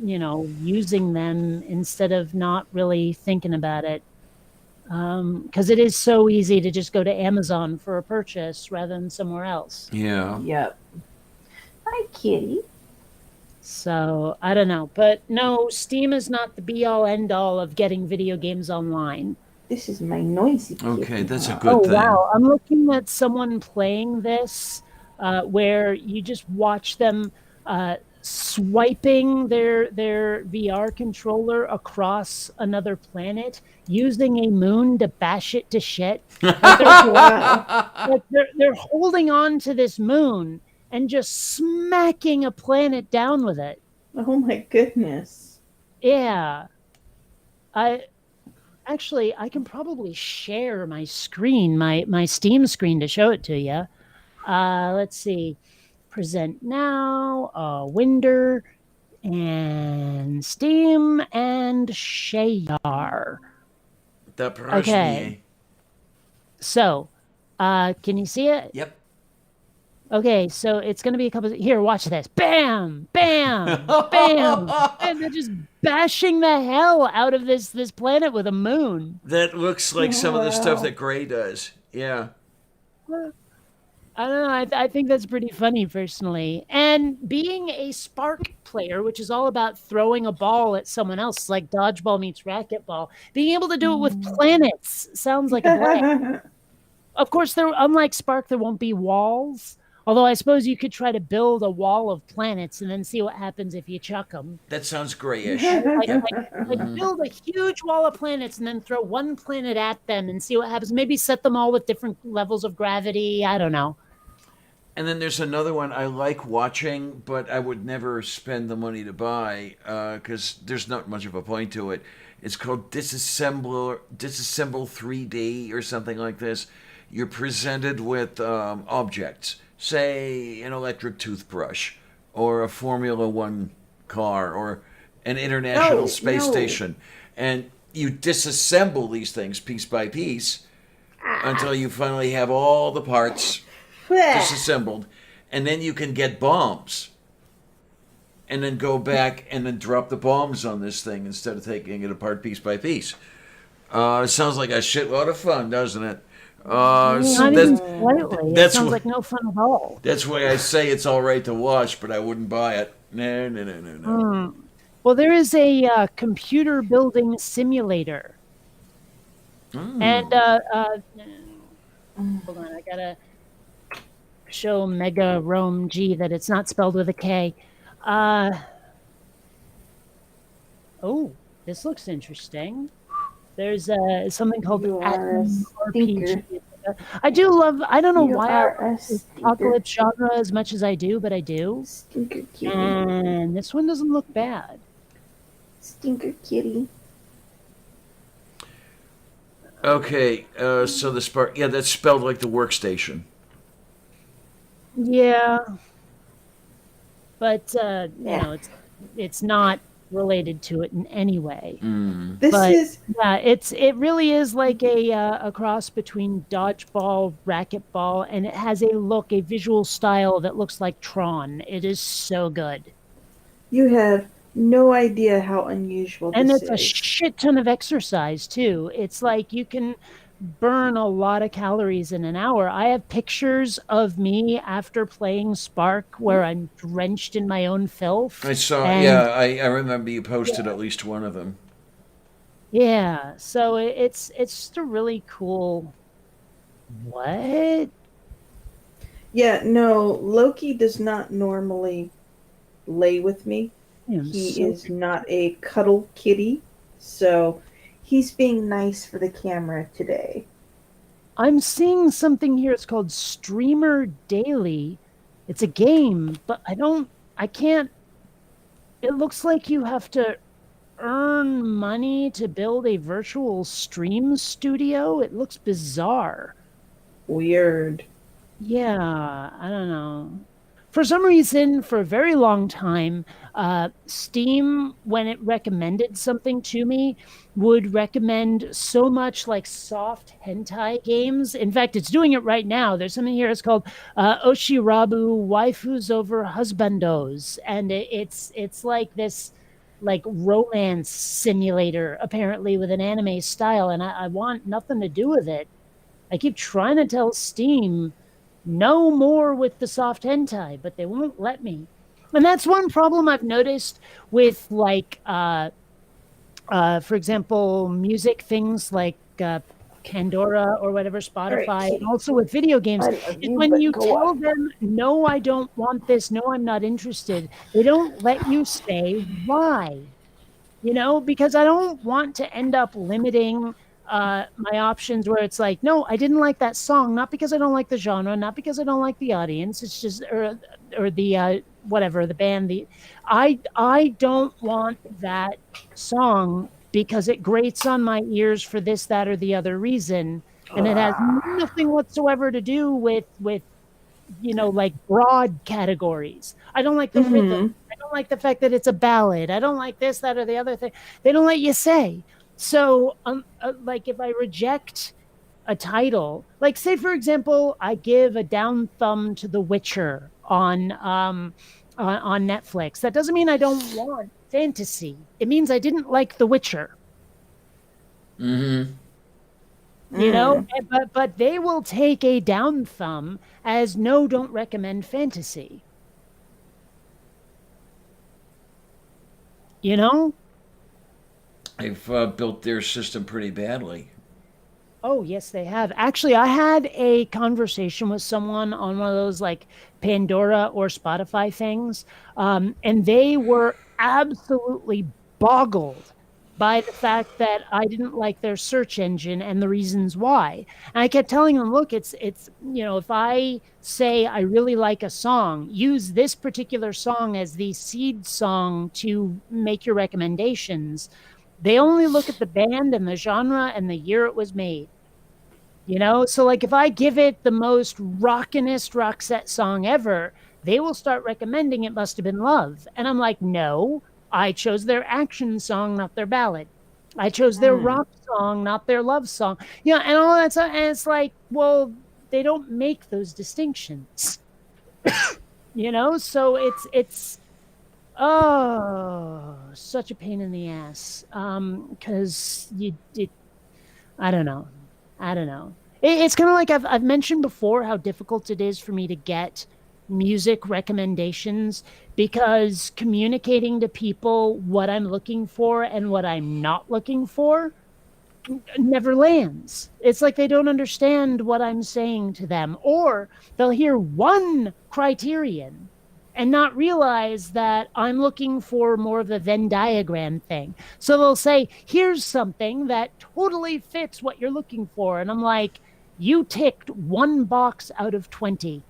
using them instead of not really thinking about it. Because it is so easy to just go to Amazon for a purchase rather than somewhere else. Yeah. Yep. Hi, kitty. So I don't know, but no, Steam is not the be-all end-all of getting video games online. This is my noisy kitty. Okay, that's a good thing. Wow, I'm looking at someone playing this, where you just watch them swiping their VR controller across another planet, using a moon to bash it to shit. Like they're holding on to this moon and just smacking a planet down with it. Oh my goodness. Yeah. I can probably share my screen, my Steam screen, to show it to you. Let's see. Present now, Winder, and Steam, and share. Okay. So, can you see it? Yep. Okay, so it's going to be a couple. Here, watch this. Bam, bam, bam, and they're just bashing the hell out of this planet with a moon. That looks like some of the stuff that Gray does. Yeah. I don't know. I think that's pretty funny, personally. And being a Spark player, which is all about throwing a ball at someone else, like dodgeball meets racquetball, being able to do it with planets sounds like a blast. Of course, unlike Spark, there won't be walls. Although I suppose you could try to build a wall of planets and then see what happens if you chuck them. That sounds grayish. Like build a huge wall of planets and then throw one planet at them and see what happens. Maybe set them all with different levels of gravity. I don't know. And then there's another one I like watching, but I would never spend the money to buy because there's not much of a point to it. It's called Disassemble 3D or something like this. You're presented with objects, say an electric toothbrush or a Formula One car or an International Space Station. And you disassemble these things piece by piece until you finally have all the parts disassembled, and then you can get bombs and then go back and then drop the bombs on this thing instead of taking it apart piece by piece. It sounds like a shitload of fun, doesn't it? Not even slightly. It sounds like no fun at all. That's why I say it's all right to watch, but I wouldn't buy it. No. Well, there is a computer building simulator. And hold on, I gotta show Mega Rome G that it's not spelled with a K. Oh, this looks interesting. There's something called You are a Atom stinker. RPG. I do love. I don't know You why are I a love the stinker. apocalypse genre as much as I do, but I do. Stinker kitty. And this one doesn't look bad. Stinker kitty. Okay, so the Spark, yeah, that's spelled like the workstation. Yeah, but you know, it's not related to it in any way. This But- is Yeah, it really is like a cross between dodgeball, racquetball, and it has a visual style that looks like Tron. It is so good, you have no idea how unusual and this it's a is. shit ton of exercise too. It's like you can burn a lot of calories in an hour. I have pictures of me after playing Spark where I'm drenched in my own filth. I saw, And- yeah, I remember you posted at least one of them. Yeah, so it's just a really cool. What? Yeah, no, Loki does not normally lay with me. I am He so- is not a cuddle kitty, so he's being nice for the camera today. I'm seeing something here. It's called Streamer Daily. It's a game, but I can't. It looks like you have to earn money to build a virtual stream studio. It looks bizarre. Weird. Yeah, I don't know. For some reason, for a very long time, Steam, when it recommended something to me, would recommend so much like soft hentai games. In fact, it's doing it right now. There's something here. It's called Oshirabu Waifus Over Husbandos, and it's like this like romance simulator apparently with an anime style, and I want nothing to do with it. I keep trying to tell Steam no more with the soft hentai, but they won't let me. And that's one problem I've noticed with like for example, music things like Pandora or whatever, Spotify, and also with video games, is when you tell them, no, I don't want this, no, I'm not interested, they don't let you say why. You know, because I don't want to end up limiting my options where it's like, no, I didn't like that song, not because I don't like the genre, not because I don't like the audience, it's just or the whatever the band, I don't want that song because it grates on my ears for this, that, or the other reason, and it has nothing whatsoever to do with you know, like broad categories. I don't like the rhythm. I don't like the fact that it's a ballad. I don't like this, that, or the other thing. They don't let you say. So, like if I reject a title, like say for example, I give a down thumb to The Witcher on Netflix. That doesn't mean I don't want fantasy. It means I didn't like The Witcher. Mm-hmm. You know, but they will take a down thumb as no, don't recommend fantasy. You know? They've built their system pretty badly. Oh, yes, they have. Actually, I had a conversation with someone on one of those like Pandora or Spotify things, and they were absolutely boggled by the fact that I didn't like their search engine and the reasons why. And I kept telling them, look, it's you know, if I say I really like a song, use this particular song as the seed song to make your recommendations. They only look at the band and the genre and the year it was made. You know, so like if I give it the most rockinest Roxette song ever, they will start recommending It Must Have Been Love. And I'm like, no, I chose their action song, not their ballad. I chose their rock song, not their love song. You know, and all that stuff. And it's like, well, they don't make those distinctions. You know, so it's such a pain in the ass. Because I don't know. It's kind of like I've mentioned before how difficult it is for me to get music recommendations because communicating to people what I'm looking for and what I'm not looking for never lands. It's like they don't understand what I'm saying to them, or they'll hear one criterion and not realize that I'm looking for more of the Venn diagram thing. So they'll say, here's something that totally fits what you're looking for. And I'm like, you ticked one box out of 20.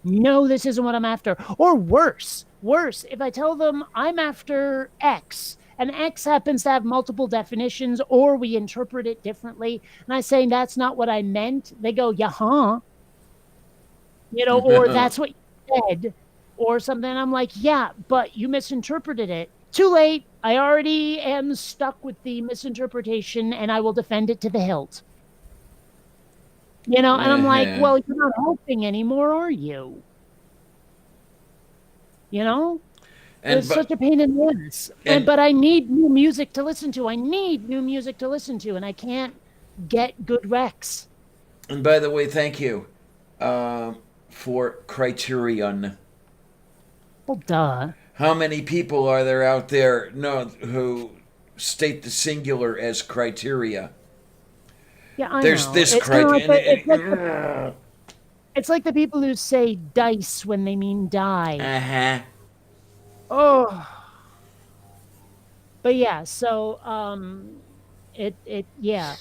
No, this isn't what I'm after. Or worse, if I tell them I'm after X, and X happens to have multiple definitions, or we interpret it differently, and I say that's not what I meant, they go, yeah, or that's what you said, or something. I'm like, yeah, but you misinterpreted it. Too late. I already am stuck with the misinterpretation, and I will defend it to the hilt. And I'm like, well, you're not helping anymore, are you? It's such a pain in the ass. But I need new music to listen to. And I can't get good recs. And by the way, thank you for criterion. Well, duh. How many people are there out there who state the singular as criteria? Yeah, I There's know. this It's criteria. it's like the people who say dice when they mean die. Uh-huh. Oh. But yeah, so yeah.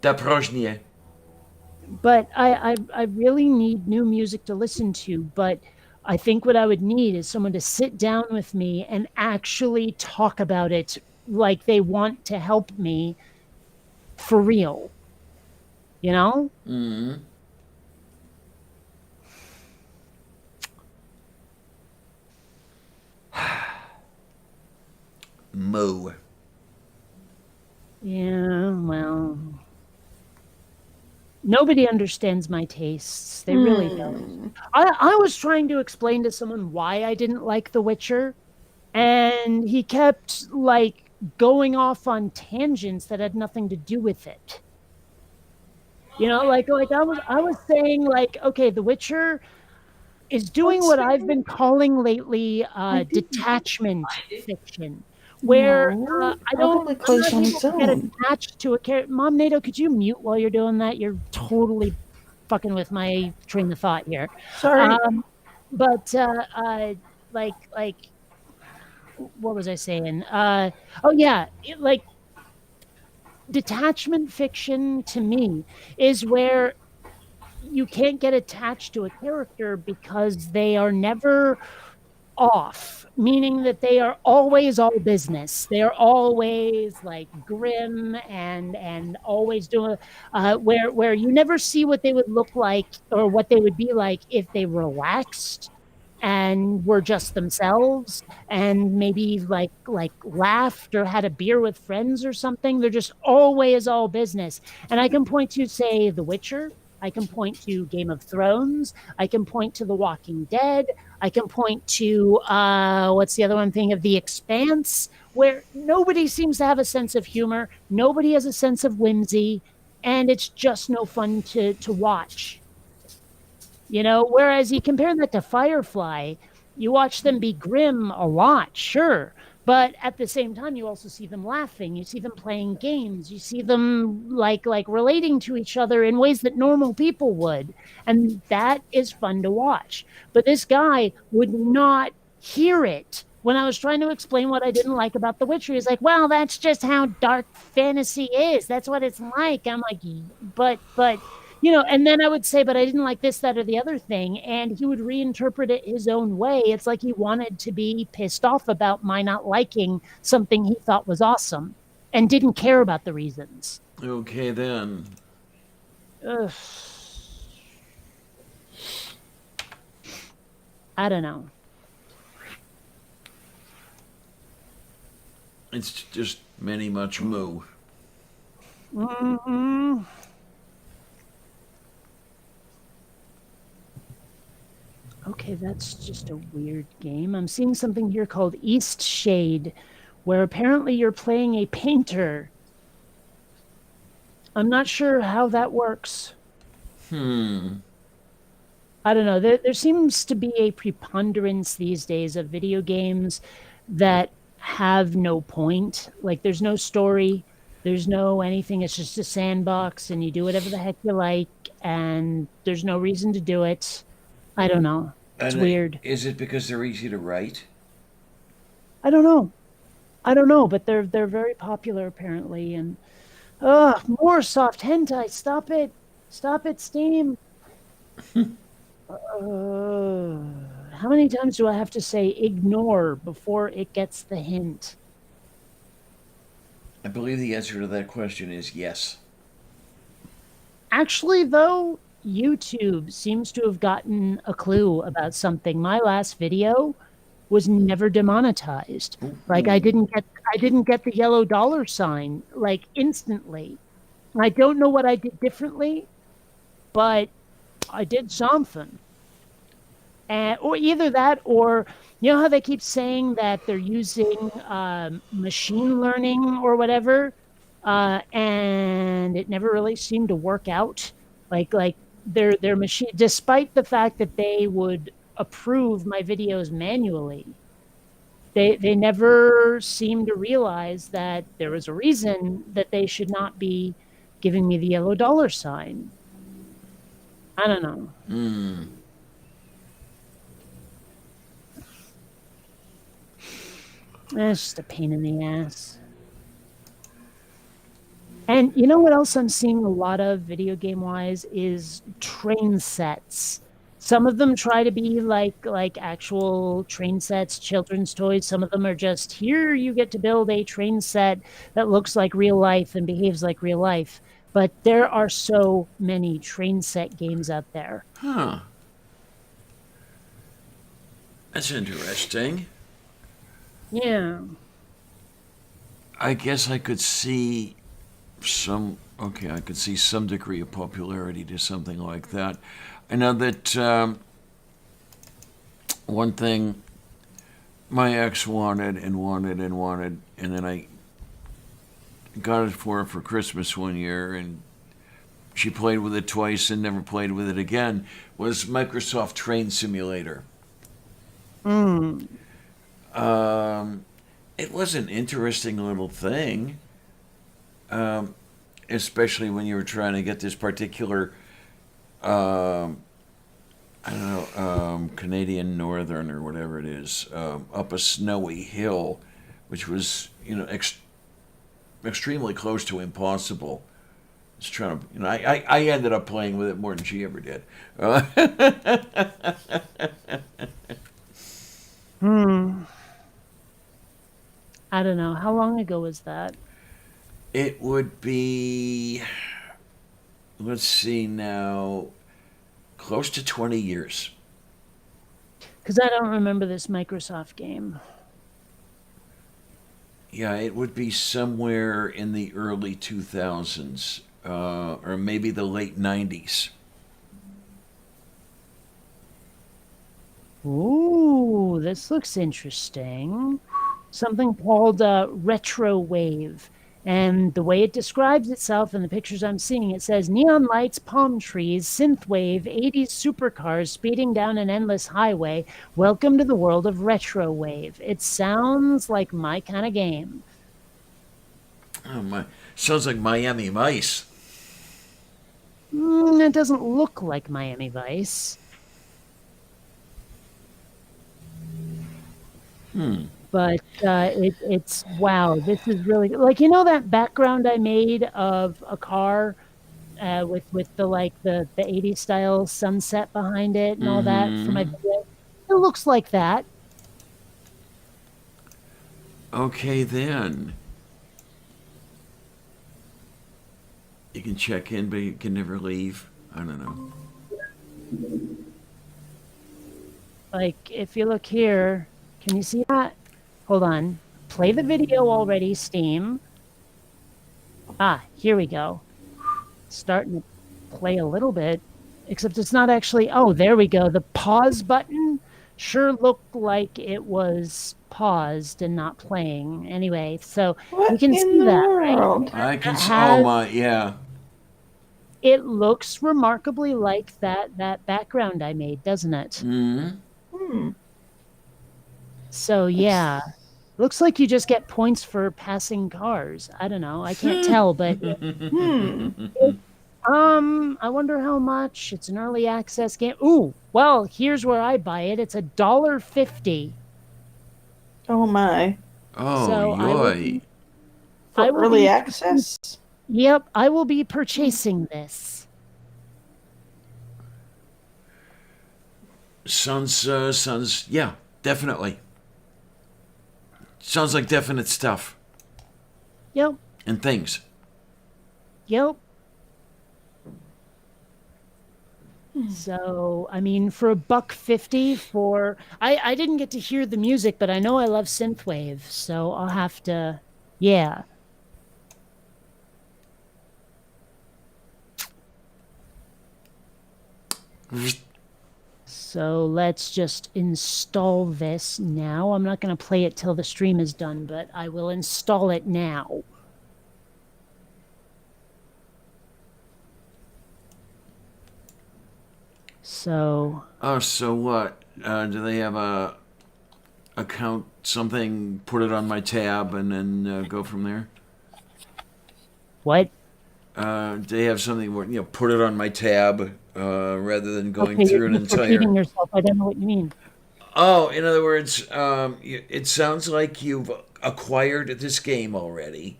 Daprożnie. But I really need new music to listen to, but I think what I would need is someone to sit down with me and actually talk about it like they want to help me for real. Mm-hmm. Moo. Yeah, well, nobody understands my tastes. They really don't. I was trying to explain to someone why I didn't like The Witcher, and he kept going off on tangents that had nothing to do with it. Like I was saying, okay, The Witcher is doing what I've been calling lately detachment fiction, where I don't get attached to a character. Mom, Nato, could you mute while you're doing that? You're totally fucking with my train of thought here. Sorry. But what was I saying? Oh yeah, detachment fiction to me is where you can't get attached to a character because they are never off, meaning that they are always all business. They are always grim and always doing where you never see what they would look like or what they would be like if they relaxed and were just themselves and maybe laughed or had a beer with friends or something. They're just always all business. And I can point to, say, The Witcher. I can point to Game of Thrones. I can point to The Walking Dead. I can point to, what's the other one thing, of The Expanse, where nobody seems to have a sense of humor. Nobody has a sense of whimsy. And it's just no fun to watch. Whereas you compare that to Firefly, you watch them be grim a lot, sure. But at the same time, you also see them laughing. You see them playing games. You see them like relating to each other in ways that normal people would. And that is fun to watch. But this guy would not hear it. When I was trying to explain what I didn't like about The Witcher, he's like, well, that's just how dark fantasy is. That's what it's like. I'm like, but and then I would say, but I didn't like this, that, or the other thing. And he would reinterpret it his own way. It's like he wanted to be pissed off about my not liking something he thought was awesome and didn't care about the reasons. Okay, then. Ugh. I don't know. It's just many much moo. Mm-hmm. Okay, that's just a weird game. I'm seeing something here called East Shade, where apparently you're playing a painter. I'm not sure how that works. I don't know. There seems to be a preponderance these days of video games that have no point. Like there's no story, there's no anything. It's just a sandbox, and you do whatever the heck you like, and there's no reason to do it. I don't know. It's And weird. Is it because they're easy to write? I don't know. But they're very popular apparently, and more soft hentai. Stop it, Steam. How many times do I have to say ignore before it gets the hint? I believe the answer to that question is yes. Actually, though, YouTube seems to have gotten a clue about something. My last video was never demonetized. Like I didn't get the yellow dollar sign like instantly. I don't know what I did differently, but I did something. Or either that, or you know how they keep saying that they're using machine learning or whatever, and it never really seemed to work out. Like their machine, despite the fact that they would approve my videos manually, they never seemed to realize that there was a reason that they should not be giving me the yellow dollar sign. I don't know. That's just a pain in the ass. And you know what else I'm seeing a lot of video game wise is train sets. Some of them try to be like actual train sets, children's toys. Some of them are just here you get to build a train set that looks like real life and behaves like real life. But there are so many train set games out there. Huh. That's interesting. Yeah. I guess I could see I could see some degree of popularity to something like that. I know that one thing my ex wanted, and then I got it for her for Christmas one year, and she played with it twice and never played with it again, was Microsoft Train Simulator. It was an interesting little thing, especially when you were trying to get this particular, Canadian Northern or whatever it is, up a snowy hill, which was, extremely close to impossible. Just trying to, I ended up playing with it more than she ever did. I don't know. How long ago was that? It would be, let's see now, close to 20 years. Because I don't remember this Microsoft game. Yeah, it would be somewhere in the early 2000s, or maybe the late 90s. Ooh, this looks interesting. Something called Retro Wave. And the way it describes itself in the pictures I'm seeing, it says neon lights, palm trees, synthwave, 80s supercars speeding down an endless highway. Welcome to the world of Retro Wave. It sounds like my kind of game. Oh my! Sounds like Miami Vice. It doesn't look like Miami Vice. But it's wow. This is really like that background I made of a car with the 80s style sunset behind it and all that for my video. It looks like that. Okay then. You can check in, but you can never leave. I don't know. Like if you look here, can you see that? Hold on. Play the video already, Steam. Here we go. Starting to play a little bit, except it's not actually. Oh, there we go. The pause button sure looked like it was paused and not playing. Anyway, so you can see that, right? I can see. has- Oh my, yeah. It looks remarkably like that background I made, doesn't it? Mm-hmm. So yeah, Looks like you just get points for passing cars. I don't know. I can't tell, but I wonder how much. It's an early access game. Ooh, well, here's where I buy it. It's $1.50. Oh my. Oh, So I will yoy. be- For I will early be- access? Yep, I will be purchasing this. Sounds, yeah, definitely. Sounds like definite stuff Yep, and things. yep. So, I mean, for $1.50 for I didn't get to hear the music, but I know I love synthwave, so I'll have to yeah. So let's just install this now. I'm not going to play it till the stream is done, but I will install it now. So, Oh, so what? Do they have a account something? Put it on my tab and then go from there. what? Do they have something where put it on my tab rather than going Okay, through an you're entire? repeating yourself. I don't know what you mean. Oh, in other words, it sounds like you've acquired this game already,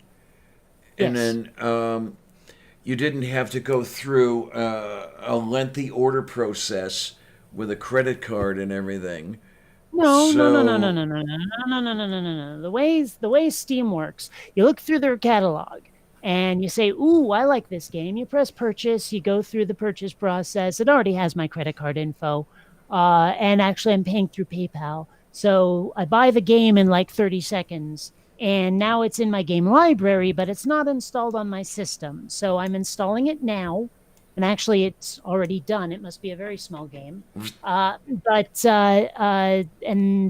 and Yes. then you didn't have to go through a lengthy order process with a credit card and everything. No, no, no, no, So- no, no, no, no, no, no, no, no, no, no. The way Steam works, you look through their catalog and you say, "Ooh, I like this game." You press purchase. You go through the purchase process. It already has my credit card info, and actually, I'm paying through PayPal. So I buy the game in like 30 seconds, and now it's in my game library, but it's not installed on my system. So I'm installing it now. And actually, it's already done. It must be a very small game. And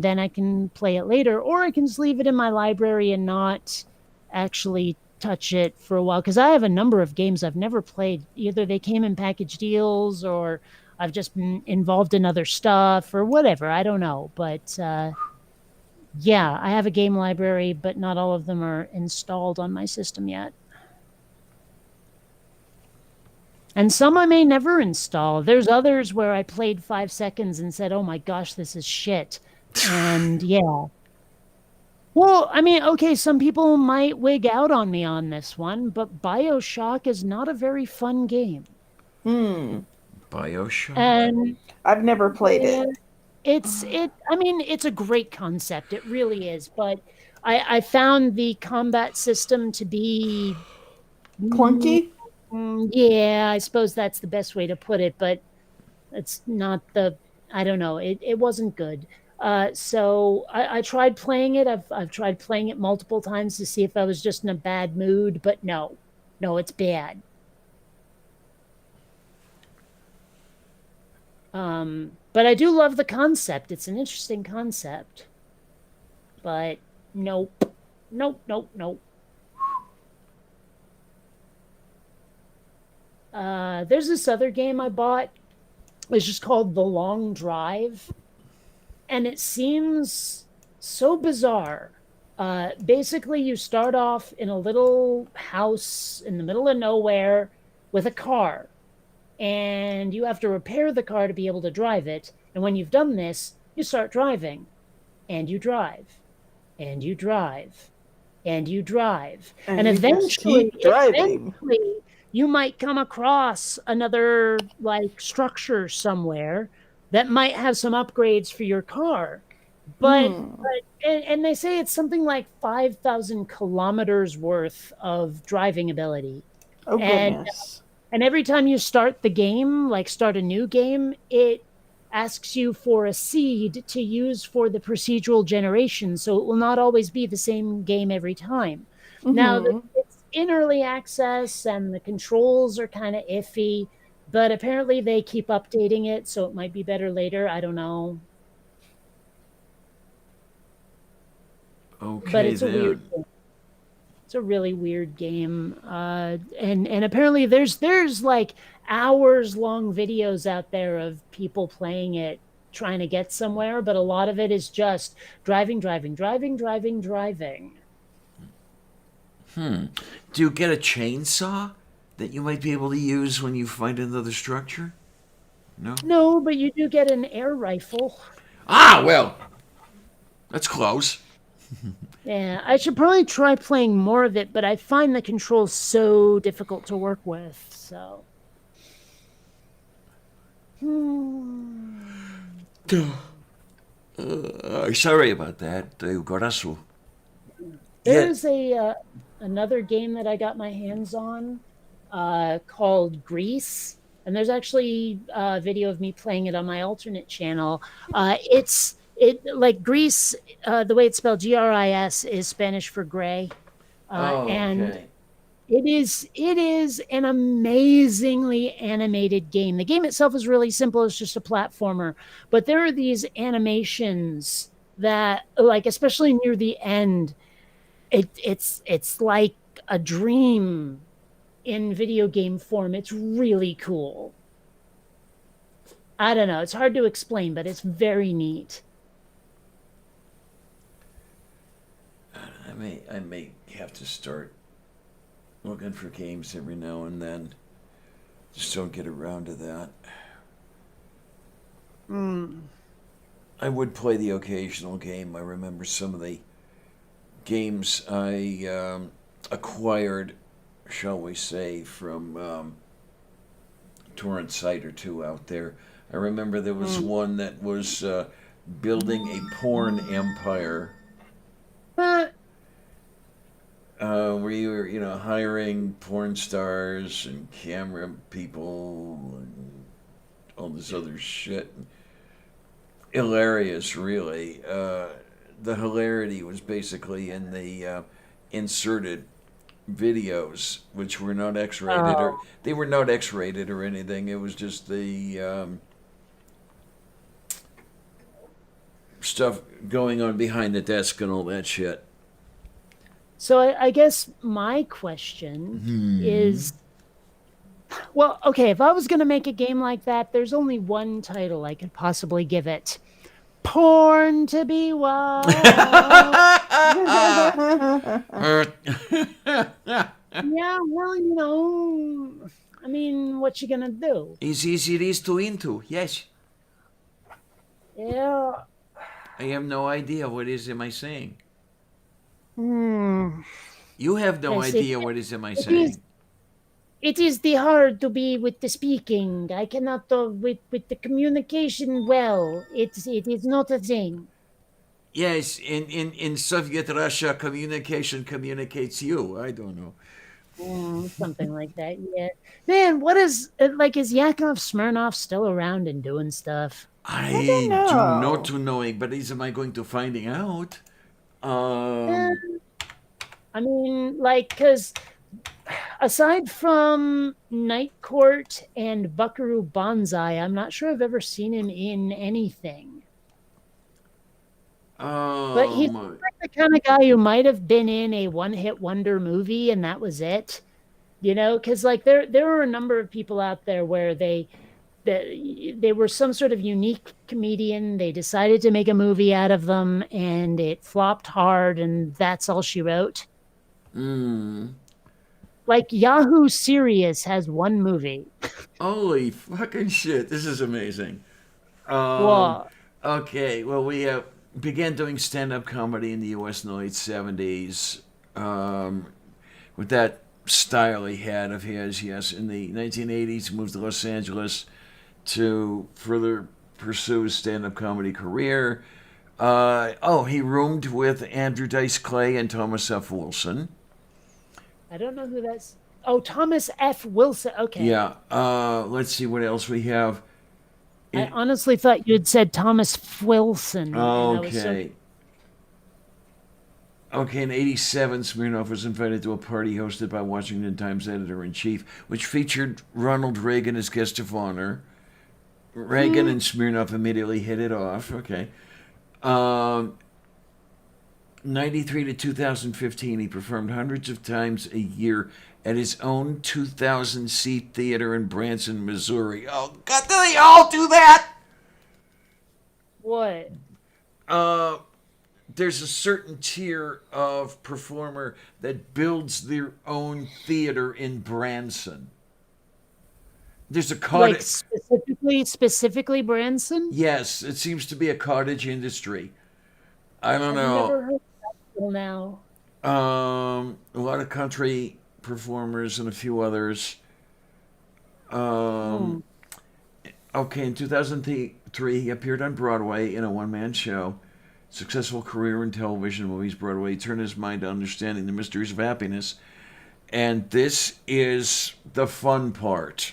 then I can play it later, or I can just leave it in my library and not actually touch it for a while. Because I have a number of games I've never played. Either they came in package deals, or I've just been involved in other stuff, or whatever. I don't know. But yeah, I have a game library, but not all of them are installed on my system yet. And some I may never install. There's others where I played 5 seconds and said, "Oh my gosh, this is shit." And yeah. Well, I mean, okay, some people might wig out on me on this one, but BioShock is not a very fun game. BioShock. And I've never played it. I mean, it's a great concept. It really is, but I found the combat system to be Clunky? yeah, I suppose that's the best way to put it, but it's not I don't know. It wasn't good. So I tried playing it. I've tried playing it multiple times to see if I was just in a bad mood, but no, it's bad. But I do love the concept. It's an interesting concept. But nope. There's this other game I bought. It's just called The Long Drive. And it seems so bizarre. Basically, you start off in a little house in the middle of nowhere with a car. And you have to repair the car to be able to drive it. And when you've done this, you start driving. And you drive. And you drive. And you drive. And you just eventually, keep driving. you might come across another like structure somewhere that might have some upgrades for your car. But and they say it's something like 5,000 kilometers worth of driving ability. Oh, And- goodness. And every time you start the game, like start a new game, it asks you for a seed to use for the procedural generation. So it will not always be the same game every time. Now, it's in early access and the controls are kind of iffy, but apparently they keep updating it, so it might be better later. I don't know. Okay, But it's a then. weird game. It's a really weird game. And apparently there's like hours long videos out there of people playing it trying to get somewhere, but a lot of it is just driving, driving, driving, driving, driving. Do you get a chainsaw that you might be able to use when you find another structure? No? No, but you do get an air rifle. Ah, well, that's close. Yeah, I should probably try playing more of it, but I find the controls so difficult to work with, so. Sorry about that, Corazo. There's another game that I got my hands on called Grease, and there's actually a video of me playing it on my alternate channel. It like Grease, the way it's spelled GRIS is Spanish for gray, and it is an amazingly animated game. The game itself is really simple; it's just a platformer, but there are these animations that, like, especially near the end. It's like a dream in video game form. It's really cool. I don't know. It's hard to explain, but it's very neat. I may have to start looking for games every now and then. Just don't get around to that. I would play the occasional game. I remember some of the games I acquired, shall we say, from torrent site or two out there. I remember there was one that was building a porn empire, where you were, hiring porn stars and camera people and all this other shit. Hilarious, really. The hilarity was basically in the inserted videos, which were not X-rated, or they were not X-rated or anything. It was just the stuff going on behind the desk and all that shit. So I guess my question is, well, okay, if I was going to make a game like that, there's only one title I could possibly give it. Porn to be wild. Yeah, well, I mean, what you gonna do? It's easy it is to into, yes. Yeah. I have no idea what is am I saying. Hmm. You have no Yes, idea what is am I saying. It is the hard to be with the speaking. I cannot with the communication well. It is not a thing. Yes, in Soviet Russia, communication communicates you. I don't know. Something like that, yeah. Man, what is, is Yakov Smirnov still around and doing stuff? I don't know. do not knowing, but is am I going to finding out? I mean, because aside from Night Court and Buckaroo Banzai, I'm not sure I've ever seen him in anything. But he's like the kind of guy who might have been in a one-hit wonder movie and that was it. Because there are a number of people out there where they were some sort of unique comedian. They decided to make a movie out of them and it flopped hard and that's all she wrote. Like Yahoo Serious has one movie. Holy fucking shit! This is amazing. Wow. Okay, well, we began doing stand-up comedy in the U.S. in the late 70s with that style he had of his. Yes, in the 1980s, he moved to Los Angeles to further pursue his stand-up comedy career. He roomed with Andrew Dice Clay and Thomas F. Wilson. I don't know who that's. Oh, Thomas F. Wilson. Okay. Yeah. Let's see what else we have. I honestly thought you had said Thomas Wilson. Okay. Okay, in 1987, Smirnoff was invited to a party hosted by Washington Times editor-in-chief, which featured Ronald Reagan as guest of honor. Reagan and Smirnoff immediately hit it off. Okay. 1993 to 2015, he performed hundreds of times a year at his own 2,000-seat theater in Branson, Missouri. Oh, God, do they all do that? What? There's a certain tier of performer that builds their own theater in Branson. There's a Like cottage. specifically Branson? Yes, it seems to be a cottage industry. I don't I've know. never heard of that till now. A lot of country performers and a few others. Hmm. Okay, in 2003, he appeared on Broadway in a one-man show. Successful career in television, movies, Broadway. He turned his mind to understanding the mysteries of happiness. And this is the fun part.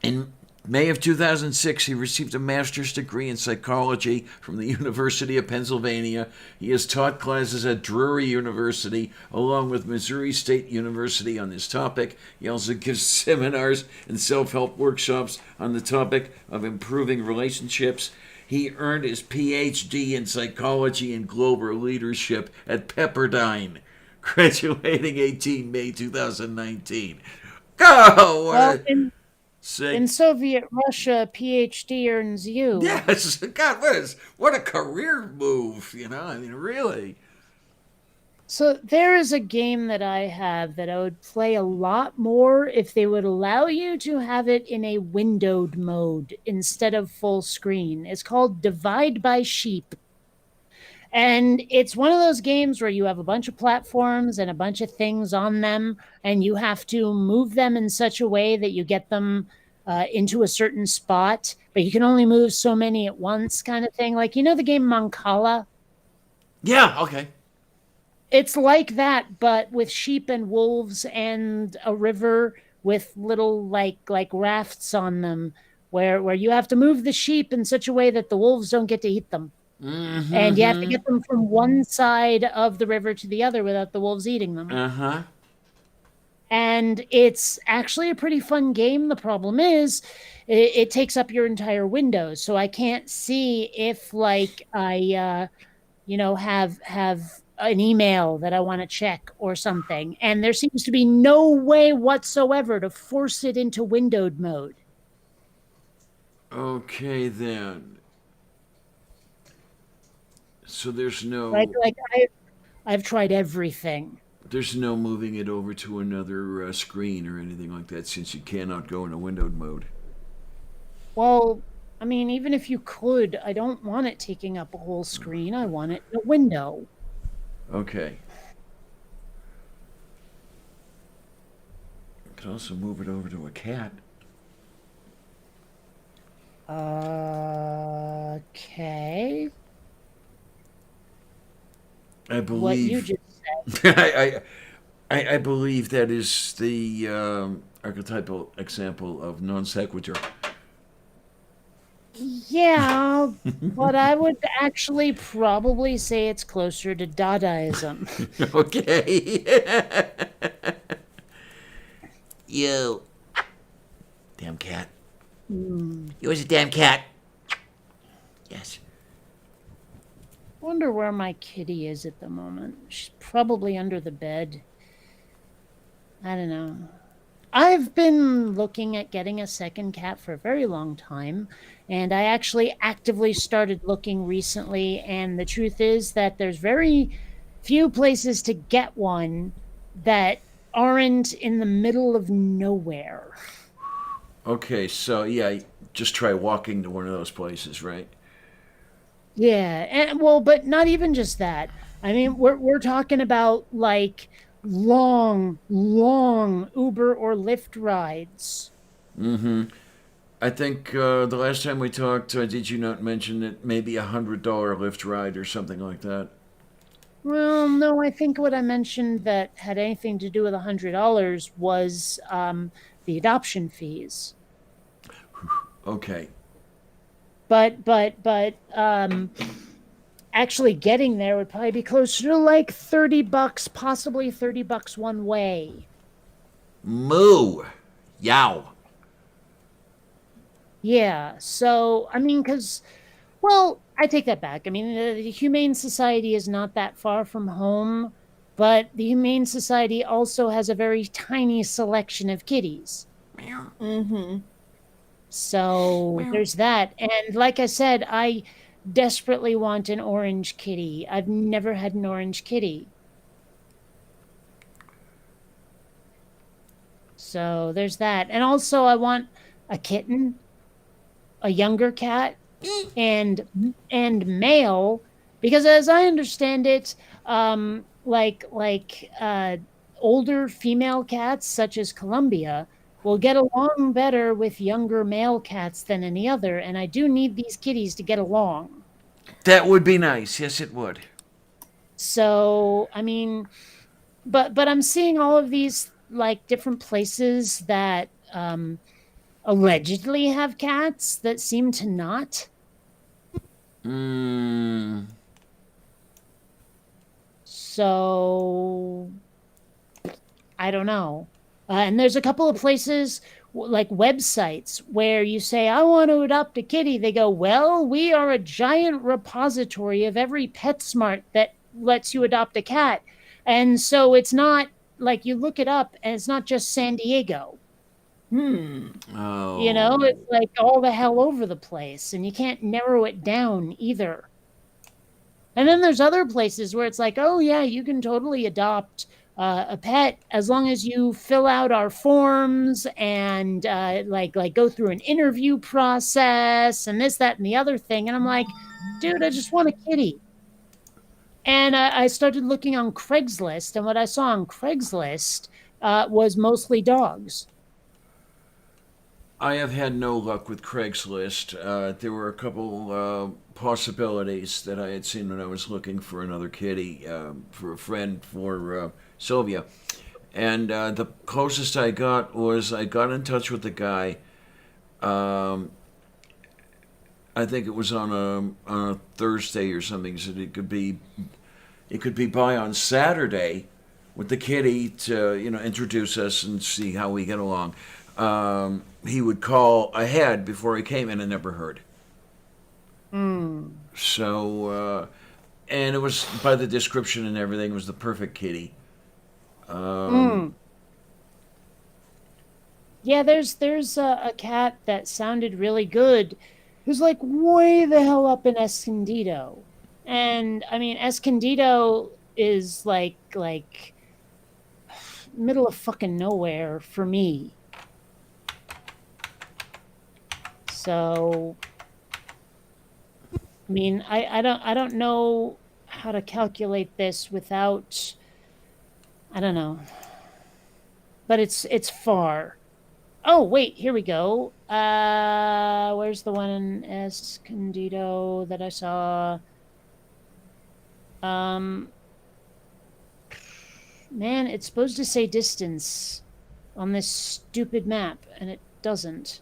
In May of 2006, he received a master's degree in psychology from the University of Pennsylvania. He has taught classes at Drury University along with Missouri State University on this topic. He also gives seminars and self-help workshops on the topic of improving relationships. He earned his PhD in psychology and global leadership at Pepperdine, graduating 18 May 2019. Oh, what Well, a in sick. Soviet Russia, PhD earns you. Yes, God, what a career move, you know? I mean, really. So there is a game that I have that I would play a lot more if they would allow you to have it in a windowed mode instead of full screen. It's called Divide by Sheep. And it's one of those games where you have a bunch of platforms and a bunch of things on them, and you have to move them in such a way that you get them into a certain spot, but you can only move so many at once, kind of thing. Like, you know the game Mancala? Yeah, okay. It's like that, but with sheep and wolves and a river with little like rafts on them, where you have to move the sheep in such a way that the wolves don't get to eat them. And you have to get them from one side of the river to the other without the wolves eating them. Uh-huh. And it's actually a pretty fun game. The problem is it takes up your entire window. So I can't see if like I have an email that I want to check or something. And there seems to be no way whatsoever to force it into windowed mode. Okay, then. So there's no I've tried everything. there's no moving it over to another screen or anything like that since you cannot go in a windowed mode. Well, I mean, even if you could, I don't want it taking up a whole screen. I want it in a window. Okay. You could also move it over to a cat. Okay. I What you believe. just said. I believe that is the archetypal example of non sequitur. Yeah, but I would actually probably say it's closer to Dadaism. Okay. You. Damn cat. You was a damn cat. Yes. Wonder where my kitty is at the moment. She's probably under the bed. I don't know. I've been looking at getting a second cat for a very long time, and I actually actively started looking recently, and the truth is that there's very few places to get one that aren't in the middle of nowhere. Okay, so yeah, just try walking to one of those places, right? Yeah, and well, but not even just that. I mean, we're talking about like long Uber or Lyft rides. Mm-hmm. I think the last time we talked, did you not mention that maybe $100 Lyft ride or something like that? Well, no, I think what I mentioned that had anything to do with $100 was the adoption fees. Okay. But actually getting there would probably be closer to like $30, possibly $30 one way. Moo. Yow. Yeah, so I mean, well, I take that back. I mean, the Humane Society is not that far from home, but the Humane Society also has a very tiny selection of kitties. Mm-hmm. So there's that. And like I said, I desperately want an orange kitty. I've never had an orange kitty. So there's that. And also I want a kitten, a younger cat, and male, because as I understand it, older female cats such as Columbia will get along better with younger male cats than any other, and I do need these kitties to get along. That would be nice. Yes, it would. So, I mean, but I'm seeing all of these like different places that allegedly have cats that seem to not. So I don't know. And there's a couple of places like websites where you say, I want to adopt a kitty. They go, well, we are a giant repository of every PetSmart that lets you adopt a cat. And so it's not like you look it up and it's not just San Diego. Oh. You know, it's like all the hell over the place, and you can't narrow it down either. And then there's other places where it's like, oh yeah, you can totally adopt a pet as long as you fill out our forms and like go through an interview process and this, that, and the other thing. And I'm like, dude, I just want a kitty. And I started looking on Craigslist, and what I saw on Craigslist was mostly dogs. I have had no luck with Craigslist. There were a couple possibilities that I had seen when I was looking for another kitty for a friend for Sylvia. And the closest I got was I got in touch with the guy. I think it was on a Thursday or something. So it could be by on Saturday with the kitty to introduce us and see how we get along. He would call ahead before he came, and I never heard. So, and it was by the description and everything. It was the perfect kitty. Yeah, there's a cat that sounded really good, who's like way the hell up in Escondido, and I mean Escondido is like middle of fucking nowhere for me. So, I mean, I don't know how to calculate this without, I don't know, but it's far. Oh wait, here we go. Where's the one in Escondido that I saw? Man, it's supposed to say distance on this stupid map, and it doesn't.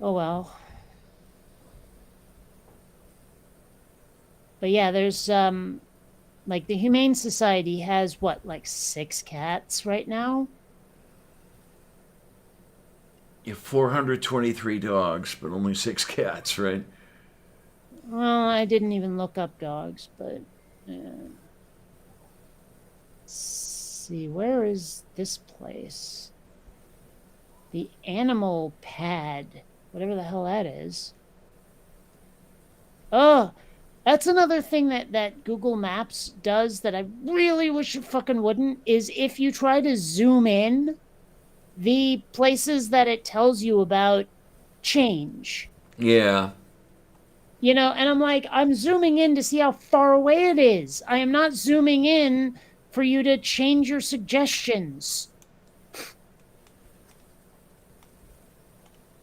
Oh well. But yeah, there's like the Humane Society has what, like 6 cats right now? You have 423 dogs, but only 6 cats, right? Well, I didn't even look up dogs, but let's see, where is this place? The Animal Pad. Whatever the hell that is. Oh, that's another thing that Google Maps does that I really wish it fucking wouldn't, is if you try to zoom in, the places that it tells you about change. Yeah. And I'm like, I'm zooming in to see how far away it is. I am not zooming in for you to change your suggestions.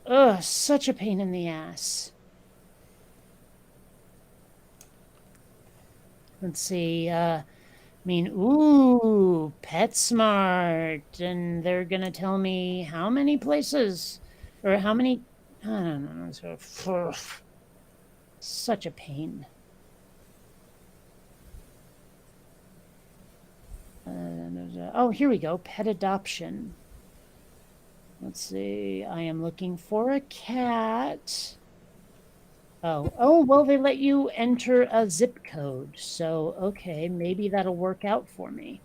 Ugh, such a pain in the ass. Let's see, ooh, PetSmart, and they're gonna tell me how many places, or how many, I don't know, such a pain. Oh, here we go, pet adoption. Let's see, I am looking for a cat. Oh, well, they let you enter a zip code. So, okay, maybe that'll work out for me.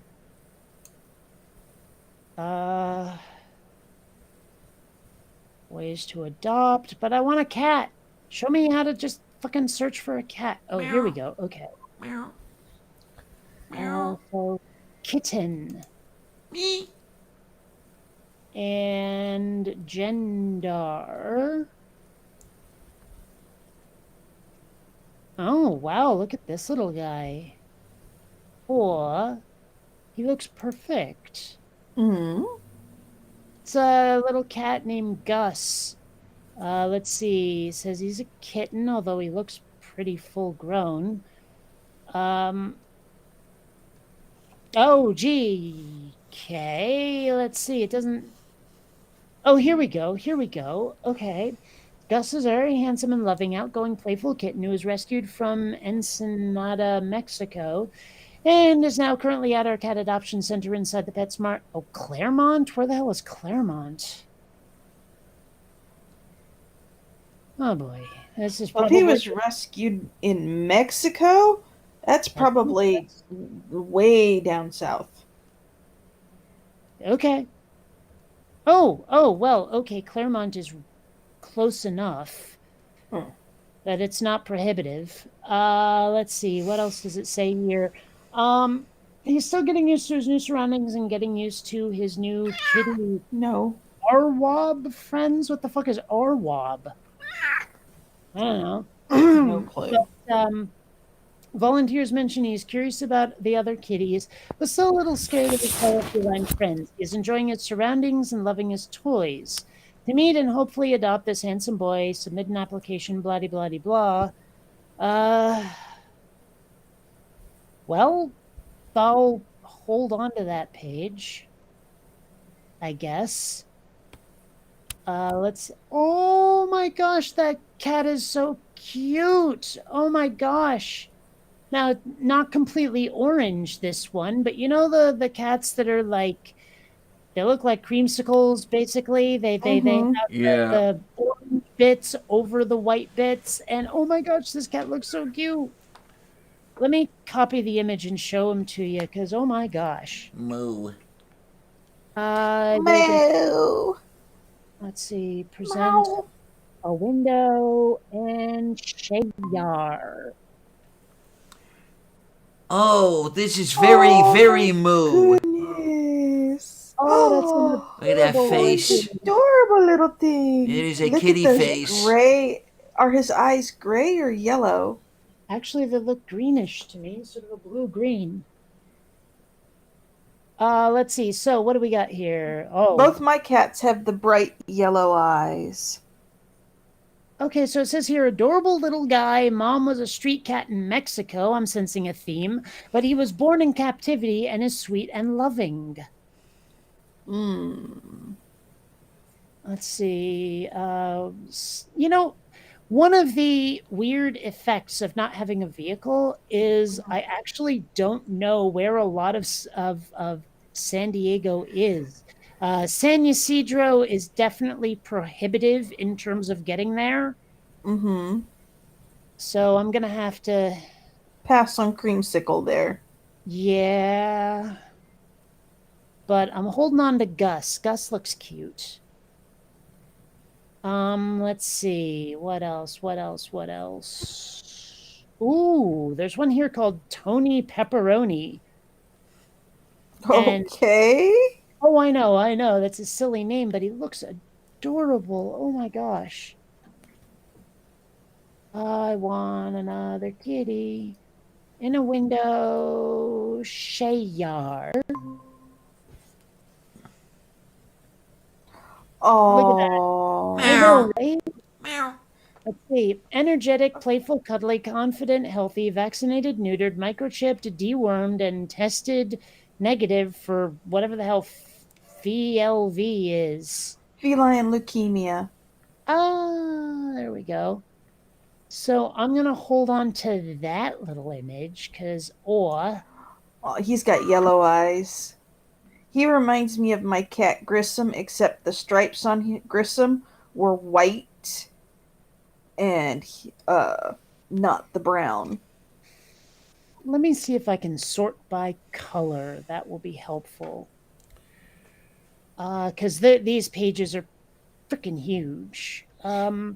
Where Ways to adopt, but I want a cat. Show me how to just fucking search for a cat. Oh, here we go. Okay. Meow. Meow. So kitten Me. and gender. Oh, wow, look at this little guy. Or he looks perfect. Hmm. It's a little cat named Gus. Let's see. It says he's a kitten, although he looks pretty full grown. Oh, gee. Okay. Let's see. It doesn't. Oh, here we go. Here we go. Okay. Gus is a very handsome and loving, outgoing, playful kitten who was rescued from Ensenada, Mexico, and is now currently at our cat adoption center inside the PetSmart. Oh, Claremont? Where the hell is Claremont? Oh boy, this is Well, if probably. he was rescued in Mexico, that's probably way down south. Okay. Oh, well, okay. Claremont is close enough that it's not prohibitive. Let's see. What else does it say here? He's still getting used to his new surroundings and getting used to his new kitty No. Arwob friends. What the fuck is Arwob? I don't know. No clue. But, volunteers mention he's curious about the other kitties, but still a little scared of his fellow feline friends. He's enjoying his surroundings and loving his toys. To meet and hopefully adopt this handsome boy, submit an application, blah blah blah. Well, I'll hold on to that page, I guess. Let's. Oh my gosh, that cat is so cute. Oh my gosh. Now, not completely orange, this one, but you know the cats that are like, they look like creamsicles, basically. They have Yeah. the orange bits over the white bits, and oh my gosh, this cat looks so cute. Let me copy the image and show him to you, because oh my gosh. Moo. Moo. Let's see, present a window and Shayar. Oh, this is very, very moo. Goodness. Oh, Look at that face. Adorable little thing. It is a Look kitty at those face. Gray. Are his eyes gray or yellow? Actually, they look greenish to me, sort of a blue-green. Let's see. So, what do we got here? Oh, Both my cats have the bright yellow eyes. okay. So it says here, adorable little guy. Mom was a street cat in Mexico. I'm sensing a theme, but he was born in captivity and is sweet and loving. Let's see. You know, one of the weird effects of not having a vehicle is I actually don't know where a lot of San Diego is. San Ysidro is definitely prohibitive in terms of getting there. Mm-hmm. So I'm going to have to, Pass on creamsicle there. yeah. But I'm holding on to Gus. Gus looks cute. Let's see. What else? Ooh, there's one here called Tony Pepperoni. And- Okay. Oh, I know. That's a silly name, but he looks adorable. Oh my gosh. I want another kitty. In a window, Shayar. Oh. I know, right? Meow. Let's see. Energetic, playful, cuddly, confident, healthy, vaccinated, neutered, microchipped, dewormed, and tested negative for whatever the hell VLV is. Feline leukemia. There we go. So I'm going to hold on to that little image because, Oh, he's got yellow eyes. He reminds me of my cat Grissom, except the stripes on Grissom were white and not the brown. let me see if I can sort by color. That will be helpful. Because these pages are freaking huge. But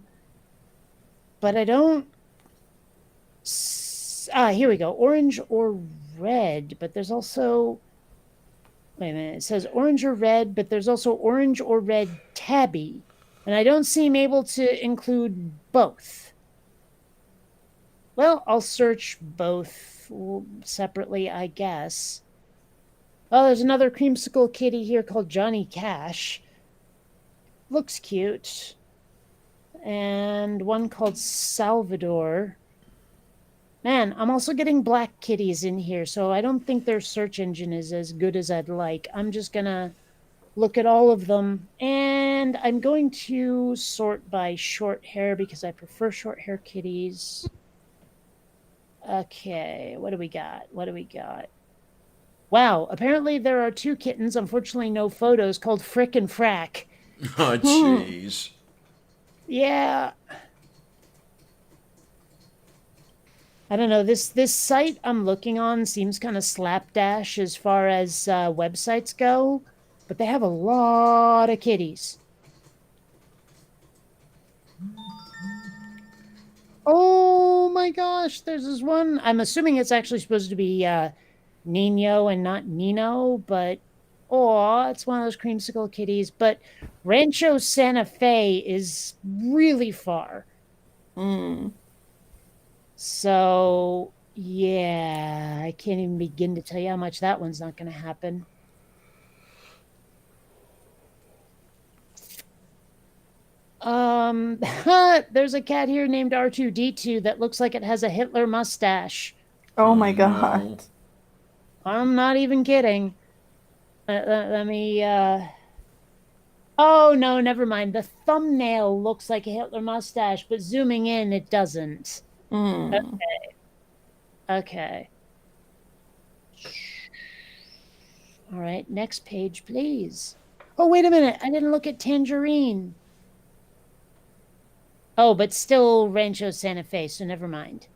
I don't. Here we go. Orange or red, but there's also. Wait a minute. It says orange or red, but there's also orange or red tabby. And I don't seem able to include both. Well, I'll search both separately, I guess. Oh, there's another creamsicle kitty here called Johnny Cash. Looks cute. And one called Salvador. Man, I'm also getting black kitties in here, so I don't think their search engine is as good as I'd like. I'm just gonna look at all of them, and I'm going to sort by short hair because I prefer short hair kitties. Okay, what do we got? Wow, apparently there are 2 kittens, unfortunately no photos, called Frick and Frack. Oh, jeez. Yeah. I don't know. This site I'm looking on seems kind of slapdash as far as websites go, but they have a lot of kitties. Oh my gosh, there's this one. I'm assuming it's actually supposed to be Nino and not Nino, but it's one of those creamsicle kitties. But Rancho Santa Fe is really far. So, yeah, I can't even begin to tell you how much that one's not going to happen. There's a cat here named R2D2 that looks like it has a Hitler mustache. Oh my god. I'm not even kidding. Let me, Oh, no, never mind. The thumbnail looks like a Hitler mustache, but zooming in, it doesn't. Okay. All right, next page, please. Oh, wait a minute. I didn't look at Tangerine. Oh, but still Rancho Santa Fe, so never mind.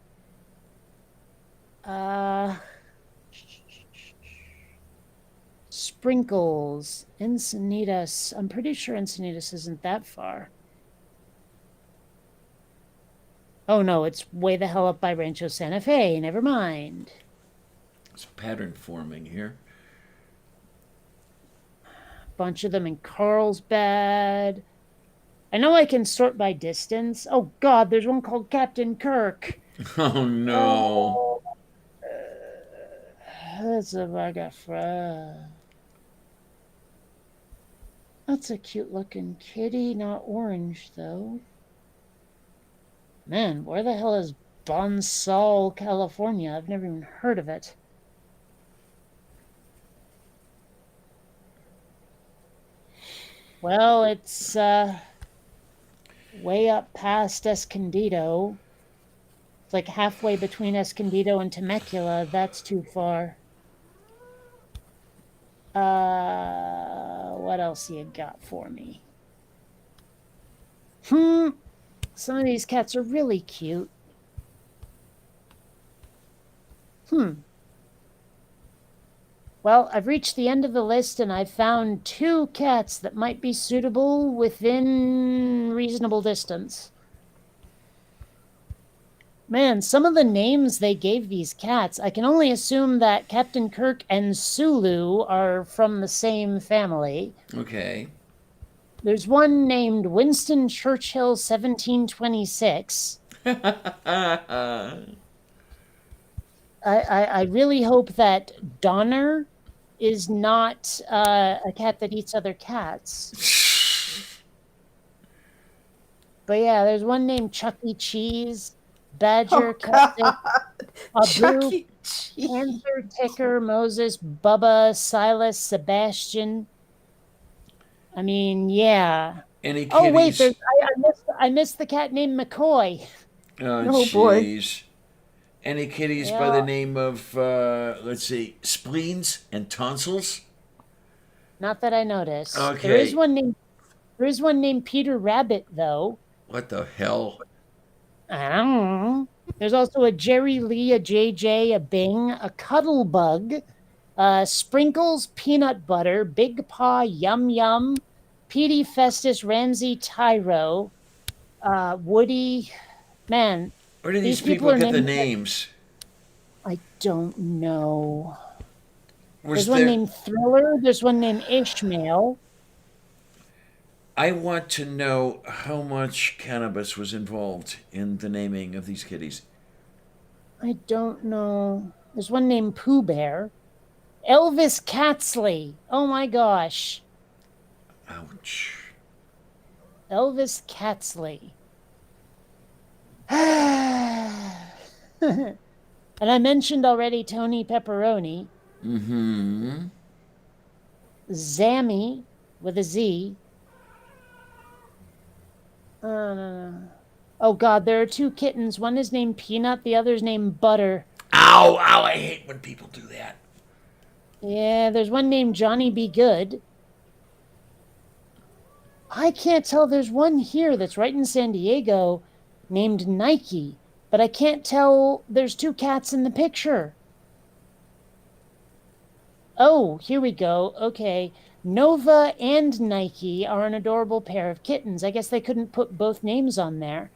Sprinkles. Encinitas. I'm pretty sure Encinitas isn't that far. Oh, no, it's way the hell up by Rancho Santa Fe. Never mind. It's pattern forming here. Bunch of them in Carlsbad. I know I can sort by distance. Oh, God, there's one called Captain Kirk. Oh, no. That's a Vagafra. That's a cute-looking kitty. Not orange, though. Man, where the hell is Bonsall, California? I've never even heard of it. Well, it's way up past Escondido. It's like halfway between Escondido and Temecula. That's too far. What else you got for me? Some of these cats are really cute. Well, I've reached the end of the list and I've found 2 cats that might be suitable within reasonable distance. Man, some of the names they gave these cats, I can only assume that Captain Kirk and Sulu are from the same family. Okay. There's one named Winston Churchill 1726. I really hope that Donner is not a cat that eats other cats. But yeah, there's one named Chuck E. Cheese, Badger, Celtic, Abu, Panther, Ticker, Moses, Bubba, Silas, Sebastian. I mean, yeah. Any kitties? Oh wait, I missed the cat named McCoy. Oh, boy. jeez. Any kitties by the name of, let's see, spleens and tonsils? Not that I noticed. Okay. There is one named Peter Rabbit, though. What the hell? I don't know. There's also a Jerry Lee, a JJ, a Bing, a Cuddlebug, Sprinkles, Peanut Butter, Big Paw, Yum Yum, Petey, Festus, Ramsey, Tyro, Woody. Man, Where do these these people are get the named- names? I don't know. Was There's one there? named Thriller. There's one named Ishmael. I want to know how much cannabis was involved in the naming of these kitties. I don't know. There's one named Pooh Bear. Elvis Catsley. Oh my gosh. Ouch. Elvis Catsley. And I mentioned already Tony Pepperoni. Mm-hmm. Zammy with a Z. Oh God, there are 2 kittens. One is named Peanut, the other is named Butter. Ow, ow, I hate when people do that. Yeah, there's one named Johnny Be Good. I can't tell. There's one here that's right in San Diego named Nike, but I can't tell. There's 2 cats in the picture. Oh, here we go. Okay. Nova and Nike are an adorable pair of kittens. I guess they couldn't put both names on there.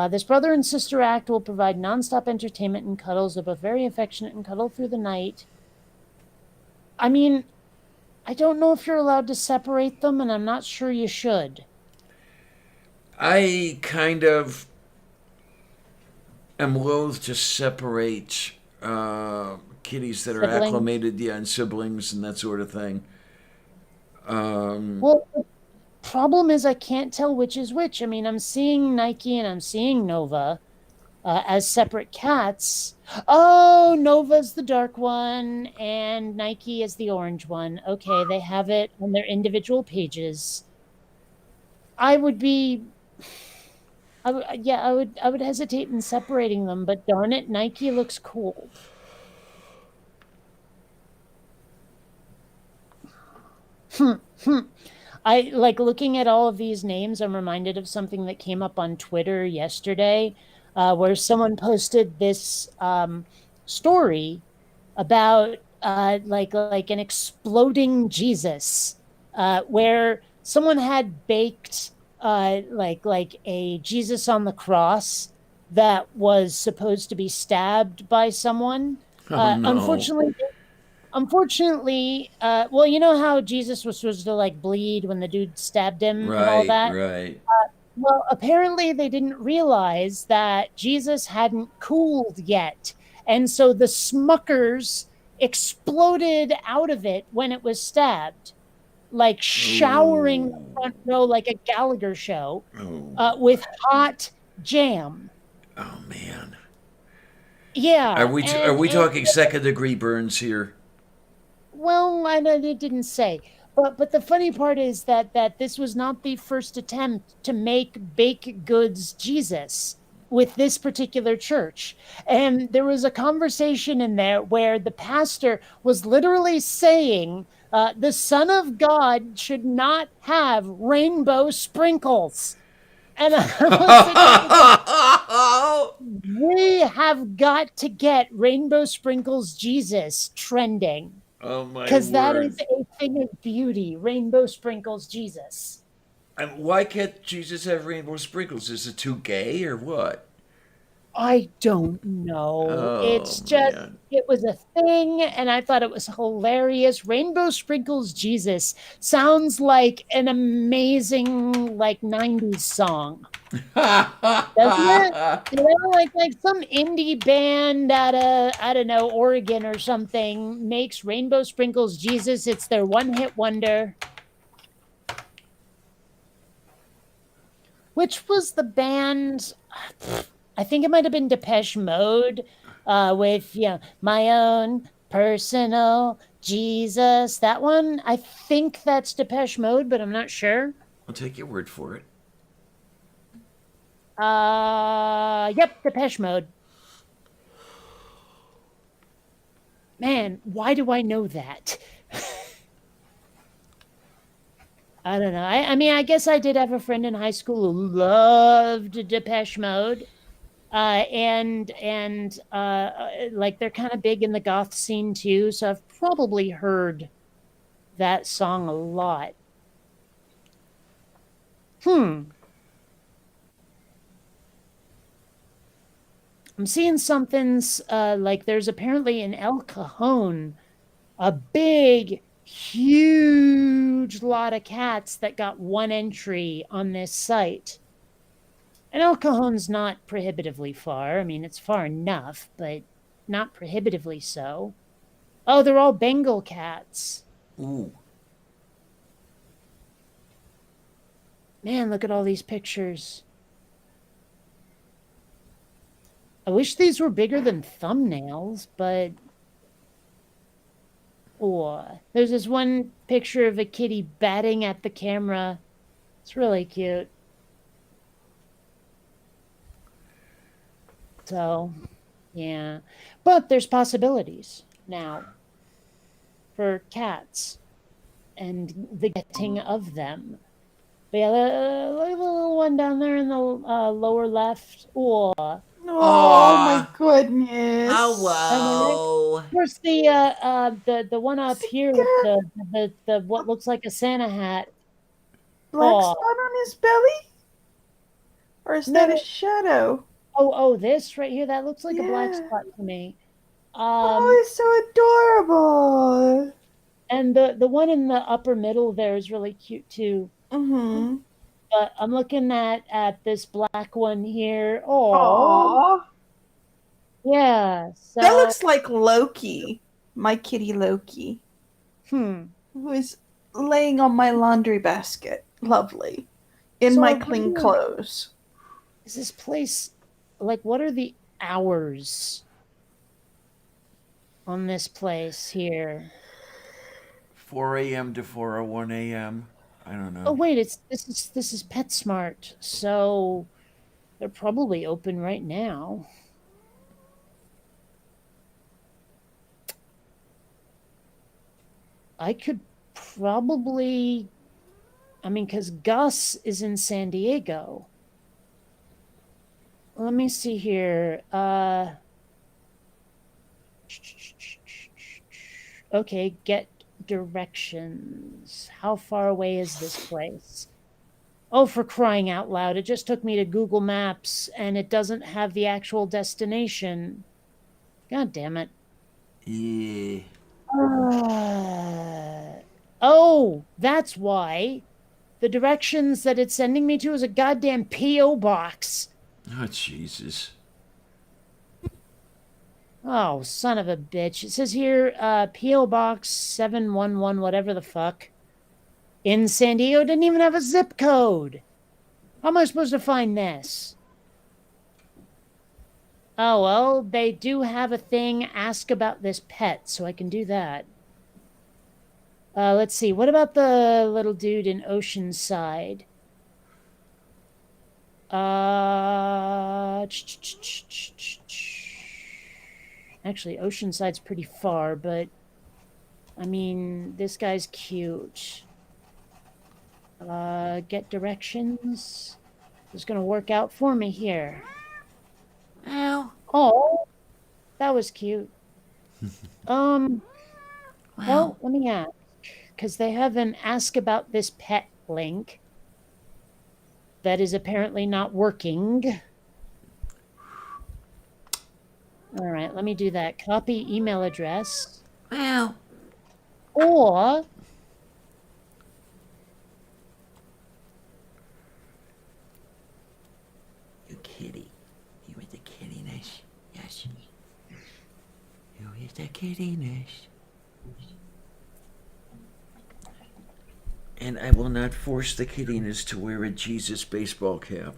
This brother and sister act will provide nonstop entertainment and cuddles. They're both very affectionate and cuddle through the night. I mean, I don't know if you're allowed to separate them, and I'm not sure you should. I kind of am loath to separate kitties that are Siblings. acclimated, yeah, and siblings and that sort of thing. Well, the problem is I can't tell which is which. I mean, I'm seeing Nike and I'm seeing Nova as separate cats. Oh, Nova's the dark one and Nike is the orange one. Okay, they have it on their individual pages. I would hesitate in separating them, but darn it, Nike looks cool. I like looking at all of these names. I'm reminded of something that came up on Twitter yesterday, where someone posted this story about like an exploding Jesus, where someone had baked like a Jesus on the cross that was supposed to be stabbed by someone. Oh, no. Unfortunately, well, you know how Jesus was supposed to like bleed when the dude stabbed him and all that? Right. Well, apparently they didn't realize that Jesus hadn't cooled yet. And so the Smuckers exploded out of it when it was stabbed, like showering the front row like a Gallagher show with hot jam. Oh, man. Yeah. Are we talking second-degree burns here? Well, it didn't say. But the funny part is that this was not the first attempt to make baked goods Jesus with this particular church. And there was a conversation in there where the pastor was literally saying the Son of God should not have rainbow sprinkles. And I was thinking, we have got to get rainbow sprinkles Jesus trending. Oh, my Because that word. is a thing of beauty. Rainbow sprinkles Jesus. And why can't Jesus have rainbow sprinkles? Is it too gay or what? I don't know. Oh, It's just, man. it was a thing, and I thought it was hilarious. Rainbow sprinkles Jesus sounds like an amazing, like, 90s song. Doesn't it? You know, like some indie band out of, I don't know, Oregon or something makes Rainbow Sprinkles Jesus. It's their one-hit wonder. Which was the band? I think it might have been Depeche Mode with, My Own Personal Jesus. That one, I think that's Depeche Mode, but I'm not sure. I'll take your word for it. Yep, Depeche Mode. Man, why do I know that? I don't know. I mean, I guess I did have a friend in high school who loved Depeche Mode. And like they're kind of big in the goth scene too, so I've probably heard that song a lot. I'm seeing something's like there's apparently in El Cajon a big, huge lot of cats that got one entry on this site. And El Cajon's not prohibitively far. I mean, it's far enough, but not prohibitively so. Oh, they're all Bengal cats. Ooh. Man, look at all these pictures. I wish these were bigger than thumbnails, but... Oh, there's this one picture of a kitty batting at the camera. It's really cute. So, yeah. But there's possibilities now for cats and the getting of them. But yeah, look at the little one down there in the lower left. Oh, Oh my goodness. Hello. of course, the one up here with the what looks like a Santa hat. Black Aw. spot on his belly? Or is that a shadow? Oh, this right here, that looks like a black Yeah. spot to me. Oh, it's so adorable. And the one in the upper middle there is really cute too. Mm-hmm. But I'm looking at this black one here. Oh, Aww. yeah. So That looks like Loki, my kitty Loki, who is laying on my laundry basket. Lovely. In So my I clean wonder- clothes. Is this place like what are the hours on this place here? 4 a.m. to 4:01 a.m. I don't know. Oh wait, this is PetSmart, so they're probably open right now. I could probably, I mean, because Gus is in San Diego. Let me see here. Okay, get directions. How far away is this place? Oh, for crying out loud. It just took me to Google Maps and it doesn't have the actual destination. God damn it. Yeah. Oh, that's why. The directions that it's sending me to is a goddamn P.O. box. Oh, Jesus. Oh, son of a bitch. It says here, P.O. Box 711, whatever the fuck. In San Diego, didn't even have a zip code. How am I supposed to find this? Oh, well, they do have a thing, ask about this pet, so I can do that. Let's see, what about the little dude in Oceanside? Actually, Oceanside's pretty far, but I mean, this guy's cute. Get directions. It's gonna work out for me here. Ow. Oh, that was cute. Well, let me ask, because they have an ask about this pet link that is apparently not working. All right, let me do that. Copy email address. Well. Or You kitty. You with the kittiness. Yes. You with the kittiness. And I will not force the kittiness to wear a Jesus baseball cap.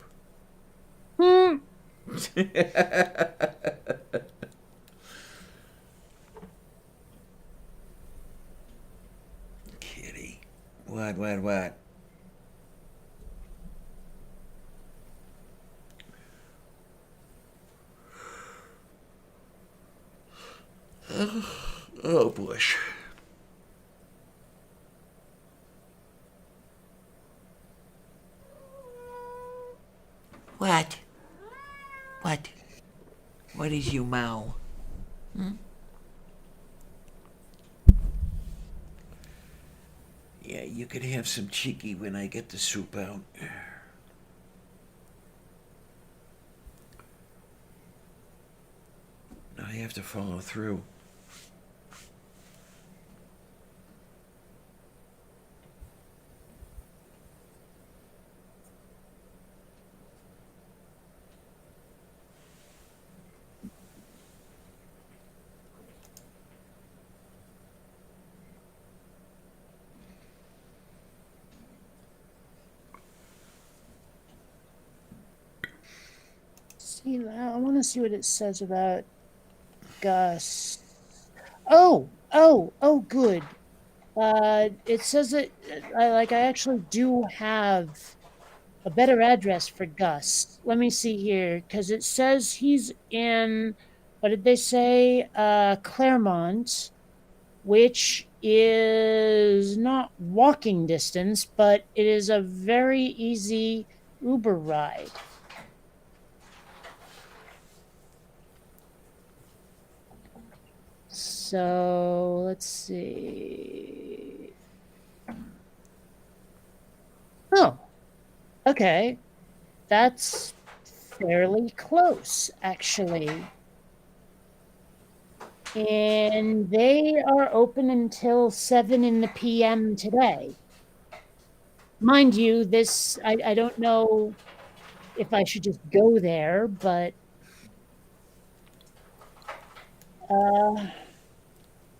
Kitty. What? Oh, Bush. What? What is you, Mao? Yeah, you could have some cheeky when I get the soup out. have to follow through. See, I want to see what it says about Gus. Oh, good. It says that I actually do have a better address for Gus. Let me see here, because it says he's in, what did they say? Claremont, which is not walking distance, but it is a very easy Uber ride. So let's see. Oh, okay. That's fairly close, actually. And they are open until 7 in the PM today. Mind you, this, I don't know if I should just go there, but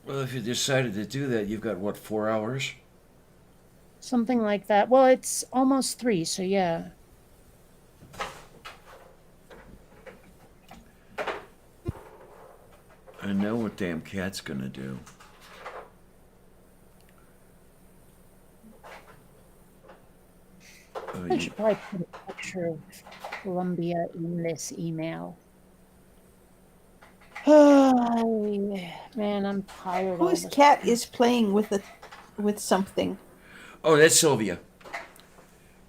Well, if you decided to do that, you've got, what, 4 hours? something like that. Well, it's almost 3, so yeah. I know what damn cat's gonna do. Oh, I you- should probably put a picture of Columbia in this email. Man, I'm tired. all Whose the cat time. is playing with something? Oh, that's Sylvia.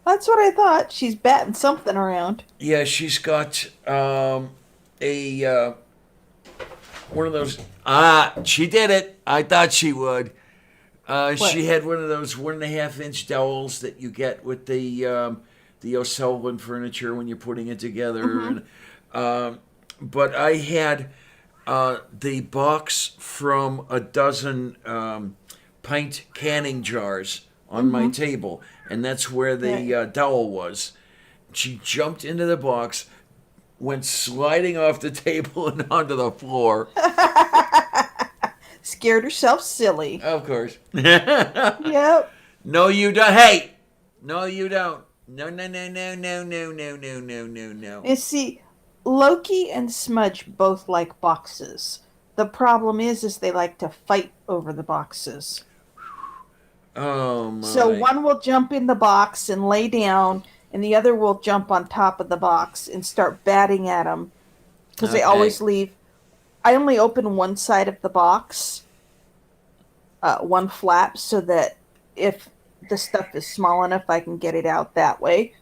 That's what I thought. She's batting something around. Yeah, she's got a one of those. She did it. I thought she would. She had one of those 1.5-inch dowels that you get with the O'Sullivan furniture when you're putting it together. And, but I had the box from a dozen pint canning jars on my table, and that's where the dowel was. She jumped into the box, went sliding off the table and onto the floor. Scared herself silly. Of course. Yep. No, you don't. Hey! No, you don't. No, no, no, no, no, no, no, no, no, no, no. And see, Loki and Smudge both like boxes. The problem is they like to fight over the boxes. Oh, my. So one will jump in the box and lay down, and the other will jump on top of the box and start batting at them. Because they Okay. always leave. I only open one side of the box, one flap, so that if the stuff is small enough, I can get it out that way.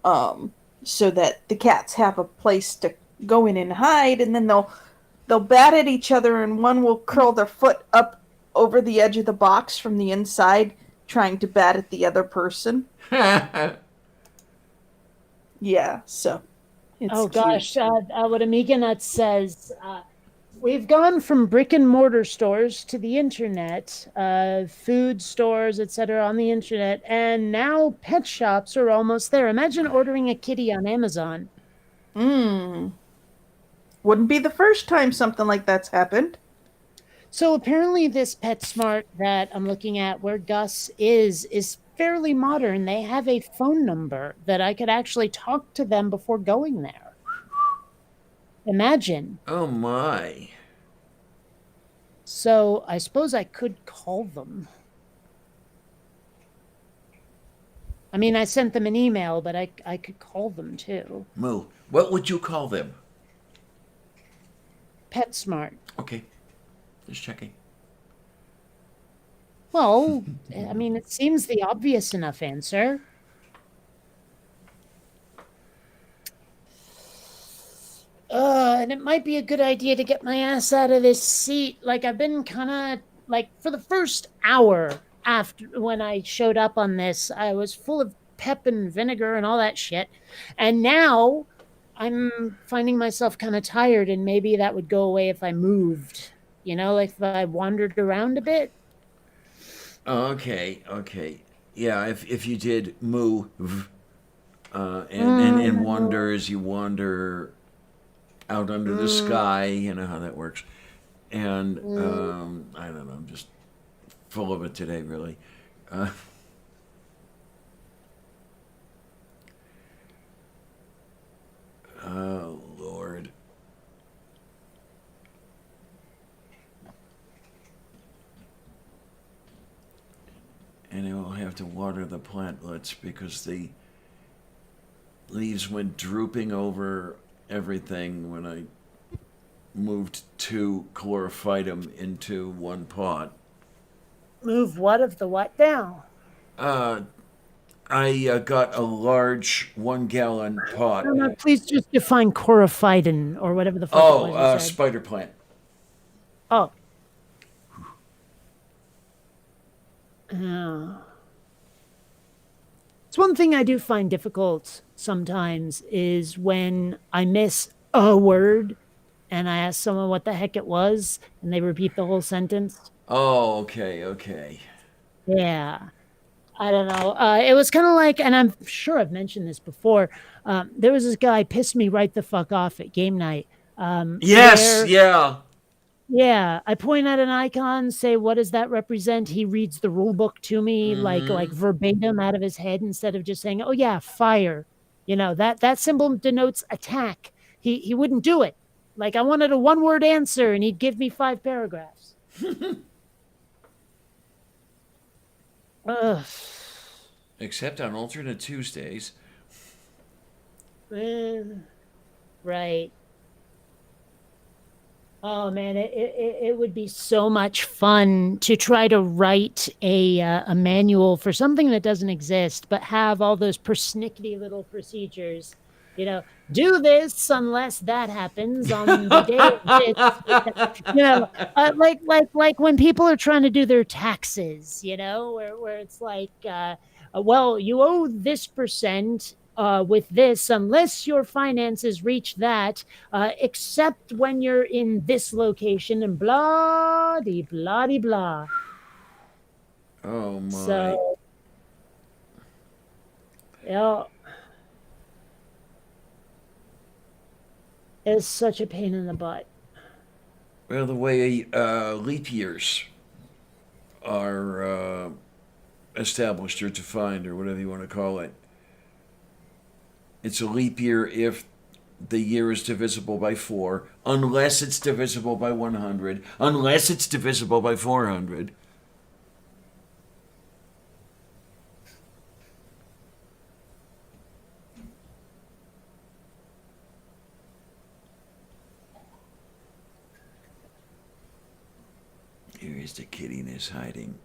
So that the cats have a place to go in and hide, and then they'll bat at each other, and one will curl their foot up over the edge of the box from the inside, trying to bat at the other person. Yeah, so. It's Oh cute. gosh, what Amiga Nuts says, we've gone from brick and mortar stores to the internet, food stores, etc. on the internet, and now pet shops are almost there. Imagine ordering a kitty on Amazon. Wouldn't be the first time something like that's happened. So apparently this PetSmart that I'm looking at where Gus is fairly modern. They have a phone number that I could actually talk to them before going there. Imagine. Oh, my. So I suppose I could call them. I mean, I sent them an email, but I could call them too. Moo. What would you call them? PetSmart. Okay. Just checking. Well, I mean, it seems the obvious enough answer. And it might be a good idea to get my ass out of this seat. Like, I've been kind of, like, for the first hour after when I showed up on this, I was full of pep and vinegar and all that shit. And now I'm finding myself kind of tired, and maybe that would go away if I moved. You know, like if I wandered around a bit. Okay, okay. Yeah, if you did move, and wander as you wander out under the sky, you know how that works. And I don't know, I'm just full of it today, really. Oh, Lord. And I will have to water the plantlets because the leaves went drooping over everything when I moved two chlorophytum into one pot. Move what of the what now? I got a large 1 gallon pot. No, please just define chorophyton or whatever the fuck it was you said. Spider plant. Oh. It's one thing I do find difficult sometimes is when I miss a word and I ask someone what the heck it was and they repeat the whole sentence. Oh, okay. Yeah. I don't know. It was kind of like, and I'm sure I've mentioned this before. There was this guy pissed me right the fuck off at game night. Yes, yeah. Yeah, I point at an icon, say, "What does that represent?" He reads the rule book to me like verbatim out of his head instead of just saying, "Oh yeah, fire." You know, that symbol denotes attack. He wouldn't do it. Like I wanted a one-word answer and he'd give me 5 paragraphs. Ugh. Except on alternate Tuesdays. Right. Oh man, it would be so much fun to try to write a manual for something that doesn't exist, but have all those persnickety little procedures. You know, do this unless that happens on the day of this. You know, like when people are trying to do their taxes. You know, where it's like, well, you owe this percent. With this, unless your finances reach that, except when you're in this location and blah de blah de blah. Oh my. So, yeah, it's such a pain in the butt. Well, the way leap years are established or defined, or whatever you want to call it. It's a leap year if the year is divisible by 4, unless it's divisible by 100, unless it's divisible by 400. Here is the kiddiness hiding.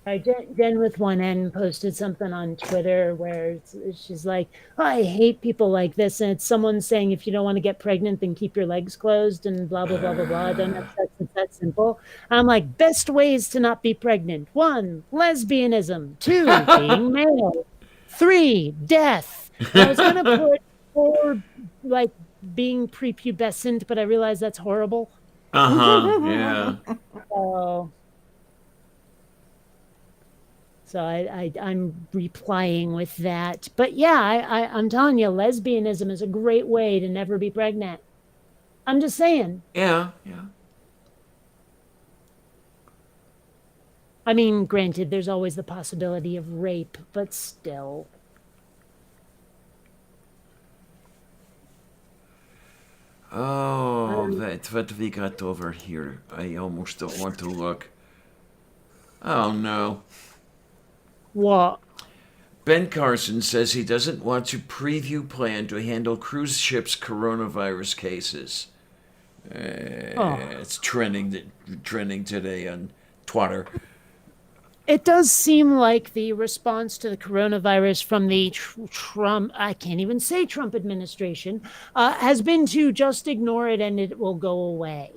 Jen with one N posted something on Twitter where she's like, oh, I hate people like this. And it's someone saying, if you don't want to get pregnant, then keep your legs closed and blah, blah, blah, blah, blah. Don't have sex. It's that simple. I'm like, best ways to not be pregnant. 1, lesbianism. 2, being male. 3, death. I was going to put 4, like, being prepubescent, but I realized that's horrible. Yeah. So I'm replying with that. But yeah, I'm telling you, lesbianism is a great way to never be pregnant. I'm just saying. Yeah. I mean, granted, there's always the possibility of rape, but still. Oh, that's what we got over here. I almost don't want to look. Oh, no. What? Ben Carson says he doesn't want to preview plan to handle cruise ships' coronavirus cases. It's trending today on Twitter. It does seem like the response to the coronavirus from the Trump, I can't even say Trump administration, has been to just ignore it and it will go away.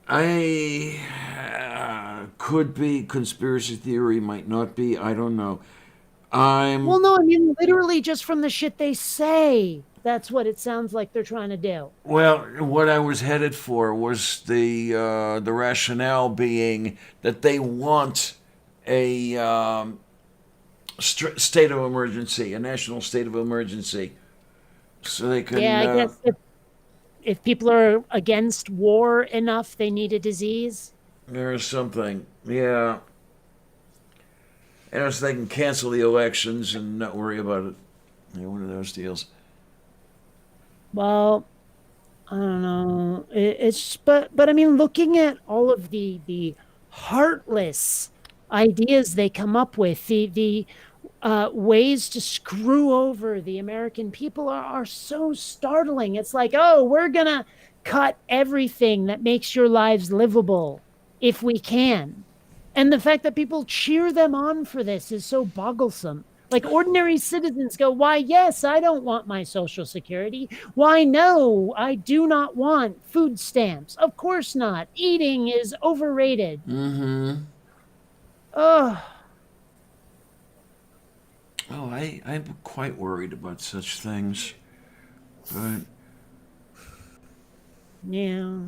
I could be conspiracy theory, might not be. I don't know. Well, no, I mean literally just from the shit they say. That's what it sounds like they're trying to do. Well, what I was headed for was the rationale being that they want a state of emergency, a national state of emergency, so they can. Yeah, I guess if people are against war enough, they need a disease. There's something, yeah. And so they can cancel the elections and not worry about it. Yeah, one of those deals. Well, I don't know. But I mean, looking at all of the heartless ideas they come up with, the ways to screw over the American people are so startling. It's like, oh, we're gonna cut everything that makes your lives livable if we can. And the fact that people cheer them on for this is so bogglesome. Like ordinary citizens go, why, yes, I don't want my Social Security. Why, no, I do not want food stamps. Of course not. Eating is overrated. Mm-hmm. Ugh. Oh, I'm quite worried about such things. But Yeah.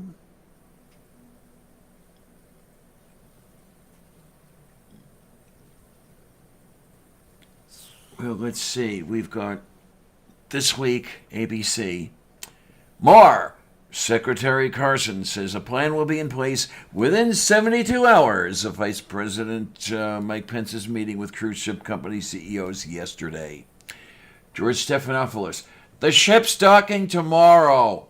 well, let's see. We've got this week, ABC. More! Secretary Carson says a plan will be in place within 72 hours of Vice President Mike Pence's meeting with cruise ship company CEOs yesterday. George Stephanopoulos, the ship's docking tomorrow.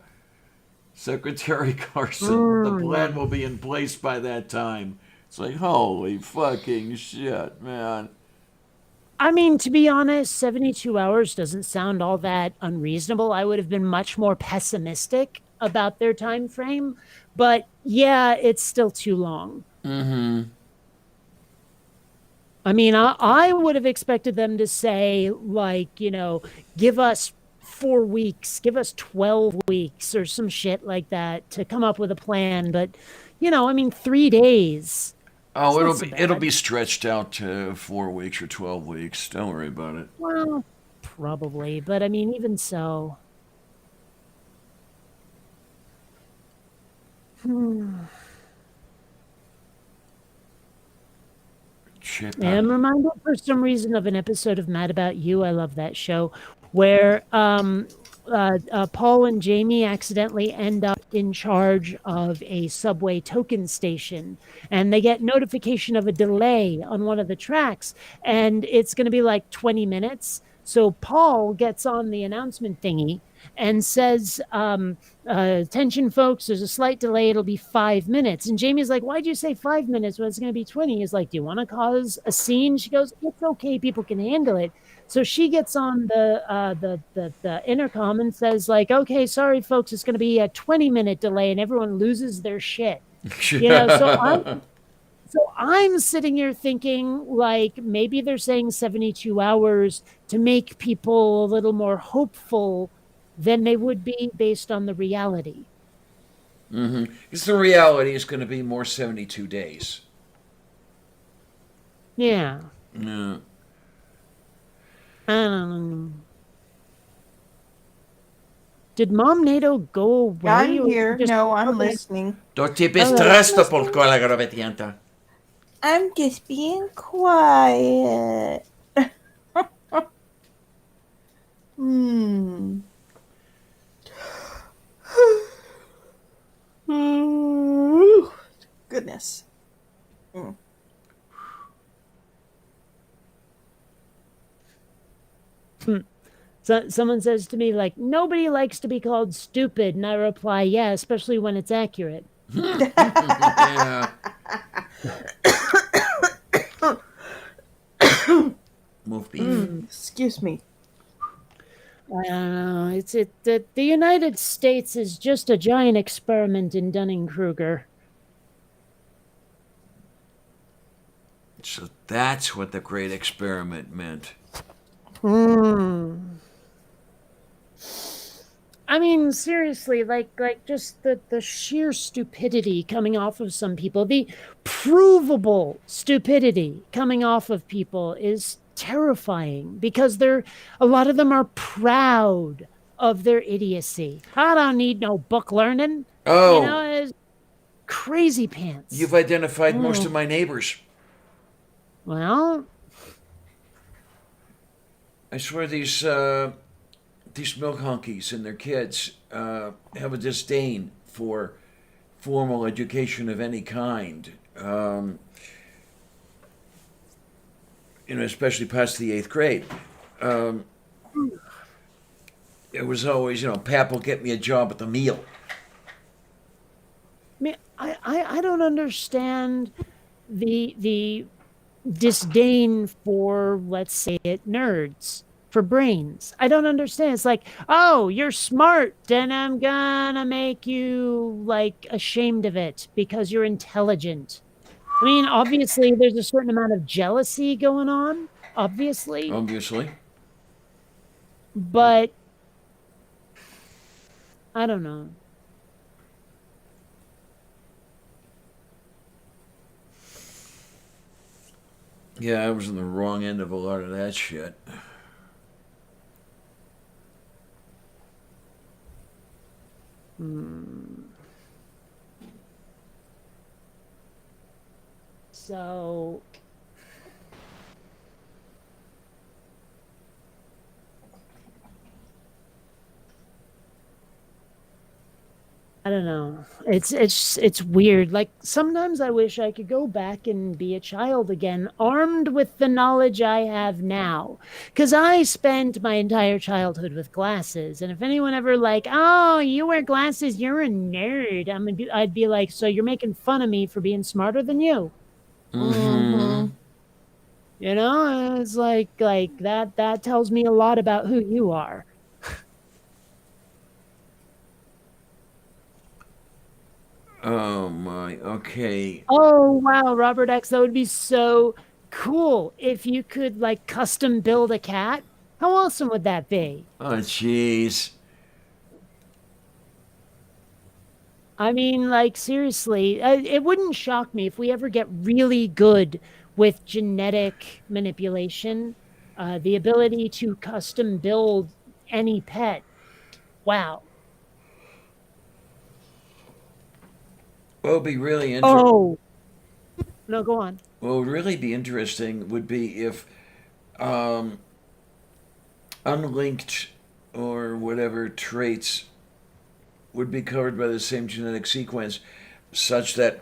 Secretary Carson, the plan will be in place by that time. It's like, holy fucking shit, man. I mean, to be honest, 72 hours doesn't sound all that unreasonable. I would have been much more pessimistic about their time frame, but yeah, it's still too long. Mm-hmm. I mean, I would have expected them to say, like, give us 4 weeks, give us 12 weeks or some shit like that to come up with a plan. But, I mean, 3 days. Oh, It's not so it'll bad. be stretched out to 4 weeks or 12 weeks. Don't worry about it. Well, probably. But I mean, even so. Chip. I'm reminded for some reason of an episode of Mad About You. I love that show, where Paul and Jamie accidentally end up in charge of a subway token station, and they get notification of a delay on one of the tracks, and it's going to be like 20 minutes. So Paul gets on the announcement thingy and says, attention folks, there's a slight delay, it'll be 5 minutes. And Jamie's like, why'd you say 5 minutes when it's going to be 20? He's like, do you want to cause a scene? She goes, it's okay, people can handle it. So she gets on the intercom and says, like, okay, sorry folks, it's going to be a 20-minute delay, and everyone loses their shit. So I'm sitting here thinking, like, maybe they're saying 72 hours to make people a little more hopeful than they would be based on the reality. Mm-hmm. Because the reality is going to be more 72 days. Yeah. Yeah. I don't know. Did Mom NATO go away? I'm or here. just- No, I'm okay. listening. To ti presto por quella gravetianta. I'm just being quiet. Hmm. Goodness. So, someone says to me, like, nobody likes to be called stupid. And I reply, yeah, especially when it's accurate. Yeah. Move beef. Excuse me. I don't know. The United States is just a giant experiment in Dunning-Kruger. So that's what the great experiment meant. I mean, seriously, like just the sheer stupidity coming off of some people, the provable stupidity coming off of people is terrifying because a lot of them are proud of their idiocy. I don't need no book learning. Oh, It's crazy pants. you've identified most of my neighbors. Well, I swear these milk honkies and their kids have a disdain for formal education of any kind. Especially past the 8th grade. It was always, Pap will get me a job at the meal. I mean, I don't understand the disdain for, let's say it, nerds, for brains. I don't understand. It's like, oh, you're smart, then I'm gonna make you like ashamed of it because you're intelligent. I mean, obviously there's a certain amount of jealousy going on, obviously, Obviously. but I don't know. Yeah, I was on the wrong end of a lot of that shit. So I don't know. It's weird. Like sometimes I wish I could go back and be a child again, armed with the knowledge I have now. Cuz I spent my entire childhood with glasses, and if anyone ever like, "Oh, you wear glasses, you're a nerd." I'd be like, "So you're making fun of me for being smarter than you?" Mm-hmm. It's like that tells me a lot about who you are. Oh my, okay. Oh wow, Robert X, that would be so cool if you could like custom build a cat. How awesome would that be? Oh, jeez. I mean, like seriously, it wouldn't shock me if we ever get really good with genetic manipulation, the ability to custom build any pet. Wow. What would be really interesting? Oh, no, go on. What would really be interesting would be if unlinked or whatever traits would be covered by the same genetic sequence, such that,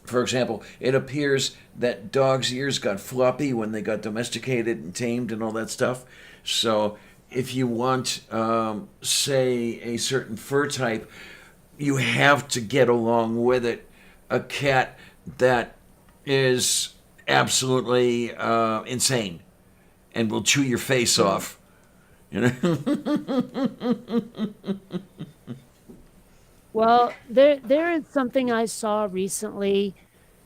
for example, it appears that dogs' ears got floppy when they got domesticated and tamed and all that stuff. So if you want, say, a certain fur type, you have to get along with it a cat that is absolutely insane and will chew your face off. Well, there is something I saw recently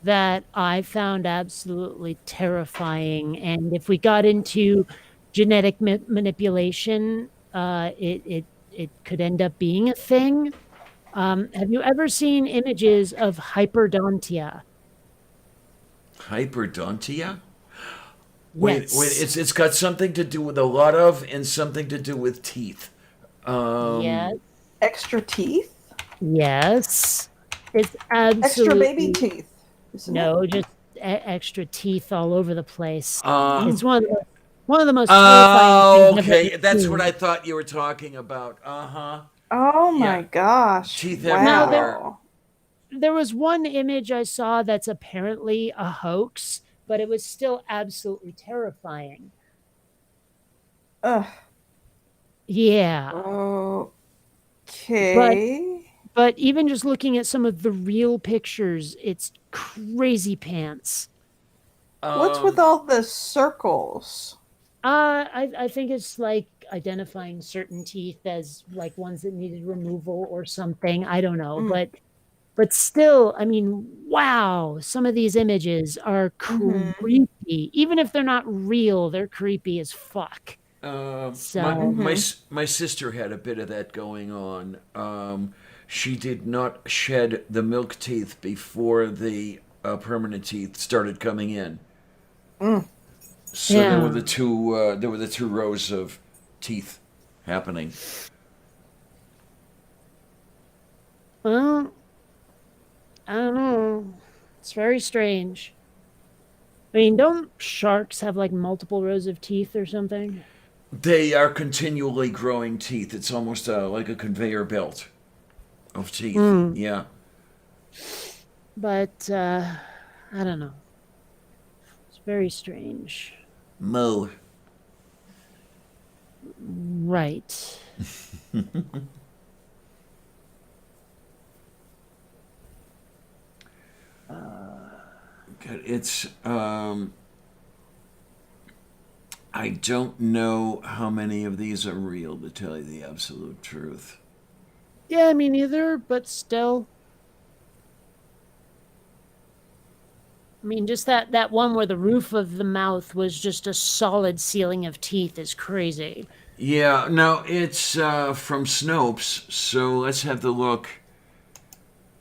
that I found absolutely terrifying, and if we got into genetic manipulation, it could end up being a thing. Have you ever seen images of hyperdontia? Hyperdontia? Wait, Yes. it's got something to do with a lot of and something to do with teeth. Yes. Extra teeth? Yes. It's Extra baby absolutely teeth. Isn't it? no, just extra teeth all over the place. Um, It's one of the most terrifying things I've okay, ever that's seen. what I thought you were talking about. Uh-huh. Oh my Yeah. gosh. Teeth Now everywhere. there was one image I saw that's apparently a hoax, but it was still absolutely terrifying. Ugh. Yeah. Okay. But even just looking at some of the real pictures, it's crazy pants. What's with all the circles? I think it's like identifying certain teeth as like ones that needed removal or something. I don't know, but still, I mean, wow, some of these images are creepy. Even if they're not real, they're creepy as fuck. So My sister had a bit of that going on. She did not shed the milk teeth before the permanent teeth started coming in. So Yeah. there were the two rows of teeth happening. well, I don't know. It's very strange. I mean, don't sharks have like multiple rows of teeth or something? They are continually growing teeth. It's almost like a conveyor belt of teeth. Yeah. But I don't know. It's very strange. Mo. Right. It's I don't know how many of these are real, to tell you the absolute truth. Yeah, me neither, but still. I mean, just that one where the roof of the mouth was just a solid ceiling of teeth is crazy. Yeah, no, it's from Snopes, so let's have the look.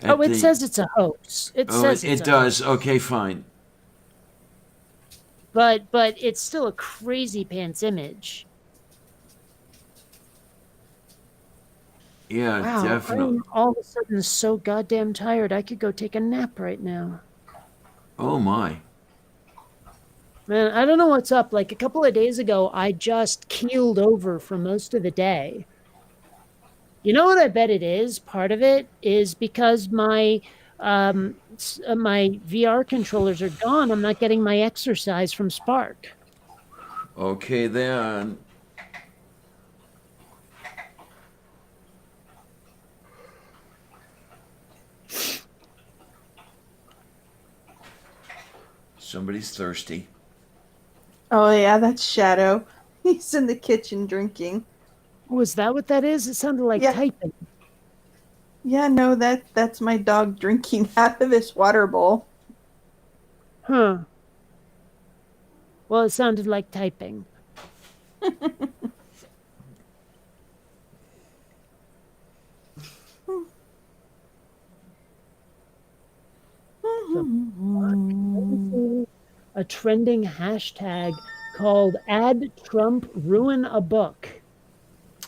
Oh, it says it's a hoax. It says it it's a does. hoax. Okay, fine. But it's still a crazy pants image. Yeah, Wow, definitely. I'm all of a sudden so goddamn tired. I could go take a nap right now. Oh my. Man, I don't know what's up. Like a couple of days ago, I just keeled over for most of the day. You know what I bet it is? Part of it is because my my VR controllers are gone. I'm not getting my exercise from Spark. Okay then. Somebody's thirsty. Oh yeah, that's Shadow. He's in the kitchen drinking. Oh, is that what that is? It sounded like Yeah. typing. Yeah, no, that's my dog drinking out of his water bowl. Huh. Well, it sounded like typing. A trending hashtag called "Add Trump Ruin a Book."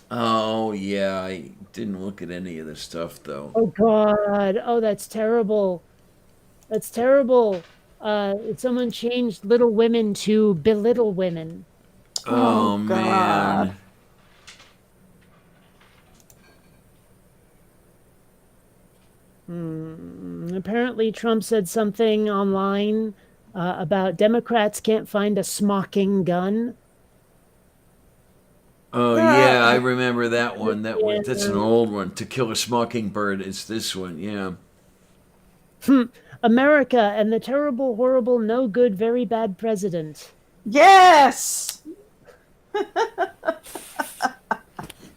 Oh yeah, I didn't look at any of this stuff though. Oh God! Oh, that's terrible. That's terrible. Someone changed Little Women to Belittle Women. Oh, Oh, man. God. Apparently, Trump said something online about Democrats can't find a smocking gun. Oh yeah, I remember that one. That's an old one. To Kill a Mockingbird is this one. Yeah. America and the terrible, horrible, no good, very bad president. Yes!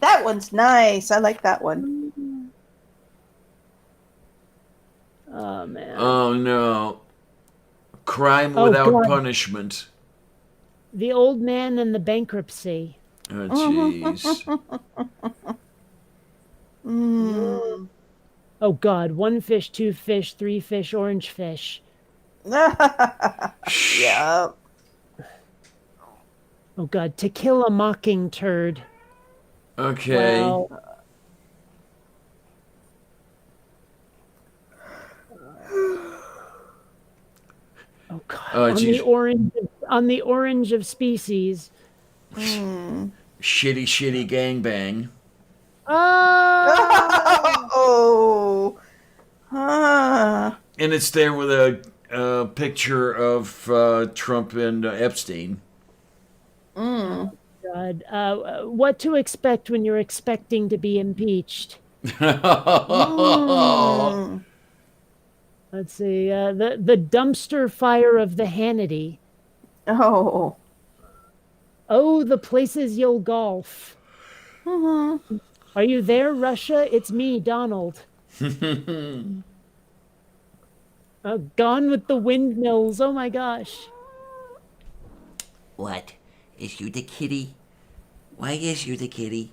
That one's nice. I like that one. Oh man. Oh no. Crime Oh, without God. punishment. The old man and the bankruptcy. Oh jeez. Mm. Oh God, one fish, two fish, three fish, orange fish. Yeah. Oh God, To Kill a Mocking Turd. Okay. Wow. Oh God. Oh, geez. On the orange of species. Mm. Shitty gangbang. Oh! Oh. Huh. And it's there with a picture of Trump and Epstein. Mm. God. What to expect when you're expecting to be impeached? Mm. Let's see. The dumpster fire of the Hannity. Oh. Oh, the places you'll golf. Mhm. Are you there, Russia? It's me, Donald. Gone with the windmills. Oh my gosh. What? Is you the kitty? Why is you the kitty?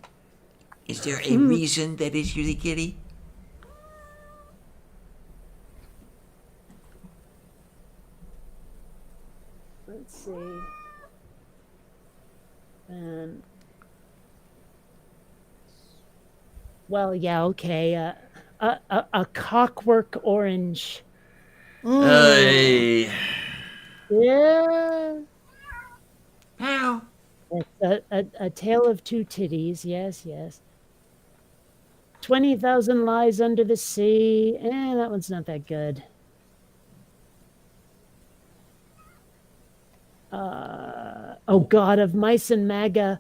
Is there a reason that is you the kitty? Let's see. And well, yeah, okay. A cockwork orange. Hey. Yeah. How? It's a tale of two titties. Yes, yes. 20,000 Lies Under the Sea. That one's not that good. Oh God, of Mice and MAGA.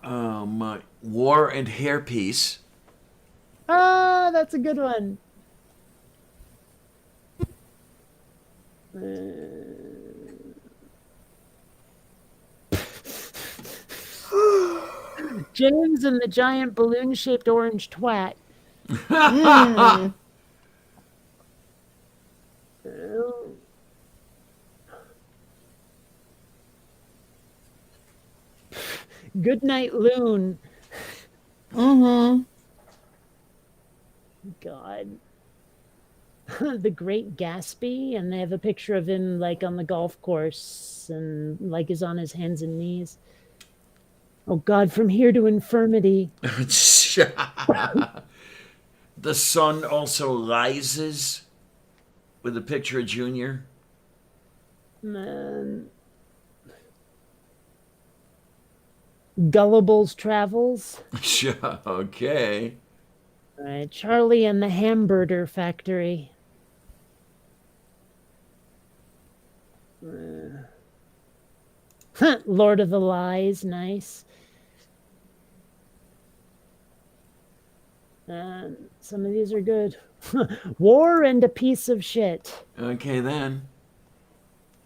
War and Hairpiece. Ah, that's a good one. James and the Giant Balloon-Shaped Orange Twat. Goodnight Loon. God. The Great Gatsby, and they have a picture of him like on the golf course and like is on his hands and knees. Oh God, From Here to Infirmity. The sun also rises with a picture of Junior. Man. Gullible's Travels. Okay. All right, Charlie and the Hamburger Factory. Lord of the Lies, nice. Some of these are good. War and a Piece of Shit. Okay then.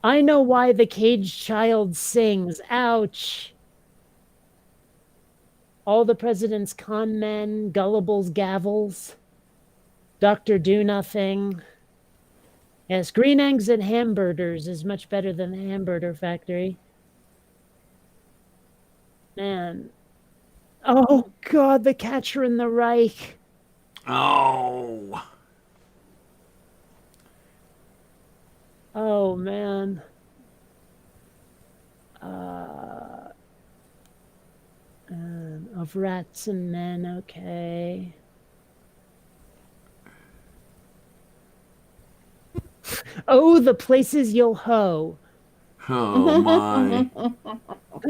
I Know Why the Caged Child Sings. Ouch. All the President's Con Men, Gullible's Gavels, Dr. Do Nothing. Yes, Green Eggs and Hamburgers is much better than the Hamburger Factory. Man. Oh, God, The Catcher in the Rye. Oh. Oh, man. Of Rats and Men, okay. Oh, The Places You'll Hoe. Oh my.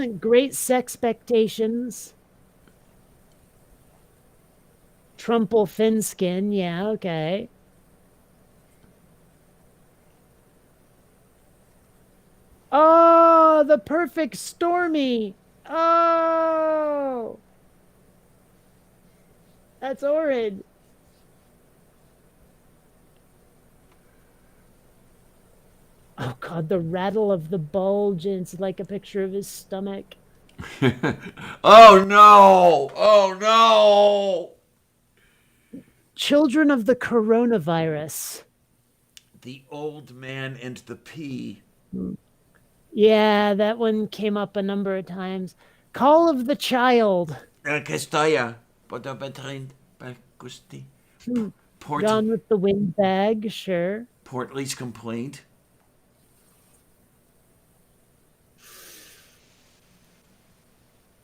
Great Sexpectations. Trumple Thin-Skin, yeah, okay. Oh, The Perfect Stormy. Oh. That's horrid. Oh God, The Rattle of the Bulge. And it's like a picture of his stomach. Oh no! Oh no! Children of the Coronavirus. The Old Man and the Pea. Yeah, that one came up a number of times. Call of the Child. Castoya. Potopatrint. Pacusti. Gone with the Wind Bag, sure. Portly's Complaint.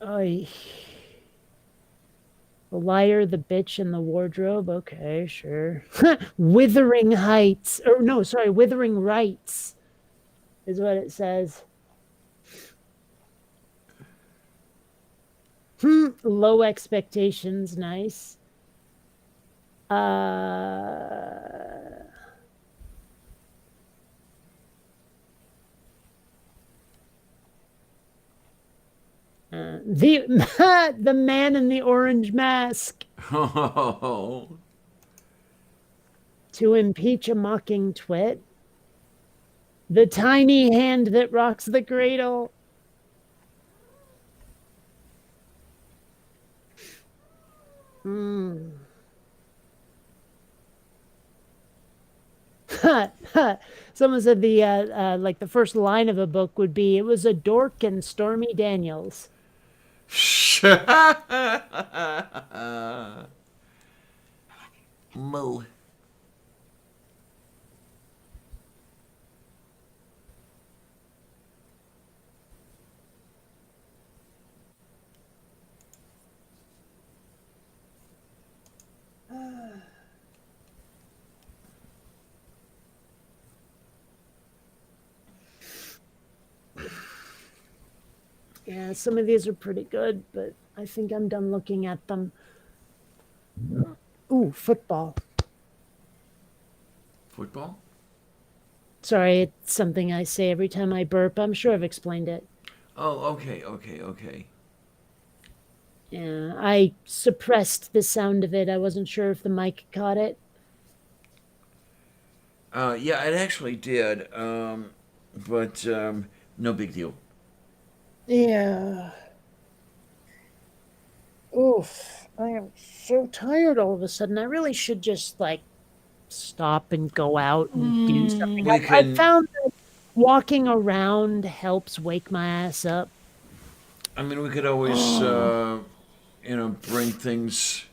Oy. The Liar, the Bitch, and the Wardrobe. Okay, sure. Withering Heights. Or no, sorry, Withering Rights is what it says. Low Expectations, nice. The Man in the Orange Mask. Oh. To Impeach a Mocking Twit. The Tiny Hand That Rocks the Cradle. Someone said like the first line of a book would be, "It was a dork and Stormy Daniels." Moo. Yeah, some of these are pretty good, but I think I'm done looking at them. Ooh, football. Football? Sorry, it's something I say every time I burp. I'm sure I've explained it. Oh, okay. Yeah, I suppressed the sound of it. I wasn't sure if the mic caught it. Yeah, it actually did. But no big deal. Yeah. Oof. I am so tired all of a sudden. I really should just, like, stop and go out and do something. We I can- found that walking around helps wake my ass up. I mean, we could always, bring things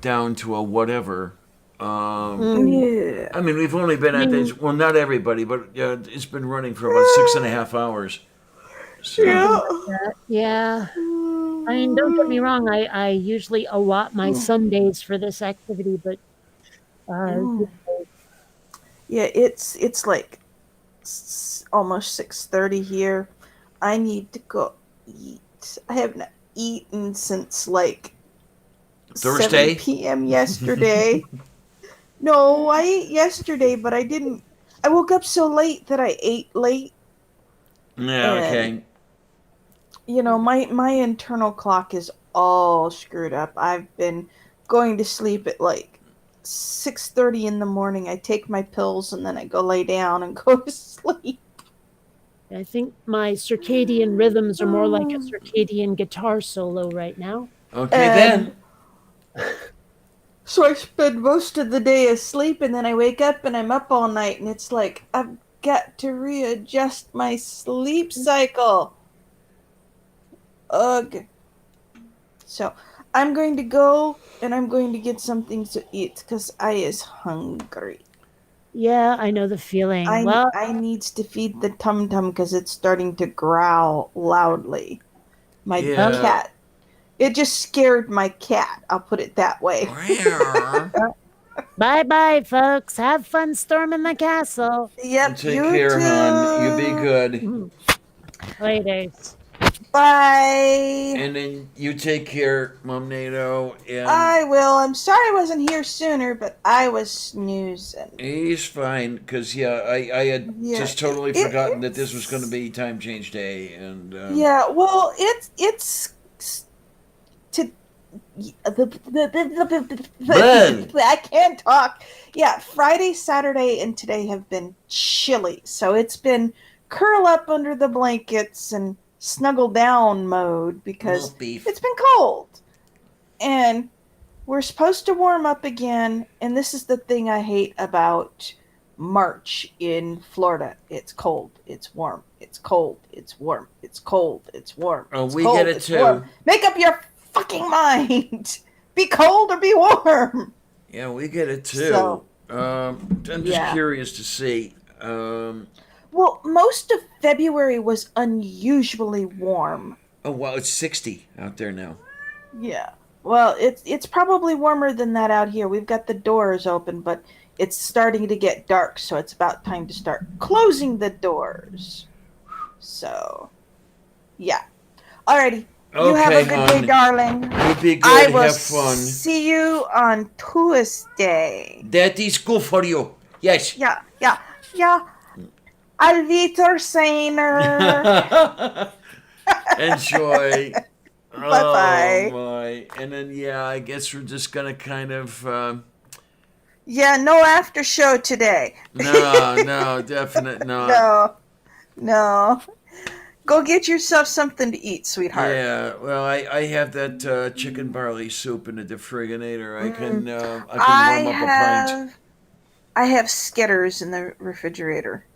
down to a whatever. Yeah. I mean, we've only been at this. Well, not everybody, but it's been running for about 6.5 hours. So, Yeah. I mean, don't get me wrong. I usually allot my Sundays for this activity, but Yeah, it's like almost 6:30 here. I need to go eat. I have not eaten since like Thursday? 7 p.m. yesterday. No, I ate yesterday, but I didn't. I woke up so late that I ate late. yeah, okay. You know, my internal clock is all screwed up. I've been going to sleep at like 6:30 in the morning. I take my pills and then I go lay down and go to sleep. I think my circadian rhythms are more like a circadian guitar solo right now. Okay, And- then. So I spend most of the day asleep and then I wake up and I'm up all night and it's like I've got to readjust my sleep cycle. Ugh. So I'm going to go and I'm going to get something to eat because I is hungry. Yeah, I know the feeling. Well, I needs to feed the tum tum because it's starting to growl loudly. My Yeah. cat. It just scared my cat. I'll put it that way. bye-bye, folks. Have fun storming the castle. Yep. Take you care, too. hon. You be good. Laters. Bye. And then you take care, Mom NATO. And I will. I'm sorry I wasn't here sooner, but I was snoozing. he's fine, because, I had Yeah, just totally it- forgotten that this was going to be time change day. And Yeah, well, it's to I can't talk. Yeah, Friday, Saturday, and today have been chilly, so it's been curl up under the blankets and snuggle down mode because Roast beef. it's been cold. And we're supposed to warm up again, and this is the thing I hate about March in Florida. It's cold, it's warm, it's cold, it's warm, it's cold, it's warm. Oh, it's we cold, get it it's too. warm. Make up your fucking mind. Be cold or be warm. yeah, we get it too. So, I'm just yeah. curious to see. Well, most of February was unusually warm. Oh, wow, it's 60 out there now. Yeah. Well, it's probably warmer than that out here. We've got the doors open, but it's starting to get dark, so it's about time to start closing the doors. So, yeah. Alrighty. You have a Okay, good day, hon. darling. You be good. I will Have fun. see you on Tuesday. That is good for you. Yes. Yeah. Alviter Sainer. Enjoy. Bye-bye. Oh, my. And then, I guess we're just going to kind of... Yeah, no after show today. no, definite not. No. Go get yourself something to eat, sweetheart. Yeah, well, I have that chicken barley soup in the defriginator. I can warm up a pint. I have Skitters in the refrigerator.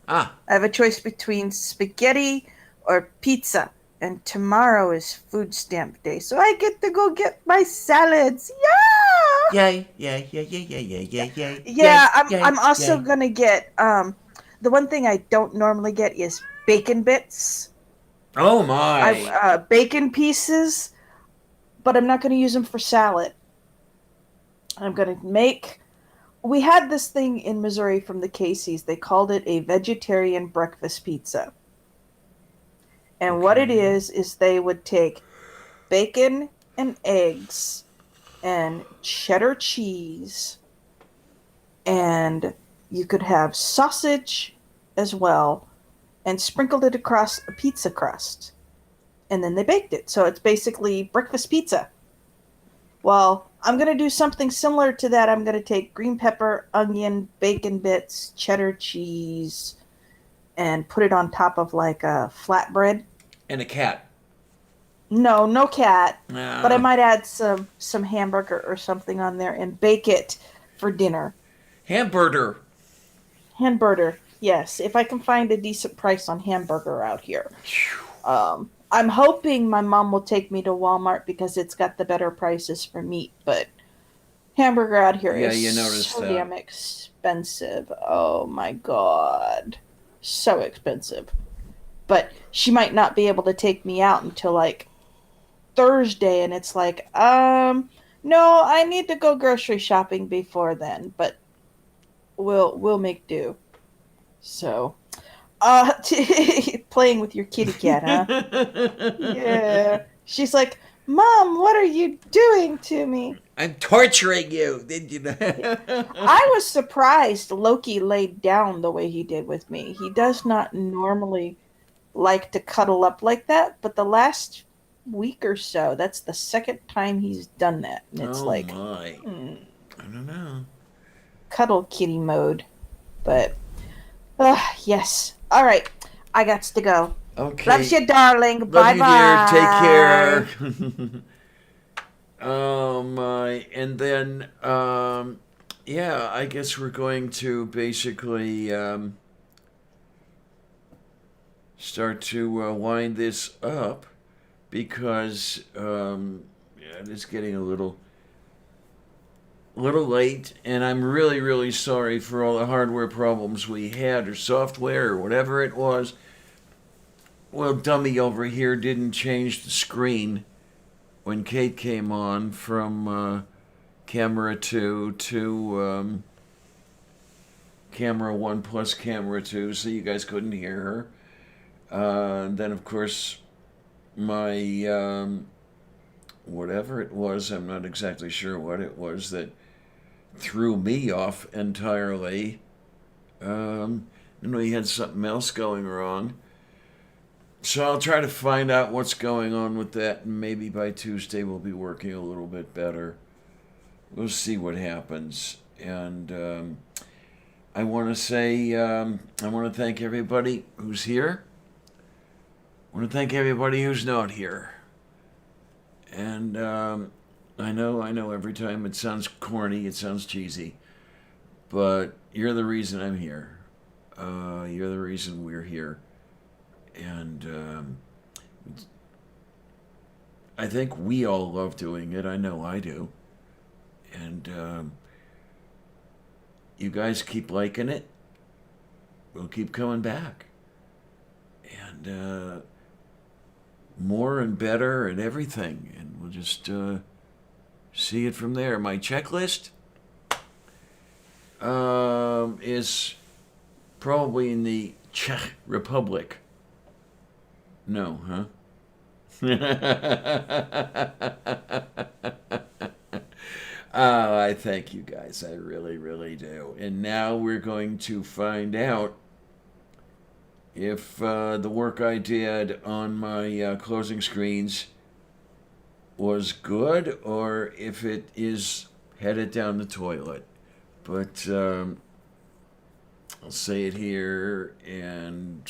Ah, I have a choice between spaghetti or pizza. And tomorrow is food stamp day, so I get to go get my salads. Yeah! yay, yay, yay, yay, yay, yay, yay, yay. Yeah, yay, I'm also yay. gonna get the one thing I don't normally get is bacon bits. Oh my! Bacon pieces, but I'm not gonna use them for salad. I'm gonna make. We had this thing in Missouri from the Casey's. They called it a vegetarian breakfast pizza. And what it is they would take bacon and eggs and cheddar cheese, and you could have sausage as well, and sprinkled it across a pizza crust. And then they baked it. So it's basically breakfast pizza. Well, I'm going to do something similar to that. I'm going to take green pepper, onion, bacon bits, cheddar cheese, and put it on top of like a flatbread. And a cat. No, no cat. No. But I might add some hamburger or something on there and bake it for dinner. Hamburger. Hamburger, yes. If I can find a decent price on hamburger out here. I'm hoping my mom will take me to Walmart because it's got the better prices for meat, but hamburger out here is you noticed so that. damn expensive. Oh my god. So expensive. But she might not be able to take me out until like Thursday, and it's like, no, I need to go grocery shopping before then, but we'll make do. So, playing with your kitty cat, huh? Yeah. She's like, Mom, what are you doing to me? I'm torturing you. Did you know? I was surprised Loki laid down the way he did with me. He does not normally like to cuddle up like that, but the last week or so, that's the second time he's done that. And it's My. I don't know. Cuddle kitty mode. But, yes. All right. I got to go. Okay. Loves you, darling. Love Bye-bye. you, dear. Take care. Oh my. And then, yeah, I guess we're going to basically start to wind this up because it is getting a little late, and I'm really, really sorry for all the hardware problems we had, or software, or whatever it was. Well, dummy over here didn't change the screen when Kate came on from camera 2 to camera 1 plus camera 2, so you guys couldn't hear her. Then, of course, my whatever it was, I'm not exactly sure what it was that threw me off entirely. He had something else going wrong. So I'll try to find out what's going on with that, and maybe by Tuesday we'll be working a little bit better. We'll see what happens. And I want to say, I want to thank everybody who's here. I want to thank everybody who's not here. And I know every time it sounds corny, it sounds cheesy, but you're the reason I'm here. You're the reason we're here. And I think we all love doing it. I know I do. And you guys keep liking it. We'll keep coming back. And more and better and everything. And we'll just see it from there. My checklist is probably in the Czech Republic. No, huh? Oh, I thank you guys. I really, really do. And now we're going to find out if the work I did on my closing screens was good or if it is headed down the toilet. But I'll say it here, and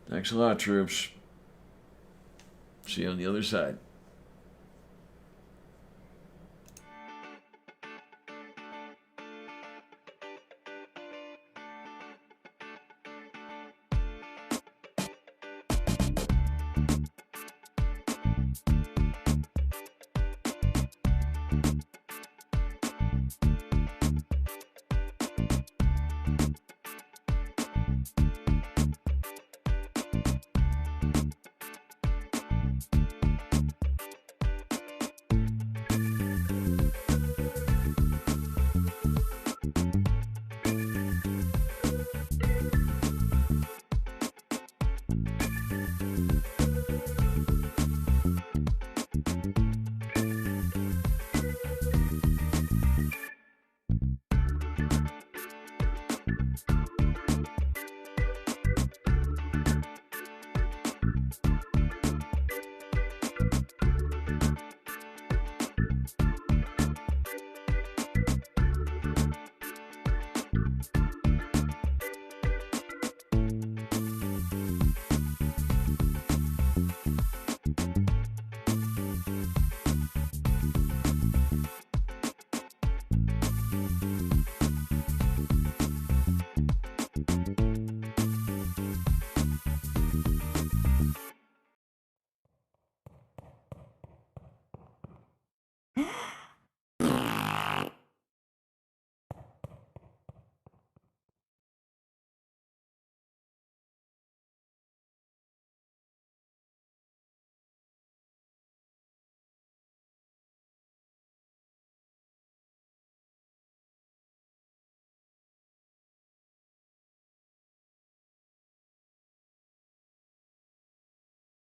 thanks a lot, troops. See you on the other side.